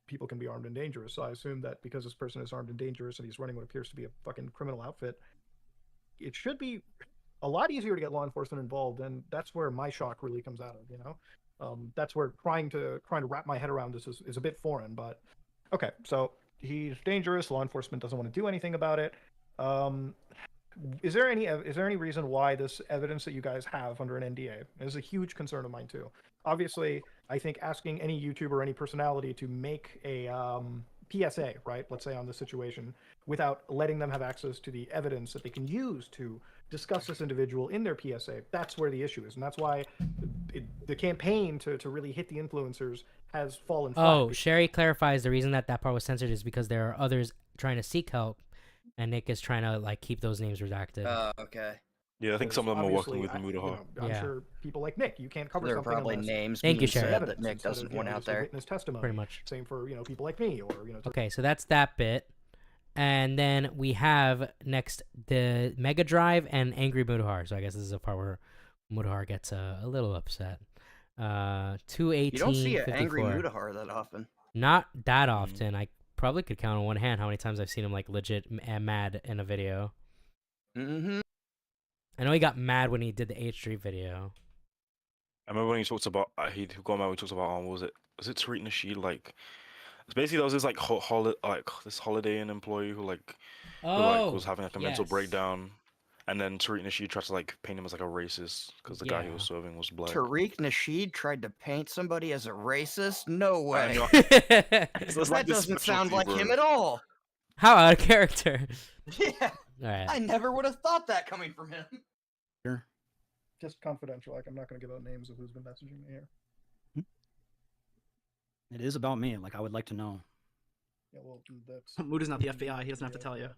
people can be armed and dangerous. So I assume that because this person is armed and dangerous and he's running what appears to be a fucking criminal outfit, it should be a lot easier to get law enforcement involved, and that's where my shock really comes out of, you know? That's where trying to wrap my head around this is a bit foreign, but okay, so he's dangerous. Law enforcement doesn't want to do anything about it. Is there any reason why this evidence that you guys have under an NDA is a huge concern of mine too? Obviously, I think asking any YouTuber, any personality to make a PSA, right? Let's say on this situation, without letting them have access to the evidence that they can use to discuss this individual in their PSA, that's where the issue is, and that's why the campaign to really hit the influencers has fallen flat. Oh, Cheri clarifies the reason that part was censored is because there are others trying to seek help, and Nick is trying to like keep those names redacted. Okay. Yeah, I think some of them are working with Mutahar. I'm sure people like Nick, you can't cover There are something probably unless names Thank you, being Cheri. said that Nick doesn't want out there. Witness testimony. Pretty much. Same for, you know, people like me, or, you know. Okay, so that's that bit. And then we have next the Mega Drive and Angry Mutahar. So I guess this is a part where Mutahar gets a little upset. 218. You don't see an angry Mutahar that often. Not that often. I probably could count on one hand how many times I've seen him like legit mad in a video. Mm-hmm. I know he got mad when he did the H3 video. I remember when he talked about he got mad when he talked about what was it Tariq Nasheed, like it's basically there was this like this Holiday Inn employee who like was having like a mental breakdown, and then Tariq Nasheed tried to like paint him as like a racist because the guy he was serving was black. Tariq Nasheed tried to paint somebody as a racist? No way. That doesn't sound like him at all. How out of character. Yeah. All right. I never would have thought that coming from him. Sure. Just confidential. Like I'm not going to give out names of who's been messaging me here. It is about me. Like I would like to know. Yeah, well, that's. Mood is not the FBI. He doesn't have to tell you.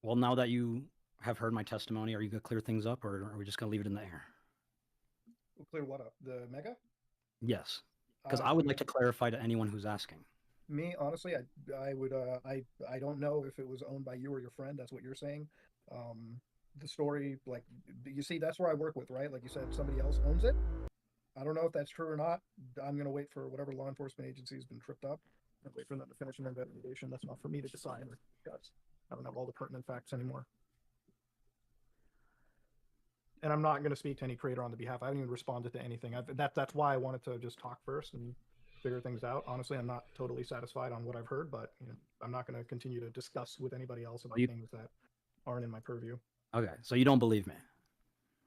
Well, now that you have heard my testimony, are you gonna clear things up, or are we just gonna leave it in the air? We'll clear what up? The mega? Yes, because I would like to clarify to anyone who's asking. Me, honestly, I would I don't know if it was owned by you or your friend. That's what you're saying. The story, like you see, that's where I work with, right? Like you said, somebody else owns it. I don't know if that's true or not. I'm gonna wait for whatever law enforcement agency has been tripped up and wait for them to finish an investigation. That's not for me to decide because I don't have all the pertinent facts anymore. And I'm not going to speak to any creator on the behalf. I haven't even responded to anything. That's why I wanted to just talk first and figure things out. Honestly, I'm not totally satisfied on what I've heard, but I'm not going to continue to discuss with anybody else about things that aren't in my purview. Okay, so you don't believe me?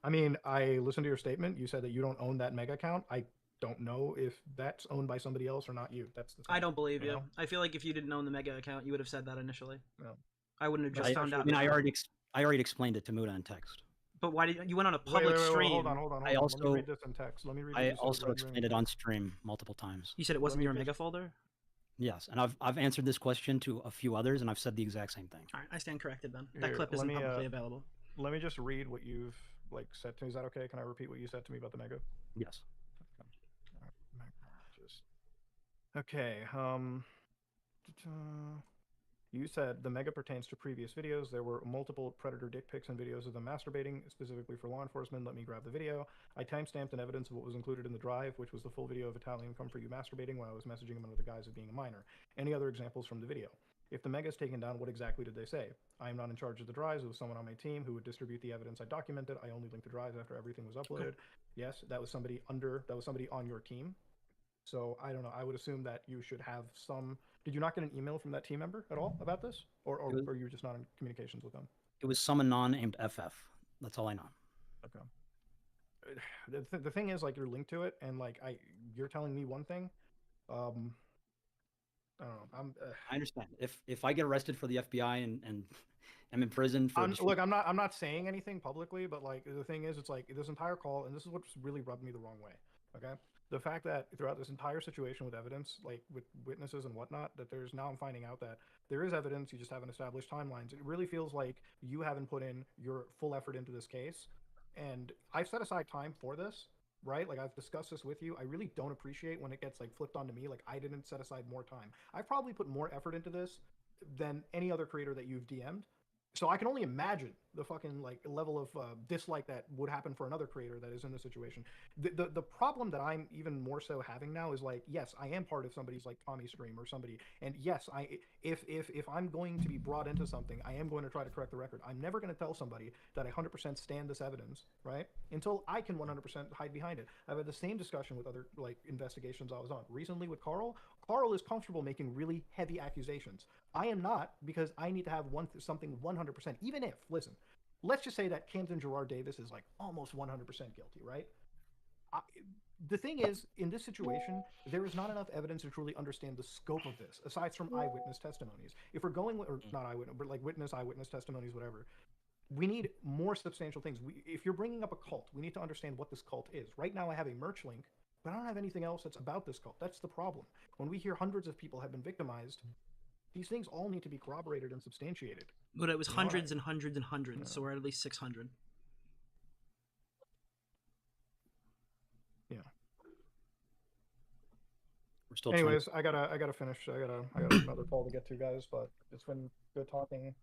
I mean, I listened to your statement. You said that you don't own that mega account. I don't know if that's owned by somebody else or not you. That's the thing, I don't believe you. know? I feel like if you didn't own the mega account, you would have said that initially. No. I wouldn't have just found out. I mean, I already explained it to Muda in text. But why did you went on a public wait, stream? Hold on. I also Let me read this in text. Let me read I this also explained it on stream multiple times. You said it wasn't your mega folder? Yes, and I've answered this question to a few others, and I've said the exact same thing. All right, I stand corrected then. That Here, clip let isn't me, publicly available. Let me just read what you've said to me. Is that okay? Can I repeat what you said to me about the mega? Yes. Okay. You said the mega pertains to previous videos. There were multiple predator dick pics and videos of them masturbating, specifically for law enforcement. Let me grab the video. I timestamped an evidence of what was included in the drive, which was the full video of Italian come for you masturbating while I was messaging him under the guise of being a minor. Any other examples from the video? If the mega is taken down, what exactly did they say? I am not in charge of the drives. It was someone on my team who would distribute the evidence I documented. I only linked the drives after everything was uploaded. Yes, that was somebody on your team. So I don't know. I would assume that you should have some. Did you not get an email from that team member at all about this, or are you just not in communications with them? It was some anon named FF. That's all I know. Okay. The thing is, like, you're linked to it, and like you're telling me one thing. I don't know. I understand. If I get arrested for the FBI and am in prison for look, I'm not saying anything publicly, but like the thing is, it's like this entire call, and this is what's really rubbed me the wrong way. Okay. The fact that throughout this entire situation with evidence, like with witnesses and whatnot, that there's now I'm finding out that there is evidence, you just haven't established timelines. It really feels like you haven't put in your full effort into this case. And I've set aside time for this, right? Like I've discussed this with you. I really don't appreciate when it gets like flipped onto me. Like I didn't set aside more time. I've probably put more effort into this than any other creator that you've DM'd. So I can only imagine the fucking like level of dislike that would happen for another creator that is in this situation. The problem that I'm even more so having now is like, yes, I am part of somebody's like Tommy stream or somebody, and yes, if I'm going to be brought into something, I am going to try to correct the record. I'm never going to tell somebody that I 100% stand this evidence, right? Until I can 100% hide behind it. I've had the same discussion with other like investigations I was on recently with Carl. Carl is comfortable making really heavy accusations. I am not, because I need to have something 100%. Even if, listen, let's just say that Camden Gerard Davis is like almost 100% guilty, right? The thing is, in this situation, there is not enough evidence to truly understand the scope of this, aside from eyewitness testimonies. If we're going, or not eyewitness, but like eyewitness testimonies, whatever, we need more substantial things. If you're bringing up a cult, we need to understand what this cult is. Right now, I have a merch link, but I don't have anything else that's about this cult. That's the problem. When we hear hundreds of people have been victimized, these things all need to be corroborated and substantiated. But it was hundreds and hundreds and hundreds, so we're at least 600. Yeah. We're still. Anyways, I gotta finish. I got another call to get to, guys. But it's been good talking.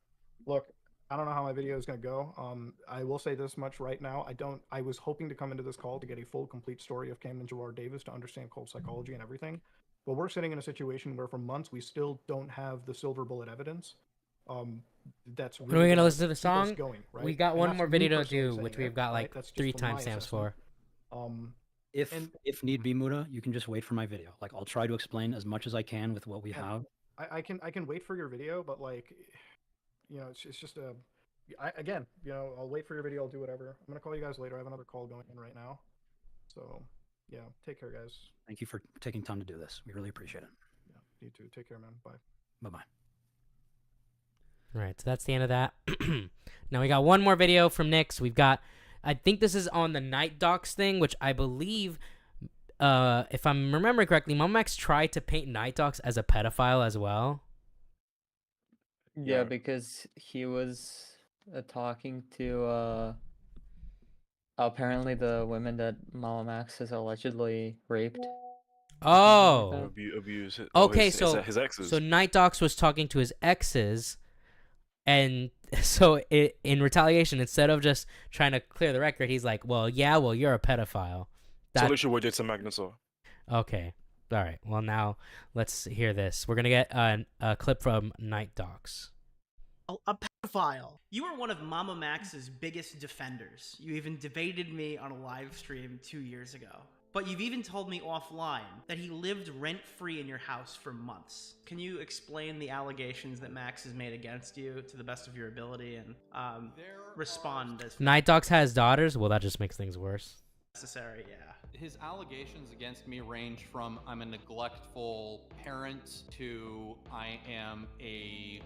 Look, I don't know how my video is gonna go. I will say this much right now. I was hoping to come into this call to get a full, complete story of Camden Gerard Davis to understand cult psychology and everything. But we're sitting in a situation where for months we still don't have the silver bullet evidence. that's When are we gonna listen to the keep us song? going, right? We got And one that's more me video to personally do, saying which it, we've got right? like That's just 3 from my timestamps for. assessment. If need be, Muta, you can just wait for my video. Like I'll try to explain as much as I can with what we have. I can wait for your video, but like, you know, it's just again, you know, I'll wait for your video. I'll do whatever. I'm gonna call you guys later. I have another call going in right now. So yeah, take care, guys. Thank you for taking time to do this. We really appreciate it. Yeah, you too. Take care, man. Bye. Bye bye. All right, so that's the end of that. Now we got one more video from Nyx. We've got, I think this is on the Night Docs thing, which I believe, if I'm remembering correctly, MamaMax tried to paint Night Docs as a pedophile as well. Yeah, because he was talking to apparently the women that MamaMax has allegedly raped. Oh. Abuse. Okay, his so exes. so Night Docs was talking to his exes, and so in retaliation, instead of just trying to clear the record, he's like, "Well, yeah, well, you're a pedophile." So literally what did to Magnusaur. Okay, all right. Well, now let's hear this. We're gonna get a clip from Night Docs. A pedophile. You were one of MamaMax's biggest defenders. You even debated me on a live stream 2 years ago. But you've even told me offline that he lived rent-free in your house for months. Can you explain the allegations that Max has made against you to the best of your ability and respond as Night Docs has daughters. Well, that just makes things worse. necessary? Yeah. His allegations against me range from I'm a neglectful parent to I am a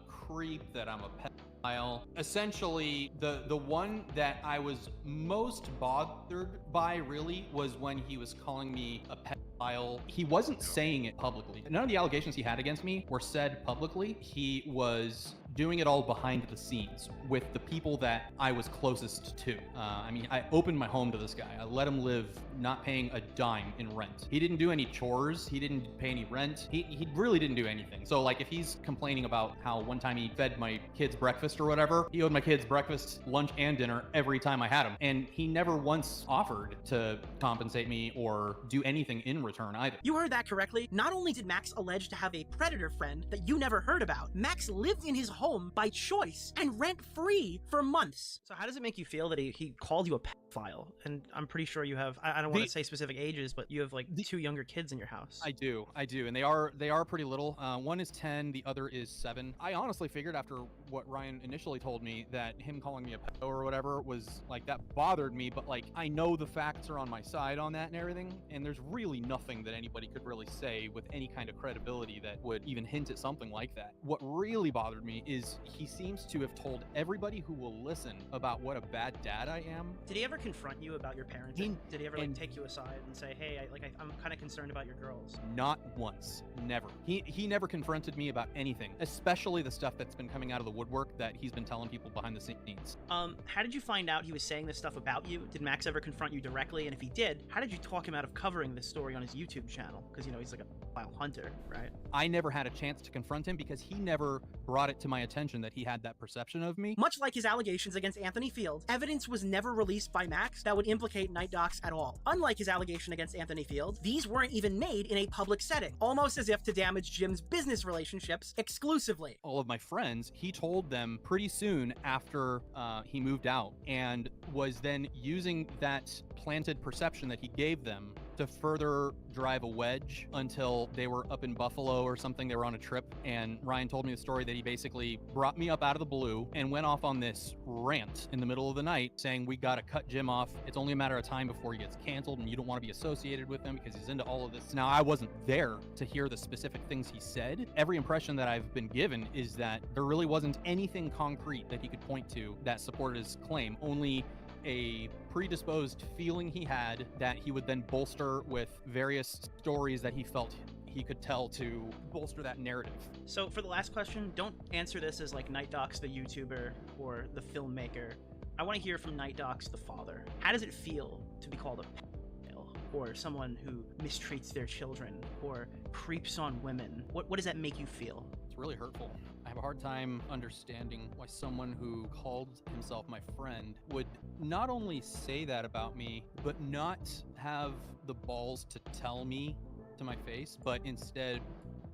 creep, that I'm a pedophile. Essentially, the one that I was most bothered by really was when he was calling me a pedophile. He wasn't saying it publicly. None of the allegations he had against me were said publicly. He was doing it all behind the scenes with the people that I was closest to. I mean, I opened my home to this guy. I let him live not paying a dime in rent. He didn't do any chores. He didn't pay any rent. He really didn't do anything. So like if he's complaining about how one time he fed my kids breakfast or whatever, he owed my kids breakfast, lunch, and dinner every time I had him. And he never once offered to compensate me or do anything in return either. You heard that correctly. Not only did Max allege to have a predator friend that you never heard about, Max lived in his home by choice and rent-free for months. So how does it make you feel that he called you a pedophile? And I'm pretty sure you have, I don't want to say specific ages, but you have like 2 younger kids in your house. I do, and they are pretty little. One is 10, the other is 7. I honestly figured after what Ryan initially told me that him calling me a pedo or whatever was like, that bothered me, but like I know the facts are on my side on that and everything, and there's really nothing that anybody could really say with any kind of credibility that would even hint at something like that. What really bothered me is he seems to have told everybody who will listen about what a bad dad I am. Did he ever confront you about your parenting? Did he ever like take you aside and say, hey, I'm kind of concerned about your girls? Not once. Never. He never confronted me about anything, especially the stuff that's been coming out of the woodwork that he's been telling people behind the scenes. How did you find out he was saying this stuff about you? Did Max ever confront you directly? And if he did, how did you talk him out of covering this story on his YouTube channel? Because, you know, he's like a file hunter, right? I never had a chance to confront him because he never brought it to my attention that he had that perception of me. Much like his allegations against Anthony Field, evidence was never released by Max that would implicate Night Docs at all. Unlike his allegation against Anthony Field, these weren't even made in a public setting, almost as if to damage Jim's business relationships exclusively. All of my friends, he told them pretty soon after he moved out, and was then using that planted perception that he gave them to further drive a wedge until they were up in Buffalo or something. They were on a trip, and Ryan told me the story that he basically brought me up out of the blue and went off on this rant in the middle of the night saying, we gotta cut Jim off. It's only a matter of time before he gets canceled, and you don't want to be associated with him because he's into all of this. Now, I wasn't there to hear the specific things he said. Every impression that I've been given is that there really wasn't anything concrete that he could point to that supported his claim, only a predisposed feeling he had that he would then bolster with various stories that he felt he could tell to bolster that narrative. So for the last question, don't answer this as like Night Docs the YouTuber or the filmmaker. I want to hear from Night Docs the father. How does it feel to be called a pedophile, or someone who mistreats their children or creeps on women? What does that make you feel? It's really hurtful. I have a hard time understanding why someone who called himself my friend would not only say that about me, but not have the balls to tell me to my face, but instead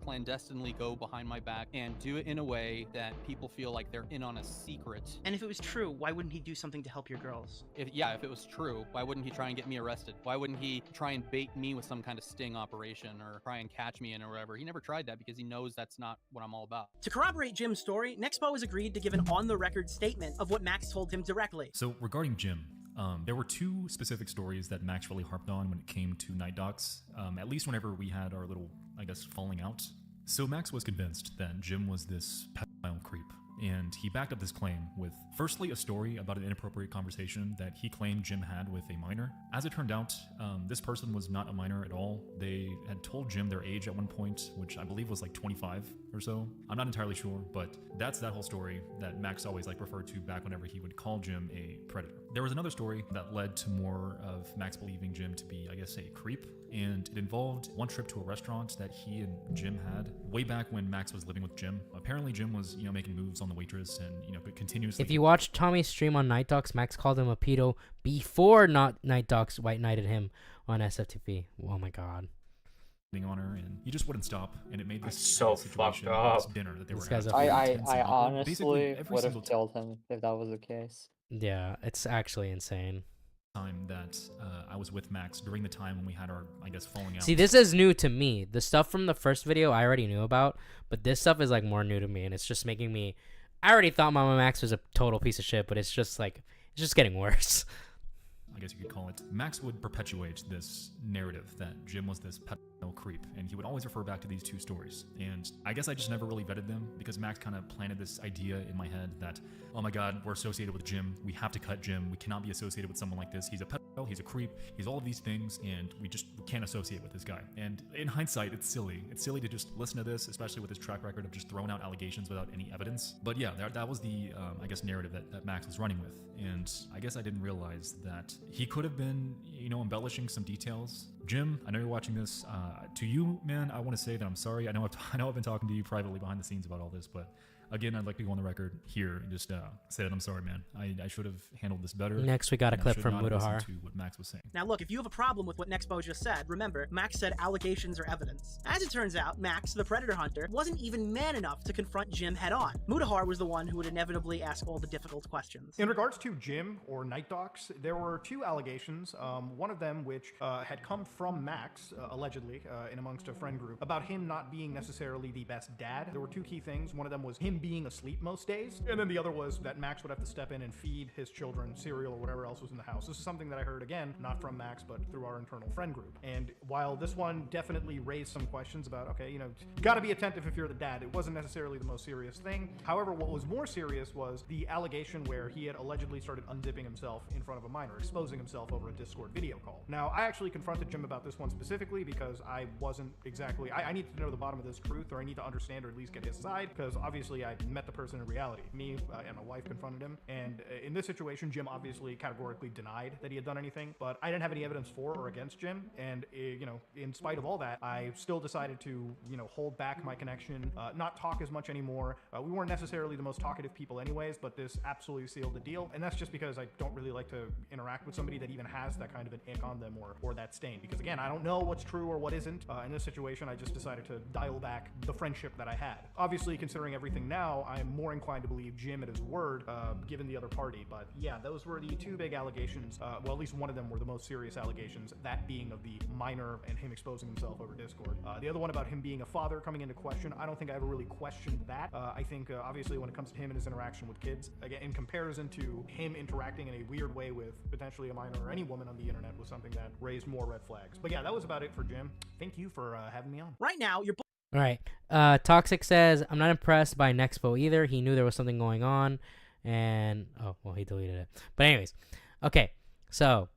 clandestinely go behind my back and do it in a way that people feel like they're in on a secret. And if it was true, why wouldn't he do something to help your girls? If it was true, why wouldn't he try and get me arrested? Why wouldn't he try and bait me with some kind of sting operation or try and catch me in or whatever? He never tried that because he knows that's not what I'm all about. To corroborate Jim's story, Nexpo has agreed to give an on-the-record statement of what Max told him directly. So regarding Jim, there were two specific stories that Max really harped on when it came to Night Docs, at least whenever we had our little, I guess, falling out. So Max was convinced that Jim was this pedophile creep, and he backed up this claim with, firstly, a story about an inappropriate conversation that he claimed Jim had with a minor. As it turned out, this person was not a minor at all. They had told Jim their age at one point, which I believe was like 25 or so. I'm not entirely sure, but that's that whole story that Max always referred to back whenever he would call Jim a predator. There was another story that led to more of Max believing Jim to be, I guess, a creep, and it involved one trip to a restaurant that he and Jim had way back when Max was living with Jim. Apparently Jim was, making moves on the waitress and, continuously... If you watch Tommy's stream on Night Docs, Max called him a pedo before Night Docs white knighted him on SFTV. Oh my god. On her, and he just wouldn't stop, and it made this so fucked up. This dinner that they were guy's having. I honestly every would have single killed him if that was the case. Yeah, it's actually insane. Time that I was with Max during the time when we had our, I guess, falling out. See, this is new to me. The stuff from the first video I already knew about, but this stuff is more new to me, and it's just making me... I already thought MamaMax was a total piece of shit, but it's just it's just getting worse. I guess you could call it. Max would perpetuate this narrative that Jim was this pedophile creep, and he would always refer back to these two stories. And I guess I just never really vetted them because Max kind of planted this idea in my head that, oh my god, we're associated with Jim. We have to cut Jim. We cannot be associated with someone like this. He's a pedophile. He's a creep. He's all of these things, and we can't associate with this guy. And in hindsight, it's silly. It's silly to just listen to this, especially with his track record of just throwing out allegations without any evidence. But yeah, that was the, I guess, narrative that Max was running with. And I guess I didn't realize that he could have been, embellishing some details. Jim, I know you're watching this. To you, man, I want to say that I'm sorry. I know I've been talking to you privately behind the scenes about all this, but again, I'd like to go on the record here and just say that I'm sorry, man. I should have handled this better. Next, we got a clip from Mutahar. To what Max was saying. Now look, if you have a problem with what Nexpo just said, remember, Max said allegations are evidence. As it turns out, Max, the predator hunter, wasn't even man enough to confront Jim head on. Mutahar was the one who would inevitably ask all the difficult questions. In regards to Jim or Night Docs, there were two allegations, one of them which had come from Max, allegedly, in amongst a friend group, about him not being necessarily the best dad. There were two key things. One of them was him being asleep most days, and then the other was that Max would have to step in and feed his children cereal or whatever else was in the house. This is something that I heard, again, not from Max, but through our internal friend group. And while this one definitely raised some questions about, okay, you gotta be attentive if you're the dad, it wasn't necessarily the most serious thing. However, what was more serious was the allegation where he had allegedly started unzipping himself in front of a minor, exposing himself over a Discord video call. Now, I actually confronted Jim about this one specifically because I wasn't exactly... I need to know the bottom of this truth, or I need to understand or at least get his side, because obviously I met the person in reality. Me and my wife confronted him, and in this situation, Jim obviously categorically denied that he had done anything, but I didn't have any evidence for or against Jim, and in spite of all that, I still decided to, hold back my connection, not talk as much anymore. We weren't necessarily the most talkative people anyways, but this absolutely sealed the deal, and that's just because I don't really like to interact with somebody that even has that kind of an ick on them or that stain, because again, I don't know what's true or what isn't. In this situation, I just decided to dial back the friendship that I had. Obviously, considering everything now, I'm more inclined to believe Jim at his word, given the other party, but yeah, those were the two big allegations. Well, at least one of them were the most serious allegations, that being of the minor and him exposing himself over Discord. The other one about him being a father coming into question, I don't think I ever really questioned that. I think, obviously, when it comes to him and his interaction with kids, again, in comparison to him interacting in a weird way with potentially a minor or any woman on the internet, was something that raised more red flags. But yeah, that was about it for Jim. Thank you for having me on. Right now, you're... All right. Toxic says, I'm not impressed by Nexpo either. He knew there was something going on. And, oh, well, he deleted it. But anyways, okay. So,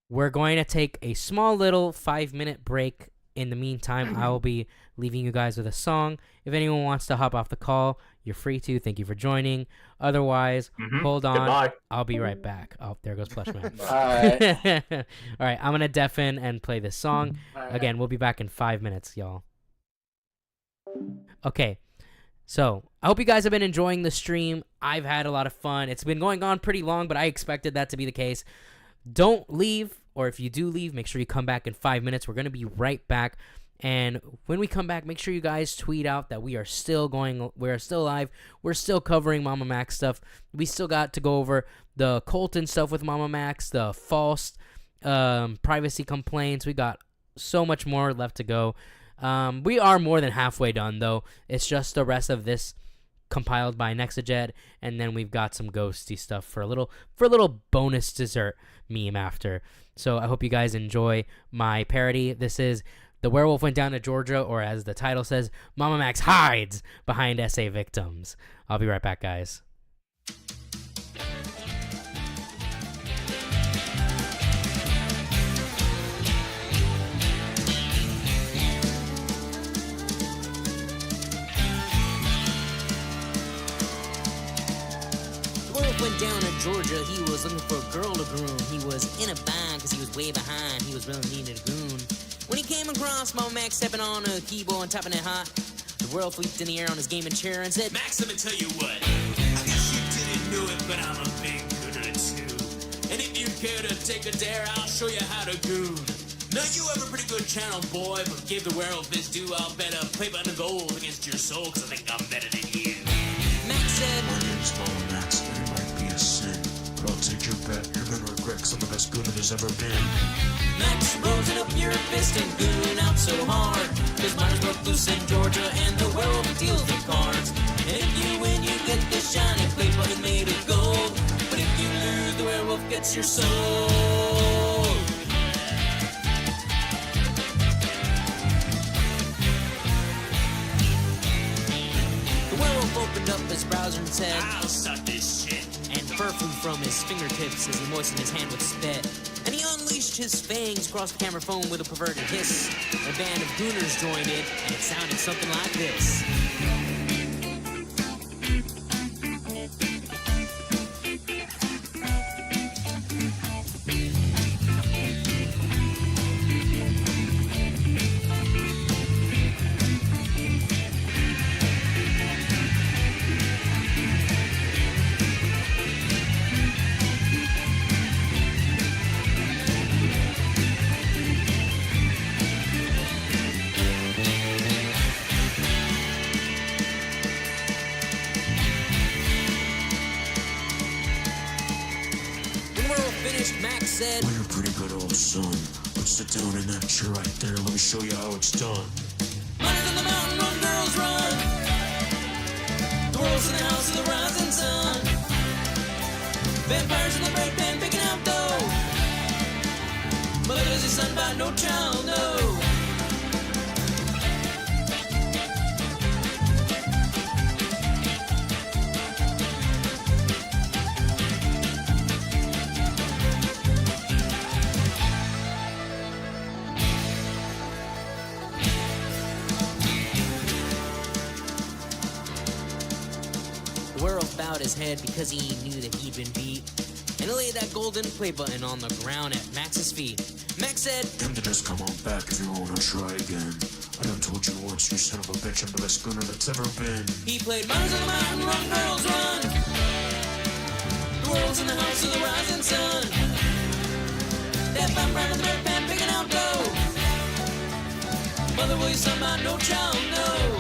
we're going to take a small little 5-minute break. In the meantime, I will be leaving you guys with a song. If anyone wants to hop off the call, you're free to. Thank you for joining. Otherwise, hold on. Goodbye. I'll be right back. Oh, there goes Plushman. All right. All right, I'm going to deafen and play this song. Right. Again, we'll be back in 5 minutes, y'all. Okay, so I hope you guys have been enjoying the stream. I've had a lot of fun. It's been going on pretty long, but I expected that to be the case. Don't leave, or if you do leave, make sure you come back in 5 minutes. We're going to be right back. And when we come back, make sure you guys tweet out that we are still live. We're still covering MamaMax stuff. We still got to go over the Colton stuff with MamaMax, the false privacy complaints. We got so much more left to go. We are more than halfway done, though. It's just the rest of this compiled by Nexajed, and then we've got some ghosty stuff for a little bonus dessert meme after. So I hope you guys enjoy my parody. This is The Werewolf Went Down to Georgia, or as the title says, MamaMax hides behind SA victims. I'll be right back, guys. Went down to Georgia, he was looking for a girl to groom. He was in a bind because he was way behind. He was really needed a goon. When he came across MamaMax stepping on a keyboard and tapping it hot, the world fleeked in the air on his gaming chair and said, Max, let me tell you what. I guess you didn't know it, but I'm a big gooner too. And if you care to take a dare, I'll show you how to goon. Now you have a pretty good channel, boy, but give the werewolf his due. I'll bet a play by the gold against your soul, because I think I'm better than you. Max said, My name's MamaMax, and it might be a sin, but I'll take your bet. You're gonna regret, 'cause I'm the best gooner there's ever been. Max rose up your fist and goon out so hard. His miners broke loose in Georgia and the werewolf deals the cards. And if you win, you get the shiny plate button made of gold. But if you lose, the werewolf gets your soul. The werewolf opened up his browser and said, I'll start this shit. And fur flew from his fingertips as he moistened his hand with spit. And he unleashed his fangs across the camera phone with a perverted hiss. A band of gooners joined in, and it sounded something like this. Said, well, you're a pretty good old son. Let's sit down in that chair right there. Let me show you how it's done. Runners in the mountain, run, girls, run. The world's in the house of the rising sun. Vampires in the bread pan picking out dough. Mother does his son by no child, no. Bowed his head because he knew that he'd been beat, and he laid that golden play button on the ground at Max's feet. Max said, Time to just come on back if you wanna try again. I done told you once, you son of a bitch, I'm the best gooner that's ever been. He played Runners on the Mountain, Run, Girls, Run. The world's in the house of the rising sun. That vampire in the bread pan picking out dough. Mother, will you son by no child, no.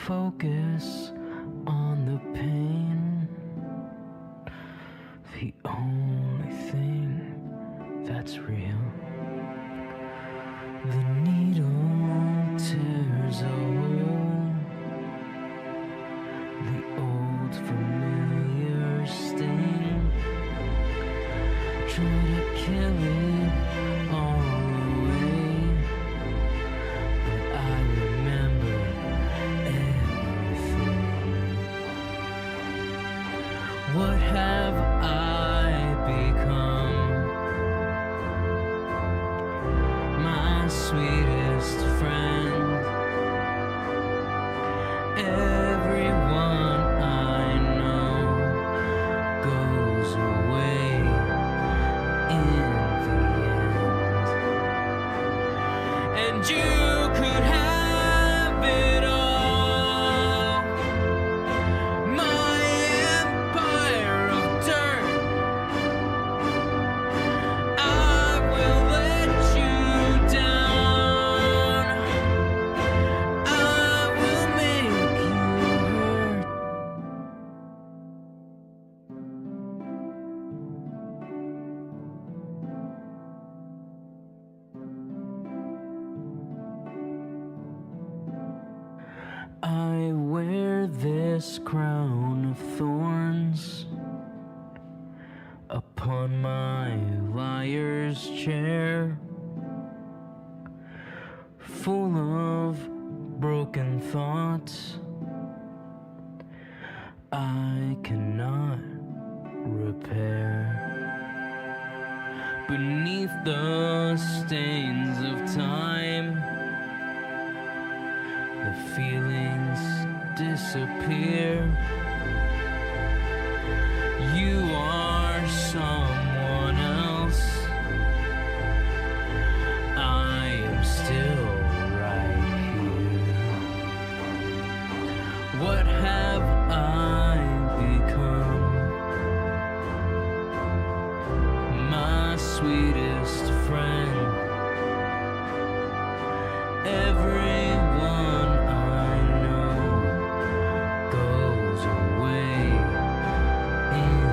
Focus on the and you could have it all. My empire of dirt, I will let you down. I will make you hurt. I wear this crown of thorns upon my liar's chair, full of broken thoughts I cannot repair. Beneath the stains of time, the feelings disappear. You are someone else. I am still right here. What have I become? My sweetest friend. Everyone I know goes away in the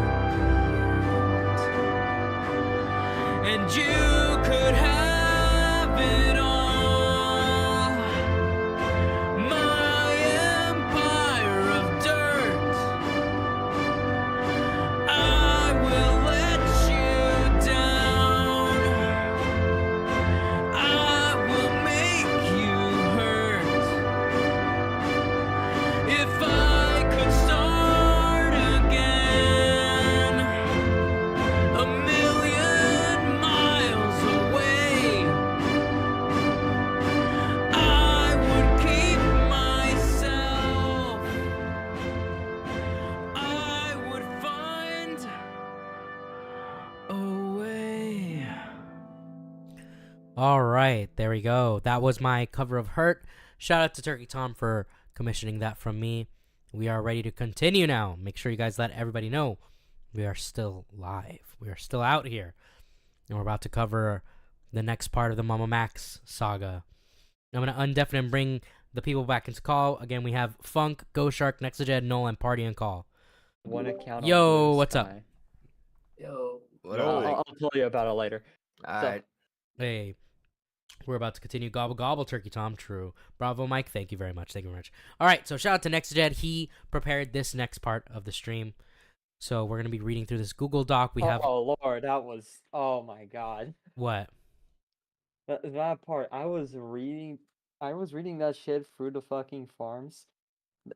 end. And you could have it all. My empire of dirt, I will let you down. I will make you hurt. If I could start again, a million miles away, I would keep myself. I would find a way. All right, there we go. That was my cover of Hurt. Shout out to Turkey Tom for commissioning that from me. We are ready to continue now. Make sure you guys let everybody know we are still live. We are still out here. And we're about to cover the next part of the MamaMax saga. I'm going to undeafen and bring the people back into call. Again, we have Funk, Ghost Shark, Nexajed, Noel, and Party on call. One account. Yo, on what's up? Sky. Yo. I'll tell you about it later. Alright. Hey, we're about to continue. Gobble gobble, Turkey Tom. True. Bravo, Mike. Thank you very much. Thank you very much. All right, so shout out to Nexajed. He prepared this next part of the stream. So we're going to be reading through this Google Doc. We have... Oh, Lord, that was... Oh, my God. What? That part, I was reading that shit through the fucking farms.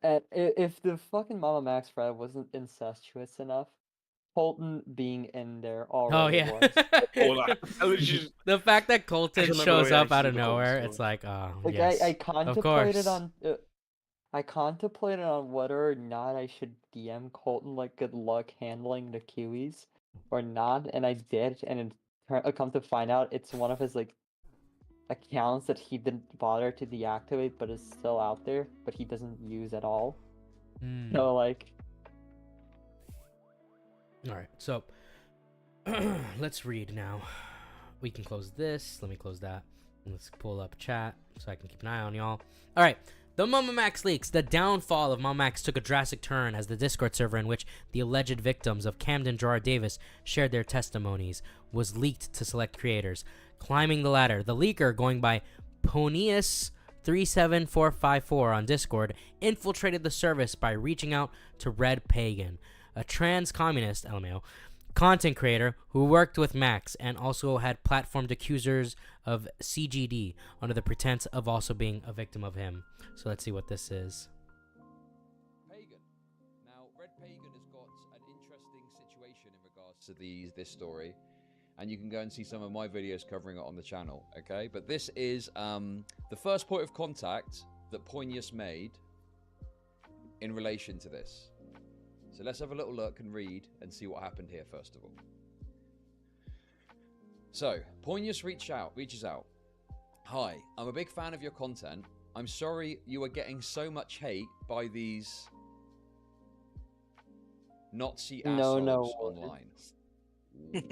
And if the fucking MamaMax thread wasn't incestuous enough, Colton being in there already was. The fact that Colton remember shows the up out reaction of to Colton, nowhere, so- it's like, oh, Like, yes. I Of contemplated course. on... I contemplated on whether or not I should DM Colton, like, good luck handling the Kiwis, or not, and I did, and I come to find out it's one of his, like, accounts that he didn't bother to deactivate, but is still out there, but he doesn't use at all. Hmm. So, like... Alright, so let's read now. We can close this. Let me close that. Let's pull up chat so I can keep an eye on y'all. Alright, the MamaMax leaks. The downfall of MamaMax took a drastic turn as the Discord server in which the alleged victims of Camden Gerard Davis shared their testimonies was leaked to select creators. Climbing the ladder, the leaker, going by Ponius37454 on Discord, infiltrated the service by reaching out to Red Pagan, a trans communist, LMAO, content creator who worked with Max and also had platformed accusers of CGD under the pretense of also being a victim of him. So let's see what this is. Pagan. Now, Red Pagan has got an interesting situation in regards to this story, and you can go and see some of my videos covering it on the channel, okay? But this is the first point of contact that Ponius made in relation to this. So let's have a little look and read and see what happened here first of all. So, Ponius reaches out. Hi, I'm a big fan of your content. I'm sorry you are getting so much hate by these Nazi assholes online. Ooh,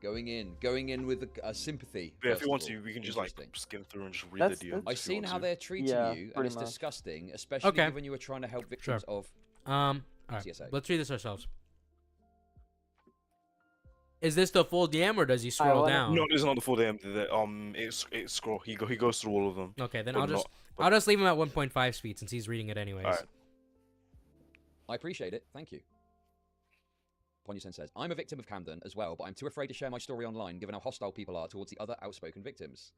going in with a sympathy. Yeah, if first you want of to, all. we can just like Interesting. skim through and just read the DMs. I've seen how they're treating you, and it's disgusting, especially given you were trying to help victims of all right. CSA. Let's read this ourselves. Is this the full DM or does he scroll down? No, this is not the full DM. It's scroll. He goes through all of them. Okay, then But I'll just leave him at 1.5 speed since he's reading it anyways. Alright. I appreciate it. Thank you. Ponyasen says, I'm a victim of Camden as well, but I'm too afraid to share my story online given how hostile people are towards the other outspoken victims.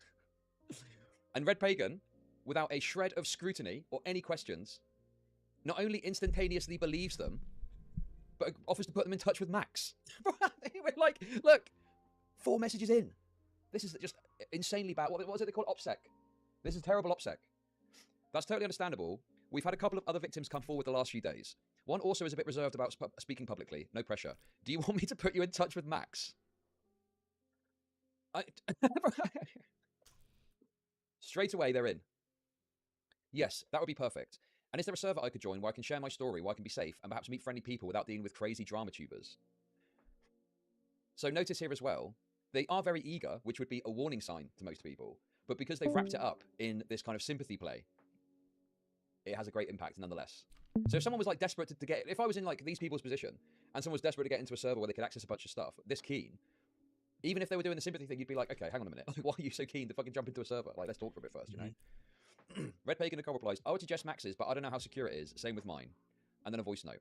And Red Pagan, without a shred of scrutiny or any questions, not only instantaneously believes them, but offers to put them in touch with Max. We're like, look, 4 messages in. This is just insanely bad. What is it they call OPSEC? This is terrible OPSEC. That's totally understandable. We've had a couple of other victims come forward the last few days. One also is a bit reserved about speaking publicly. No pressure. Do you want me to put you in touch with Max? Straight away, they're in. Yes, that would be perfect. And is there a server I could join where I can share my story, where I can be safe, and perhaps meet friendly people without dealing with crazy drama tubers? So notice here as well, they are very eager, which would be a warning sign to most people. But because they've wrapped it up in this kind of sympathy play, it has a great impact nonetheless. So if someone was like desperate to get, if I was in like these people's position, and someone was desperate to get into a server where they could access a bunch of stuff, this keen, even if they were doing the sympathy thing, you'd be like, okay, hang on a minute. Why are you so keen to fucking jump into a server? Like, let's talk for a bit first, you know? Red Pagan Nicole replies, I would suggest Max's, but I don't know how secure it is. Same with mine. And then a voice note.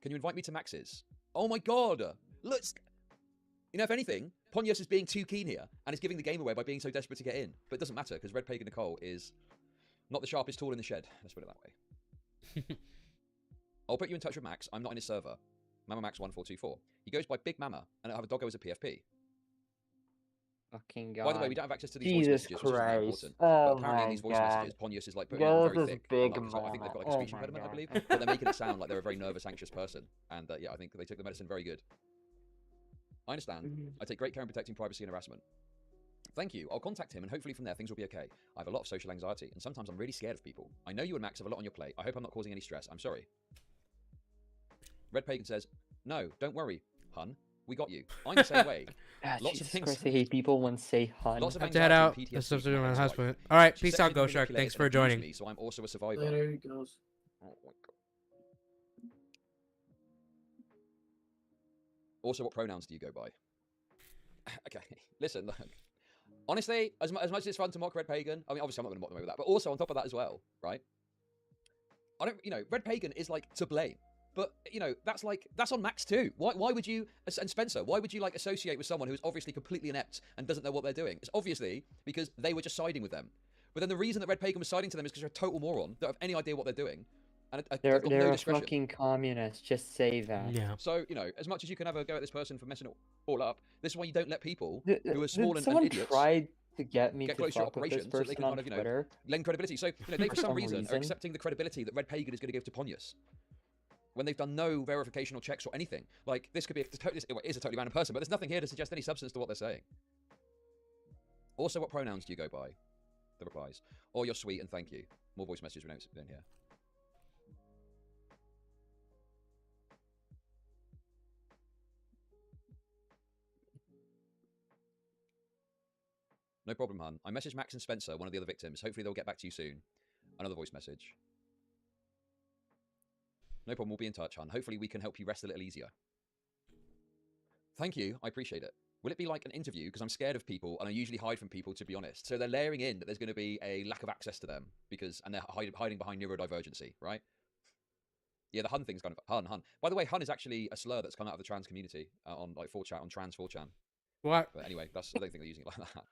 Can you invite me to Max's? Oh my god! Look! You know, if anything, Ponyos is being too keen here, and is giving the game away by being so desperate to get in. But it doesn't matter, because Red Pagan Nicole is not the sharpest tool in the shed. Let's put it that way. I'll put you in touch with Max. I'm not in his server. MamaMax1424. He goes by Big Mama, and I have a doggo as a PFP. Fucking god. By the way, we don't have access to these Jesus voice messages, which is very important. Oh But apparently in my these voice god. messages, Ponyos is like putting Go them very this thick. big I think they've got like a mama. speech Oh impediment, my I believe. god. But they're making it sound like they're a very nervous, anxious person. And yeah, I think they took the medicine very good. I understand. I take great care in protecting privacy and harassment. Thank you. I'll contact him, and hopefully from there things will be okay. I have a lot of social anxiety, and sometimes I'm really scared of people. I know you and Max have a lot on your plate. I hope I'm not causing any stress. I'm sorry. Red Pagan says, no, don't worry, hun. We got you. I'm the same way. Lots of things. Christ, I hate people when say hun. Lots of have to head out. anxiety and This PTSD is from my my ex-wife. husband. All right, She peace out, sexually Ghost Shark. manipulated Thanks and for abused joining. me, so I'm also a survivor. There he goes. Oh my god. Also, what pronouns do you go by? Okay, listen, look. Honestly, as much as it's fun to mock Red Pagan, I mean, obviously I'm not going to mock them over that, but also on top of that as well, right? I don't, you know, Red Pagan is like to blame. But, you know, that's on Max too. Why would you, and Spencer, why would you like associate with someone who's obviously completely inept and doesn't know what they're doing? It's obviously because they were just siding with them. But then the reason that Red Pagan was siding to them is because they're a total moron. They don't have any idea what they're doing. And They're got no a discretion. fucking communist. Just say that. Yeah. So, you know, as much as you can have a go at this person for messing it all up, this is why you don't let people Th- who are th- small and someone idiots tried to get me get to close to your fuck with this operation so that they person can on kind of, you know, Twitter. lend credibility. So, you know, they for some reason are reason. accepting the credibility that Red Pagan is going to give to Ponyus when they've done no verification or checks or anything. Like, this could be it is a totally random person, but there's nothing here to suggest any substance to what they're saying. Also, what pronouns do you go by? The replies. Or you're sweet and thank you. More voice messages we don't hear. No problem, hun. I messaged Max and Spencer, one of the other victims. Hopefully they'll get back to you soon. Another voice message. No problem, we'll be in touch, hun. Hopefully we can help you rest a little easier. Thank you, I appreciate it. Will it be like an interview? Because I'm scared of people, and I usually hide from people, to be honest. So they're layering in that there's going to be a lack of access to them, and they're hiding behind neurodivergency, right? Yeah, the hun thing's kind of hun. By the way, hun is actually a slur that's come out of the trans community on like 4chan, on trans 4chan. What? But anyway, I don't think they're using it like that.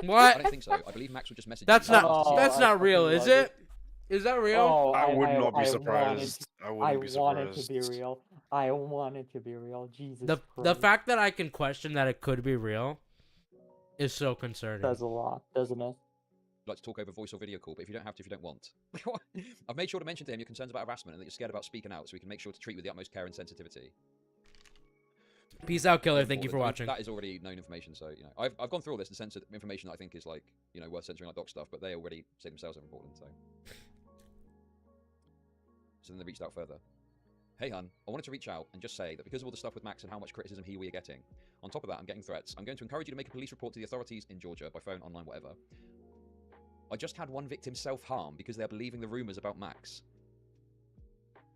What? I don't think so. I believe Max would just message. That's you. not real, is it? Is that real? Oh, I would not be I surprised. I wouldn't be want it to surprised. be real. I want it to be real. Jesus The Christ. fact that I can question that it could be real is so concerning. Says a lot, doesn't it? Like to talk over voice or video call, but if you don't have to, if you don't want. I've made sure to mention to him your concerns about harassment and that you're scared about speaking out, so we can make sure to treat with the utmost care and sensitivity. Peace out, killer. Moving Thank you for forward. watching. That is already known information, so I've gone through all this and censored information that I think is like worth censoring, like doc stuff, but they already say themselves are important. So then they reached out further. Hey hun, I wanted to reach out and just say that because of all the stuff with Max and how much criticism we are getting, on top of that I'm getting threats. I'm going to encourage you to make a police report to the authorities in Georgia by phone, online, whatever. I just had one victim self-harm because they're believing the rumors about Max.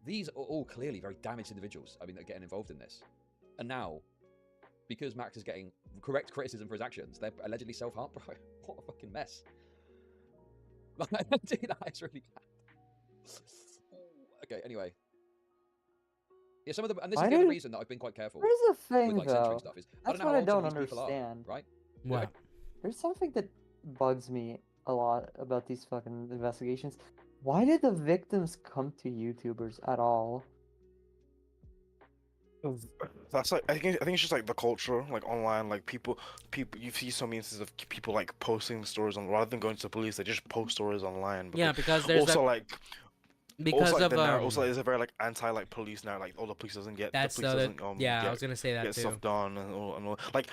These are all clearly very damaged individuals. I mean, they're getting involved in this. And now, because Max is getting correct criticism for his actions, they're allegedly self-harm. Bro, what a fucking mess. Dude, that is really bad. Okay, anyway. Yeah, some of the, and this is the other reason that I've been quite careful. Here's the thing, with, like, though. censoring stuff is, That's I don't know what I how old don't some of these people are, understand. right? What? There's something that bugs me a lot about these fucking investigations. Why did the victims come to YouTubers at all? That's like I think it's just like the culture, like online, like people. You see so many instances of people like posting stories on rather than going to the police, they just post stories online. Yeah, because there's also that- like. Because also, like, of also there's a very like anti like police now, like the police doesn't get That's the police doesn't yeah, I get, was gonna say that get too. stuff done and all. Like,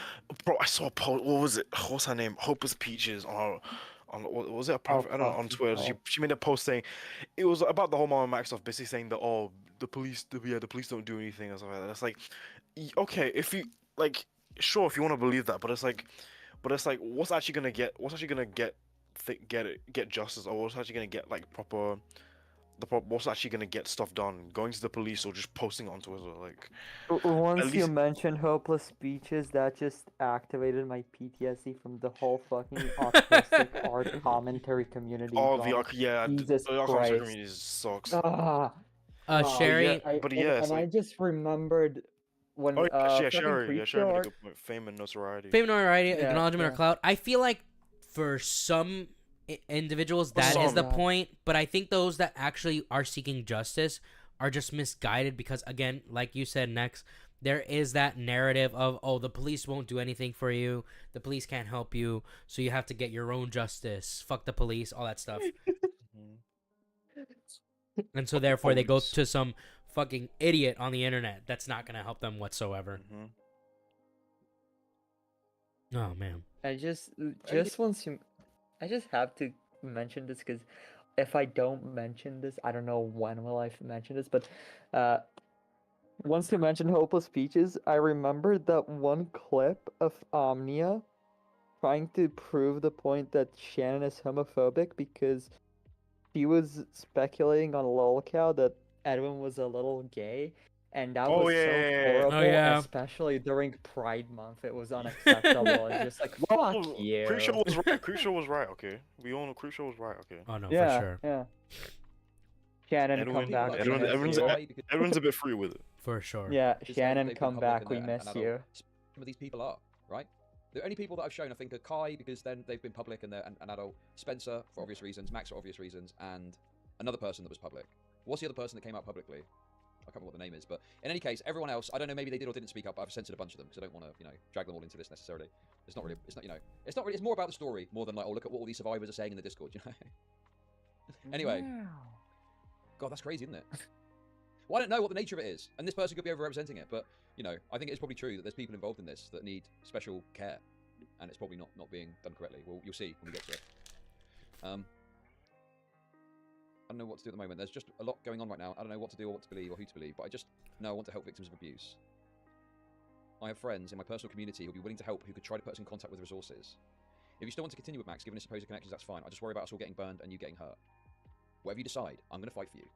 bro, I saw a post. What was it? What's her name? Hopeless Peaches on what was it? I don't know, on Twitter. She made a post saying it was about the whole MamaMax stuff, basically saying that the police don't do anything or something like that. It's like, okay, if you like, sure, if you want to believe that, but it's like what's actually gonna get justice, or what's actually gonna get like proper. What's actually gonna get stuff done? Going to the police or just posting on Twitter? Like, Once you mentioned hopeless speeches, that just activated my PTSD from the whole fucking autistic art commentary community. Oh, bro. Jesus the art Christ. community sucks. Cheri. And I just remembered when Cheri, fucking made a Creepshow good point. Fame and notoriety. Fame, notoriety, acknowledgement, or clout. I feel like for some individuals that is the point, but I think those that actually are seeking justice are just misguided because, again, like you said, Nex, there is that narrative of, oh, the police won't do anything for you, the police can't help you, so you have to get your own justice, fuck the police, all that stuff. And so therefore they go to some fucking idiot on the internet that's not gonna help them whatsoever. Oh man, I just have to mention this because if I don't mention this, I don't know when will I mention this, but once you mentioned Hopeless Peaches, I remembered that one clip of Omnia trying to prove the point that Shannon is homophobic because she was speculating on Lolcow that Edwin was a little gay, and that was so horrible, especially during Pride Month. It was unacceptable. It's just like, fuck you. Creepshow was right, okay? We all know Creepshow was right, okay? Oh no, yeah, for sure. Yeah. Shannon, come back. Everyone's a bit free with it. For sure. Yeah, Shannon, come back. We miss you. Some of these people are, right? The only people that I've shown, I think, are Kai, because then they've been public and they're an adult, Spencer, for obvious reasons, Max, for obvious reasons, and another person that was public. What's the other person that came out publicly? I can't remember what the name is, but in any case, everyone else, I don't know, maybe they did or didn't speak up, but I've censored a bunch of them, because I don't want to, drag them all into this necessarily. It's not really, it's more about the story, more than like, oh, look at what all these survivors are saying in the Discord, Anyway. God, that's crazy, isn't it? Well, I don't know what the nature of it is, and this person could be overrepresenting it, but, I think it's probably true that there's people involved in this that need special care, and it's probably not being done correctly. Well, you'll see when we get to it. I don't know what to do at the moment. There's just a lot going on right now. I don't know what to do or what to believe or who to believe, but I just know I want to help victims of abuse. I have friends in my personal community who will be willing to help, who could try to put us in contact with resources. If you still want to continue with Max, given his supposed connections, that's fine. I just worry about us all getting burned and you getting hurt. Whatever you decide, I'm going to fight for you.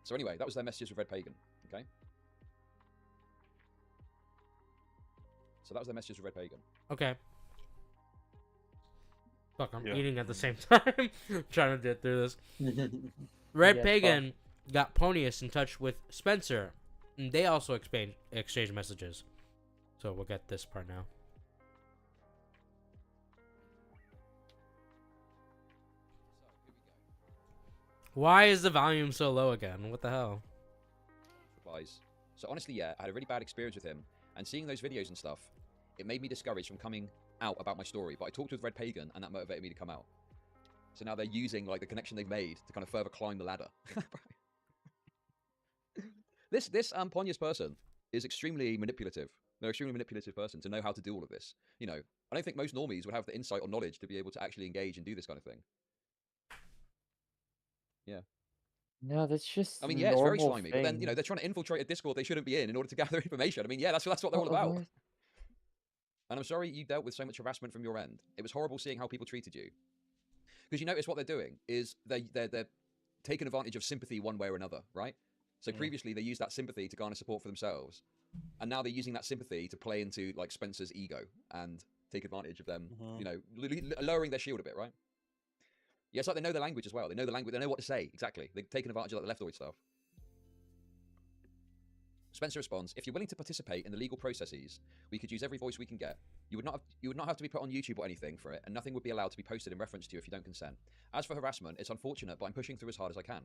So anyway, that was their messages with Red Pagan, okay? So that was their messages with Red Pagan. Okay. Fuck, I'm eating at the same time. Trying to get through this. Red Pagan got Ponius in touch with Spencer, and they also exchanged messages. So we'll get this part now. Why is the volume so low again? What the hell? Replies. So honestly, yeah, I had a really bad experience with him, and seeing those videos and stuff, it made me discouraged from coming out about my story. But I talked with Red Pagan, and that motivated me to come out. So now they're using like the connection they've made to kind of further climb the ladder. This Ponius person, is extremely manipulative. They're an extremely manipulative person to know how to do all of this. You know, I don't think most normies would have the insight or knowledge to be able to actually engage and do this kind of thing. Yeah. No, that's just I mean, yeah, it's very normal slimy. But then, you know, thing. they're trying to infiltrate a Discord they shouldn't be in order to gather information. I mean, yeah, that's what they're all Well, about. where's- And I'm sorry you dealt with so much harassment from your end. It was horrible seeing how people treated you. Because you notice what they're doing is they're taking advantage of sympathy one way or another, right? So previously they used that sympathy to garner support for themselves, and now they're using that sympathy to play into like Spencer's ego and take advantage of them, you know, lowering their shield a bit, right? Yeah, it's like they know the language as well. They know the language. They know what to say exactly. They're taking advantage of like, the leftoid stuff. Spencer responds, "If you're willing to participate in the legal processes, we could use every voice we can get. You would not have to be put on YouTube or anything for it, and nothing would be allowed to be posted in reference to you if you don't consent. As for harassment, it's unfortunate, but I'm pushing through as hard as I can.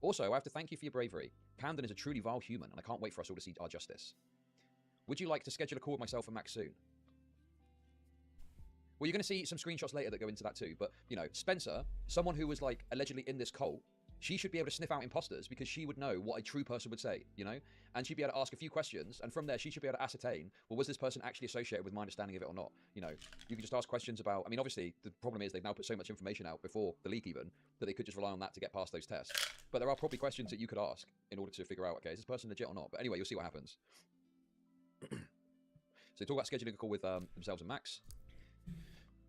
Also, I have to thank you for your bravery. Camden is a truly vile human, and I can't wait for us all to see our justice. Would you like to schedule a call with myself and Max soon?" Well, you're going to see some screenshots later that go into that too, but, you know, Spencer, someone who was, like, allegedly in this cult, she should be able to sniff out imposters because she would know what a true person would say, you know? And she'd be able to ask a few questions, and from there, she should be able to ascertain, well, was this person actually associated with my understanding of it or not? You know, you can just ask questions about, I mean, obviously, the problem is they've now put so much information out before the leak even, that they could just rely on that to get past those tests. But there are probably questions that you could ask in order to figure out, okay, is this person legit or not? But anyway, you'll see what happens. So talk about scheduling a call with themselves and Max.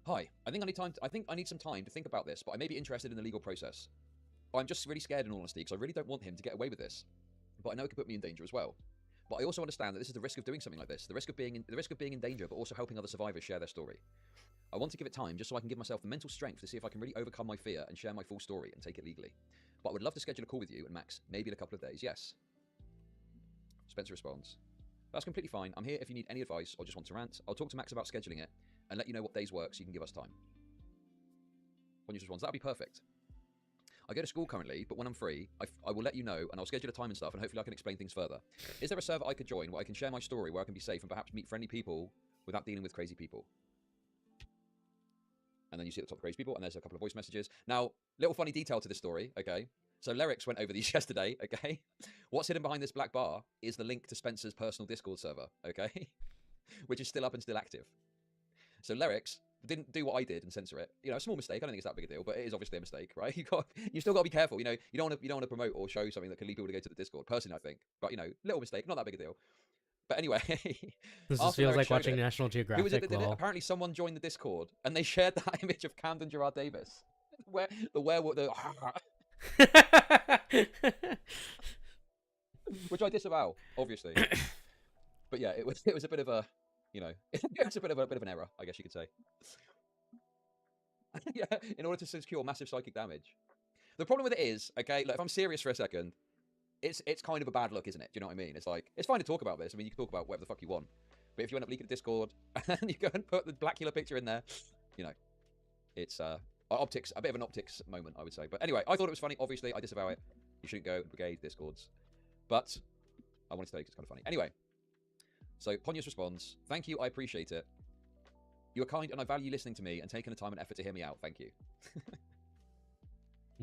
Hi, I think I need some time to think about this, but I may be interested in the legal process. I'm just really scared in all honesty, because I really don't want him to get away with this. But I know it could put me in danger as well. But I also understand that this is the risk of doing something like this, the risk of being in danger, but also helping other survivors share their story. I want to give it time just so I can give myself the mental strength to see if I can really overcome my fear and share my full story and take it legally. But I would love to schedule a call with you and Max, maybe in a couple of days. Yes. Spencer responds, "That's completely fine. I'm here if you need any advice or just want to rant. I'll talk to Max about scheduling it and let you know what days work so you can give us time." Pontius responds, "That'll be perfect. I go to school currently, but when I'm free, I will let you know, and I'll schedule a time and stuff, and hopefully I can explain things further. Is there a server I could join where I can share my story, where I can be safe and perhaps meet friendly people without dealing with crazy people?" And then you see at the top crazy people, and there's a couple of voice messages. Now, little funny detail to this story, okay? So Lyrics went over these yesterday, okay? What's hidden behind this black bar is the link to Spencer's personal Discord server, okay? Which is still up and still active. So Lyrics didn't do what I did and censor it. You know, a small mistake. I don't think it's that big a deal, but it is obviously a mistake, right? You still got to be careful. You know, you don't want to promote or show something that can lead people to go to the Discord. Personally, I think, but you know, little mistake, not that big a deal. But anyway, this just feels like watching National Who was Geographic. it that apparently someone joined the Discord and they shared that image of Camden Gerard Davis, where the werewolf, which I disavow, obviously. But yeah, it was a bit of a, you know, it's a bit of an error, I guess you could say. Yeah, in order to secure massive psychic damage. The problem with it is, okay, look, if I'm serious for a second, it's kind of a bad look, isn't it? Do you know what I mean? It's like, it's fine to talk about this. I mean, you can talk about whatever the fuck you want. But if you end up leaking a Discord and you go and put the Blackula picture in there, you know, it's optics, a bit of an optics moment, I would say. But anyway, I thought it was funny. Obviously, I disavow it. You shouldn't go and brigade Discords. But I wanted to tell you it's kind of funny. Anyway, so Pontius responds, "Thank you, I appreciate it. You are kind and I value listening to me and taking the time and effort to hear me out. Thank you."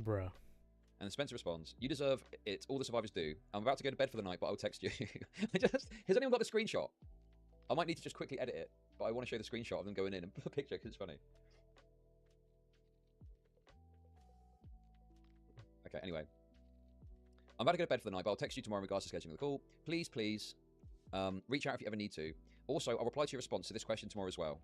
Bruh. And Spencer responds, "You deserve it. All the survivors do. I'm about to go to bed for the night, but I'll text you." Has anyone got the screenshot? I might need to just quickly edit it, but I want to show the screenshot of them going in and put a picture because it's funny. Okay, anyway. "I'm about to go to bed for the night, but I'll text you tomorrow in regards to scheduling the call. Please, reach out if you ever need to. Also, I'll reply to your response to this question tomorrow as well."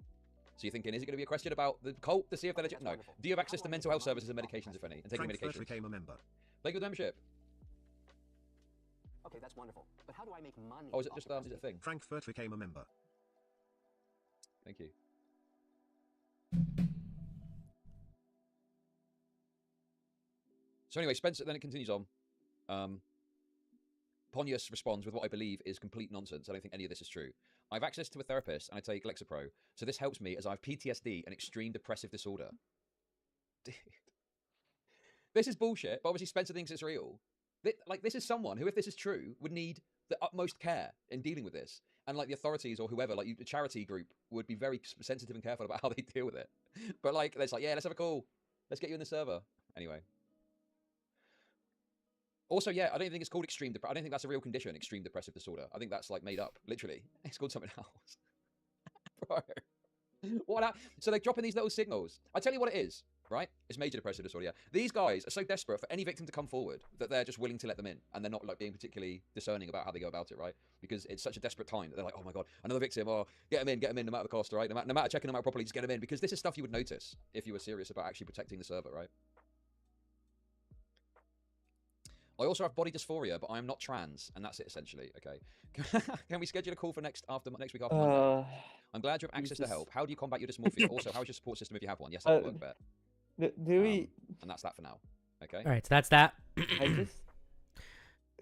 So you're thinking, is it going to be a question about the cult to see if they're legit? No. Do you have access to mental health services and medications, if any, and taking medications? became a member. Thank you for the membership. Okay, that's wonderful. But how do I make money? Oh, is it just is it a thing? Frankfurt became a member. Thank you. So anyway, Spencer, then it continues on. Pontius responds with what I believe is complete nonsense. I don't think any of this is true. "I have access to a therapist and I take Lexapro, so this helps me as I have PTSD and extreme depressive disorder." Dude. This is bullshit, but obviously Spencer thinks it's real. This is someone who, if this is true, would need the utmost care in dealing with this. And like the authorities or whoever, like the charity group, would be very sensitive and careful about how they deal with it. But like, it's like, yeah, let's have a call. Let's get you in the server. Anyway. Also, yeah, I don't think it's called extreme depression. I don't think that's a real condition, extreme depressive disorder. I think that's like made up, literally. It's called something else. Bro. What? So they're dropping these little signals. I tell you what it is, right? It's major depressive disorder, yeah. These guys are so desperate for any victim to come forward that they're just willing to let them in. And they're not like being particularly discerning about how they go about it, right? Because it's such a desperate time that they're like, oh my God, another victim. Oh, get them in, no matter the cost, right? No matter checking them out properly, just get them in. Because this is stuff you would notice if you were serious about actually protecting the server, right? I also have body dysphoria, but I am not trans, and that's it essentially. Okay, can we schedule a call for next week after Monday? I'm glad you have access to help. How do you combat your dysmorphia? Also, how is your support system if you have one? Yes, I work bet. Do we? And that's that for now. Okay. All right, so that's that. I just.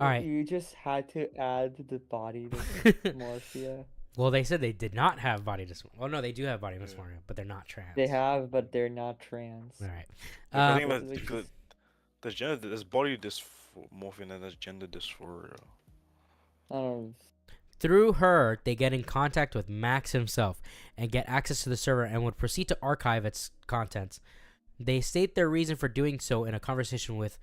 All right. You just had to add the body dysmorphia. Well, they said they did not have body dysphoria. Well, no, they do have body dysphoria, but they're not trans. They have, but they're not trans. All right. I think that there's body dysmorphia and then there's gender dysphoria. Through her, they get in contact with Max himself and get access to the server and would proceed to archive its contents. They state their reason for doing so in a conversation with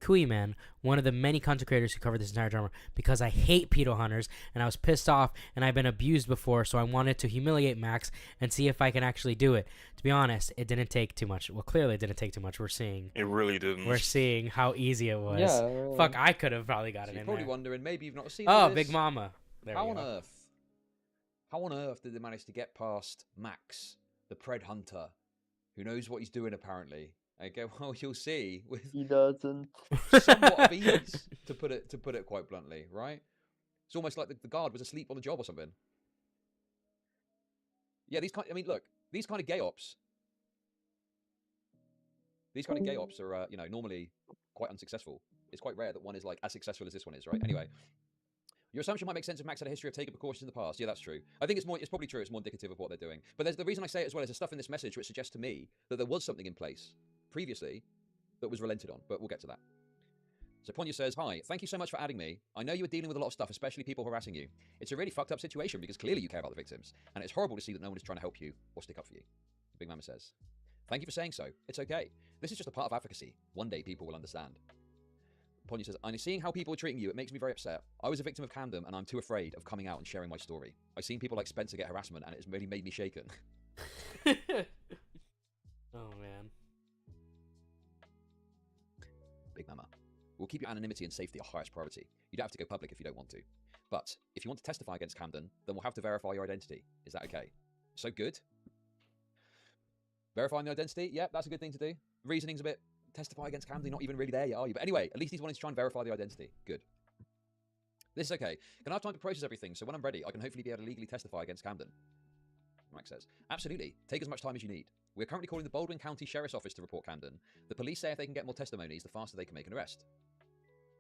Kuiman, one of the many content creators who covered this entire drama, because I hate pedo hunters and I was pissed off and I've been abused before, so I wanted to humiliate Max and see if I can actually do it. To be honest, it didn't take too much. Well, clearly it didn't take too much. We're seeing it really didn't. We're seeing how easy it was. Yeah, really. Fuck, I could have probably got So it you're in probably there. wondering, maybe you've not seen. Oh, this. Big Mama. There How we on go. earth? How on earth did they manage to get past Max, the Pred Hunter, who knows what he's doing apparently? Okay, well you'll see. With He doesn't. somewhat of ease, to put it quite bluntly, right? It's almost like the guard was asleep on the job or something. Yeah, these kind. I mean, look, these kind of gay ops. These kind of gay ops are, normally quite unsuccessful. It's quite rare that one is like as successful as this one is, right? Anyway. Your assumption might make sense if Max had a history of taking precautions in the past. Yeah, that's true. I think it's probably true. It's more indicative of what they're doing. But there's the reason I say it as well is there's stuff in this message which suggests to me that there was something in place previously that was relented on. But we'll get to that. So Ponya says, hi, thank you so much for adding me. I know you were dealing with a lot of stuff, especially people harassing you. It's a really fucked up situation because clearly you care about the victims. And it's horrible to see that no one is trying to help you or stick up for you. Big Mama says, thank you for saying so. It's okay. This is just a part of advocacy. One day people will understand. Ponya says, I'm seeing how people are treating you. It makes me very upset. I was a victim of Camden, and I'm too afraid of coming out and sharing my story. I've seen people like Spencer get harassment, and it's really made me shaken. Oh, man. Big Mama. We'll keep your anonymity and safety our highest priority. You don't have to go public if you don't want to. But if you want to testify against Camden, then we'll have to verify your identity. Is that okay? So good. Verifying the identity? Yep, that's a good thing to do. Reasoning's a bit... Testify against Camden, not even really there yet, are you? But anyway, at least he's wanting to try and verify the identity. Good. This is okay. Can I have time to process everything so when I'm ready, I can hopefully be able to legally testify against Camden? Mike says, absolutely. Take as much time as you need. We're currently calling the Baldwin County Sheriff's Office to report Camden. The police say if they can get more testimonies, the faster they can make an arrest.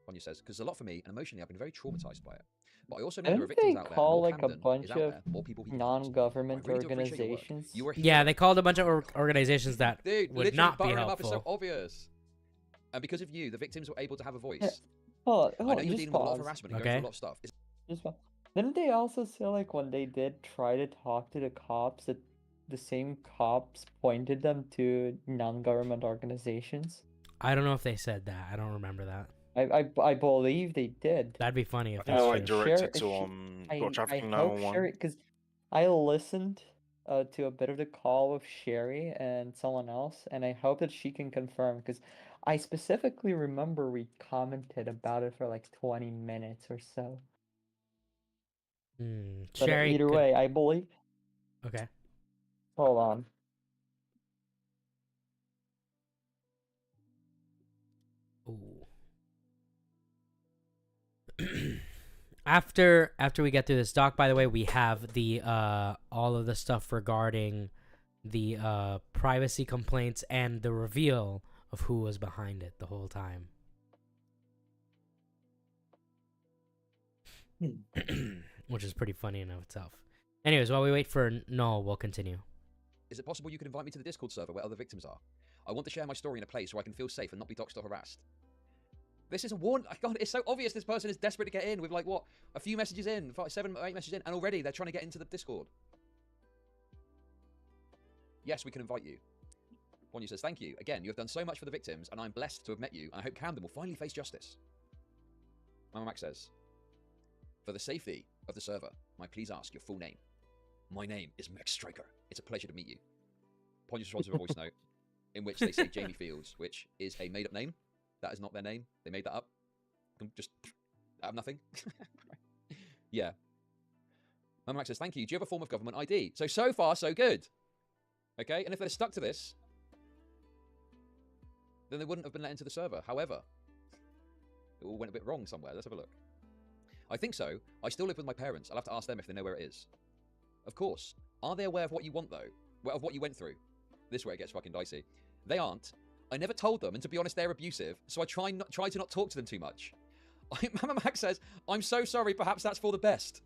Ponya says, because it's a lot for me, and emotionally I've been very traumatized by it. But I also know there are Didn't victims they out there. call More like a Camden bunch is out of there, more people he can non-government I really do appreciate your work. organizations? You were a Yeah, hero. they called a bunch of organizations that Dude, would literally not be buttering them up is so helpful. obvious. And because of you, the victims were able to have a voice. Yeah. I know you're just dealing with a lot of pause. harassment and going through a lot of stuff. Just pause. Didn't they also say like when they did try to talk to the cops that the same cops pointed them to non-government organizations? I don't know if they said that. I don't remember that. I believe they did. That'd be funny if I that's like true. direct it to trafficking 911. Because I listened to a bit of the call with Cheri and someone else, and I hope that she can confirm because I specifically remember we commented about it for like 20 minutes or so. But Cheri either could- way, I believe. Okay. Hold on. After we get through this doc, by the way, we have the all of the stuff regarding the privacy complaints and the reveal of who was behind it the whole time. Which is pretty funny in of itself. Anyways, while we wait for Noel, we'll continue. Is it possible you could invite me to the Discord server where other victims are? I want to share my story in a place where I can feel safe and not be doxxed or harassed. This is a warn. God, it's so obvious this person is desperate to get in with like what? A few messages in, 7 or 8 messages in, and already they're trying to get into the Discord. Yes, we can invite you. Ponya says, thank you. Again, you have done so much for the victims, and I'm blessed to have met you, and I hope Camden will finally face justice. MamaMax says, for the safety of the server, may I please ask your full name? My name is Max Striker. It's a pleasure to meet you. Pontius responds with a voice note in which they say Jamie Fields, which is a made-up name. That is not their name. They made that up. Just out of nothing. Yeah. MamaMax says, thank you. Do you have a form of government ID? So far, so good. Okay, and if they're stuck to this, then they wouldn't have been let into the server. However, it all went a bit wrong somewhere. Let's have a look. I think so. I still live with my parents. I'll have to ask them if they know where it is. Of course. Are they aware of what you want, though? Of what you went through? This is where it gets fucking dicey. They aren't. I never told them, and to be honest, they're abusive, so I try to not talk to them too much. MamaMax says, I'm so sorry, perhaps that's for the best.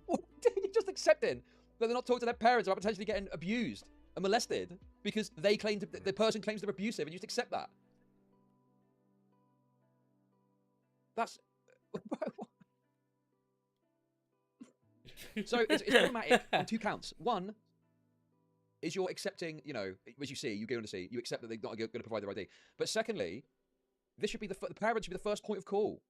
What? You're just accepting that they're not talking to their parents about potentially getting abused and molested because the person claims they're abusive, and you just accept that. That's... So it's problematic on two counts. One is you're accepting, you know, as you see, you go to see, you accept that they're not going to provide their ID. But secondly, this should be the parents should be the first point of call.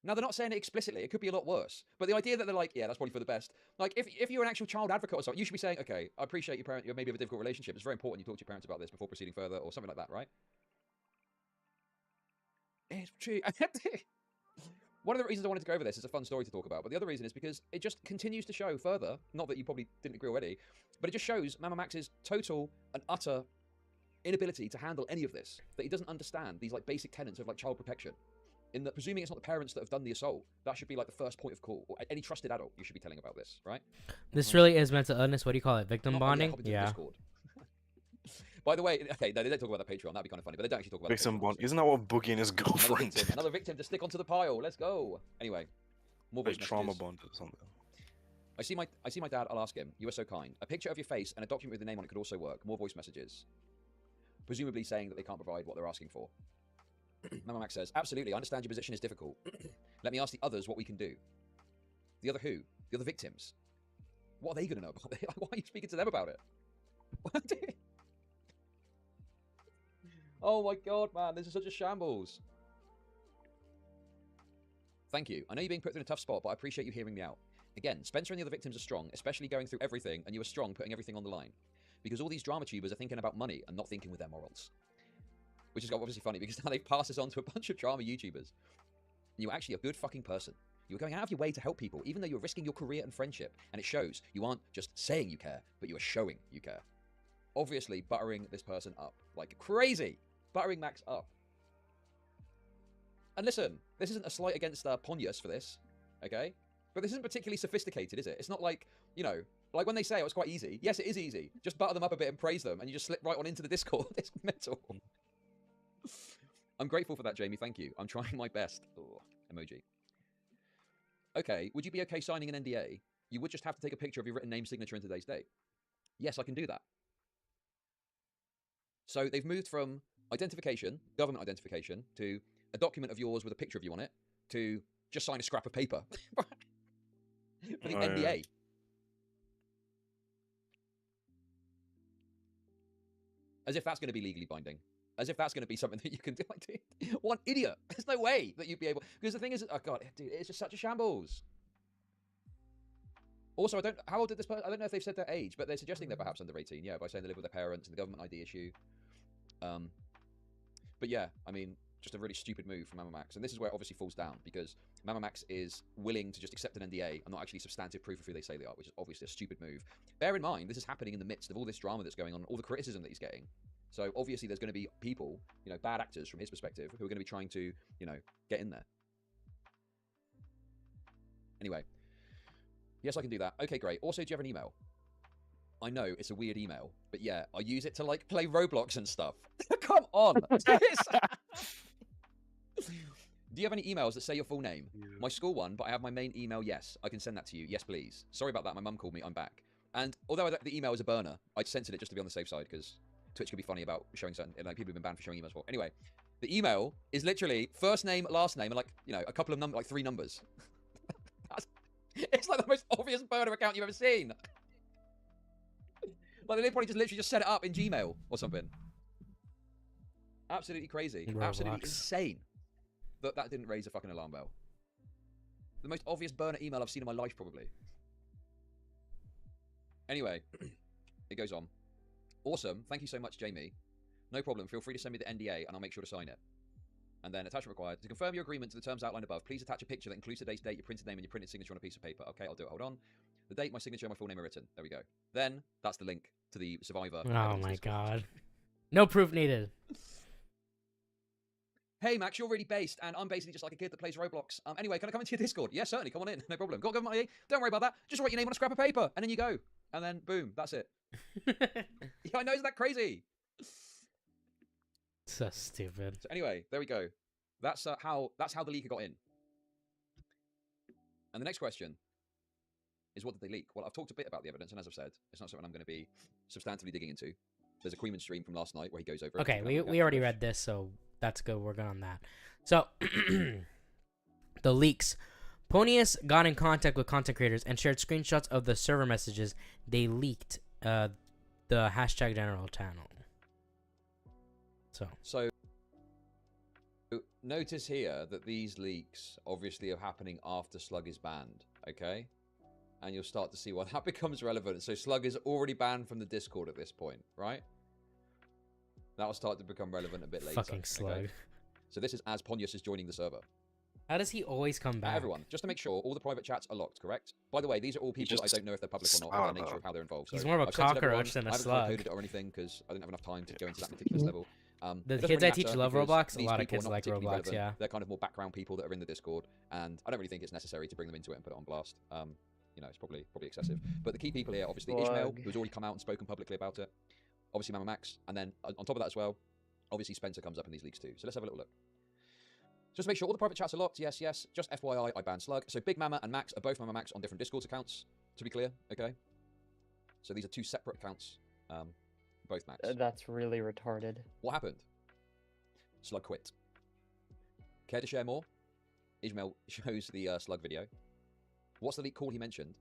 Now, they're not saying it explicitly. It could be a lot worse. But the idea that they're like, yeah, that's probably for the best. Like, if you're an actual child advocate or something, you should be saying, okay, I appreciate your parent, you maybe have a difficult relationship. It's very important you talk to your parents about this before proceeding further or something like that, right? It's true. One of the reasons I wanted to go over this is a fun story to talk about, but the other reason is because it just continues to show further, not that you probably didn't agree already, but it just shows MamaMax's total and utter inability to handle any of this, that he doesn't understand these like basic tenets of like child protection. In that, presuming it's not the parents that have done the assault, that should be like the first point of call, or any trusted adult you should be telling about this, right? This really is mental illness. What do you call it? Victim bonding? Yeah. By the way, okay, no, they don't talk about the Patreon. That'd be kind of funny, but they don't actually talk about Victim bond. Isn't that what Boogie and his girlfriend? Another victim to stick onto the pile. Let's go. Anyway, more voice like trauma messages. bond or something. I see my dad. I'll ask him. You are so kind. A picture of your face and a document with the name on it could also work. More voice messages, presumably saying that they can't provide what they're asking for. MamaMax says, absolutely. I understand your position is difficult. Let me ask the others what we can do. The other who? The other victims. What are they going to know about it? Why are you speaking to them about it? Oh my god, man, this is such a shambles. Thank you. I know you're being put through a tough spot, but I appreciate you hearing me out. Again, Spencer and the other victims are strong, especially going through everything, and you are strong putting everything on the line. Because all these drama tubers are thinking about money and not thinking with their morals. Which is obviously funny, because now they've passed this on to a bunch of drama YouTubers. You're actually a good fucking person. You're going out of your way to help people, even though you're risking your career and friendship. And it shows. You aren't just saying you care, but you are showing you care. Obviously, buttering this person up like crazy. Buttering Max up. And listen, this isn't a slight against Pontius for this, okay? But this isn't particularly sophisticated, is it? It's not like, you know, like when they say, oh, it's quite easy. Yes, it is easy. Just butter them up a bit and praise them, and you just slip right on into the Discord. It's mental. I'm grateful for that, Jamie. Thank you. I'm trying my best. Oh, emoji. Okay, would you be okay signing an NDA? You would just have to take a picture of your written name, signature, and today's date. Yes, I can do that. So they've moved from identification, government identification, to a document of yours with a picture of you on it, to just sign a scrap of paper. For the NDA. As if that's going to be legally binding. As if that's going to be something that you can do. Like, dude, what an idiot. There's no way that you'd be able... Because the thing is... Oh, God, dude, it's just such a shambles. Also, how old did this person... I don't know if they've said their age, but they're suggesting they're perhaps under 18, yeah, by saying they live with their parents and the government ID issue. But yeah, I mean, just a really stupid move from MamaMax. And this is where it obviously falls down, because MamaMax is willing to just accept an NDA and not actually substantive proof of who they say they are, which is obviously a stupid move. Bear in mind, this is happening in the midst of all this drama that's going on, all the criticism that he's getting. So obviously there's going to be people, you know, bad actors from his perspective, who are going to be trying to, you know, get in there. Anyway. Yes, I can do that. Okay, great. Also, do you have an email? I know, it's a weird email, but yeah, I use it to, like, play Roblox and stuff. Come on! Do you have any emails that say your full name? Yeah. My school one, but I have my main email, yes. I can send that to you. Yes, please. Sorry about that. My mum called me. I'm back. And although the email is a burner, I censored it just to be on the safe side, because Twitch can be funny about showing certain... Like, people have been banned for showing emails for. Anyway, the email is literally first name, last name, and, like, you know, a couple of numbers, like 3 numbers. It's like the most obvious burner account you've ever seen. Like, they probably literally just set it up in Gmail or something. Absolutely crazy. Absolutely insane. that that didn't raise a fucking alarm bell? The most obvious burner email I've seen in my life, probably. Anyway, it goes on. Awesome. Thank you so much, Jamie. No problem. Feel free to send me the NDA and I'll make sure to sign it. And then attachment required. To confirm your agreement to the terms outlined above, please attach a picture that includes today's date, your printed name, and your printed signature on a piece of paper. Okay, I'll do it. Hold on. The date, my signature, and my full name are written. There we go. Then, that's the link to the survivor. Oh my god. No proof needed. Hey Max, you're really based, and I'm basically just like a kid that plays Roblox. Anyway, can I come into your Discord? Yeah, certainly. Come on in. No problem. Got money? Don't worry about that. Just write your name on a scrap of paper, and then you go. And then, boom, that's it. Yeah, I know, isn't that crazy? So stupid. So anyway, there we go. That's how the leaker got in. And the next question is, what did they leak? Well, I've talked a bit about the evidence, and as I've said, it's not something I'm going to be substantively digging into. There's a Queenman stream from last night where he goes over. Okay, we already read this, so that's good. We're good on that. So, the leaks. Ponius got in contact with content creators and shared screenshots of the server messages they leaked the hashtag general channel. So notice here that these leaks obviously are happening after Slug is banned, okay? And you'll start to see why that becomes relevant. So Slug is already banned from the Discord at this point, right? That will start to become relevant a bit later. Fucking Slug. Okay? So this is as Ponius is joining the server. How does he always come back? Everyone, just to make sure, all the private chats are locked, correct? By the way, these are all people I don't know if they're public or not, or the nature of how they're involved. So he's more of a I've sent it to cockroach everyone. than a I haven't slug. coded it or anything because I didn't have enough time to go into that meticulous level. The it doesn't kids really I teach matter love because Roblox. A these lot of people are kids not like particularly Roblox, relevant. yeah. They're kind of more background people that are in the Discord, and I don't really think it's necessary to bring them into it and put it on blast. You know, it's probably excessive. But the key people here, obviously, Ishmael, who's already come out and spoken publicly about it. Obviously, MamaMax, and then on top of that as well, obviously Spencer comes up in these leaks too. So let's have a little look. Just make sure all the private chats are locked. Yes, yes. Just FYI, I banned Slug. So Big Mama and Max are both MamaMax on different Discord accounts, to be clear, okay? So these are two separate accounts, both Max. That's really retarded. What happened? Slug quit. Care to share more? Ishmael shows the Slug video. What's the leak call he mentioned?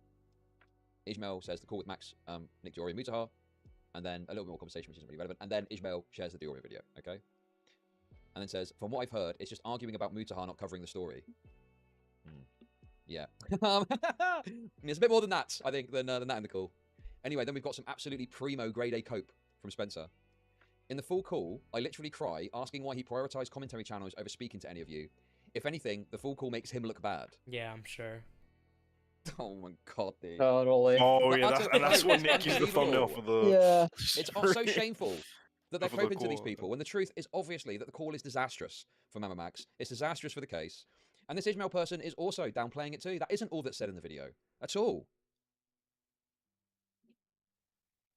Ishmael says the call with Max, Nick, Jory, and Mutahar, and then a little bit more conversation, which isn't really relevant, and then Ishmael shares the Dioria video, okay? And then says, from what I've heard, it's just arguing about Mutahar not covering the story. Yeah. It's a bit more than that, I think, than that in the call. Anyway, then we've got some absolutely primo grade A cope from Spencer. In the full call, I literally cry, asking why he prioritized commentary channels over speaking to any of you. If anything, the full call makes him look bad. Yeah, I'm sure. Oh my god, dude. Totally. Oh yeah, that's what Nick used the thumbnail for the... Yeah. It's so shameful that they're coping to these people, when the truth is obviously that the call is disastrous for MamaMax. It's disastrous for the case. And this Ishmael person is also downplaying it too. That isn't all that's said in the video. At all.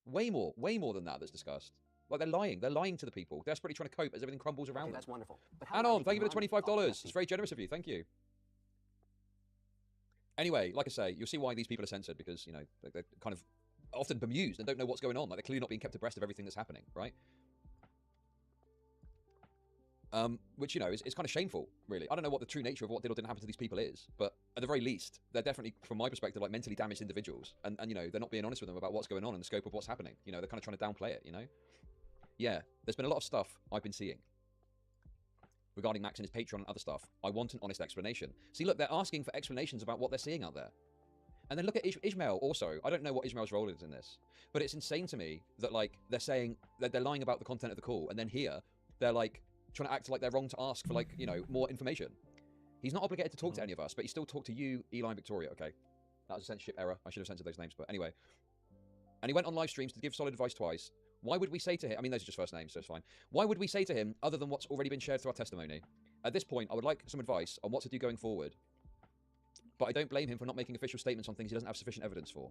Way more than that's discussed. Like, they're lying. They're lying to the people. They're desperately trying to cope as everything crumbles around them. That's wonderful. But how Anon, thank you for the $25. It's very generous of you. Thank you. Anyway, like I say, you'll see why these people are censored, because, you know, they're kind of often bemused and don't know what's going on. Like, they're clearly not being kept abreast of everything that's happening, right? Which, you know, is kind of shameful, really. I don't know what the true nature of what did or didn't happen to these people is, but at the very least, they're definitely, from my perspective, like mentally damaged individuals. And you know, they're not being honest with them about what's going on and the scope of what's happening. You know, they're kind of trying to downplay it, you know? Yeah, there's been a lot of stuff I've been seeing regarding Max and his Patreon and other stuff. I want an honest explanation. See, look, they're asking for explanations about what they're seeing out there. And then look at Ishmael also. I don't know what Ishmael's role is in this, but it's insane to me that, like, they're saying that they're lying about the content of the call, and then here, they're, like, trying to act like they're wrong to ask for, like, you know, more information. He's not obligated to talk to any of us, but he still talked to you, Eli, and Victoria. Okay, that was a censorship error. I should have censored those names, but anyway. And he went on live streams to give solid advice twice. Why would we say to him, I mean, those are just first names, so it's fine. Why would we say to him, other than what's already been shared through our testimony? At this point, I would like some advice on what to do going forward. But I don't blame him for not making official statements on things he doesn't have sufficient evidence for.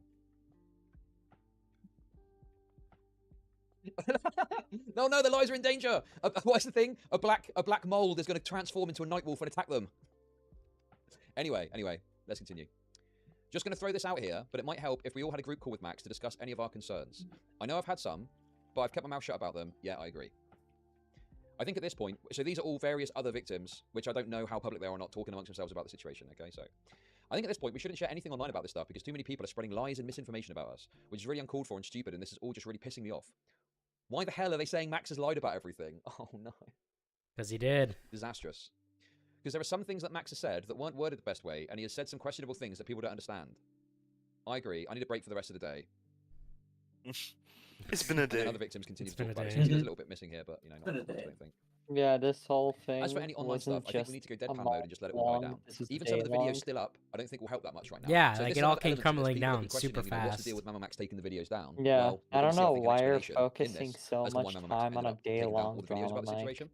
No, the lies are in danger. What's the thing? A black mold is going to transform into a night wolf and attack them. Anyway, let's continue. Just going to throw this out here, but it might help if we all had a group call with Max to discuss any of our concerns. I know I've had some, but I've kept my mouth shut about them. Yeah, I agree. I think at this point, so these are all various other victims, which I don't know how public they are or not, talking amongst themselves about the situation, okay? So I think at this point, we shouldn't share anything online about this stuff because too many people are spreading lies and misinformation about us, which is really uncalled for and stupid, and this is all just really pissing me off. Why the hell are they saying Max has lied about everything? Oh, no. Because he did. Disastrous. Because there are some things that Max has said that weren't worded the best way, and he has said some questionable things that people don't understand. I agree. I need a break for the rest of the day. It's been a day. And other victims continue It's to been talk a about it. day. So there's a little bit missing here, but, you know, not I don't think. Yeah, this whole thing. As for any online stuff, wasn't I think just we need to go a deadpan month mode and just let it all die long, down. this was Even some of the day long. videos still up, I don't think will help that much right now. Yeah, So like if it there's all other came elements of this, crumbling people will be down questioning, super you know, what's the fast. deal with MamaMax taking the videos down? Yeah, Well, I we're don't gonna see, I know think, an why you're explanation in focusing this so as to why much MamaMax time on ended a up taking down day-long all the videos about the drama, situation.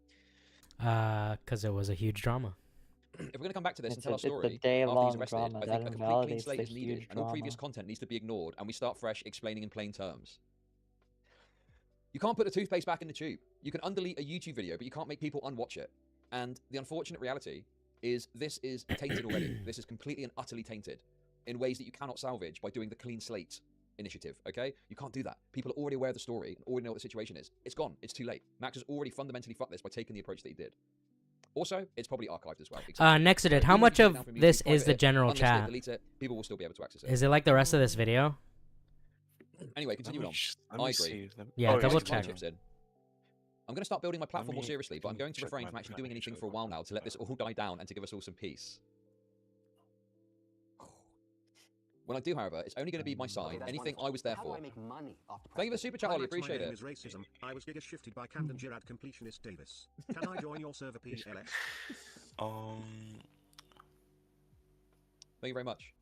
Because it was a huge drama. If we're going to come back to this and It's tell a- our story it's a day-long after he's arrested, drama I that think a complete clean invalidates slate the is needed, huge and all previous drama. content needs to be ignored, and we start fresh, explaining in plain terms. You can't put the toothpaste back in the tube. You can undelete a YouTube video, but you can't make people unwatch it. And the unfortunate reality is this is tainted already. This is completely and utterly tainted in ways that you cannot salvage by doing the clean slate initiative, okay? You can't do that. People are already aware of the story, and already know what the situation is. It's gone. It's too late. Max has already fundamentally fucked this by taking the approach that he did. Also, it's probably archived as well. Nexajed, how much of this is the general chat? Delete it, people will still be able to access it. Is it like the rest of this video? Anyway, continuing on. Let me I see. agree. Yeah, Let's double get my check. chips in. I'm going to start building my platform more me- seriously, but I'm let me going to check refrain my from actually plan, doing make anything sure for a while now to let this all die down and to give us all some peace. When I do, however, it's only going to be my side, anything I was there How do for. I make money off the Thank you for the super chat, Ollie, appreciate My name it. is Racism. I was giga shifted by Camden Girard Completionist Davis. Can I join your server, PLS? Thank you very much.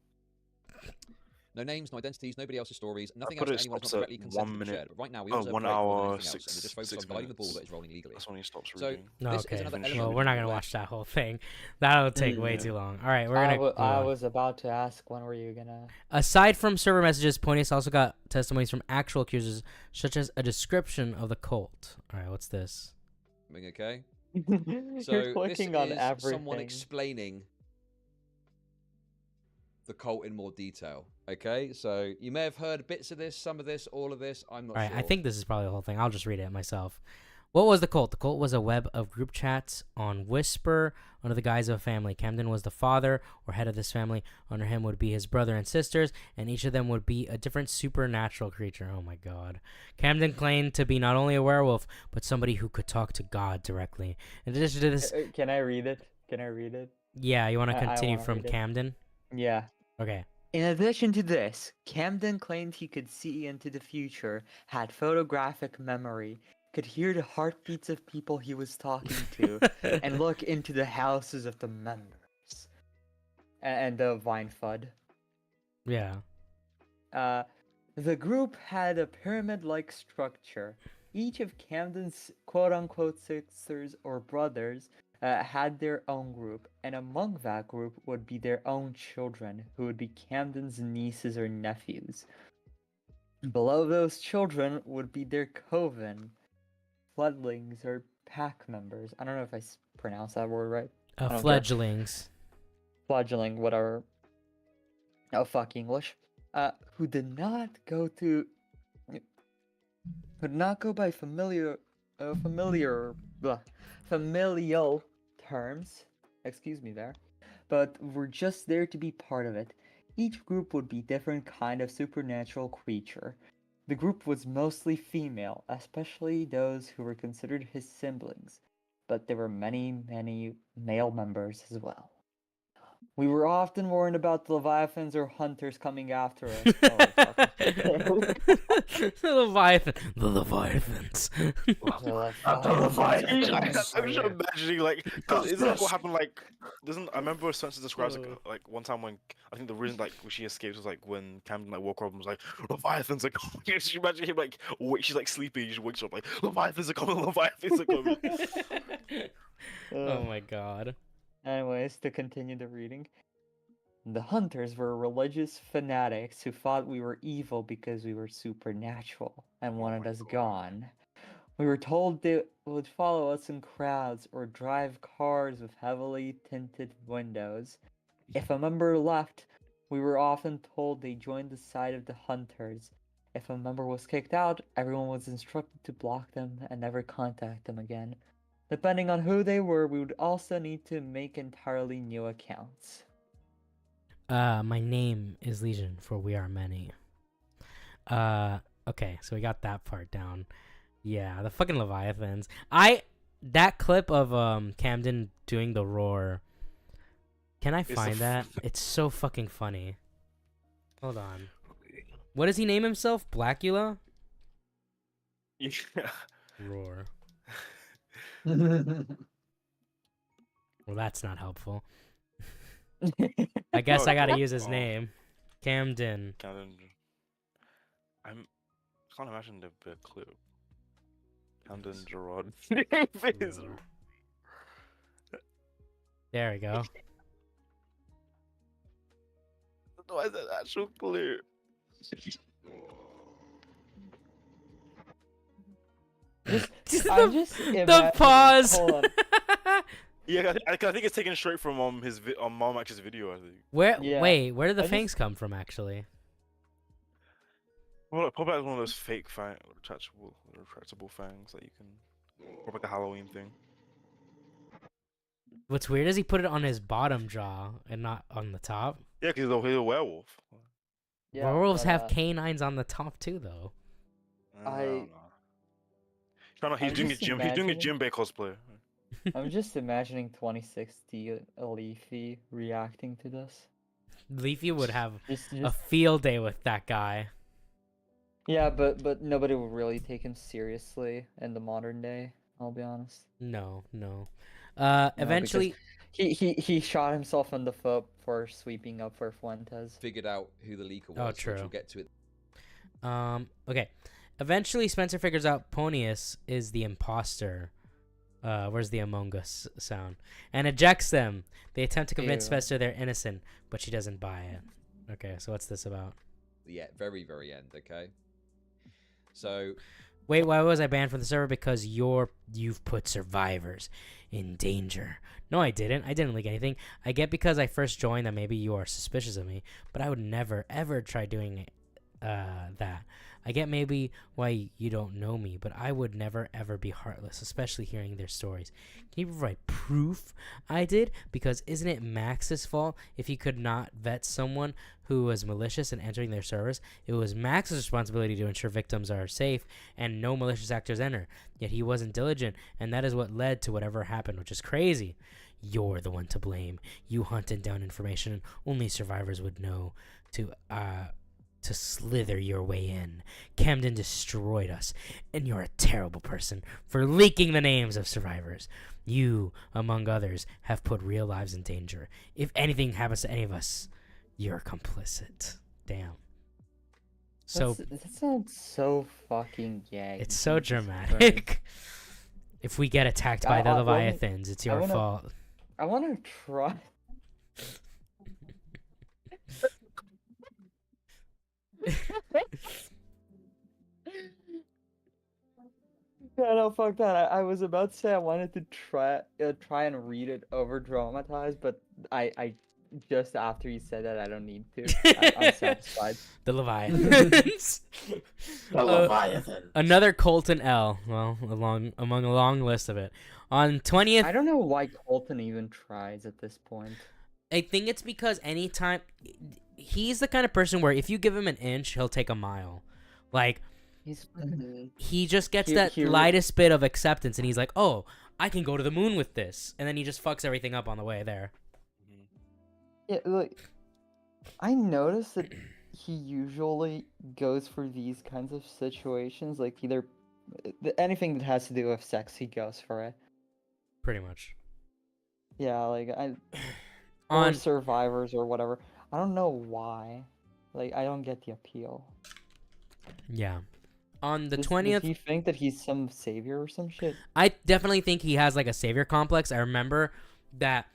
No names, no identities, nobody else's stories, nothing put else it that anyone has stops not at directly 1 consented to minute. share. But right now, we Oh, also have 1 break more than hour, anything else, and we're just focused on 6 guiding the ball minutes. that is rolling illegally. That's when he stops So, reading. No, this is okay. another Well, element we're not of gonna the watch that whole thing. That'll take way too long. All right, we're gonna. move I on. was about to ask, when were you gonna? Aside from server messages, Ponius also got testimonies from actual accusers, such as a description of the cult. All right, what's this? Okay. You're So this clicking on is someone everything. explaining the cult in more detail. Okay, so you may have heard bits of this, some of this, all of this. I'm not All right, sure. I think this is probably the whole thing. I'll just read it myself. What was the cult? The cult was a web of group chats on Whisper under the guise of a family. Camden was the father or head of this family. Under him would be his brother and sisters, and each of them would be a different supernatural creature. Oh my god. Camden claimed to be not only a werewolf, but somebody who could talk to God directly. In addition to this... Can I read it? Can I read it? Yeah, you want to I continue wanna from read it. Camden? Yeah. Okay. In addition to this, Camden claimed he could see into the future, had photographic memory, could hear the heartbeats of people he was talking to, and look into the houses of the members. And the Vine Fud. Yeah. The group had a pyramid-like structure. Each of Camden's quote-unquote sisters or brothers had their own group, and among that group would be their own children, who would be Camden's nieces or nephews. Below those children would be their coven, fledglings or pack members. I don't know if I pronounced that word right. I don't care. Fledglings. Fledgling, whatever. Oh, fuck English. Who did not go by familial terms, excuse me there, but were just there to be part of it. Each group would be different kind of supernatural creature. The group was mostly female, especially those who were considered his siblings, but there were many male members as well. We were often warned about the Leviathans or hunters coming after us. The Leviathans. I'm just imagining, like, cause isn't that what happened? Like, I remember Spencer describes like one time when I think the reason like when she escaped was like when Camden like woke up and was like Leviathans are coming. Just imagine him like she's like sleeping, he just wakes up like Leviathans are coming, Leviathans are coming. Oh my god. Anyways, to continue the reading. The hunters were religious fanatics who thought we were evil because we were supernatural and wanted us gone. We were told they would follow us in crowds or drive cars with heavily tinted windows. If a member left, we were often told they joined the side of the hunters. If a member was kicked out, everyone was instructed to block them and never contact them again. Depending on who they were, we would also need to make entirely new accounts. My name is Legion, for we are many. Okay, so we got that part down. Yeah, the fucking Leviathans. That clip of Camden doing the roar Can I It's the find f- that? It's so fucking funny. Hold on. What does he name himself? Blackula? Yeah. Roar. Well, that's not helpful. I guess I gotta use his name. Camden. I'm can't imagine the clip. Camden Gerard. There we go. Why is that actual clear? The pause. Hold on. Yeah, I think it's taken straight from his MamaMax's video. I think. Where? Yeah. Wait, where did the I fangs come from? Actually, Well, probably like one of those fake retractable fangs that you can, or like a Halloween thing. what's weird is he put it on his bottom jaw and not on the top. Yeah, because he's a werewolf. Yeah, Werewolves but, have canines on the top too, though. I- He's I'm doing a just gym. He's doing a imagining- Jinbei cosplay. I'm just imagining 2060 Leafy reacting to this. Leafy would have Just- a just- field day with that guy. Yeah, but nobody will really take him seriously in the modern day. I'll be honest. No. No, because Eventually, he shot himself in the foot for sweeping up for Fuentes. Figured out who the leaker was. Oh, which true. We'll get to it. Okay. Eventually, Spencer figures out Ponius is the imposter. Where's the Among Us sound? And ejects them. They attempt to convince Ew. Spencer they're innocent, but she doesn't buy it. Okay, so what's this about? Yeah, very, very end. Okay. So Wait, why was I banned from the server? Because you've put survivors in danger. No, I didn't. I didn't leak anything. I get because I first joined that maybe you are suspicious of me, but I would never ever try doing that. I get maybe why you don't know me, but I would never ever be heartless, especially hearing their stories. Can you provide proof I did? Because isn't it Max's fault if he could not vet someone who was malicious in entering their servers? It was Max's responsibility to ensure victims are safe and no malicious actors enter. Yet he wasn't diligent, and that is what led to whatever happened, which is crazy. You're the one to blame. You hunted down information only survivors would know to slither your way in. Camden destroyed us, and you're a terrible person for leaking the names of survivors. You, among others, have put real lives in danger. If anything happens to any of us, you're complicit. Damn. So that sounds so fucking gay. it's so dramatic. If we get attacked by the Leviathans, it's your fault. I want to try. No, fuck that. I was about to say I wanted to try and read it over dramatized, but I just after you said that I don't need to. I'm satisfied. The Leviathans. The Leviathan. Another Colton L. Well, among a long list of it. On 20th. I don't know why Colton even tries at this point. I think it's because anytime he's the kind of person where if you give him an inch, he'll take a mile. Like he just gets that lightest bit of acceptance, and he's like, "Oh, I can go to the moon with this," and then he just fucks everything up on the way there. Yeah, like I noticed that he usually goes for these kinds of situations, like either anything that has to do with sex, he goes for it. Pretty much. Yeah, like or On survivors or whatever. I don't know why. Like I don't get the appeal. Yeah. On the Does 20th, he think that he's some savior or some shit? I definitely think he has like a savior complex. I remember that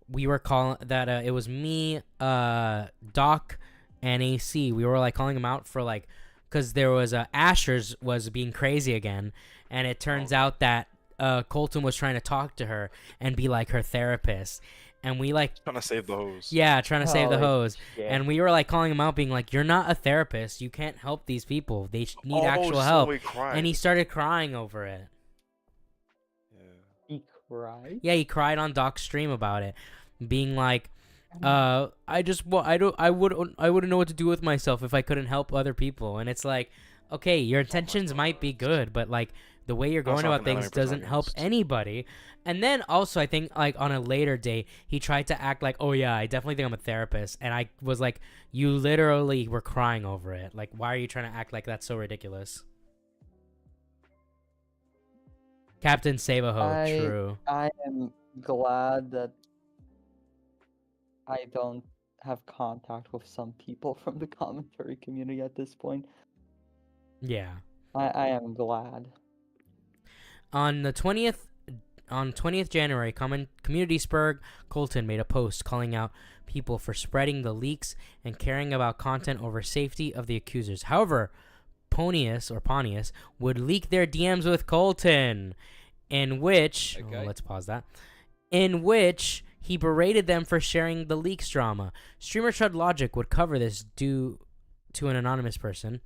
we were calling that it was me, Doc, and AC. We were like calling him out for like because there was Asher's was being crazy again, and it turns out that Colton was trying to talk to her and be like her therapist. And we like trying to save the hose. Yeah, trying to save the hose. shit. And we were like calling him out, being like, "You're not a therapist. You can't help these people. They need actual help." And he started crying over it. He cried? Yeah, he cried on Doc's stream about it, being like, I wouldn't know what to do with myself if I couldn't help other people." And it's like, okay, your intentions might be good, but like The way you're That's going not about an things anime doesn't help protagonist. anybody. And then also, I think like on a later date, he tried to act like, oh yeah, I definitely think I'm a therapist. And I was like, you literally were crying over it. Like, why are you trying to act like that's so ridiculous? Captain Savaho, true. I am glad that I don't have contact with some people from the commentary community at this point. Yeah. I am glad. On the 20th January, Community Spurg Colton made a post calling out people for spreading the leaks and caring about content over safety of the accusers. However, Pontius would leak their DMs with Colton, in which let's pause that. In which he berated them for sharing the leaks drama. Streamer Chud Logic would cover this due to an anonymous person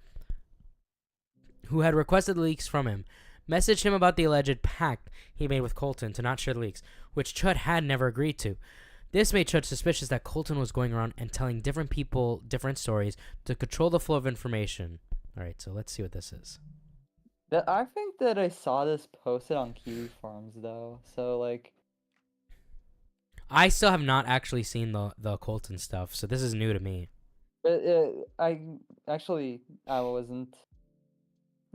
who had requested the leaks from him, messaged him about the alleged pact he made with Colton to not share the leaks, which Chud had never agreed to. This made Chud suspicious that Colton was going around and telling different people different stories to control the flow of information. Alright, so let's see what this is. I think that I saw this posted on Kiwi Farms though, so like. I still have not actually seen the Colton stuff, so this is new to me. But I wasn't.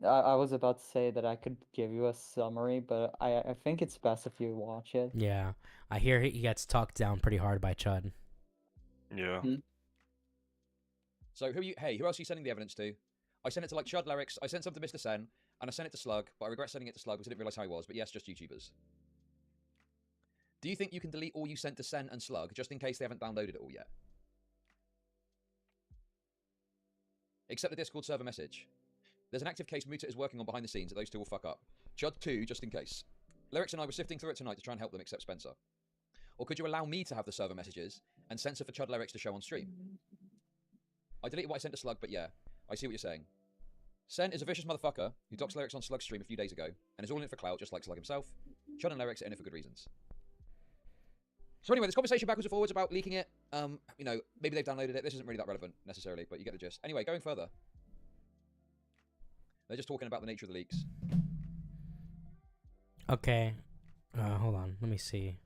I was about to say that I could give you a summary, but I think it's best if you watch it. Yeah, I hear he gets talked down pretty hard by Chud. Yeah. So who else are you sending the evidence to? I sent it to like Chud Lyrics, I sent some to Mr. Sen, and I sent it to Slug, but I regret sending it to Slug because I didn't realize how he was, but yes, just YouTubers. Do you think you can delete all you sent to Sen and Slug just in case they haven't downloaded it all yet? Except the Discord server message. There's an active case Muta is working on behind the scenes that those two will fuck up. Chud 2, just in case. Lyrics and I were sifting through it tonight to try and help them except Spencer. Or could you allow me to have the server messages and censor for Chud Lyrics to show on stream? I deleted what I sent to Slug, but yeah, I see what you're saying. Sen is a vicious motherfucker who doxed Lyrics on Slug's stream a few days ago and is all in it for clout just like Slug himself. Chud and Lyrics are in it for good reasons. So anyway, this conversation backwards and forwards about leaking it, you know, maybe they've downloaded it. This isn't really that relevant necessarily, but you get the gist. Anyway, going further. They're just talking about the nature of the leaks. Okay. Hold on. Let me see.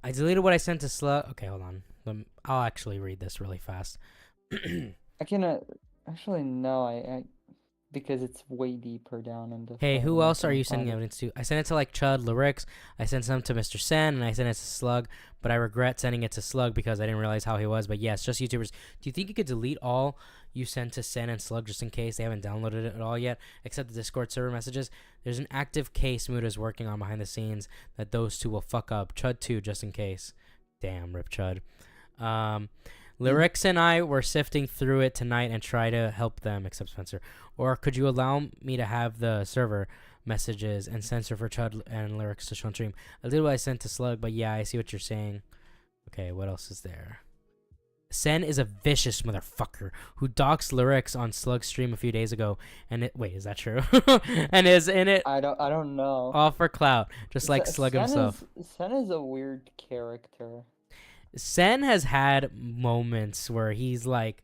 I deleted what I sent to Slug. Okay, hold on. I'll actually read this really fast. I can actually no, I because it's way deeper down in the. Hey, thing, who I else are can't you sending find it. evidence to? I sent it to like Chud Lyrics. I sent some to Mr. Sen, and I sent it to Slug. But I regret sending it to Slug because I didn't realize how he was. But yes, just YouTubers. Do you think you could delete all you sent to Sen and Slug just in case they haven't downloaded it at all yet, except the Discord server messages? There's an active case Muta is working on behind the scenes that those two will fuck up. Chud 2, just in case. Damn, rip Chud. Lyrics and I were sifting through it tonight and try to help them, except Spencer. Or could you allow me to have the server messages and censor for Chud and Lyrics to show on stream? I did what I sent to Slug, but yeah, I see what you're saying. Okay, what else is there? Sen is a vicious motherfucker who doxed Lyrics on Slug's stream a few days ago, and wait, is that true? And is in it. I don't know. All for clout, just like Slug himself. Sen is a weird character. Sen has had moments where he's like,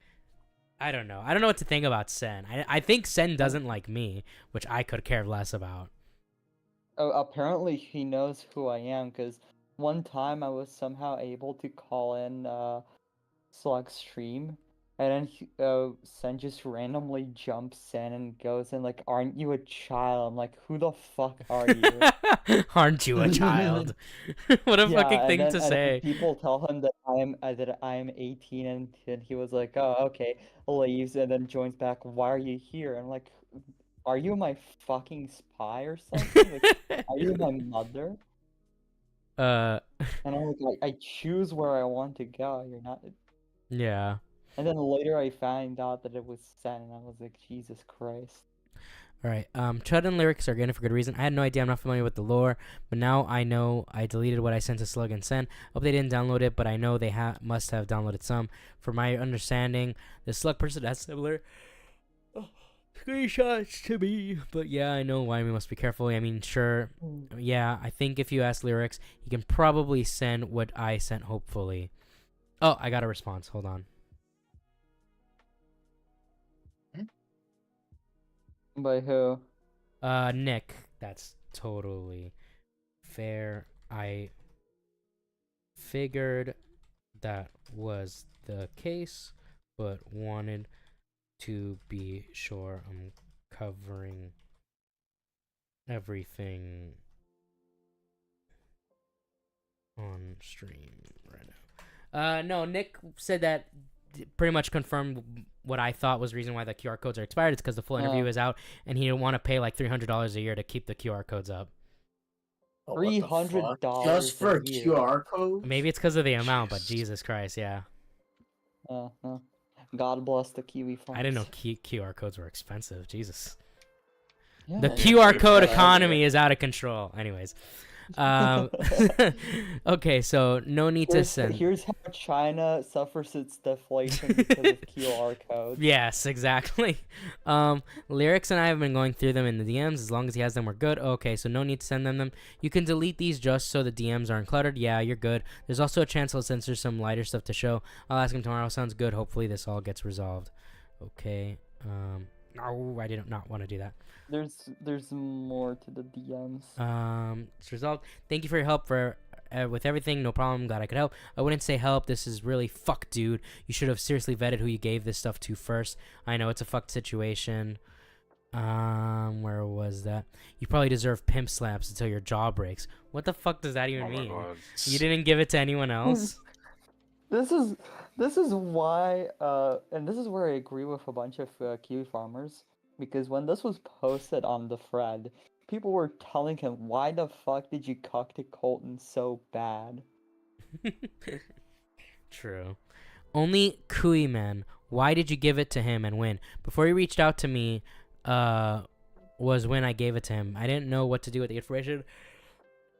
I don't know what to think about Sen. I think Sen doesn't like me, which I could care less about. Oh, apparently he knows who I am, because one time I was somehow able to call in Slug's stream, and then Sen just randomly jumps in and goes in like, "Aren't you a child?" I'm like, "Who the fuck are you?" Aren't you a child? What a fucking thing to say. People tell him that I am 18, and he was like, "Oh, okay," leaves and then joins back. "Why are you here?" I'm like, "Are you my fucking spy or something? Like, are you my mother?" And I'm like, I choose where I want to go. You're not. Yeah. And then later I found out that it was Sen, and I was like, Jesus Christ. Alright, Chud and Lyrics are getting it for good reason. I had no idea, I'm not familiar with the lore, but now I know I deleted what I sent to Slug and Sen. Hope they didn't download it, but I know they must have downloaded some. From my understanding, the Slug person has similar screenshots to me, but yeah, I know why we must be careful. I mean, sure, yeah, I think if you ask Lyrics, he can probably send what I sent, hopefully. Oh, I got a response, hold on. By who? Nick, that's totally fair. I figured that was the case, but wanted to be sure I'm covering everything on stream right now. No, Nick said that pretty much confirmed what I thought was the reason why the QR codes are expired. It's because the full interview is out, and he didn't want to pay like $300 a year to keep the QR codes up. $300 just for a a year. QR code? Maybe it's because of the amount, but Jesus Christ, yeah. God bless the Kiwi farms. I didn't know QR codes were expensive. Jesus. Yeah, The yeah. QR code Yeah. economy is out of control. Anyways. Okay, so no need to send. Here's how China suffers its deflation because of QR codes. Yes, exactly. Lyrics and I have been going through them in the DMs. As long as he has them, we're good. Okay, so no need to send them. You can delete these just so the DMs aren't cluttered. Yeah, you're good. There's also a chance he'll censor some lighter stuff to show. I'll ask him tomorrow. Sounds good. Hopefully this all gets resolved. Okay. No, I did not want to do that. There's more to the DMs. It's resolved. Thank you for your help with everything. No problem. Glad I could help. I wouldn't say help. This is really fuck, dude. You should have seriously vetted who you gave this stuff to first. I know it's a fucked situation. Where was that? You probably deserve pimp slaps until your jaw breaks. What the fuck does that even mean? God. You didn't give it to anyone else? This is why, and this is where I agree with a bunch of Kiwi farmers, because when this was posted on the thread, people were telling him, why the fuck did you cuck to Colton so bad? True. Only Kui Man. Why did you give it to him and when? Before he reached out to me, was when I gave it to him. I didn't know what to do with the information.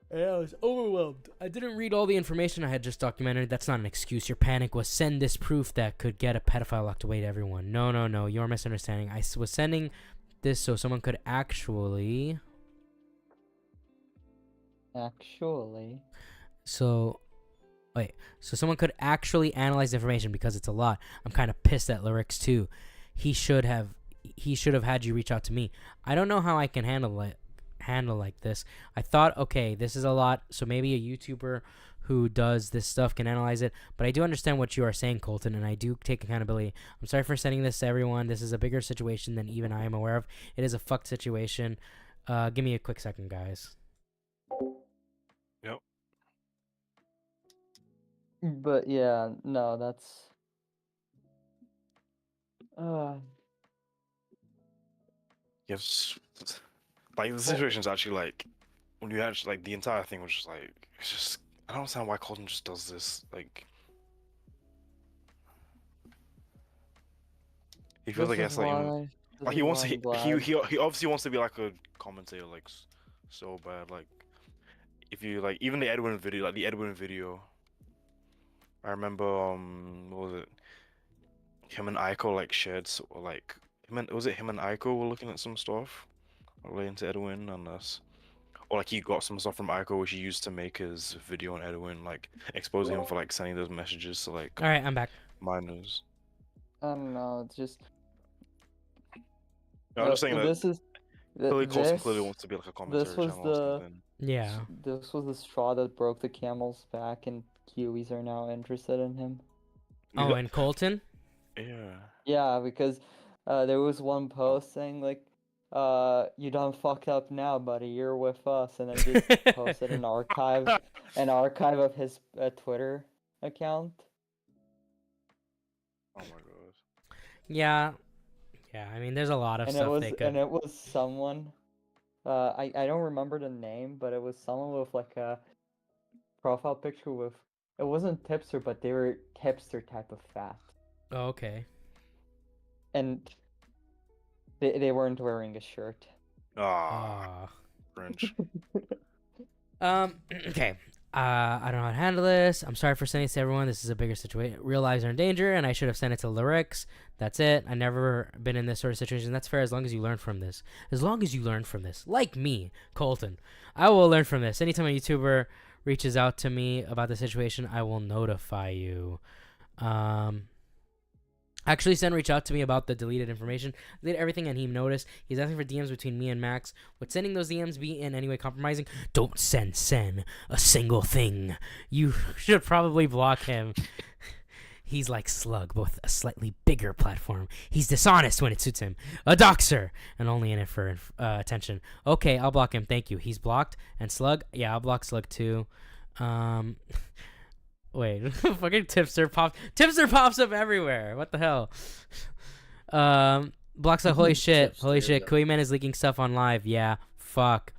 And I was overwhelmed. I didn't read all the information I had just documented. That's not an excuse. Your panic was send this proof that could get a pedophile locked away to everyone. No. You're misunderstanding. I was sending this so someone could actually... So someone could actually analyze the information because it's a lot. I'm kind of pissed at Lyrics too. He should have had you reach out to me. I don't know how I can handle like this. I thought, okay, this is a lot, so maybe a YouTuber who does this stuff can analyze it, but I do understand what you are saying, Colton, and I do take accountability. I'm sorry for sending this to everyone. This is a bigger situation than even I am aware of. It is a fucked situation. Give me a quick second, guys. Yep. But yeah, no, that's... Yes. Like the situation's actually like when you actually like the entire thing was just like it's just I don't understand why Colton just does this. Like he feels like it's like he wants to he obviously wants to be like a commentator like so bad. Like if you like even the Edwin video, I remember what was it? Him and Aiko like shared or like him and Aiko were looking at some stuff relating to Edwin and us, or like he got some stuff from Aiko which he used to make his video on Edwin, like exposing him for like sending those messages to like. All right, I'm back. Minors. I don't know. It's just. No, I'm just saying that this is. Colton clearly wants to be like a commentator channel or something. Yeah. This was the straw that broke the camel's back, and Kiwis are now interested in him. Oh, and Colton? Yeah. Yeah, because there was one post saying like, you done fucked up now, buddy. You're with us, and then just posted an archive of his Twitter account. Oh my god. Yeah. I mean, there's a lot of stuff they could. And it was someone. I don't remember the name, but it was someone with like a profile picture with. It wasn't Tipster, but they were Tipster type of fat. Oh, okay. And they weren't wearing a shirt. French. Okay. I don't know how to handle this. I'm sorry for sending this to everyone. This is a bigger situation. Real lives are in danger, and I should have sent it to Lyrics. That's it. I've never been in this sort of situation. That's fair as long as you learn from this. As long as you learn from this. Like me, Colton. I will learn from this. Anytime a YouTuber reaches out to me about the situation, I will notify you. Actually, Sen reached out to me about the deleted information. Deleted everything, and he noticed. He's asking for DMs between me and Max. Would sending those DMs be in any way compromising? Don't send Sen a single thing. You should probably block him. He's like Slug, both a slightly bigger platform. He's dishonest when it suits him. A doxer, and only in it for attention. Okay, I'll block him. Thank you. He's blocked. And Slug? Yeah, I'll block Slug too. Wait, fucking Tipster pops up everywhere. What the hell? Blocks like holy shit. Holy shit. Kuiman is leaking stuff on live. Yeah, fuck.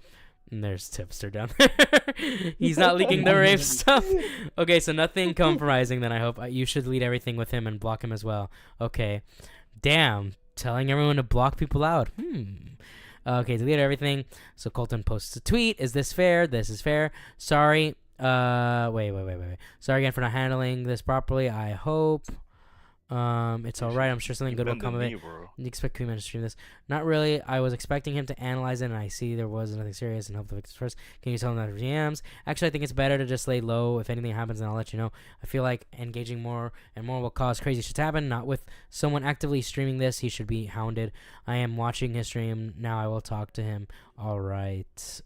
And there's Tipster down there. He's not leaking the rape stuff. Okay, so nothing compromising then, I hope. You should delete everything with him and block him as well. Okay. Damn. Telling everyone to block people out. Okay, delete everything. So Colton posts a tweet. Is this fair? This is fair. Sorry. Wait. Sorry again for not handling this properly. I hope. It's alright. I'm sure something good will come of it. You expect Kuman to stream this? Not really. I was expecting him to analyze it, and I see there was nothing serious and help the victims first. Can you tell him that for DMs? Actually, I think it's better to just lay low. If anything happens, then I'll let you know. I feel like engaging more and more will cause crazy shit to happen. Not with someone actively streaming this. He should be hounded. I am watching his stream now. I will talk to him. Alright.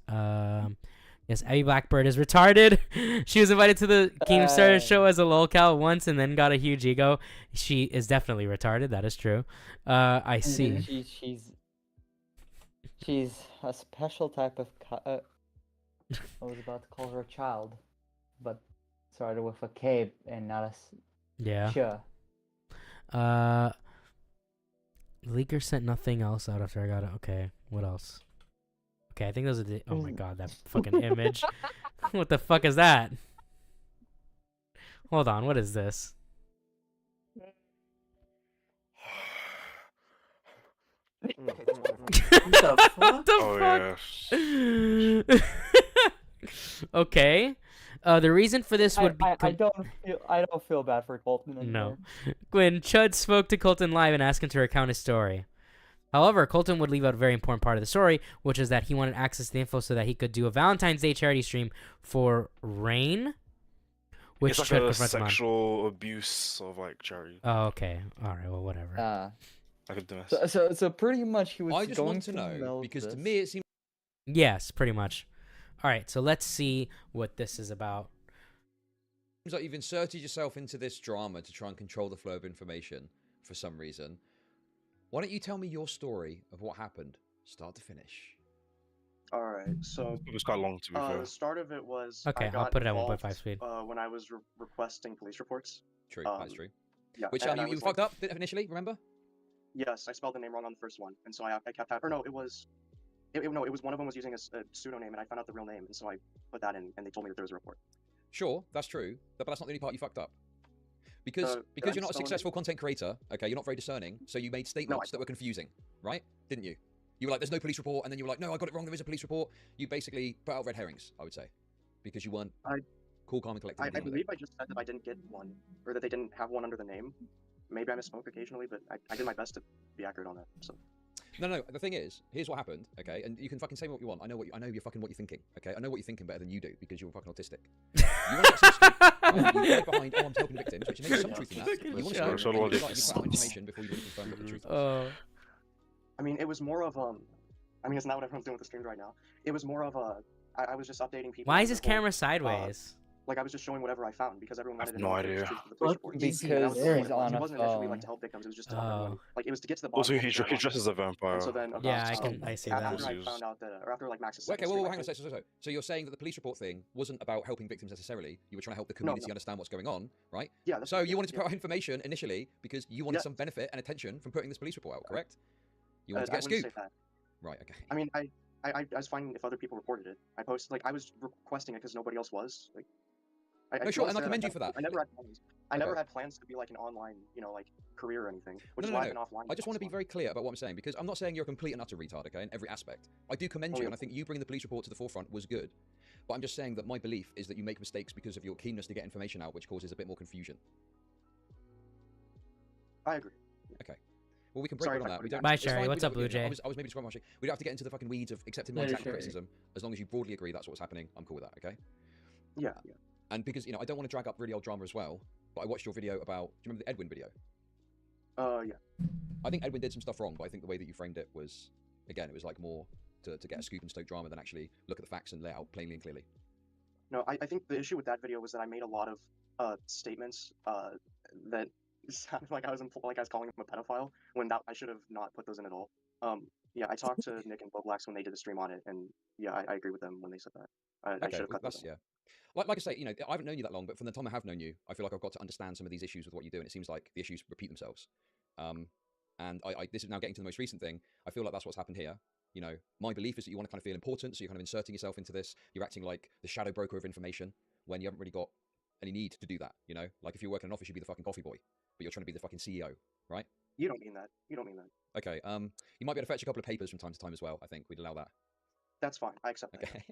Yes, Abby Blackbird is retarded. She was invited to the Keemstar show as a lolcow once and then got a huge ego. She is definitely retarded. That is true. I see. She's a special type of. I was about to call her a child, but started with a K and not a yeah. Sure. Leaker sent nothing else out after I got it. Okay, what else? Okay, I think those are the. Oh my god, that fucking image. What the fuck is that? Hold on, what is this? What the fuck? Okay. The reason for this would be. I don't feel bad for Colton anymore. No. When Chud spoke to Colton live and asked him to recount his story. However, Colton would leave out a very important part of the story, which is that he wanted access to the info so that he could do a Valentine's Day charity stream for Rain, which it's like a sexual abuse of like charity. Oh, okay. All right. Well, whatever. Like a domestic. So pretty much he was. I just want to know because to me it seems. Yes, pretty much. All right. So let's see what this is about. Seems like you've inserted yourself into this drama to try and control the flow of information for some reason. Why don't you tell me your story of what happened, start to finish? All right, so it was quite long to be fair. The start of it was okay. I'll put it at 1.5 speed. When I was requesting police reports. True, that's true. Yeah, which you fucked up initially. Remember? Yes, I spelled the name wrong on the first one, and so I kept that. Or no, it was one of them was using a pseudonym, and I found out the real name, and so I put that in, and they told me that there was a report. Sure, that's true, but that's not the only part you fucked up. Because you're not a successful content creator, okay, you're not very discerning, so you made statements that were confusing, right? Didn't you? You were like, there's no police report, and then you were like, no, I got it wrong, there is a police report. You basically put out red herrings, I would say, because you weren't cool, calm, and collected. I believe I just said that I didn't get one, or that they didn't have one under the name. Maybe I misspoke occasionally, but I did my best to be accurate on that, so. No, the thing is, here's what happened, okay, and you can fucking say what you want. I know you're fucking what you're thinking, okay? I know what you're thinking better than you do, because you're fucking autistic. You want to get some truth, you hide behind, I'm helping victims, which makes some truth in that. You want to show you put out information before you really confirm what the truth is. I mean, it was more of, I mean, it's not what everyone's doing with the stream right now. It was more of I was just updating people. Why is his camera sideways? Like I was just showing whatever I found because everyone wanted to know. No idea. Because he's on. It wasn't initially like to help victims. It was just to help everyone. Like it was to get to the bottom. Also, he dresses as a vampire. And so then, yeah, I see that. After I found out that, or after like Max's. Okay, well, hang on a second. So you're saying that the police report thing wasn't about helping victims necessarily. You were trying to help the community understand what's going on, right? Yeah. So you wanted to put out information initially because you wanted some benefit and attention from putting this police report out, correct? You wanted to get a scoop. Right. Okay. I mean, I was fine if other people reported it. I posted I was requesting it because nobody else was like. No, sure, and I commend you for that. I never had plans. I never had plans to be like an online, like career or anything. Which is why I've been offline. I just want to be very clear about what I'm saying because I'm not saying you're a complete and utter retard, okay, in every aspect. I do commend you, and I think you bringing the police report to the forefront was good. But I'm just saying that my belief is that you make mistakes because of your keenness to get information out, which causes a bit more confusion. I agree. Okay. Well, we can break on that. Bye, Cheri. What's up, Blue Jay? I was maybe describing my shit. We don't have to get into the fucking weeds of accepting my exact criticism. As long as you broadly agree that's what's happening, I'm cool with that, okay? Yeah. And because, I don't want to drag up really old drama as well, but I watched your video about, do you remember the Edwin video? Yeah. I think Edwin did some stuff wrong, but I think the way that you framed it was, again, it was like more to get a scoop and stoke drama than actually look at the facts and lay it out plainly and clearly. No, I think the issue with that video was that I made a lot of statements that sounded like I was calling him a pedophile when I should have not put those in at all. Yeah, I talked to Nick and Boblax when they did the stream on it, and yeah, I agree with them when they said that. I should have cut those out. Yeah. Like I say, you know, I haven't known you that long, but from the time I have known you, I feel like I've got to understand some of these issues with what you do, and it seems like the issues repeat themselves. And this is now getting to the most recent thing. I feel like that's what's happened here. You know, my belief is that you want to kind of feel important, so you're kind of inserting yourself into this. You're acting like the shadow broker of information when you haven't really got any need to do that. You know, like if you work in an office, you'd be the fucking coffee boy, but you're trying to be the fucking CEO, right? You don't mean that. You don't mean that. Okay. You might be able to fetch a couple of papers from time to time as well. I think we'd allow that. That's fine. I accept that. Okay.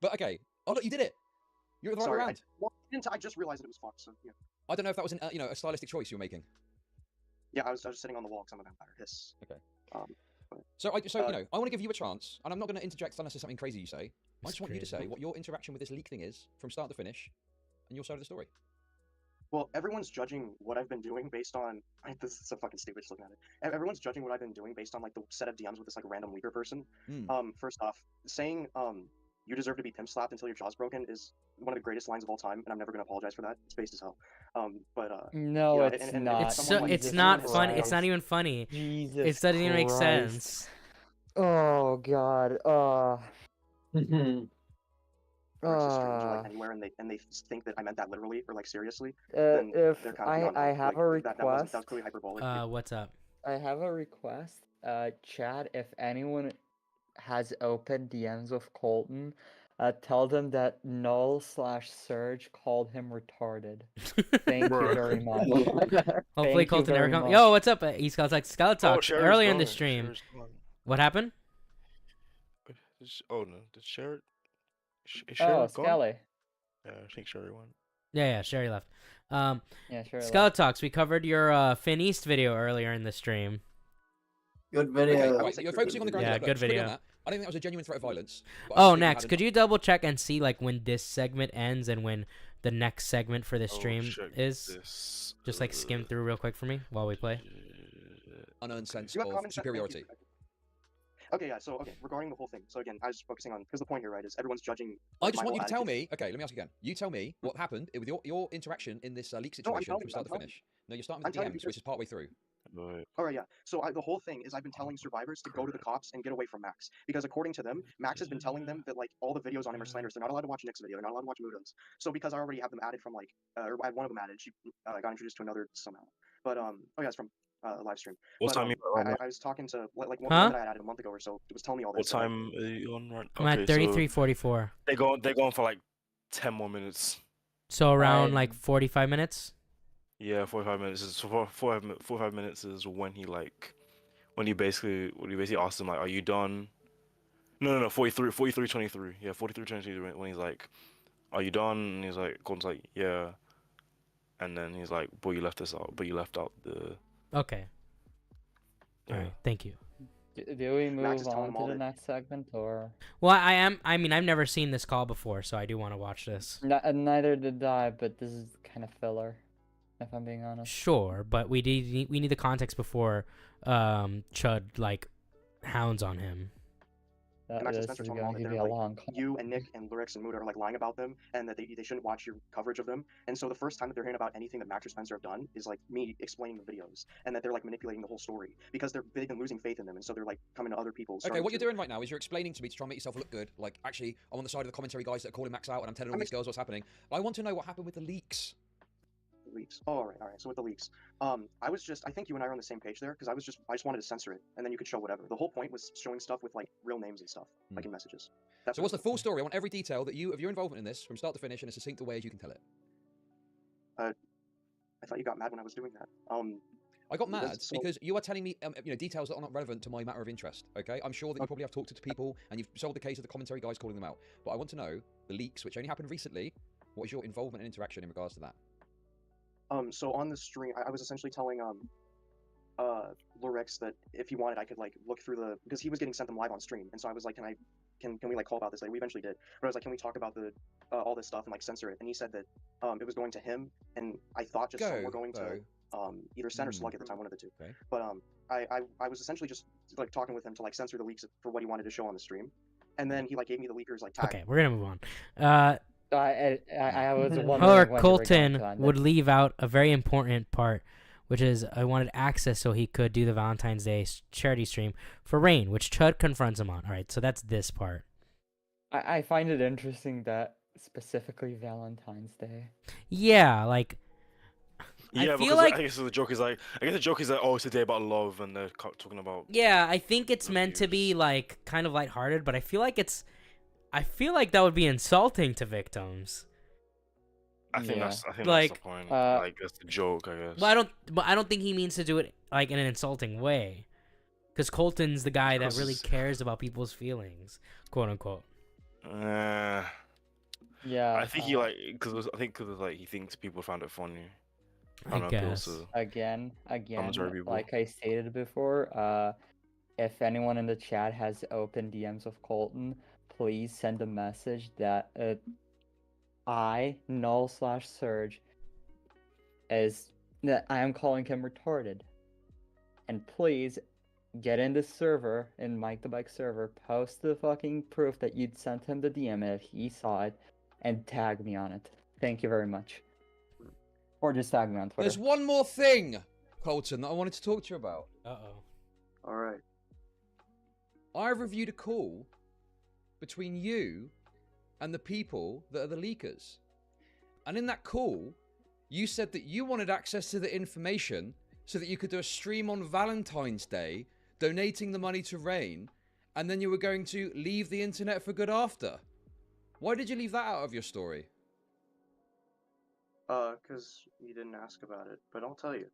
But okay. Oh look, you did it. You're the right way around. I just realized that it was Fox. So yeah. I don't know if that was an, a stylistic choice you were making. Yeah, I was sitting on the wall because I'm a vampire. Hiss. Okay. So you know, I want to give you a chance, and I'm not going to interject unless there's something crazy you say. I just want you to say what your interaction with this leak thing is from start to finish, and your side of the story. Well, everyone's judging what I've been doing based on. This is so fucking stupid just looking at it. Everyone's judging what I've been doing based on like the set of DMs with this like random leaker person. First off, saying you deserve to be pimp slapped until your jaw's broken is one of the greatest lines of all time, and I'm never gonna apologize for that. It's based as hell. No, yeah, it's not. It's not funny. It's not even funny. Jesus it doesn't even make Christ. sense. Oh God. Like anywhere, and they think that I meant that literally or like seriously. If they're kind of I have a request. That was clearly hyperbolic. What's up? I have a request. Chad, if anyone has open DMs with Colton, tell them that Null/Surge called him retarded. Thank you very much. Hopefully Colton never comes. Yo, what's up? He's got like Scout Talk earlier in the stream. What happened? Oh no, did Cheri? Skelly. Yeah, I think Cheri won. Yeah, Cheri left. Yeah, Cheri Scout left. Talks. We covered your Fin East video earlier in the stream. Good video. Okay, so you're focusing on the ground. Yeah, Look, good just quickly on video. that, I don't think that was a genuine threat of violence. Oh, Next, could you double check and see like when this segment ends and when the next segment for this stream is? Just like skim through real quick for me while we play. Unearned sense of superiority. Okay, yeah. So regarding the whole thing. So again, I was focusing on because the point here, right, is everyone's judging. I just want you to tell me. Okay, let me ask you again. You tell me what happened with your interaction in this leak situation from start to finish. No, you're starting with the DMs, which is partway through. All right, yeah. So the whole thing is I've been telling survivors to go to the cops and get away from Max because according to them, Max has been telling them that like all the videos on him are slanders. They're not allowed to watch Nick's video. They're not allowed to watch Mutah's. So because I already have them added from like, or I had one of them added, she got introduced to another somehow. But oh yeah, it's from a live stream. What time I was talking to like one that I added a month ago or so. It was telling me all this. What time are you on right? I'm at 33:44. They're going for like 10 more minutes. So around like 45 minutes. Yeah, 45 minutes is 45 minutes is when he basically asked him like, "Are you done?" No, 43:23. Yeah, 43:23 when he's like, "Are you done?" And he's like, Gordon's like, "Yeah." And then he's like, "Boy, you left this out. But you left out the." Okay. Yeah. All right. Thank you. Do we move on to the next segment or? Well, I mean, I've never seen this call before, so I do want to watch this. Neither did I, but this is kind of filler, if I'm being honest. Sure, but we need the context before Chud like hounds on him. Max and Spencer told me all that they're like, you and Nick and Lurix and Muta are like lying about them and that they shouldn't watch your coverage of them. And so the first time that they're hearing about anything that Max or Spencer have done is like me explaining the videos and that they're like manipulating the whole story because they've been losing faith in them and so they're like coming to other people. Okay, what you're doing right now is you're explaining to me to try and make yourself look good. Like actually, I'm on the side of the commentary guys that are calling Max out and I'm telling all these girls what's happening. I want to know what happened with the leaks. Leaks. Oh, all right. So with the leaks, I think you and I are on the same page there because I just wanted to censor it and then you could show whatever. The whole point was showing stuff with like real names and stuff, like in messages. So what's the full story? I want every detail of your involvement in this from start to finish in a succinct way as you can tell it. I thought you got mad when I was doing that. I got mad because you are telling me details that are not relevant to my matter of interest. Okay, I'm sure that you probably have talked to people and you've solved the case of the commentary guys calling them out. But I want to know the leaks, which only happened recently. What is your involvement and interaction in regards to that? So on the stream, I was essentially telling Lurix that if he wanted, I could like look through because he was getting sent them live on stream, and so I was like, can we like call about this? Like we eventually did, but I was like, can we talk about the all this stuff and like censor it? And he said that it was going to him, and I thought just some were going to. either Sen or Slug at the time, one of the two. Okay. But I was essentially just like talking with him to like censor the leaks for what he wanted to show on the stream, and then he like gave me the leakers like tag. Okay, we're gonna move on. I was wondering Or when you were going Colton to end would it. leave out a very important part, which is I wanted access so he could do the Valentine's Day charity stream for Rain, which Chud confronts him on. All right, so that's this part. I find it interesting that specifically Valentine's Day. Yeah, like. Yeah, I feel because like I guess the joke is like, oh, it's a day about love, and they're talking about. Yeah, I think it's meant to be like kind of lighthearted, but I feel like that would be insulting to victims. I think that's like, that's the point. Like that's the joke, I guess. But I don't think he means to do it like in an insulting way, because Colton's the guy that really cares about people's feelings, quote unquote. Yeah. I think he like because he thinks people found it funny. I guess. Again, commentary people. like I stated before, if anyone in the chat has open DMs of Colton, please send a message that null/Surge is that I am calling him retarded, and please get in the server, in MikeTheBike server, post the fucking proof that you'd sent him the DM if he saw it, and tag me on it. Thank you very much. Or just tag me on Twitter. There's one more thing, Colton, that I wanted to talk to you about. All right. I reviewed a call between you and the people that are the leakers. And in that call, you said that you wanted access to the information so that you could do a stream on Valentine's Day, donating the money to Rain, and then you were going to leave the internet for good after. Why did you leave that out of your story? Because you didn't ask about it, but I'll tell you.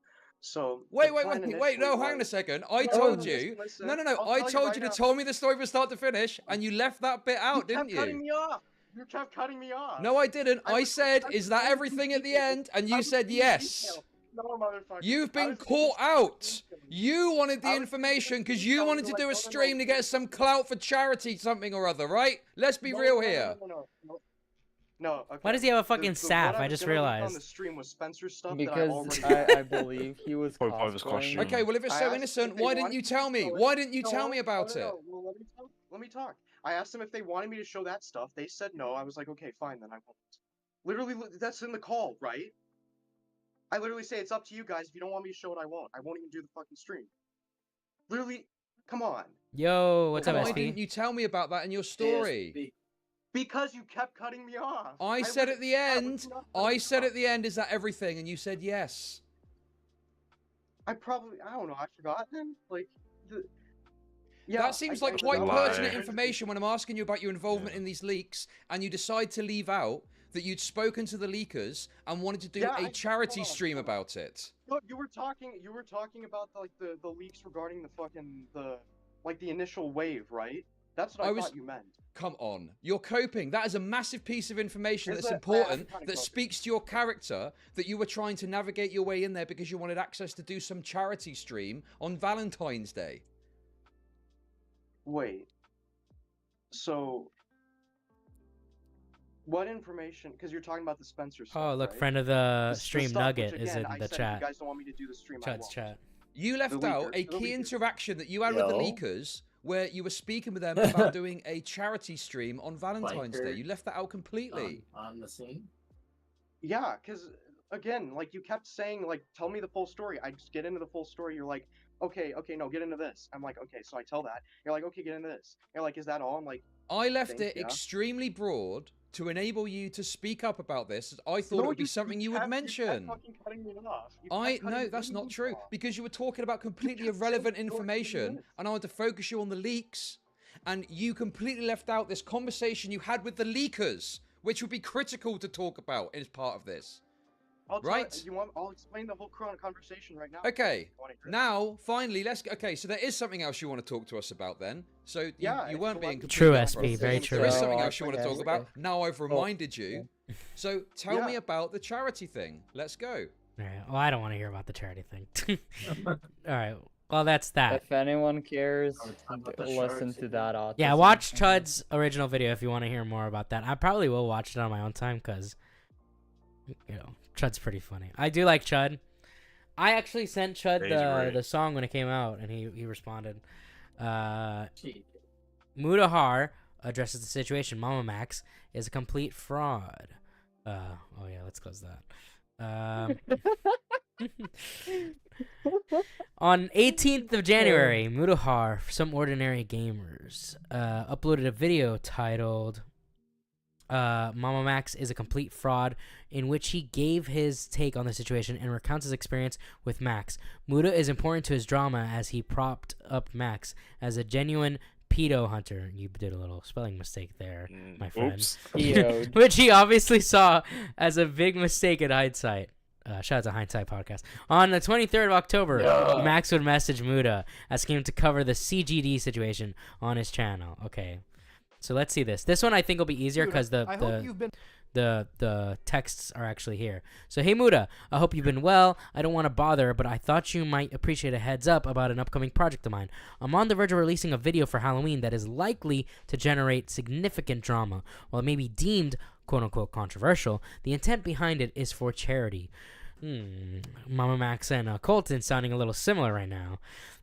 So Wait, the plan no, initially hang on a was- second. I No, told listen, you. listen. No. I'll I tell told right you now. to tell me the story from start to finish, and you left that bit out, You didn't kept cutting you? me off. You kept cutting me off. No, I didn't. I was said, I is was that being everything at the detailed. end? And I you was said being yes. detailed. No, motherfucker. You've I been was caught out. detailed. You wanted the I was information because you detailed wanted to like, do no, a no, stream no. to get some clout for charity, something or other, right? Let's be real here. No, okay. Why does he have a fucking what staff? I was just gonna leak realized. on the stream was Spencer's stuff that I Because already I believe he was Probably part of his cosplaying. costume. Okay, well, if it's I so asked innocent, if they why didn't wanted you to tell me? show it. Why didn't you No, tell me about it? no. Well, let me talk. I asked them if they wanted me to show that stuff. They said no. I was like, okay, fine, then I won't. Literally, that's in the call, right? I literally say it's up to you guys. If you don't want me to show it, I won't. I won't even do the fucking stream. Literally, come on. Yo, what's up, Why SP? didn't you tell me about that in your story? Because you kept cutting me off. I said at the end, is that everything? And you said yes. I don't know, I forgot then. Like, yeah. That seems like I quite forgot. pertinent information when I'm asking you about your involvement in these leaks, and you decide to leave out that you'd spoken to the leakers and wanted to do a charity stream about it. No, you were talking about the leaks regarding the initial wave, right? That's what I thought you meant. Come on, you're coping. That is a massive piece of information Is that's it? important, I'm kinda that coping. speaks to your character, that you were trying to navigate your way in there because you wanted access to do some charity stream on Valentine's Day. Wait. So, what information? Because you're talking about the Spencer stuff. Oh, look, right? friend of the The stream stuff Nugget which, is again, in I the said, if chat. you guys don't want me to do the stream, I Chat's won't. chat. You left The out a leakers, the key leakers. interaction that you had with the leakers, where you were speaking with them about doing a charity stream on Valentine's Day. You left that out completely. On the scene? Yeah, because again, like you kept saying, like, tell me the full story. I just get into the full story. You're like, okay, no, get into this. I'm like, okay, so I tell that. You're like, okay, get into this. You're like, is that all? I'm like, I left thanks, it yeah. extremely broad to enable you to speak up about this. I thought it would be something you would kept mention. fucking cutting me off. You No, kept cutting that's me not true. off. Because you were talking about completely kept saying irrelevant stories for information, minutes. and I wanted to focus you on the leaks, and you completely left out this conversation you had with the leakers, which would be critical to talk about as part of this. Right? I'll explain the whole conversation right now. Okay. Now, finally, okay, so there is something else you want to talk to us about then. So you weren't being True, completely SP, upfront. very true. There is something else you want to talk about. Now I've Oh. reminded you. So tell me about the charity thing. Let's go. All right. Well, I don't want to hear about the charity thing. All right. Well, that's that. If anyone cares, listen to that. Yeah, watch Chud's original video if you want to hear more about that. I probably will watch it on my own time because, Chud's pretty funny. I do like Chud. I actually sent Chud Crazy, right? the song when it came out, and he responded. Mutahar addresses the situation. MamaMax is a complete fraud. Oh yeah, let's close that. On 18th of January, Mutahar, for some ordinary gamers, uploaded a video titled MamaMax is a complete fraud, in which he gave his take on the situation and recounts his experience with Max. Muta is important to his drama as he propped up Max as a genuine pedo hunter. You did a little spelling mistake there, my friend. Oops. Which he obviously saw as a big mistake in hindsight. Shout out to Hindsight Podcast. On the 23rd of October, Max would message Muta asking him to cover the CGD situation on his channel. Okay, so let's see this. This one I think will be easier because the texts are actually here. So, hey Muta, I hope you've been well. I don't want to bother, but I thought you might appreciate a heads up about an upcoming project of mine. I'm on the verge of releasing a video for Halloween that is likely to generate significant drama. While it may be deemed quote-unquote controversial, the intent behind it is for charity. MamaMax and Colton sounding a little similar right now.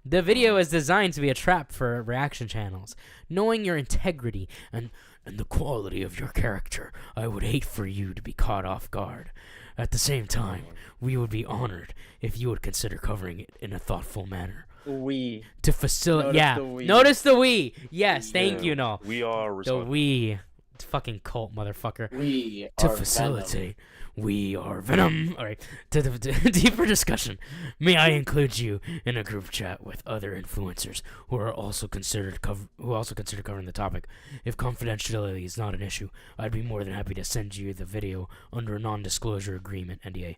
The video is designed to be a trap for reaction channels. Knowing your integrity and the quality of your character, I would hate for you to be caught off guard. At the same time, we would be honored if you would consider covering it in a thoughtful manner. To facilitate, notice the we. Yes, thank you, no. We are the we. Fucking cult, motherfucker. We to are facilitate. Venom. We are Venom. All right. To deeper discussion, may I include you in a group chat with other influencers who are also considered covering the topic. If confidentiality is not an issue, I'd be more than happy to send you the video under a non-disclosure agreement (NDA).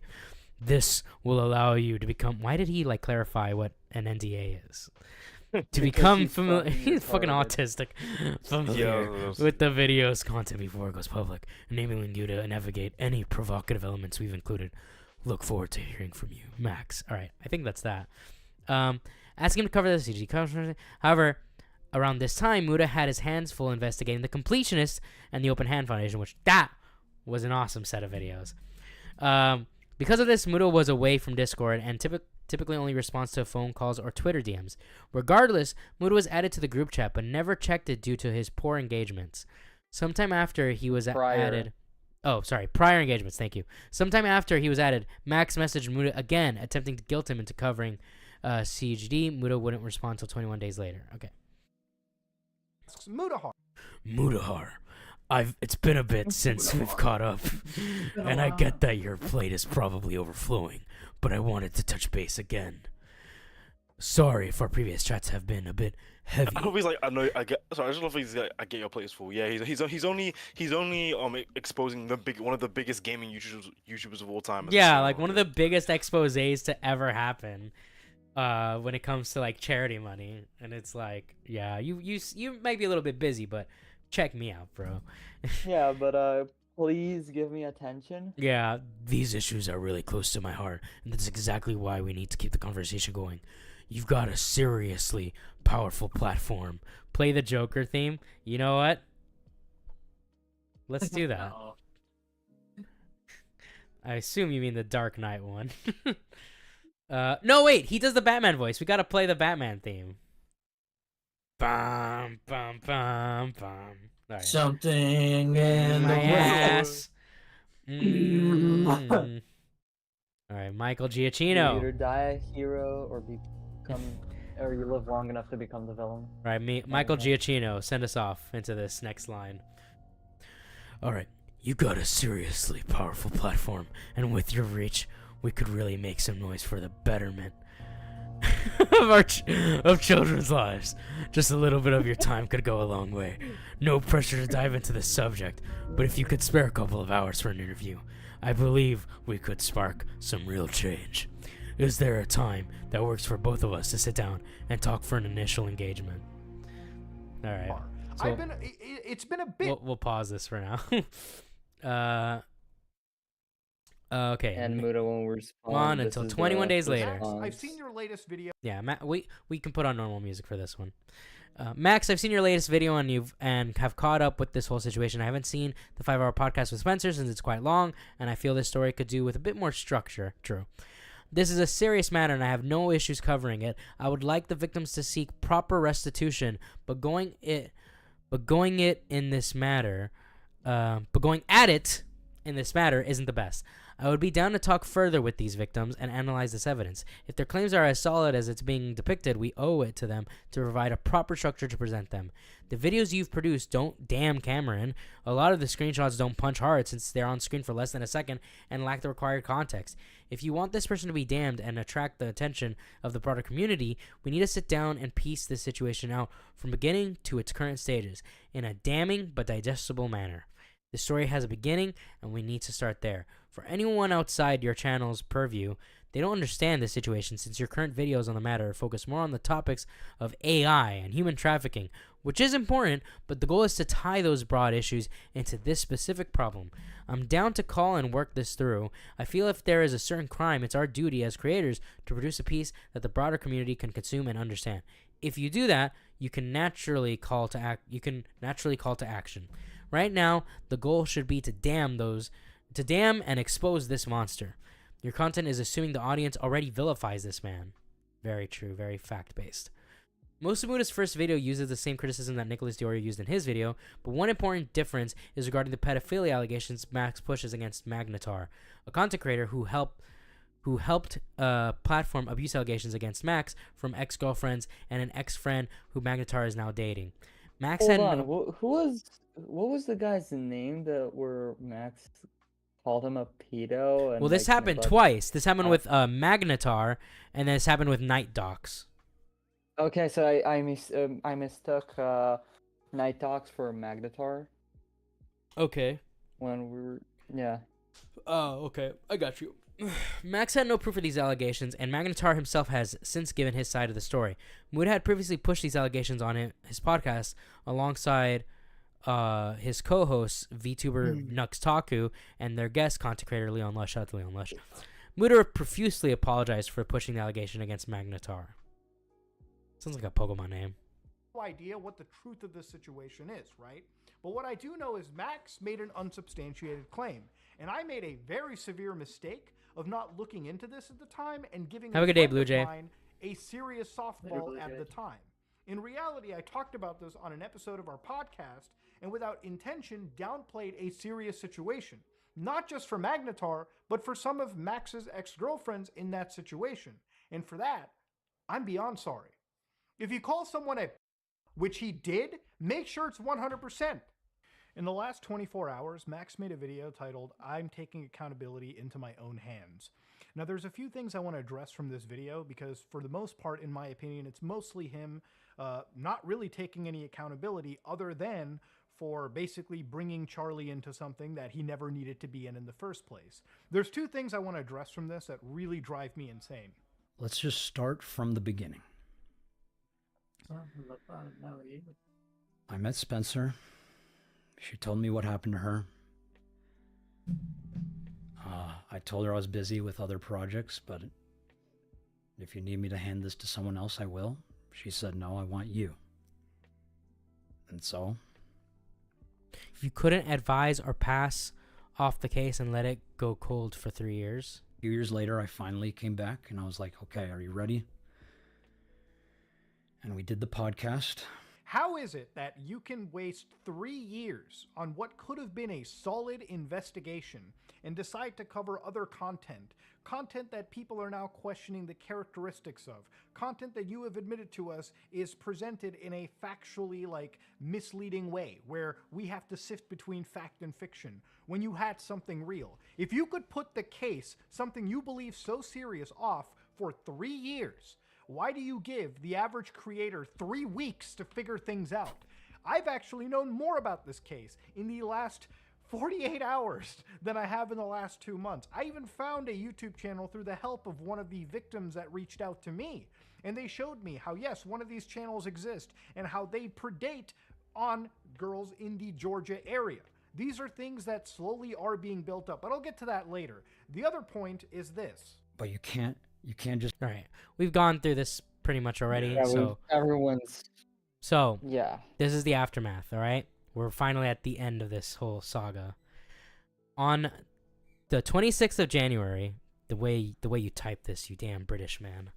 This will allow you to become. Why did he clarify what an NDA is? To become familiar, he's fucking autistic, familiar with the video's content before it goes public, enabling you to navigate any provocative elements we've included. Look forward to hearing from you, Max. All right, I think that's that. Asking him to cover the CG controversy. However, around this time, Muta had his hands full investigating the Completionist and the Open Hand Foundation, which that was an awesome set of videos. Because of this, Muta was away from Discord and typically only responds to phone calls or Twitter DMs. Regardless, Muta was added to the group chat but never checked it due to his poor engagements. Sometime after he was added... Oh, sorry, prior engagements, thank you. Sometime after he was added, Max messaged Muta again, attempting to guilt him into covering CGD. Muta wouldn't respond until 21 days later. Okay. Mutahar. It's been a bit since we've caught up, and I get that your plate is probably overflowing, but I wanted to touch base again. Sorry if our previous chats have been a bit heavy. I hope he's like, I know, I get. Sorry, I just love he's like, I get your plate is full. Yeah, he's only exposing one of the biggest gaming YouTubers of all time. Yeah, like one of the biggest exposés to ever happen. When it comes to charity money, and it's like, yeah, you might be a little bit busy, but check me out, bro. Yeah, but please give me attention. Yeah, these issues are really close to my heart, and that's exactly why we need to keep the conversation going. You've got a seriously powerful platform. Play the Joker theme. You know what? Let's do that. I assume you mean the Dark Knight one. No, wait, he does the Batman voice. We gotta play the Batman theme. Bum, bum, bum, bum. Right. Something in my the ass. All right, Michael Giacchino. You either die a hero or you live long enough to become the villain. All right, Michael Giacchino, send us off into this next line. All right, you got a seriously powerful platform, and with your reach, we could really make some noise for the betterment of children's lives. Just a little bit of your time could go a long way. No pressure to dive into the subject, but if you could spare a couple of hours for an interview, I believe we could spark some real change. Is there a time that works for both of us to sit down and talk for an initial engagement? All right. So it's been a bit. We'll pause this for now. Okay. And Muta won't respond until 21 days later. I've seen your latest video. Yeah, we can put on normal music for this one. Max, I've seen your latest video and have caught up with this whole situation. I haven't seen the 5-hour podcast with Spencer since it's quite long, and I feel this story could do with a bit more structure. True. This is a serious matter and I have no issues covering it. I would like the victims to seek proper restitution, but going at it in this matter isn't the best. I would be down to talk further with these victims and analyze this evidence. If their claims are as solid as it's being depicted, we owe it to them to provide a proper structure to present them. The videos you've produced don't damn Cameron. A lot of the screenshots don't punch hard since they're on screen for less than a second and lack the required context. If you want this person to be damned and attract the attention of the broader community, we need to sit down and piece this situation out from beginning to its current stages in a damning but digestible manner. The story has a beginning, and we need to start there. For anyone outside your channel's purview, they don't understand this situation since your current videos on the matter focus more on the topics of AI and human trafficking, which is important, but the goal is to tie those broad issues into this specific problem. I'm down to call and work this through. I feel if there is a certain crime, it's our duty as creators to produce a piece that the broader community can consume and understand. If you do that, you can naturally call to action. Right now, the goal should be to damn and expose this monster. Your content is assuming the audience already vilifies this man. Very true, very fact-based. Most of Muta's first video uses the same criticism that Nicholas Dior used in his video, but one important difference is regarding the pedophilia allegations Max pushes against Magnetar, a content creator who helped platform abuse allegations against Max from ex-girlfriends and an ex-friend who Magnetar is now dating. Max Hold on, what was the guy's name that where Max called him a pedo? And well, this happened twice. This happened with Magnetar, and then this happened with Night Docs. Okay, so I mistook Night Docs for Magnetar. Okay. When we were Oh, okay. I got you. Max had no proof of these allegations, and Magnetar himself has since given his side of the story. Muta had previously pushed these allegations on his podcast alongside his co-hosts VTuber Nuxtaku and their guest content creator Leon Lush. Shout out to Leon Lush. Muta profusely apologized for pushing the allegation against Magnetar. Sounds like a Pokemon name. No idea what the truth of this situation is, right? But what I do know is Max made an unsubstantiated claim, and I made a very severe mistake of not looking into this at the time and giving Have a good day, Blue Jay. A serious softball at the time. In reality, I talked about this on an episode of our podcast and without intention downplayed a serious situation, not just for Magnetar, but for some of Max's ex-girlfriends in that situation. And for that, I'm beyond sorry. If you call someone a which he did, make sure it's 100%. In the last 24 hours, Max made a video titled, "I'm taking accountability into my own hands." Now, there's a few things I want to address from this video because for the most part, in my opinion, it's mostly him not really taking any accountability other than for basically bringing Charlie into something that he never needed to be in the first place. There's two things I want to address from this that really drive me insane. Let's just start from the beginning. I met Spencer. She told me what happened to her. I told her I was busy with other projects, but if you need me to hand this to someone else, I will. She said, no, I want you. And so? You couldn't advise or pass off the case and let it go cold for 3 years? A few years later, I finally came back, and I was like, okay, are you ready? And we did the podcast. How is it that you can waste 3 years on what could have been a solid investigation and decide to cover other content that people are now questioning the characteristics of, content that you have admitted to us is presented in a factually, misleading way, where we have to sift between fact and fiction, when you had something real? If you could put the case, something you believe so serious, off for 3 years, why do you give the average creator 3 weeks to figure things out? I've actually known more about this case in the last 48 hours than I have in the last 2 months. I even found a YouTube channel through the help of one of the victims that reached out to me. And they showed me how, yes, one of these channels exists and how they predate on girls in the Georgia area. These are things that slowly are being built up, but I'll get to that later. The other point is this. But you can't just... All right. We've gone through this pretty much already. Yeah, yeah. This is the aftermath, all right? We're finally at the end of this whole saga. On the 26th of January, The way you type this, you damn British man.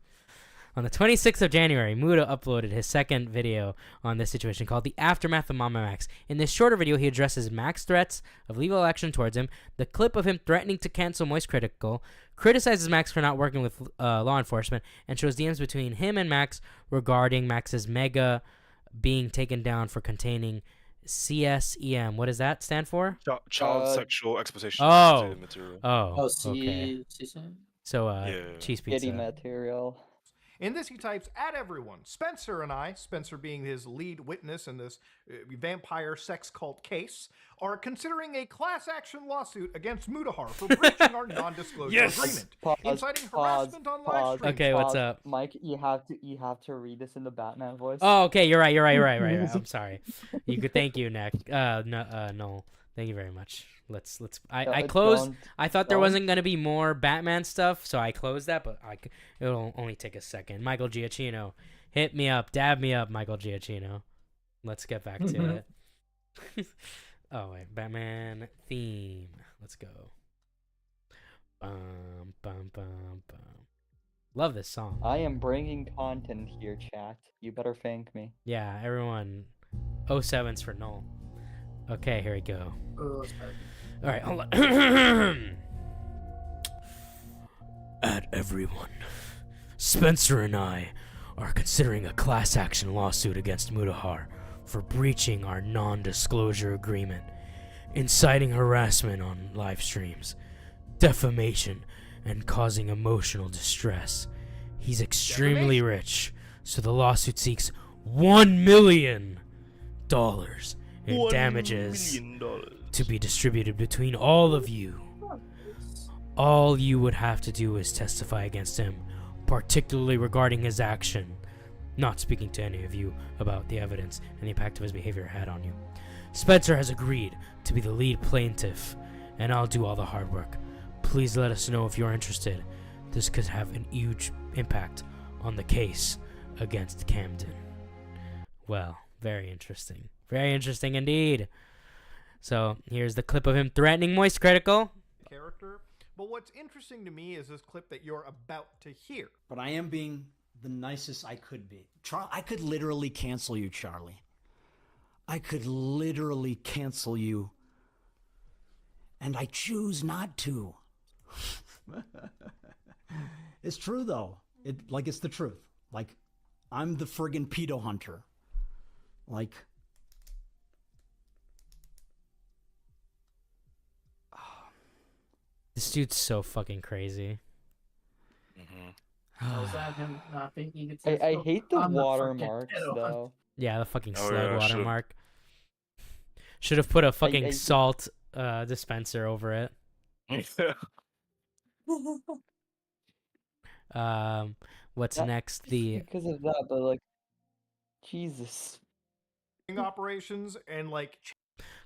On the 26th of January, Muta uploaded his second video on this situation called The Aftermath of MamaMax. In this shorter video, he addresses Max's threats of legal action towards him, the clip of him threatening to cancel Moist Critical, criticizes Max for not working with law enforcement, and shows DMs between him and Max regarding Max's mega being taken down for containing CSEM. What does that stand for? Child sexual exploitation material. Okay. So, cheese pizza. Kitty material. In this, he types, "At everyone, Spencer and I," Spencer being his lead witness in this vampire sex cult case, "are considering a class action lawsuit against Mutahar for breaching our non-disclosure agreement, inciting harassment on live streams." Okay, what's up? Mike, you have to read this in the Batman voice. Oh, okay, you're right. I'm sorry. Thank you, Nick. No, thank you very much. I closed. I thought there wasn't gonna be more Batman stuff, so I closed that. But it'll only take a second. Michael Giacchino, hit me up, dab me up, Michael Giacchino. Let's get back to it. Oh wait, Batman theme. Let's go. Bum bum bum bum. Love this song. I am bringing content here, chat. You better thank me. Yeah, everyone. 07's for Null. Okay, here we go. All right, hold on. At everyone, Spencer and I are considering a class action lawsuit against Mutahar for breaching our non-disclosure agreement, inciting harassment on live streams, defamation, and causing emotional distress. He's extremely rich, so the lawsuit seeks $1 million in damages to be distributed between all of you. All you would have to do is testify against him, particularly regarding his action, not speaking to any of you about the evidence and the impact of his behavior had on you. Spencer has agreed to be the lead plaintiff, and I'll do all the hard work. Please let us know if you're interested. This could have a huge impact on the case against Camden. Well, very interesting. Very interesting indeed. So here's the clip of him threatening Moist Critical. Character. But what's interesting to me is this clip that you're about to hear. But I am being the nicest I could be. I could literally cancel you, Charlie. I could literally cancel you. And I choose not to. It's true, though. It's the truth. Like, I'm the friggin' pedo hunter. Like... This dude's so fucking crazy. Was that him not thinking it's I hate the watermarks, though. Yeah, the fucking slug watermark. Should have put a fucking salt dispenser over it. What's next? Because of that, but like, Jesus. Operations and like.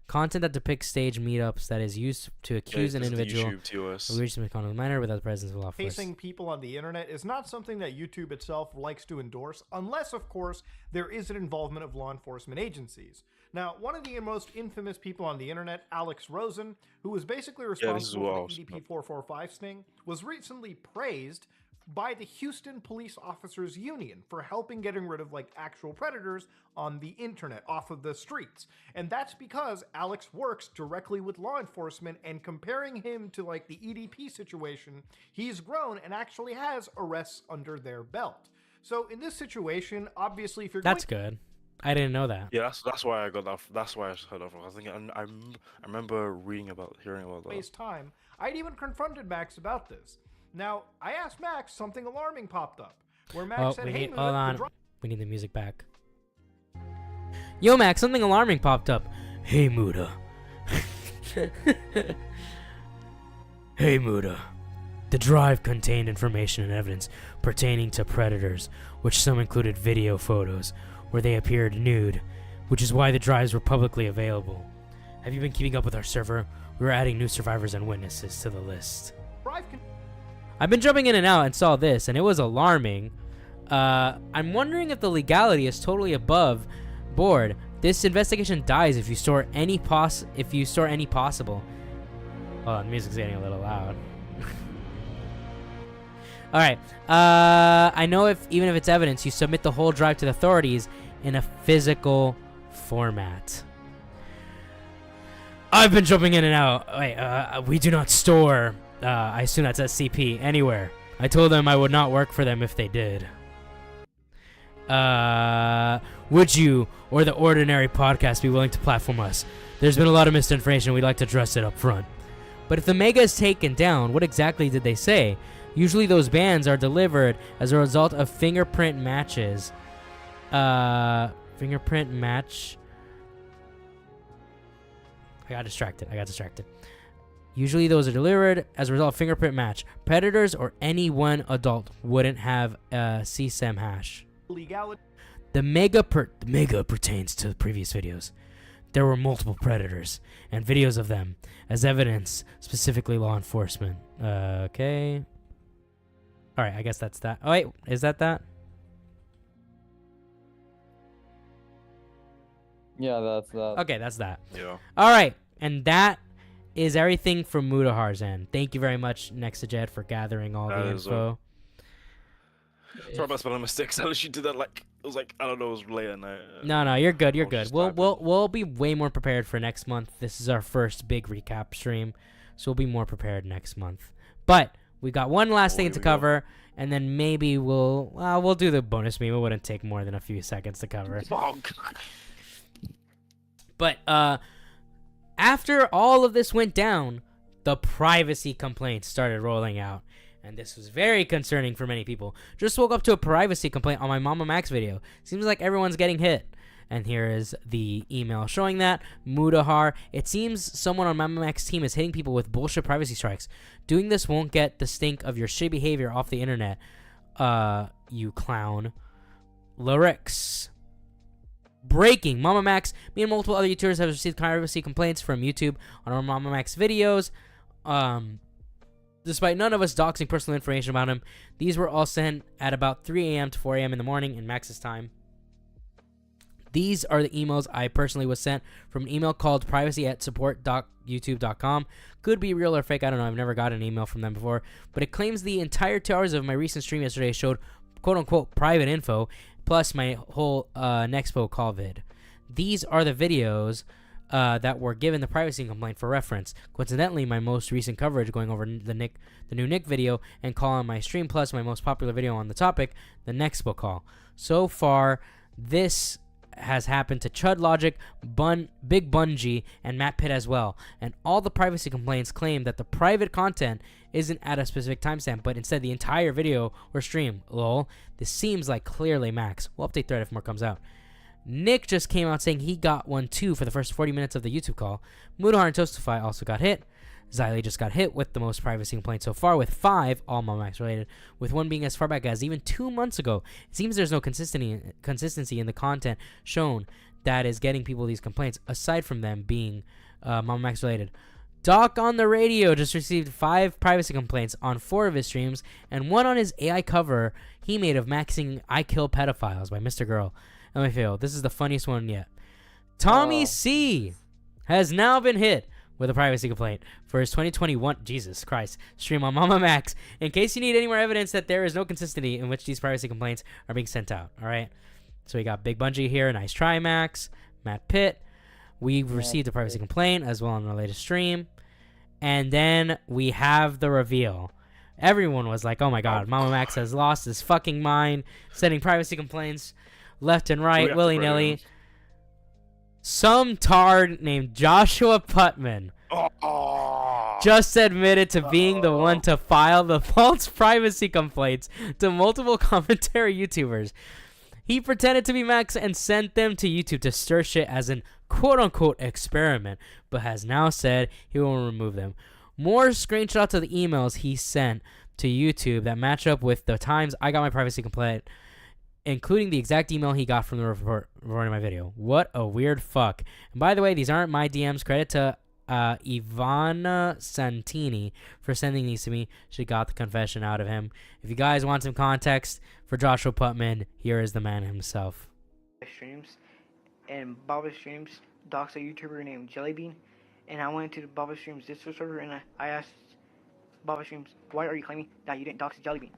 Content that depicts stage meetups that is used to accuse an individual of reaching the conduct minor without the presence of law enforcement. Facing people on the internet is not something that YouTube itself likes to endorse, unless, of course, there is an involvement of law enforcement agencies. Now, one of the most infamous people on the internet, Alex Rosen, who was basically responsible for the EDP 445 sting, was recently praised by the Houston Police Officers Union for helping getting rid of like actual predators on the internet, off of the streets. And that's because Alex works directly with law enforcement, and comparing him to like the EDP situation, he's grown and actually has arrests under their belt. So in this situation, obviously, if you're That's good. I didn't know that. Yeah, that's why I got that. That's why I heard of it. I think I remember hearing about that. Waste time. I'd even confronted Max about this. Now, I asked Max, something alarming popped up, where Max said, "Hey, hold on. We need the music back. Yo, Max, something alarming popped up. Hey, Muta. Hey, Muta. The drive contained information and evidence pertaining to predators, which some included video photos where they appeared nude, which is why the drives were publicly available. Have you been keeping up with our server? We're adding new survivors and witnesses to the list. I've been jumping in and out and saw this, and it was alarming. I'm wondering if the legality is totally above board. This investigation dies if you store any possible. Oh, the music's getting a little loud. All right. I know even if it's evidence, you submit the whole drive to the authorities in a physical format. I've been jumping in and out. Wait, we do not store, I assume that's SCP, anywhere. I told them I would not work for them if they did. Would you or the ordinary podcast be willing to platform us? There's been a lot of misinformation. We'd like to address it up front. But if the mega is taken down, what exactly did they say? Usually those bans are delivered as a result of fingerprint matches. Fingerprint match. I got distracted. Usually those are delivered as a result of fingerprint match. Predators or any one adult wouldn't have a CSEM hash. Legality. The mega pertains to the previous videos. There were multiple predators and videos of them as evidence, specifically law enforcement. Okay. All right, I guess that's that. Oh wait, is that? Yeah, that's that. Okay, that's that. Yeah. All right, and that is everything from Mutahar's end. Thank you very much, Nexajed, for gathering all the info. Sorry about spelling mistakes. I literally did that like it was like I don't know, it was late at night. No, you're good. You're good. We'll be way more prepared for next month. This is our first big recap stream, so we'll be more prepared next month. But we got one last thing to cover, and then maybe we'll do the bonus meme. It wouldn't take more than a few seconds to cover. But after all of this went down, the privacy complaints started rolling out. And this was very concerning for many people. Just woke up to a privacy complaint on my MamaMax video. Seems like everyone's getting hit. And here is the email showing that. Mutahar. It seems someone on MamaMax team is hitting people with bullshit privacy strikes. Doing this won't get the stink of your shitty behavior off the internet. You clown. Lyrics. Breaking. MamaMax. Me and multiple other YouTubers have received privacy complaints from YouTube on our MamaMax videos. Despite none of us doxing personal information about him, these were all sent at about 3 a.m. to 4 a.m. in the morning in Max's time. These are the emails I personally was sent from an email called privacy@support.youtube.com. Could be real or fake, I don't know. I've never got an email from them before. But it claims the entire 2 hours of my recent stream yesterday showed quote-unquote private info, plus my whole Nexpo call vid. These are the videos that were given the privacy complaint for reference. Coincidentally, my most recent coverage going over the new Nick video and call on my stream, plus my most popular video on the topic, the Nexpo call. So far, this has happened to Chud Logic, Big Bungie, and Matt Pitt as well. And all the privacy complaints claim that the private content isn't at a specific timestamp, but instead the entire video or stream. Lol. This seems like clearly Max. We'll update thread if more comes out. Nick just came out saying he got one too for the first 40 minutes of the YouTube call. Mutahar and Toastify also got hit. Xylee just got hit with the most privacy complaints so far, with 5, all MamaMax related, with one being as far back as even 2 months ago. It seems there's no consistency in the content shown that is getting people these complaints, aside from them being MamaMax related. Doc on the radio just received 5 privacy complaints on 4 of his streams, and one on his AI cover he made of maxing I Kill Pedophiles by Mr. Girl. Let me feel. This is the funniest one yet. Tommy C has now been hit with a privacy complaint for his 2021, Jesus Christ, stream on MamaMax. In case you need any more evidence that there is no consistency in which these privacy complaints are being sent out. All right. So we got Big Bungie here. Nice try, Max. Matt Pitt. We've received a privacy complaint as well on our latest stream. And then we have the reveal. Everyone was like, oh my God, MamaMax has lost his fucking mind, sending privacy complaints left and right, willy-nilly. Some tard named Joshua Putman just admitted to being the one to file the false privacy complaints to multiple commentary YouTubers. He pretended to be Max and sent them to YouTube to stir shit as an quote-unquote experiment, but has now said he will remove them. More screenshots of the emails he sent to YouTube that match up with the times I got my privacy complaint, including the exact email he got from the reporting my video. What a weird fuck. And by the way, these aren't my DMs. Credit to Ivana Santini for sending these to me. She got the confession out of him. If you guys want some context for Joshua Putman, here is the man himself. Streams, and Baba Streams docs a YouTuber named Jellybean, and I went to the Baba Streams Discord server and I asked Baba Streams, why are you claiming that you didn't dox Jellybean?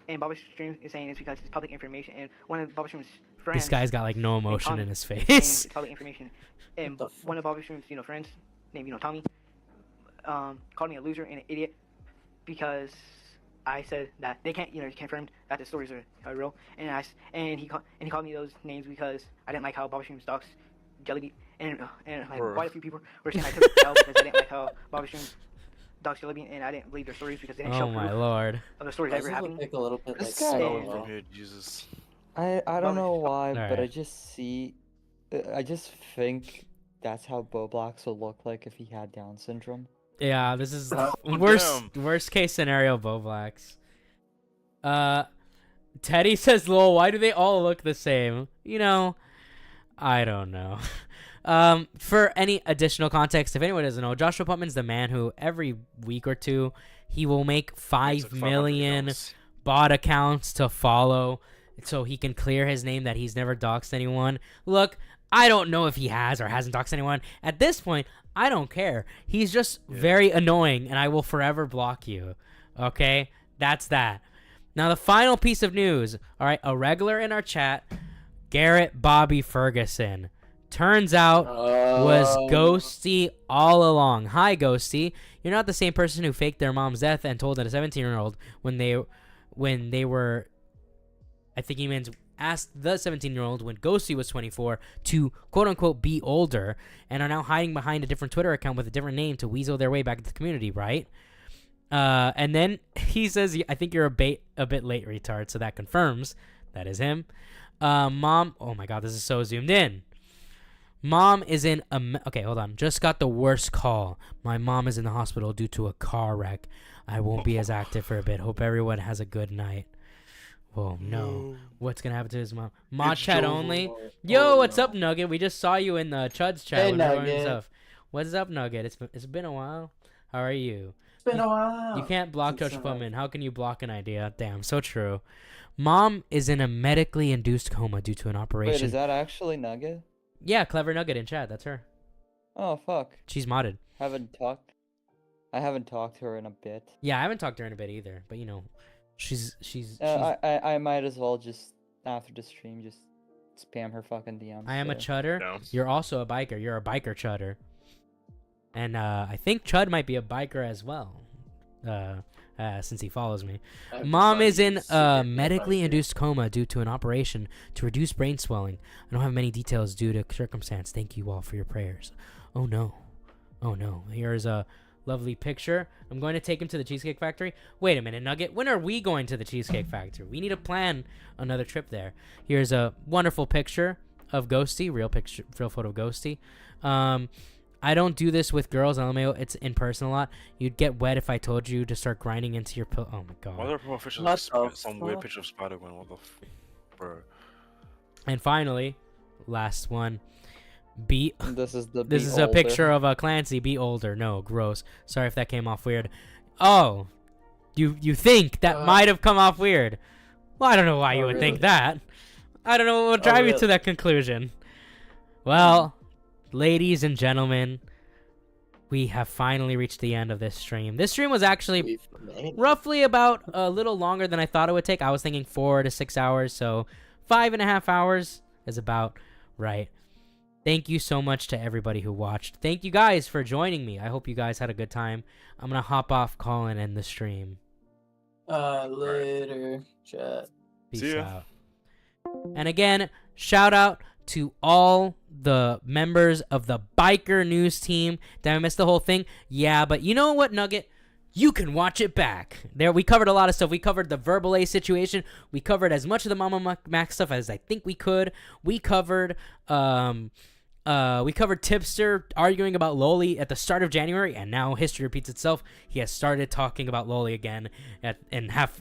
and Bobby Streams is saying it's because it's public information, and one of Bobby Streams' friends. This guy's got like no emotion Tommy in his is saying face. it's public information, and one of Bobby Streams, friends named Tommy, called me a loser and an idiot because I said that they can't, confirmed that the stories are real, and he called me those names because I didn't like how Bobby Streams dogs Jellybean, and like quite a few people were saying I took it out because I didn't like how Bobby Streams dogs Jellybean, and I didn't believe their stories because they didn't show Oh my proof lord. of the stories ever happening. A little bit This like guy- slow, Here, Jesus. I don't know why, All but I right. just think that's how Boblax would look like if he had Down syndrome. Yeah, this is Oh, worst case scenario, Boblax. Teddy says, "Lol, why do they all look the same?" I don't know. For any additional context, if anyone doesn't know, Joshua Putman's the man who every week or two he will make 5 million bot accounts to follow so he can clear his name that he's never doxed anyone. Look, I don't know if he has or hasn't doxed anyone. At this point, I don't care. He's just very annoying, and I will forever block you. Okay? That's that. Now, the final piece of news. All right, a regular in our chat, Garrett Bobby Ferguson, turns out was Ghosty all along. Hi, Ghosty. You're not the same person who faked their mom's death and told a 17-year-old when they were, I think he means asked the 17-year-old when Ghosty was 24 to quote-unquote be older and are now hiding behind a different Twitter account with a different name to weasel their way back into the community, right? And then he says, I think you're a bit late, retard. So that confirms that is him. Mom, oh my God, this is so zoomed in. Mom is in okay, hold on. Just got the worst call. My mom is in the hospital due to a car wreck. I won't be as active for a bit. Hope everyone has a good night. Oh no. What's gonna happen to his mom? Mod chat only. Yo, what's up, Nugget? We just saw you in the Chud's chat. Hey, when we were doing Nugget. stuff. What's up, Nugget? It's been a while. How are you? It's been a while. You can't block Since, Josh Putman. How can you block an idea? Damn, so true. Mom is in a medically induced coma due to an operation. Wait, is that actually Nugget? Yeah, Clever Nugget in chat. That's her. Oh fuck. She's modded. I haven't talked to her in a bit. Yeah, I haven't talked to her in a bit either. But she's. I might as well just after the stream just spam her fucking DMs. I am a so. chudder. No. You're also a biker. You're a biker chudder. And I think Chud might be a biker as well. Since he follows me. Mom is in a medically induced coma due to an operation to reduce brain swelling. I don't have many details due to circumstance. Thank you all for your prayers. Oh no. Oh no. Here's a lovely picture. I'm going to take him to the Cheesecake Factory. Wait a minute, Nugget. When are we going to the Cheesecake Factory? We need to plan another trip there. Here's a wonderful picture of Ghosty. Real photo of Ghosty. I don't do this with girls, LMAO. It's in person a lot. You'd get wet if I told you to start grinding into your pillow. Oh my god. Why are there pictures of some weird picture of Spider-Man? What the bro? And finally, last one. Be. This is the. This is a picture of Clancy. Be older. No, gross. Sorry if that came off weird. Oh, you think that might have come off weird? Well, I don't know why you would think that. I don't know what would drive you to that conclusion. Well. Ladies and gentlemen, we have finally reached the end of this stream. This stream was actually roughly about a little longer than I thought it would take. I was thinking 4 to 6 hours, so 5.5 hours is about right. Thank you so much to everybody who watched. Thank you guys for joining me. I hope you guys had a good time. I'm going to hop off, call, and end the stream. Later, chat. Peace out. And again, shout out to all the members of the biker news team. Did I miss the whole thing? Yeah, but you know what, Nugget? You can watch it back. There, we covered a lot of stuff. We covered the Verbalase situation. We covered as much of the MamaMax stuff as I think we could. We covered Tipster arguing about Loli at the start of January, and now history repeats itself. He has started talking about Loli again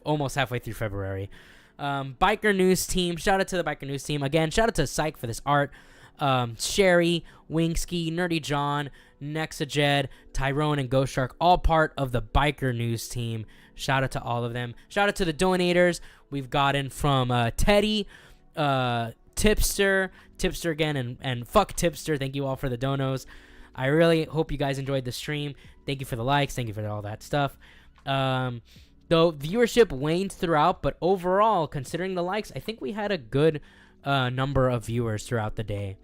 almost halfway through February. Biker news team, shout out to the biker news team again. Shout out to Psych for this art. Cheri, Wingski, Nerdy John, Nexajed, Tyrone, and Ghost Shark, all part of the biker news team. Shout out to all of them. Shout out to the donators we've gotten from Teddy, Tipster again, and fuck Tipster. Thank you all for the donos. I really hope you guys enjoyed the stream. Thank you for the likes. Thank you for all that stuff. Though viewership waned throughout, but overall, considering the likes, I think we had a good number of viewers throughout the day.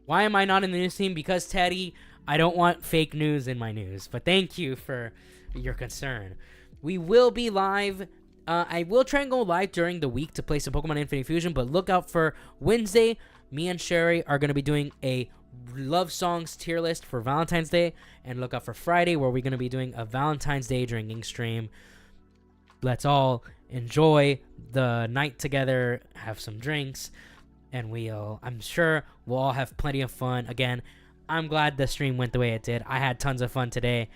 Why am I not in the news team? Because, Teddy, I don't want fake news in my news. But thank you for your concern. We will be live. I will try and go live during the week to play some Pokemon Infinite Fusion, but look out for Wednesday. Me and Cheri are going to be doing a love songs tier list for Valentine's Day. And look out for Friday, where we're going to be doing a Valentine's Day drinking stream. Let's all enjoy the night together, have some drinks, and I'm sure we'll all have plenty of fun. Again, I'm glad the stream went the way it did. I had tons of fun today.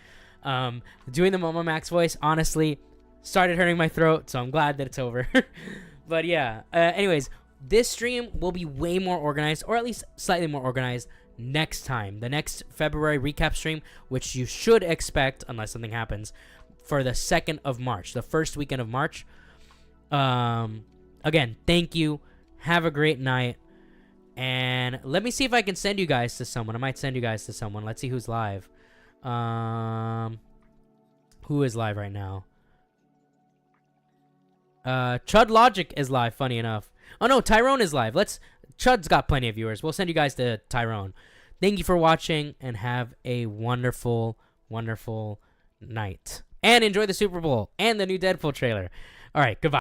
Doing the MamaMax voice, honestly, started hurting my throat, so I'm glad that it's over. But yeah, anyways, this stream will be way more organized, or at least slightly more organized next time. The next February recap stream, which you should expect, unless something happens, for the 2nd of March, the first weekend of March. Again, thank you. Have a great night. And let me see if I can send you guys to someone. I might send you guys to someone. Let's see who's live. Who is live right now? Chud Logic is live, funny enough. Oh no, Tyrone is live. Chud's got plenty of viewers. We'll send you guys to Tyrone. Thank you for watching, and have a wonderful, wonderful night. And enjoy the Super Bowl and the new Deadpool trailer. All right, goodbye.